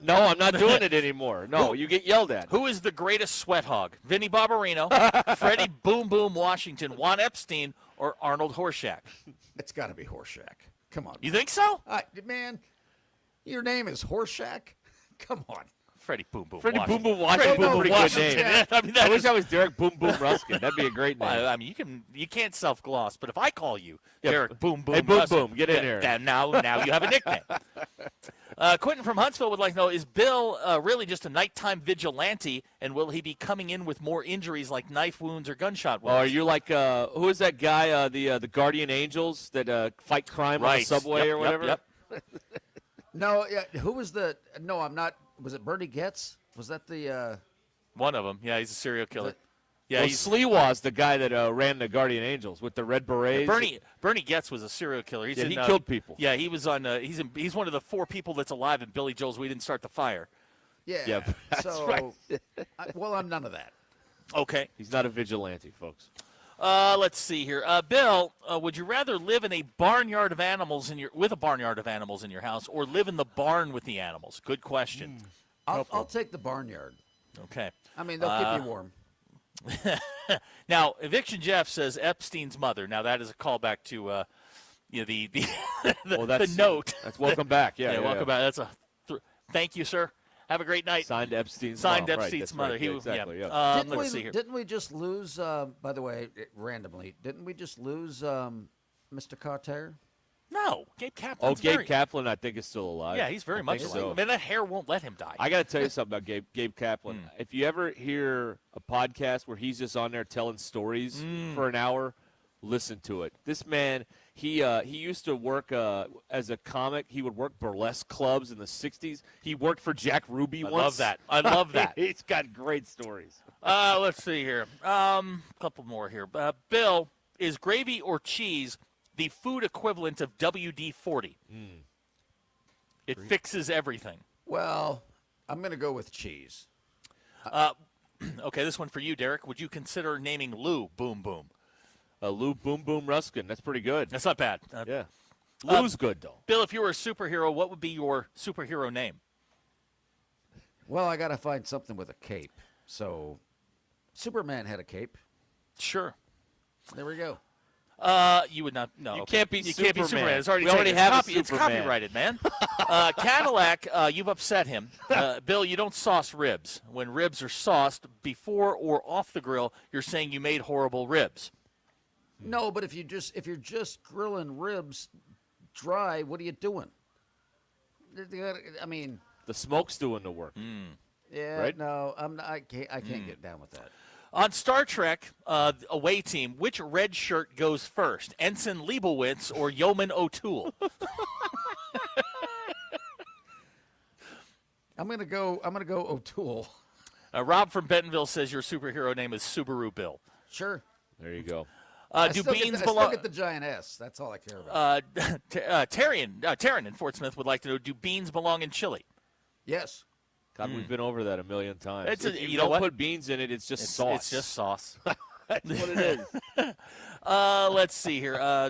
No, I'm not doing it anymore. No, you get yelled at. Who is the greatest sweat hog? Vinny Barbarino, Freddie Boom Boom Washington, Juan Epstein, or Arnold Horshack? It's got to be Horshack. Come on. You think so? Man, your name is Horshack? Come on. Freddie Boom Boom Freddie Washington. Boom Boom Washington. Freddie Boom Boom Washington. Washington. Yeah. I mean, that I wish is- I was Derek Boom Boom Ruskin. That'd be a great name. I mean, you can't self-gloss, but if I call you Yeah, Derek Boom Boom hey, Boom Ruskin, Boom, get in here. Now you have a nickname. Quentin from Huntsville would like to know, is Bill really just a nighttime vigilante, and will he be coming in with more injuries like knife wounds or gunshot wounds? Oh, are you like who is that guy? The Guardian Angels that fight crime on the subway or whatever. Yep. No, who was the? No, I'm not. Was it Bernie Getz? Was that the? One of them. Yeah, he's a serial killer. Yeah, well, he's Sliwa's the guy that ran the Guardian Angels with the red berets. Bernie Getz was a serial killer. He's he killed people. Yeah, he was on. He's one of the 4 people that's alive in Billy Joel's "We Didn't Start the Fire." Yeah. That's so, right. I'm none of that. Okay. He's not a vigilante, folks. Let's see here, Bill. Would you rather live in a barnyard of animals with a barnyard of animals in your house, or live in the barn with the animals? Good question. I'll take the barnyard. Okay. I mean, they'll keep you warm. Now, Eviction Jeff says Epstein's mother. Now, that is a callback to the the note. That's welcome back. Yeah, welcome back. That's thank you, sir. Have a great night. Signed Epstein's mom. Right, Epstein's mother. Right. He Yeah, exactly. yeah. Let's see here. Didn't we just lose? By the way, randomly, didn't we just lose Mr. Carter? No, Gabe Kaplan. Gabe Kaplan, I think, is still alive. Yeah, he's very much alive. So. Man, that hair won't let him die. I got to tell you something about Gabe Kaplan. If you ever hear a podcast where he's just on there telling stories for an hour, listen to it. This man, he used to work as a comic. He would work burlesque clubs in the 60s. He worked for Jack Ruby once. Love that. I love that. He's got great stories. Let's see here. Couple more here. Bill, is gravy or cheese the food equivalent of WD-40? It fixes everything. Well, I'm going to go with cheese. Okay, this one for you, Derek. Would you consider naming Lou Boom Boom? Lou Boom Boom Ruskin. That's pretty good. That's not bad. Yeah. Lou's good, though. Bill, if you were a superhero, what would be your superhero name? Well, I got to find something with a cape. So, Superman had a cape. Sure. There we go. You would not. No, you okay. can't be you Superman. Can't be Superman. It's already we already taken. have It's copyrighted, man. Cadillac, you've upset him. Bill, you don't sauce ribs. When ribs are sauced before or off the grill, you're saying you made horrible ribs. No, but if you're just grilling ribs dry, what are you doing? I mean, the smoke's doing the work. Yeah, right? No, I can't get down with that. On Star Trek, away team, which red shirt goes first? Ensign Leibowitz or Yeoman O'Toole? I'm gonna go O'Toole. Rob from Bentonville says your superhero name is Subaru Bill. Sure. There you go. Do beans belong? I still get the giant S. That's all I care about. Taryn in Fort Smith would like to know: do beans belong in chili? Yes. God, we've been over that a million times. If you know don't what? put beans in it, it's just sauce. It's just sauce. That's what it is. Let's see here. I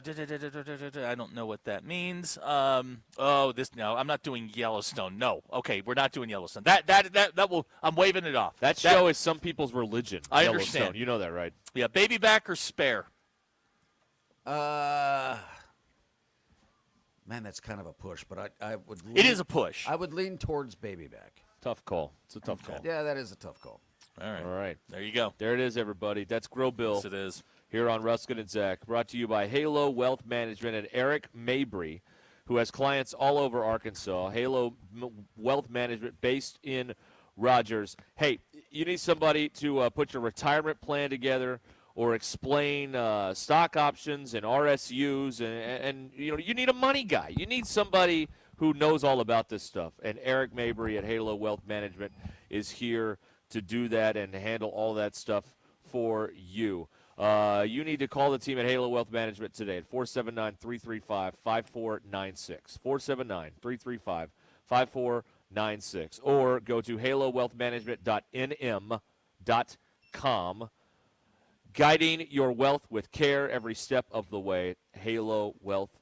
don't know what that means. No, I'm not doing Yellowstone. No. Okay, we're not doing Yellowstone. That will. I'm waving it off. That show is some people's religion. I Yellowstone. understand. You know that, right? Yeah, baby back or spare? Man, that's kind of a push, but I would. It is a push. I would lean towards baby back. Tough call. It's a tough call. Yeah, that is a tough call. All right. All right. There you go. There it is, everybody. That's Grow Bill. Yes, it is. Here on Ruskin and Zach, brought to you by Halo Wealth Management and Eric Mabry, who has clients all over Arkansas. Halo Wealth Management based in Rogers. Hey, you need somebody to put your retirement plan together or explain stock options and RSUs, and you need a money guy. You need somebody who knows all about this stuff. And Eric Mabry at Halo Wealth Management is here to do that and handle all that stuff for you. You need to call the team at Halo Wealth Management today at 479-335-5496. 479-335-5496. Or go to halowealthmanagement.nm.com. Guiding your wealth with care every step of the way. Halo Wealth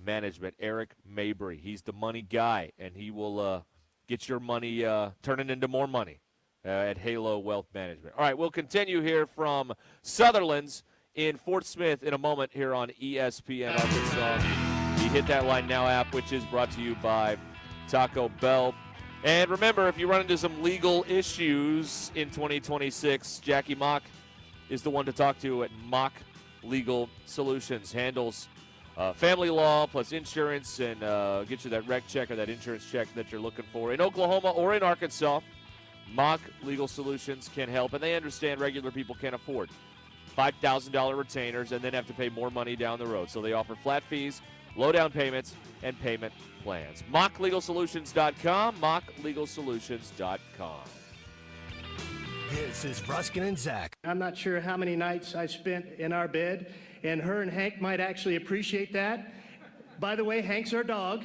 Management, Eric Mabry. He's the money guy, and he will get your money turning into more money at Halo Wealth Management. All right, we'll continue here from Sutherlands in Fort Smith in a moment here on ESPN Arkansas. The Hit That Line Now app, which is brought to you by Taco Bell. And remember, if you run into some legal issues in 2026, Jackie Mock is the one to talk to at Mock Legal Solutions. Handles family law plus insurance and get you that rec check or that insurance check that you're looking for. In Oklahoma or in Arkansas, Mock Legal Solutions can help, and they understand regular people can't afford $5,000 retainers and then have to pay more money down the road. So they offer flat fees, low down payments, and payment plans. MockLegalSolutions.com, MockLegalSolutions.com. This is Ruscin and Zach. I'm not sure how many nights I spent in our bed, and her and Hank might actually appreciate that. By the way, Hank's our dog.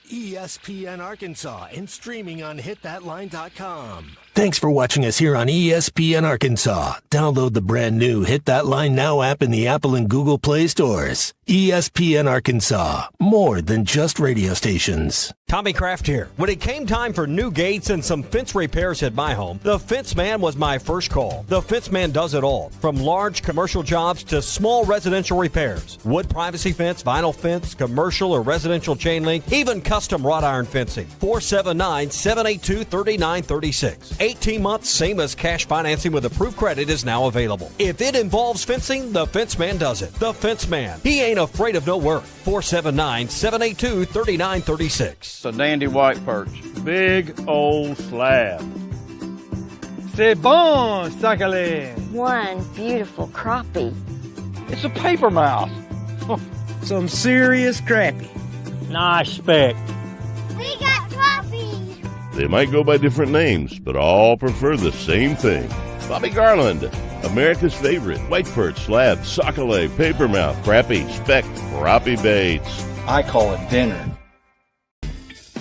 ESPN Arkansas and streaming on hitthatline.com. Thanks for watching us here on ESPN Arkansas. Download the brand new Hit That Line Now app in the Apple and Google Play stores. ESPN Arkansas, more than just radio stations. Tommy Kraft here. When it came time for new gates and some fence repairs at my home, the Fence Man was my first call. The Fence Man does it all, from large commercial jobs to small residential repairs. Wood privacy fence, vinyl fence, commercial or residential chain link, even custom wrought iron fencing. 479-782-3936. 18 months, same as cash financing with approved credit is now available. If it involves fencing, the Fence Man does it. The Fence Man. He ain't afraid of no work. 479-782-3936. It's a dandy white perch. Big old slab. C'est bon, sacalé. One beautiful crappie. It's a paper mouse. Some serious crappie. Nice speck. We got crappies. They might go by different names, but all prefer the same thing. Bobby Garland, America's favorite white perch, slab, sockeye, papermouth, crappie, speck, crappie baits. I call it dinner.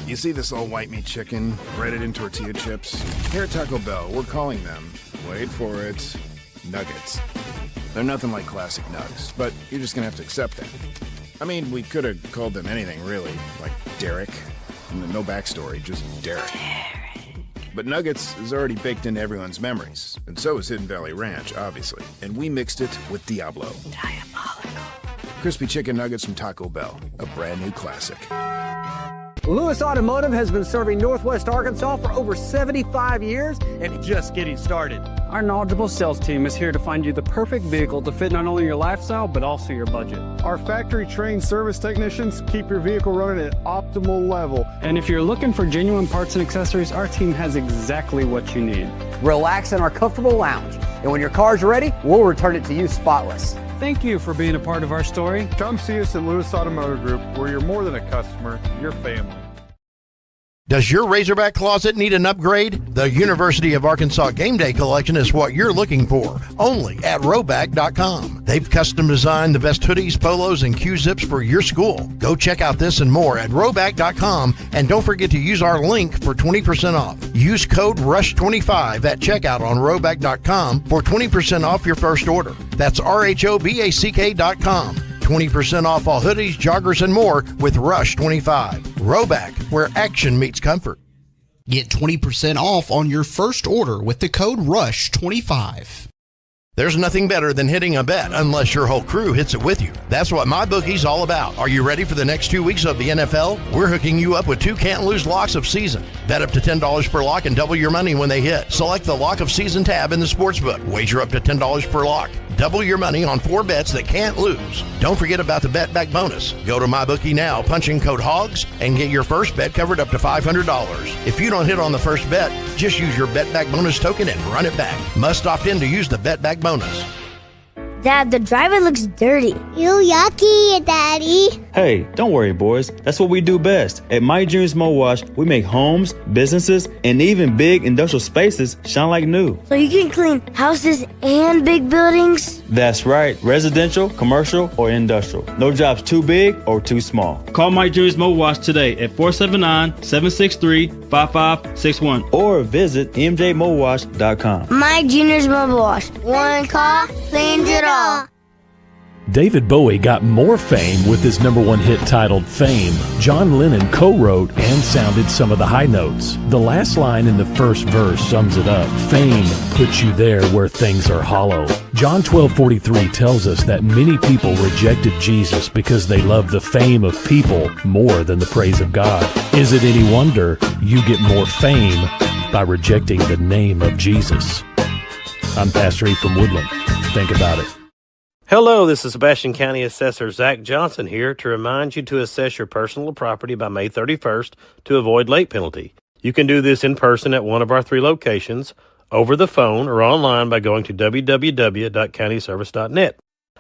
You see this all white meat chicken, breaded in tortilla chips? Here at Taco Bell, we're calling them, wait for it, nuggets. They're nothing like classic nugs, but you're just gonna have to accept that. I mean, we could have called them anything, really, like Derek. No backstory, just Derek. But nuggets is already baked into everyone's memories, and so is Hidden Valley Ranch, obviously. And we mixed it with Diablo. Diabolical. Crispy chicken nuggets from Taco Bell, a brand new classic. Lewis Automotive has been serving Northwest Arkansas for over 75 years and just getting started. Our knowledgeable sales team is here to find you the perfect vehicle to fit not only your lifestyle, but also your budget. Our factory-trained service technicians keep your vehicle running at optimal level. And if you're looking for genuine parts and accessories, our team has exactly what you need. Relax in our comfortable lounge, and when your car's ready, we'll return it to you spotless. Thank you for being a part of our story. Come see us at Lewis Automotive Group, where you're more than a customer, you're family. Does your Razorback closet need an upgrade? The University of Arkansas Game Day Collection is what you're looking for, only at Roback.com. They've custom designed the best hoodies, polos, and Q-zips for your school. Go check out this and more at Roback.com, and don't forget to use our link for 20% off. Use code RUSH25 at checkout on Roback.com for 20% off your first order. That's RHOBACK.com. 20% off all hoodies, joggers, and more with Rush 25. Roback, where action meets comfort. Get 20% off on your first order with the code RUSH25. There's nothing better than hitting a bet unless your whole crew hits it with you. That's what MyBookie's all about. Are you ready for the next 2 weeks of the NFL? We're hooking you up with 2 can't-lose locks of season. Bet up to $10 per lock and double your money when they hit. Select the Lock of Season tab in the sportsbook. Wager up to $10 per lock. Double your money on 4 bets that can't lose. Don't forget about the Bet Back bonus. Go to MyBookie now, punch in code HOGS, and get your first bet covered up to $500. If you don't hit on the first bet, just use your Bet Back bonus token and run it back. Must opt in to use the Bet Back bonus. Dad, the driver looks dirty. You yucky, Daddy. Hey, don't worry, boys. That's what we do best. At My Dreams Mo Wash, we make homes, businesses, and even big industrial spaces shine like new. So you can clean houses and big buildings? That's right. Residential, commercial, or industrial. No job's too big or too small. Call My Dreams Mo Wash today at 479-763-5561 or visit mjmowash.com. My Junior's Mobile Wash. One call cleans it all. David Bowie got more fame with his #1 hit titled Fame. John Lennon co-wrote and sounded some of the high notes. The last line in the first verse sums it up. Fame puts you there where things are hollow. John 12:43 tells us that many people rejected Jesus because they love the fame of people more than the praise of God. Is it any wonder you get more fame by rejecting the name of Jesus? I'm Pastor E from Woodland. Think about it. Hello, this is Sebastian County Assessor Zach Johnson here to remind you to assess your personal property by May 31st to avoid late penalty. You can do this in person at one of our 3 locations, over the phone, or online by going to www.countyservice.net.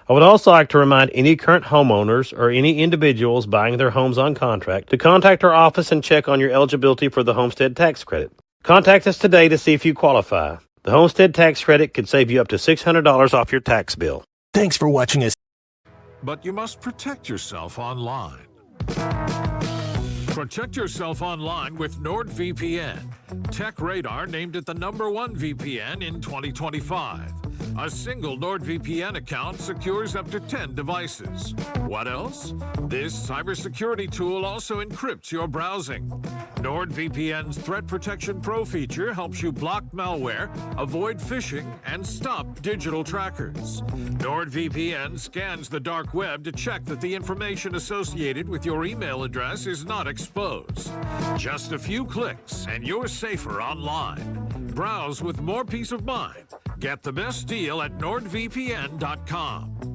I would also like to remind any current homeowners or any individuals buying their homes on contract to contact our office and check on your eligibility for the homestead tax credit. Contact us today to see if you qualify. The homestead tax credit could save you up to $600 off your tax bill. Thanks for watching us. But you must protect yourself online. Protect yourself online with NordVPN. Tech Radar named it the #1 VPN in 2025. A single NordVPN account secures up to 10 devices. What else? This cybersecurity tool also encrypts your browsing. NordVPN's Threat Protection Pro feature helps you block malware, avoid phishing, and stop digital trackers. NordVPN scans the dark web to check that the information associated with your email address is not exposed. Just a few clicks and you're safer online. Browse with more peace of mind. Get the best deal at NordVPN.com.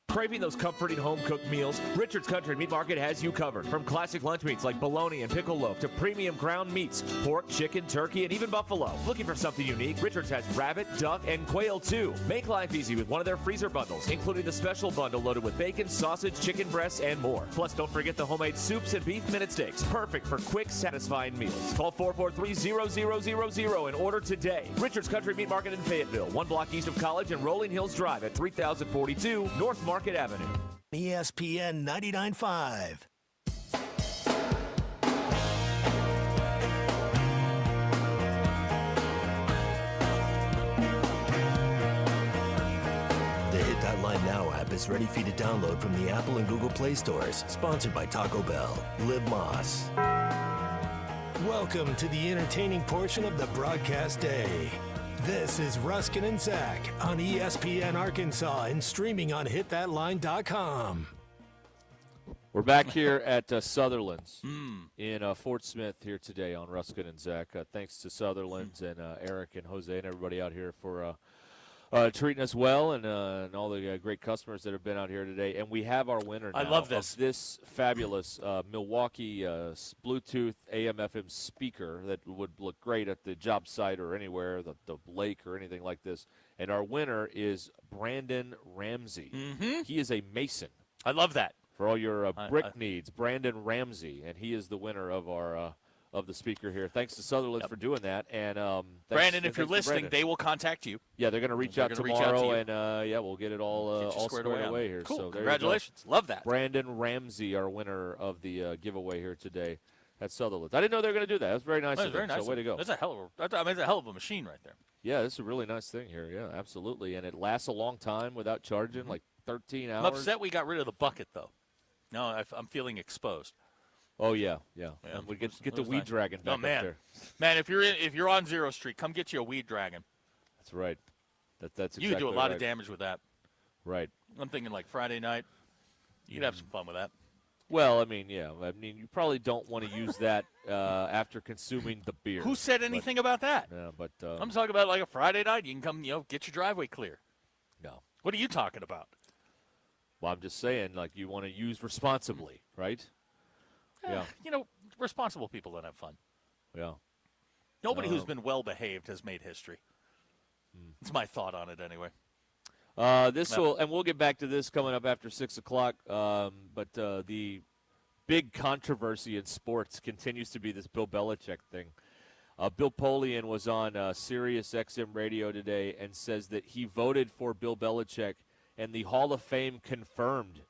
Craving those comforting home-cooked meals? Richard's Country Meat Market has you covered. From classic lunch meats like bologna and pickle loaf to premium ground meats, pork, chicken, turkey, and even buffalo. Looking for something unique? Richard's has rabbit, duck, and quail too. Make life easy with one of their freezer bundles, including the special bundle loaded with bacon, sausage, chicken breasts, and more. Plus, don't forget the homemade soups and beef minute steaks. Perfect for quick, satisfying meals. Call 443-0000 and order today. Richard's Country Meat Market in Fayetteville, 1 block east of College and Rolling Hills Drive at 3042 North Market Avenue. ESPN 99.5. The Hit That Line Now app is ready for you to download from the Apple and Google Play stores. Sponsored by Taco Bell. Live Moss. Welcome to the entertaining portion of the broadcast day. This is Ruscin and Zach on ESPN Arkansas and streaming on hitthatline.com. We're back here at Sutherlands in Fort Smith here today on Ruscin and Zach. Thanks to Sutherlands and Eric and Jose and everybody out here for treating us well and all the great customers that have been out here today. And we have our winner now. I love this. Of this fabulous Milwaukee Bluetooth AM/FM speaker that would look great at the job site or anywhere, the lake or anything like this. And our winner is Brandon Ramsey. Mm-hmm. He is a mason. I love that. For all your brick needs, Brandon Ramsey. And he is the winner of our of the speaker here. Thanks to Sutherland for doing that. And Brandon, if you're listening, they will contact you. Yeah, they're going to reach out tomorrow, and we'll get it all squared away here. Cool. So Congratulations. Love that. Brandon Ramsey, our winner of the giveaway here today at Sutherland. I didn't know they were going to do that. That was very nice of them. Very nice. So way to go. That's a hell of a machine right there. Yeah, this is a really nice thing here. Yeah, absolutely. And it lasts a long time without charging, like 13 hours. I'm upset we got rid of the bucket, though. No, I'm feeling exposed. Oh yeah. And we get the weed dragon back up there. Man, if you're on Zero Street, come get you a weed dragon. That's right. That's exactly you could do a lot right. of damage with that. Right. I'm thinking like Friday night. You could have some fun with that. Well, I mean, yeah. I mean, you probably don't want to use that after consuming the beer. Who said anything about that? Yeah, but I'm talking about like a Friday night. You can come, get your driveway clear. No. What are you talking about? Well, I'm just saying, like, you want to use responsibly, right? Yeah. Responsible people don't have fun. Yeah. Nobody who's been well behaved has made history. It's my thought on it anyway. We'll get back to this coming up after 6 o'clock. But the big controversy in sports continues to be this Bill Belichick thing. Bill Polian was on Sirius XM radio today and says that he voted for Bill Belichick, and the Hall of Fame confirmed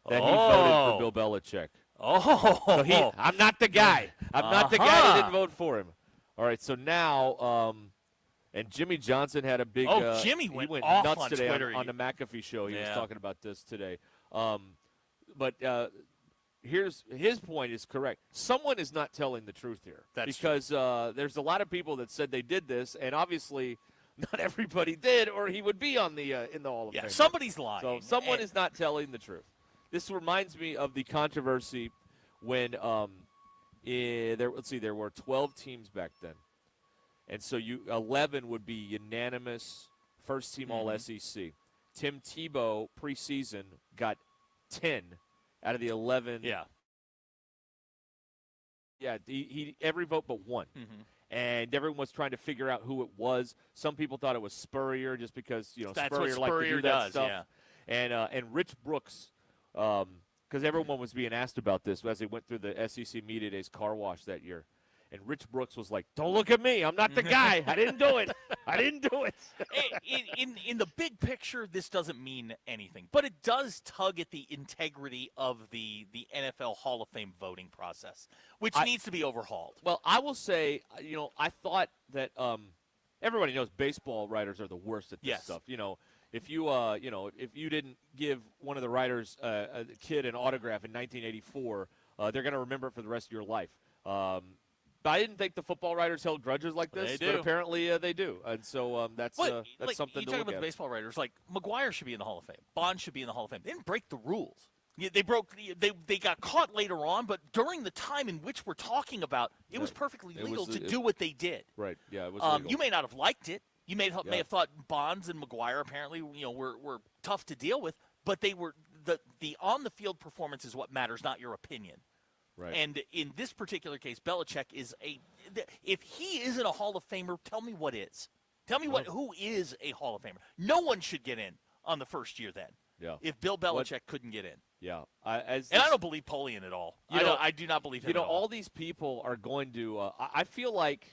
that he voted for Bill Belichick. So I'm not the guy. I'm not the guy that didn't vote for him. All right, so now And Jimmy Johnson had a big. Jimmy he went off nuts on today Twitter. on the McAfee show. He was Yeah. talking about this today. But here's his point is correct. Someone is not telling the truth here. That's because there's a lot of people that said they did this, and obviously not everybody did, or he would be on the in the Hall of Fame. Somebody's lying. So someone is not telling the truth. This reminds me of the controversy when there were 12 teams back then, and so 11 would be unanimous first team All SEC. Tim Tebow preseason got 10 out of the 11. Yeah. Yeah, he every vote but one. Mm-hmm. And everyone was trying to figure out who it was. Some people thought it was Spurrier just because, That's Spurrier what liked to Spurrier do that does, stuff. yeah. And Rich Brooks, because everyone was being asked about this as they went through the SEC Media Days car wash that year. And Rich Brooks was like, "Don't look at me. I'm not the guy. I didn't do it. I didn't do it." in the big picture, this doesn't mean anything, but it does tug at the integrity of the NFL Hall of Fame voting process, which needs to be overhauled. Well, I will say, I thought that everybody knows baseball writers are the worst at this stuff. If you didn't give one of the writers a kid an autograph in 1984, they're going to remember it for the rest of your life. But I didn't think the football writers held grudges like this, They do. but apparently they do. And so that's something you to talk look about at. the baseball writers, like McGuire should be in the Hall of Fame. Bond should be in the Hall of Fame. They didn't break the rules. They got caught later on, but during the time in which we're talking about, it was perfectly legal to do what they did. Right, yeah, it was legal. You may not have liked it. You may have thought Bonds and McGuire apparently were tough to deal with, but they were the on-the-field performance is what matters, not your opinion. Right. And in this particular case, Belichick is if he isn't a Hall of Famer, tell me what is. Tell me who is a Hall of Famer. No one should get in on the first year then. Yeah. If Bill Belichick couldn't get in. Yeah. I don't believe Polian at all. I do not believe him at all. All these people are going to I feel like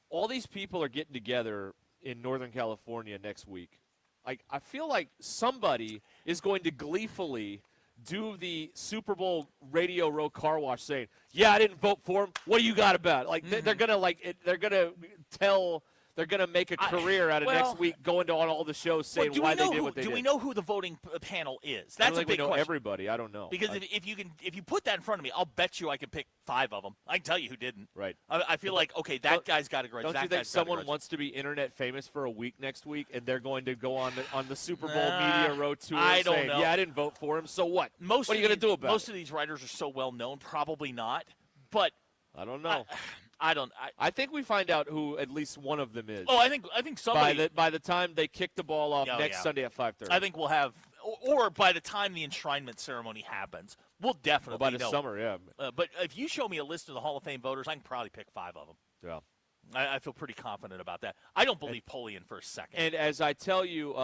all these people are getting together in Northern California next week. I feel like somebody is going to gleefully do the Super Bowl Radio Row car wash saying, "Yeah, I didn't vote for him. What do you got about it?" Like they're gonna make a career out of next week going on all the shows saying why they did what they did. Do we know who the voting panel is? I That's don't a think big we know question. everybody. I don't know. Because if you put that in front of me, I'll bet you I can pick 5 of them. I can tell you who didn't. Right. I feel like that guy's got a grudge. Don't you think someone wants to be internet famous for a week next week, and they're going to go on the Super Bowl Media Row tour? I don't saying, know. Yeah, I didn't vote for him. So what? What are you going to do about it? Most of these writers are so well known, probably not. But I don't know. I think we find out who at least one of them is. Oh, I think somebody by the time they kick the ball off next Sunday at 5:30. I think we'll have, or by the time the enshrinement ceremony happens, we'll definitely by the know. summer, yeah. But if you show me a list of the Hall of Fame voters, I can probably pick 5 of them. Yeah. I feel pretty confident about that. I don't believe Polian for a second. And as I tell you,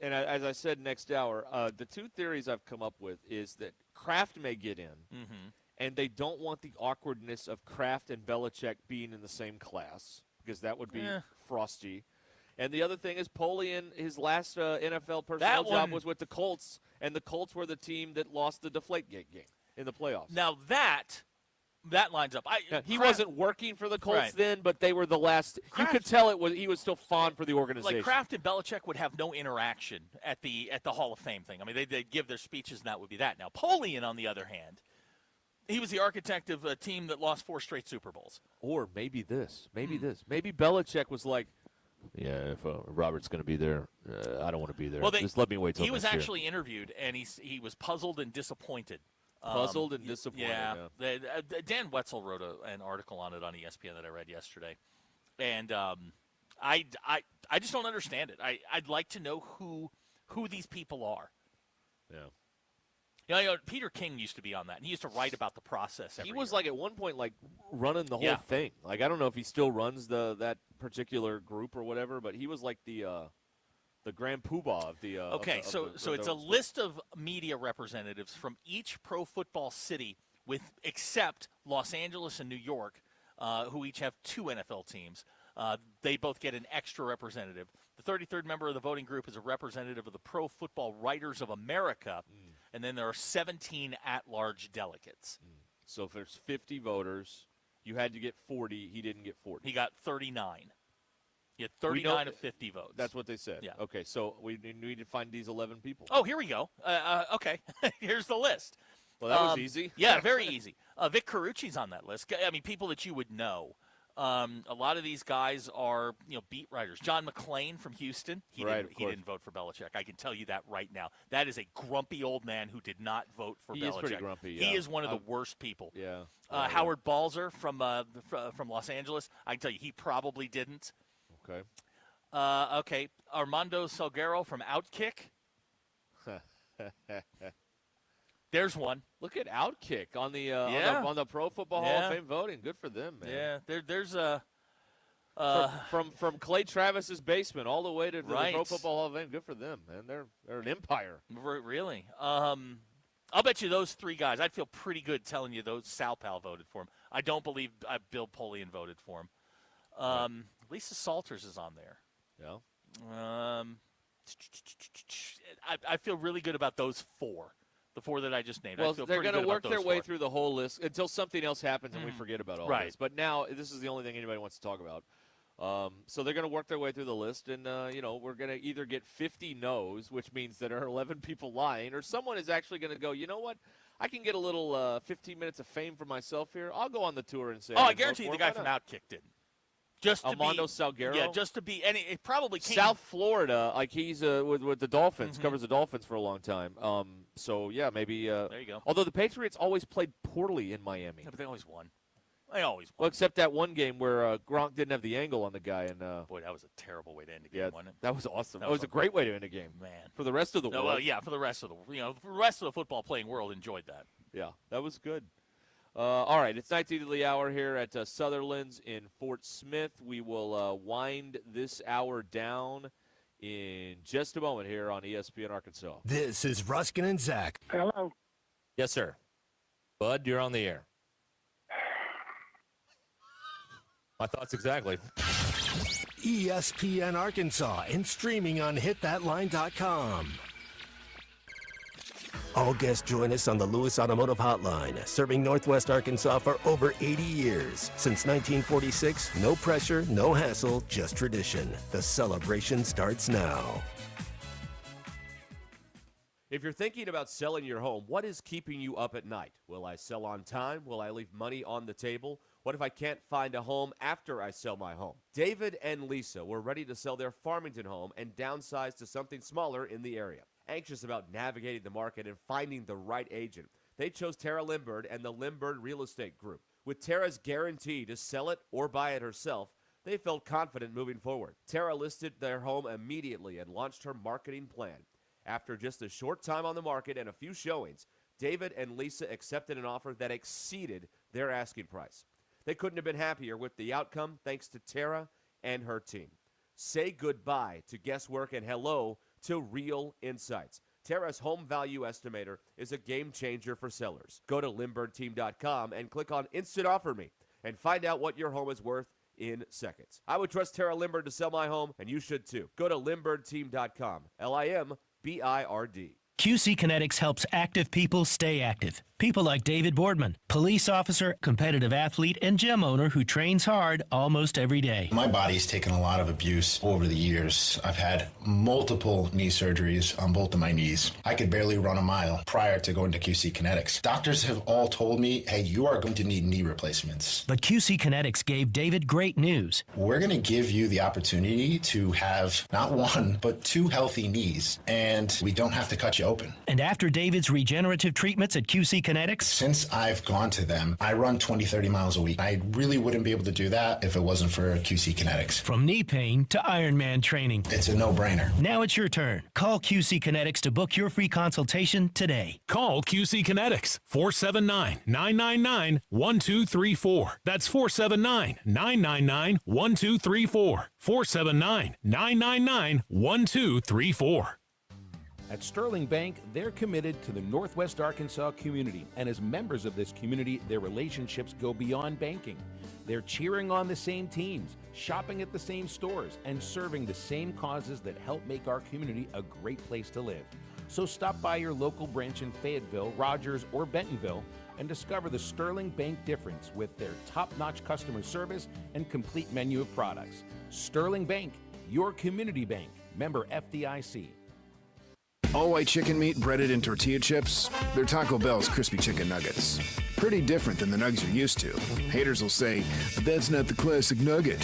as I said next hour, the 2 theories I've come up with is that Kraft may get in. Mm-hmm. And they don't want the awkwardness of Kraft and Belichick being in the same class because that would be frosty. And the other thing is Polian, his last NFL personnel job was with the Colts, and the Colts were the team that lost the Deflategate game in the playoffs. Now that lines up. He wasn't working for the Colts then, but they were the last. You could tell he was still fond for the organization. Like Kraft and Belichick would have no interaction at the Hall of Fame thing. I mean, they'd give their speeches, and that would be that. Now Polian, on the other hand. He was the architect of a team that lost 4 straight Super Bowls. Or maybe this. Maybe Belichick was like, yeah, if Robert's going to be there, I don't want to be there. Just let me wait till he was next year. actually interviewed, and he was puzzled and disappointed. Puzzled and disappointed. Yeah. Dan Wetzel wrote an article on it on ESPN that I read yesterday, and I just don't understand it. I'd like to know who these people are. Yeah. You know, Peter King used to be on that, and he used to write about the process. He was like at one point like running the whole thing. Like I don't know if he still runs that particular group or whatever, but he was like the grand poobah of the. Okay, so it's a list of media representatives from each pro football city, except Los Angeles and New York, who each have 2 NFL teams. They both get an extra representative. The 33rd member of the voting group is a representative of the Pro Football Writers of America, and then there are 17 at-large delegates. So if there's 50 voters, you had to get 40. He didn't get 40. He got 39. You had 39 of 50 votes. That's what they said. Yeah. Okay, so we need to find these 11 people. Oh, here we go. Okay, here's the list. Well, that was easy. Yeah, very easy. Vic Carucci's on that list. I mean, people that you would know. A lot of these guys are, beat writers. John McClain from Houston. He didn't vote for Belichick. I can tell you that right now. That is a grumpy old man who did not vote for Belichick. He is pretty grumpy. Yeah. He is one of the worst people. Yeah. Howard Balzer from Los Angeles. I can tell you, he probably didn't. Okay. Okay. Armando Salguero from Outkick. There's one. Look at Outkick on the Pro Football Hall of Fame voting. Good for them, man. Yeah, there's a from Clay Travis's basement all the way to the Pro Football Hall of Fame. Good for them, man. They're an empire. Really? I'll bet you those three guys. I'd feel pretty good telling you those Sal Pal voted for him. I don't believe Bill Polian voted for him. Lisa Salters is on there. Yeah. I feel really good about those four. The four that I just named. Well, they're going to work their way through the whole list until something else happens and we forget about all this. But now this is the only thing anybody wants to talk about. So they're going to work their way through the list, and we're going to either get 50 no's, which means that there are 11 people lying, or someone is actually going to go, you know what? I can get a little 15 minutes of fame for myself here. I'll go on the tour and say. Oh, I guarantee you the guy from Outkick didn't. Just Armando Salguero? Yeah, just to be, and it probably came. South Florida, like he's with the Dolphins, covers the Dolphins for a long time. So, yeah, maybe. There you go. Although the Patriots always played poorly in Miami. Yeah, but they always won. They always won. Well, except that one game where Gronk didn't have the angle on the guy. And boy, that was a terrible way to end a game, wasn't it? That was awesome. That was a great way to end a game. Man. For the rest of the world. Well, yeah, for the rest of the football playing world enjoyed that. Yeah, that was good. All right, it's 19th of the hour here at Sutherlands in Fort Smith. We will wind this hour down in just a moment here on ESPN Arkansas. This is Ruscin and Zach. Hello. Yes, sir. Bud, you're on the air. My thoughts exactly. ESPN Arkansas and streaming on hitthatline.com. All guests join us on the Lewis Automotive Hotline, serving Northwest Arkansas for over 80 years. Since 1946, no pressure, no hassle, just tradition. The celebration starts now. If you're thinking about selling your home, what is keeping you up at night? Will I sell on time? Will I leave money on the table? What if I can't find a home after I sell my home? David and Lisa were ready to sell their Farmington home and downsize to something smaller in the area. Anxious about navigating the market and finding the right agent, they chose Tara Limbird and the Limbird Real Estate Group. With Tara's guarantee to sell it or buy it herself, they felt confident moving forward. Tara listed their home immediately and launched her marketing plan. After just a short time on the market and a few showings, David and Lisa accepted an offer that exceeded their asking price. They couldn't have been happier with the outcome thanks to Tara and her team. Say goodbye to guesswork and hello to real insights. Tara's home value estimator is a game changer for sellers. Go to LimbirdTeam.com and click on Instant Offer Me and find out what your home is worth in seconds. I would trust Tara Limbird to sell my home, and you should too. Go to LimbirdTeam.com. LIMBIRD. QC Kinetics helps active people stay active. People like David Boardman, police officer, competitive athlete, and gym owner who trains hard almost every day. My body's taken a lot of abuse over the years. I've had multiple knee surgeries on both of my knees. I could barely run a mile prior to going to QC Kinetics. Doctors have all told me, hey, you are going to need knee replacements. But QC Kinetics gave David great news. We're going to give you the opportunity to have not one, but two healthy knees, and we don't have to cut you open. And after David's regenerative treatments at QC Kinetics, since I've gone to them, I run 20, 30 miles a week. I really wouldn't be able to do that if it wasn't for QC Kinetics. From knee pain to Ironman training. It's a no-brainer. Now it's your turn. Call QC Kinetics to book your free consultation today. Call QC Kinetics, 479-999-1234. That's 479-999-1234. 479-999-1234. At Sterling Bank, they're committed to the Northwest Arkansas community, and as members of this community, their relationships go beyond banking. They're cheering on the same teams, shopping at the same stores, and serving the same causes that help make our community a great place to live. So stop by your local branch in Fayetteville, Rogers, or Bentonville and discover the Sterling Bank difference with their top-notch customer service and complete menu of products. Sterling Bank, your community bank. Member FDIC. All-white chicken meat breaded in tortilla chips. They're Taco Bell's crispy chicken nuggets. Pretty different than the nugs you're used to. Haters will say, but that's not the classic nugget.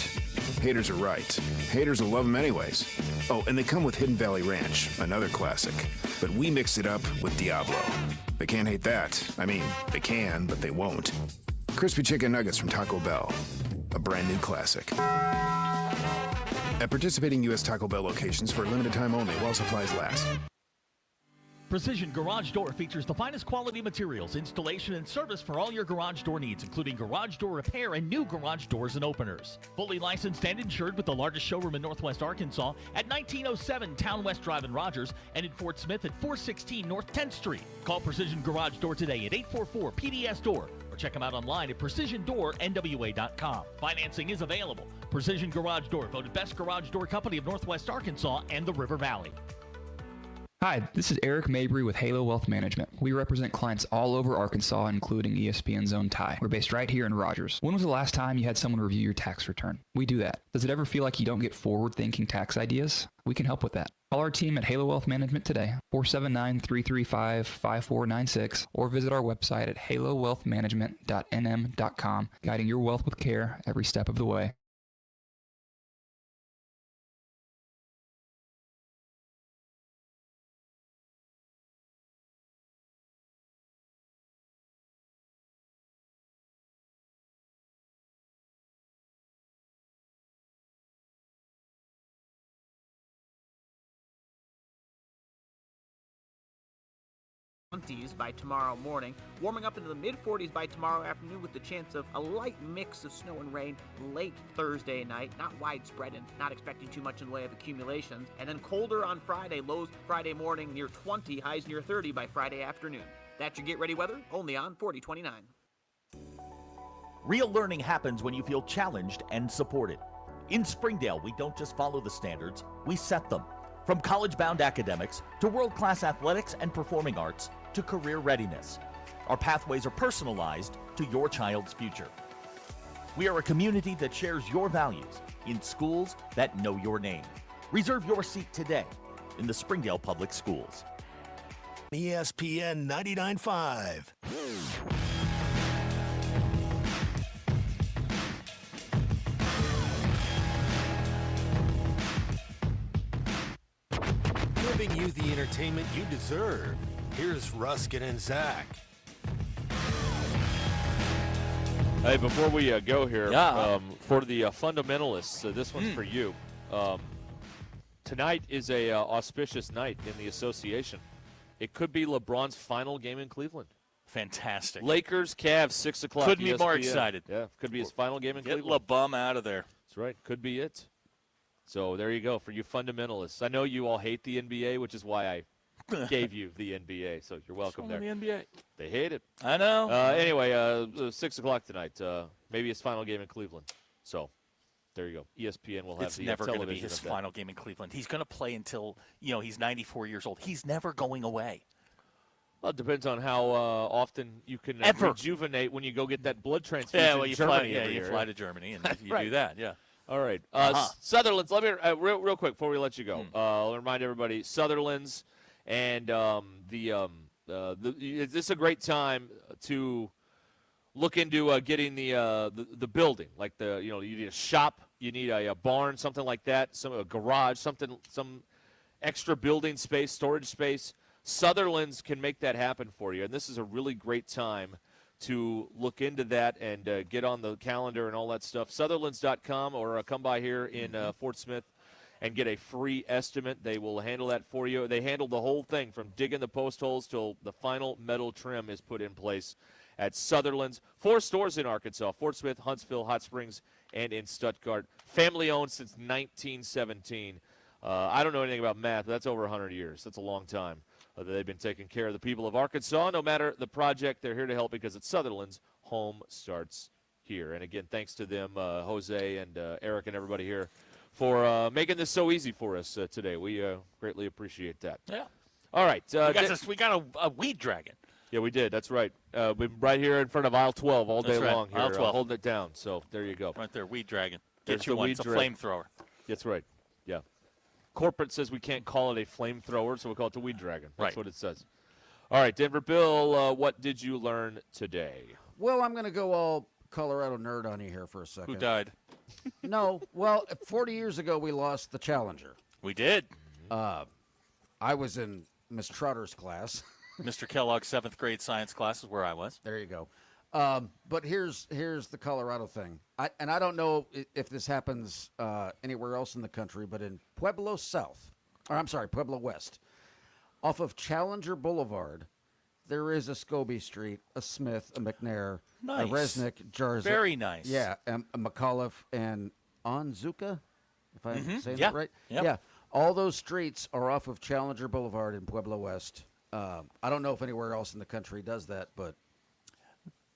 Haters are right. Haters will love them anyways. Oh, and they come with Hidden Valley Ranch, another classic. But we mixed it up with Diablo. They can't hate that. I mean, they can, but they won't. Crispy chicken nuggets from Taco Bell. A brand new classic. At participating U.S. Taco Bell locations for a limited time only while supplies last. Precision Garage Door features the finest quality materials, installation, and service for all your garage door needs, including garage door repair and new garage doors and openers. Fully licensed and insured with the largest showroom in Northwest Arkansas at 1907 Town West Drive in Rogers and in Fort Smith at 416 North 10th Street. Call Precision Garage Door today at 844-PDS-DOOR or check them out online at PrecisionDoorNWA.com. Financing is available. Precision Garage Door, voted best garage door company of Northwest Arkansas and the River Valley. Hi, this is Eric Mabry with Halo Wealth Management. We represent clients all over Arkansas, including ESPN's own Ty. We're based right here in Rogers. When was the last time you had someone review your tax return? We do that. Does it ever feel like you don't get forward-thinking tax ideas? We can help with that. Call our team at Halo Wealth Management today, 479-335-5496, or visit our website at halowealthmanagement.nm.com, guiding your wealth with care every step of the way. By tomorrow morning, warming up into the mid-40s by tomorrow afternoon with the chance of a light mix of snow and rain late Thursday night, not widespread and not expecting too much in the way of accumulations, and then colder on Friday, lows Friday morning near 20, highs near 30 by Friday afternoon. That's your Get Ready weather, only on 4029. Real learning happens when you feel challenged and supported. In Springdale, we don't just follow the standards, we set them. From college-bound academics to world-class athletics and performing arts to career readiness. Our pathways are personalized to your child's future. We are a community that shares your values in schools that know your name. Reserve your seat today in the Springdale Public Schools. ESPN 99.5. Giving you the entertainment you deserve. Here's Ruscin and Zach. Hey, before we go here, for the fundamentalists, this one's for you. Tonight is a auspicious night in the association. It could be LeBron's final game in Cleveland. Fantastic. Lakers, Cavs, 6 o'clock. Couldn't be ESPN. more excited. Yeah, could be his final game in Get Cleveland. Get LeBum out of there. That's right. Could be it. So there you go for you fundamentalists. I know you all hate the NBA, which is why I gave you the NBA. So you're welcome there. The NBA. They hate it. I know. Anyway, 6 o'clock tonight. Maybe his final game in Cleveland. So there you go. ESPN will have it's the never television going to be his event. final game in Cleveland. He's going to play until he's 94 years old. He's never going away. Well, it depends on how often you can rejuvenate when you go get that blood transfusion. Yeah, well, you fly. Yeah, you fly to Germany and you right. do that. Yeah. All right. Sutherlands, let me real quick before we let you go. I'll remind everybody, Sutherlands and this is a great time to look into getting the building. Like you need a shop, you need a barn, something like that, a garage, some extra building space, storage space. Sutherlands can make that happen for you, and this is a really great time to look into that and get on the calendar and all that stuff. Sutherlands.com or come by here in Fort Smith and get a free estimate. They will handle that for you. They handle the whole thing from digging the post holes till the final metal trim is put in place at Sutherlands. 4 stores in Arkansas, Fort Smith, Huntsville, Hot Springs, and in Stuttgart. Family-owned since 1917. I don't know anything about math, but that's over 100 years. That's a long time. They've been taking care of the people of Arkansas. No matter the project, they're here to help because at Sutherland's, home starts here. And again, thanks to them, Jose and Eric and everybody here, for making this so easy for us today. We greatly appreciate that. Yeah. All right. We got a weed dragon. Yeah, we did. That's right. We've been right here in front of aisle 12 all day long here, Aisle 12. holding it down. So there you go. Right there, Weed Dragon. There's Get you the one. Weed It's a Dragon. flamethrower. That's right. Yeah. Corporate says we can't call it a flamethrower, so we'll call it the Weed Dragon. That's Right. what it says. All right, Denver Bill, what did you learn today? Well, I'm going to go all Colorado nerd on you here for a second. Who died? No. Well, 40 years ago, we lost the Challenger. We did. I was in Miss Trotter's class. Mr. Kellogg's 7th grade science class is where I was. There you go. But here's the Colorado thing. I don't know if this happens anywhere else in the country, but in Pueblo West, off of Challenger Boulevard, there is a Scobie Street, a Smith, a McNair, Nice. a Resnick, Jarza. Very nice. Yeah, a McAuliffe and Onzuka, if I'm saying Yeah. that right. Yep. Yeah, all those streets are off of Challenger Boulevard in Pueblo West. I don't know if anywhere else in the country does that, but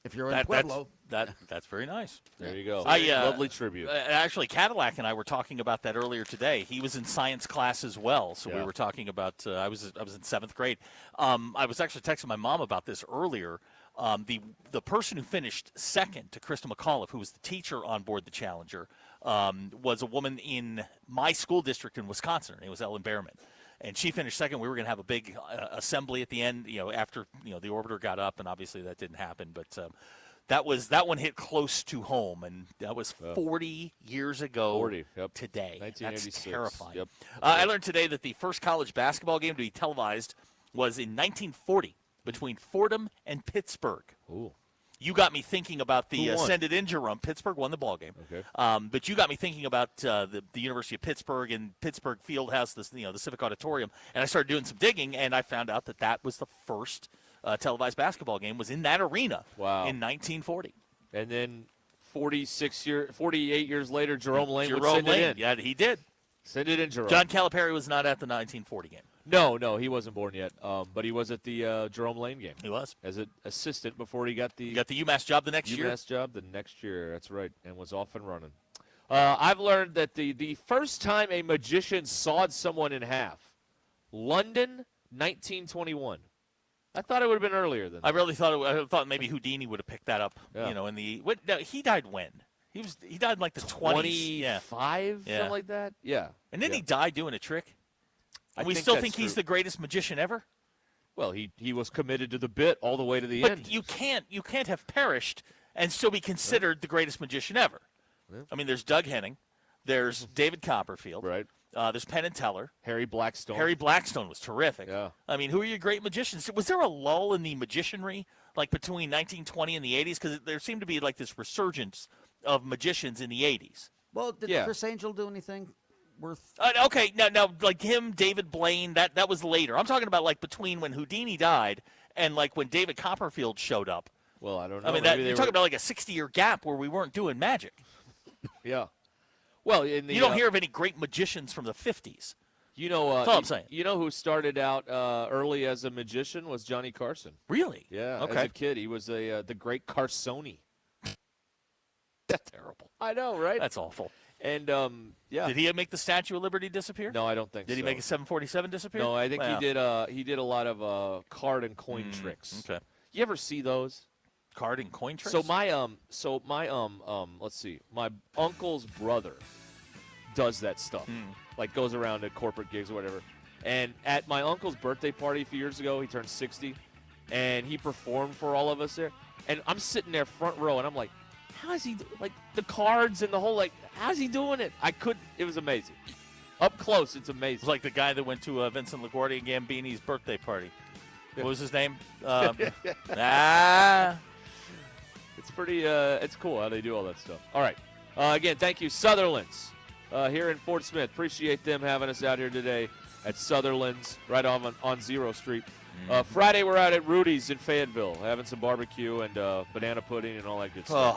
if you're in Pueblo, that's very nice. There you go. Lovely tribute. Actually, Cadillac and I were talking about that earlier today. He was in science class as well, so we Yeah. were talking about. I was in 7th grade. I was actually texting my mom about this earlier. The person who finished second to Krista McAuliffe, who was the teacher on board the Challenger, was a woman in my school district in Wisconsin. Her name was Ellen Behrman. And she finished second. We were going to have a big assembly at the end, after the orbiter got up, and obviously that didn't happen. But that one hit close to home, and that was 40 years ago 40, yep. today. 1986. That's terrifying. Yep. I learned today that the first college basketball game to be televised was in 1940 between Fordham and Pittsburgh. Ooh. You got me thinking about the Who won? Ascended Interim. Pittsburgh won the ball game. Okay. But you got me thinking about the University of Pittsburgh and Pittsburgh Fieldhouse, the Civic Auditorium, and I started doing some digging, and I found out that was the first televised basketball game was in that arena. Wow. In 1940. And then 48 years later, Jerome Lane would send it in. Yeah, he did. Send it in, Jerome. John Calipari was not at the 1940 game. No, he wasn't born yet. But he was at the Jerome Lane game. He was as an assistant before he got the UMass job the next year. UMass job the next year. That's right, and was off and running. I've learned that the first time a magician sawed someone in half, London, 1921. I thought it would have been earlier than that. I really thought maybe Houdini would have picked that up. Yeah. He died when? He died in like the 20s. 25, something like that. Yeah. And then he died doing a trick. And we think still that's think he's true. the greatest magician ever. Well, he was committed to the bit all the way to the But end. you can't have perished and still be considered the greatest magician ever. Yeah. I mean, there's Doug Henning, there's David Copperfield, right? There's Penn and Teller, Harry Blackstone. Harry Blackstone was terrific. Yeah. I mean, who are your great magicians? Was there a lull in the magicianry like between 1920 and the 80s? Because there seemed to be like this resurgence of magicians in the 80s. Well, did Chris Angel do anything worth? Okay, now, like him, David Blaine, that was later. I'm talking about like between when Houdini died and like when David Copperfield showed up. Well, I don't know. I mean, you're talking about like a 60-year gap where we weren't doing magic. Yeah. Well, you don't hear of any great magicians from the 50s. You know, That's all I'm saying. You know who started out early as a magician was Johnny Carson. Really? Yeah. Okay. As a kid, he was the great Carsoni. That's terrible. I know, right? That's awful. And yeah. Did he make the Statue of Liberty disappear? No, I don't think so. Did he make a 747 disappear? No, I think Wow. he did a lot of card and coin tricks. Okay. You ever see those? Card and coin tricks? So my let's see. My uncle's brother does that stuff. Like goes around to corporate gigs or whatever. And at my uncle's birthday party a few years ago, he turned 60, and he performed for all of us there. And I'm sitting there front row, and I'm like, how is he like the cards and the whole how's he doing it? It was amazing. Up close, it's amazing. It's like the guy that went to Vincent LaGuardia and Gambini's birthday party. What was his name? It's pretty. It's cool how they do all that stuff. All right. Again, thank you, Sutherlands, here in Fort Smith. Appreciate them having us out here today at Sutherlands, right on 0 Street. Friday, we're out at Rudy's in Fayetteville, having some barbecue and banana pudding and all that good stuff.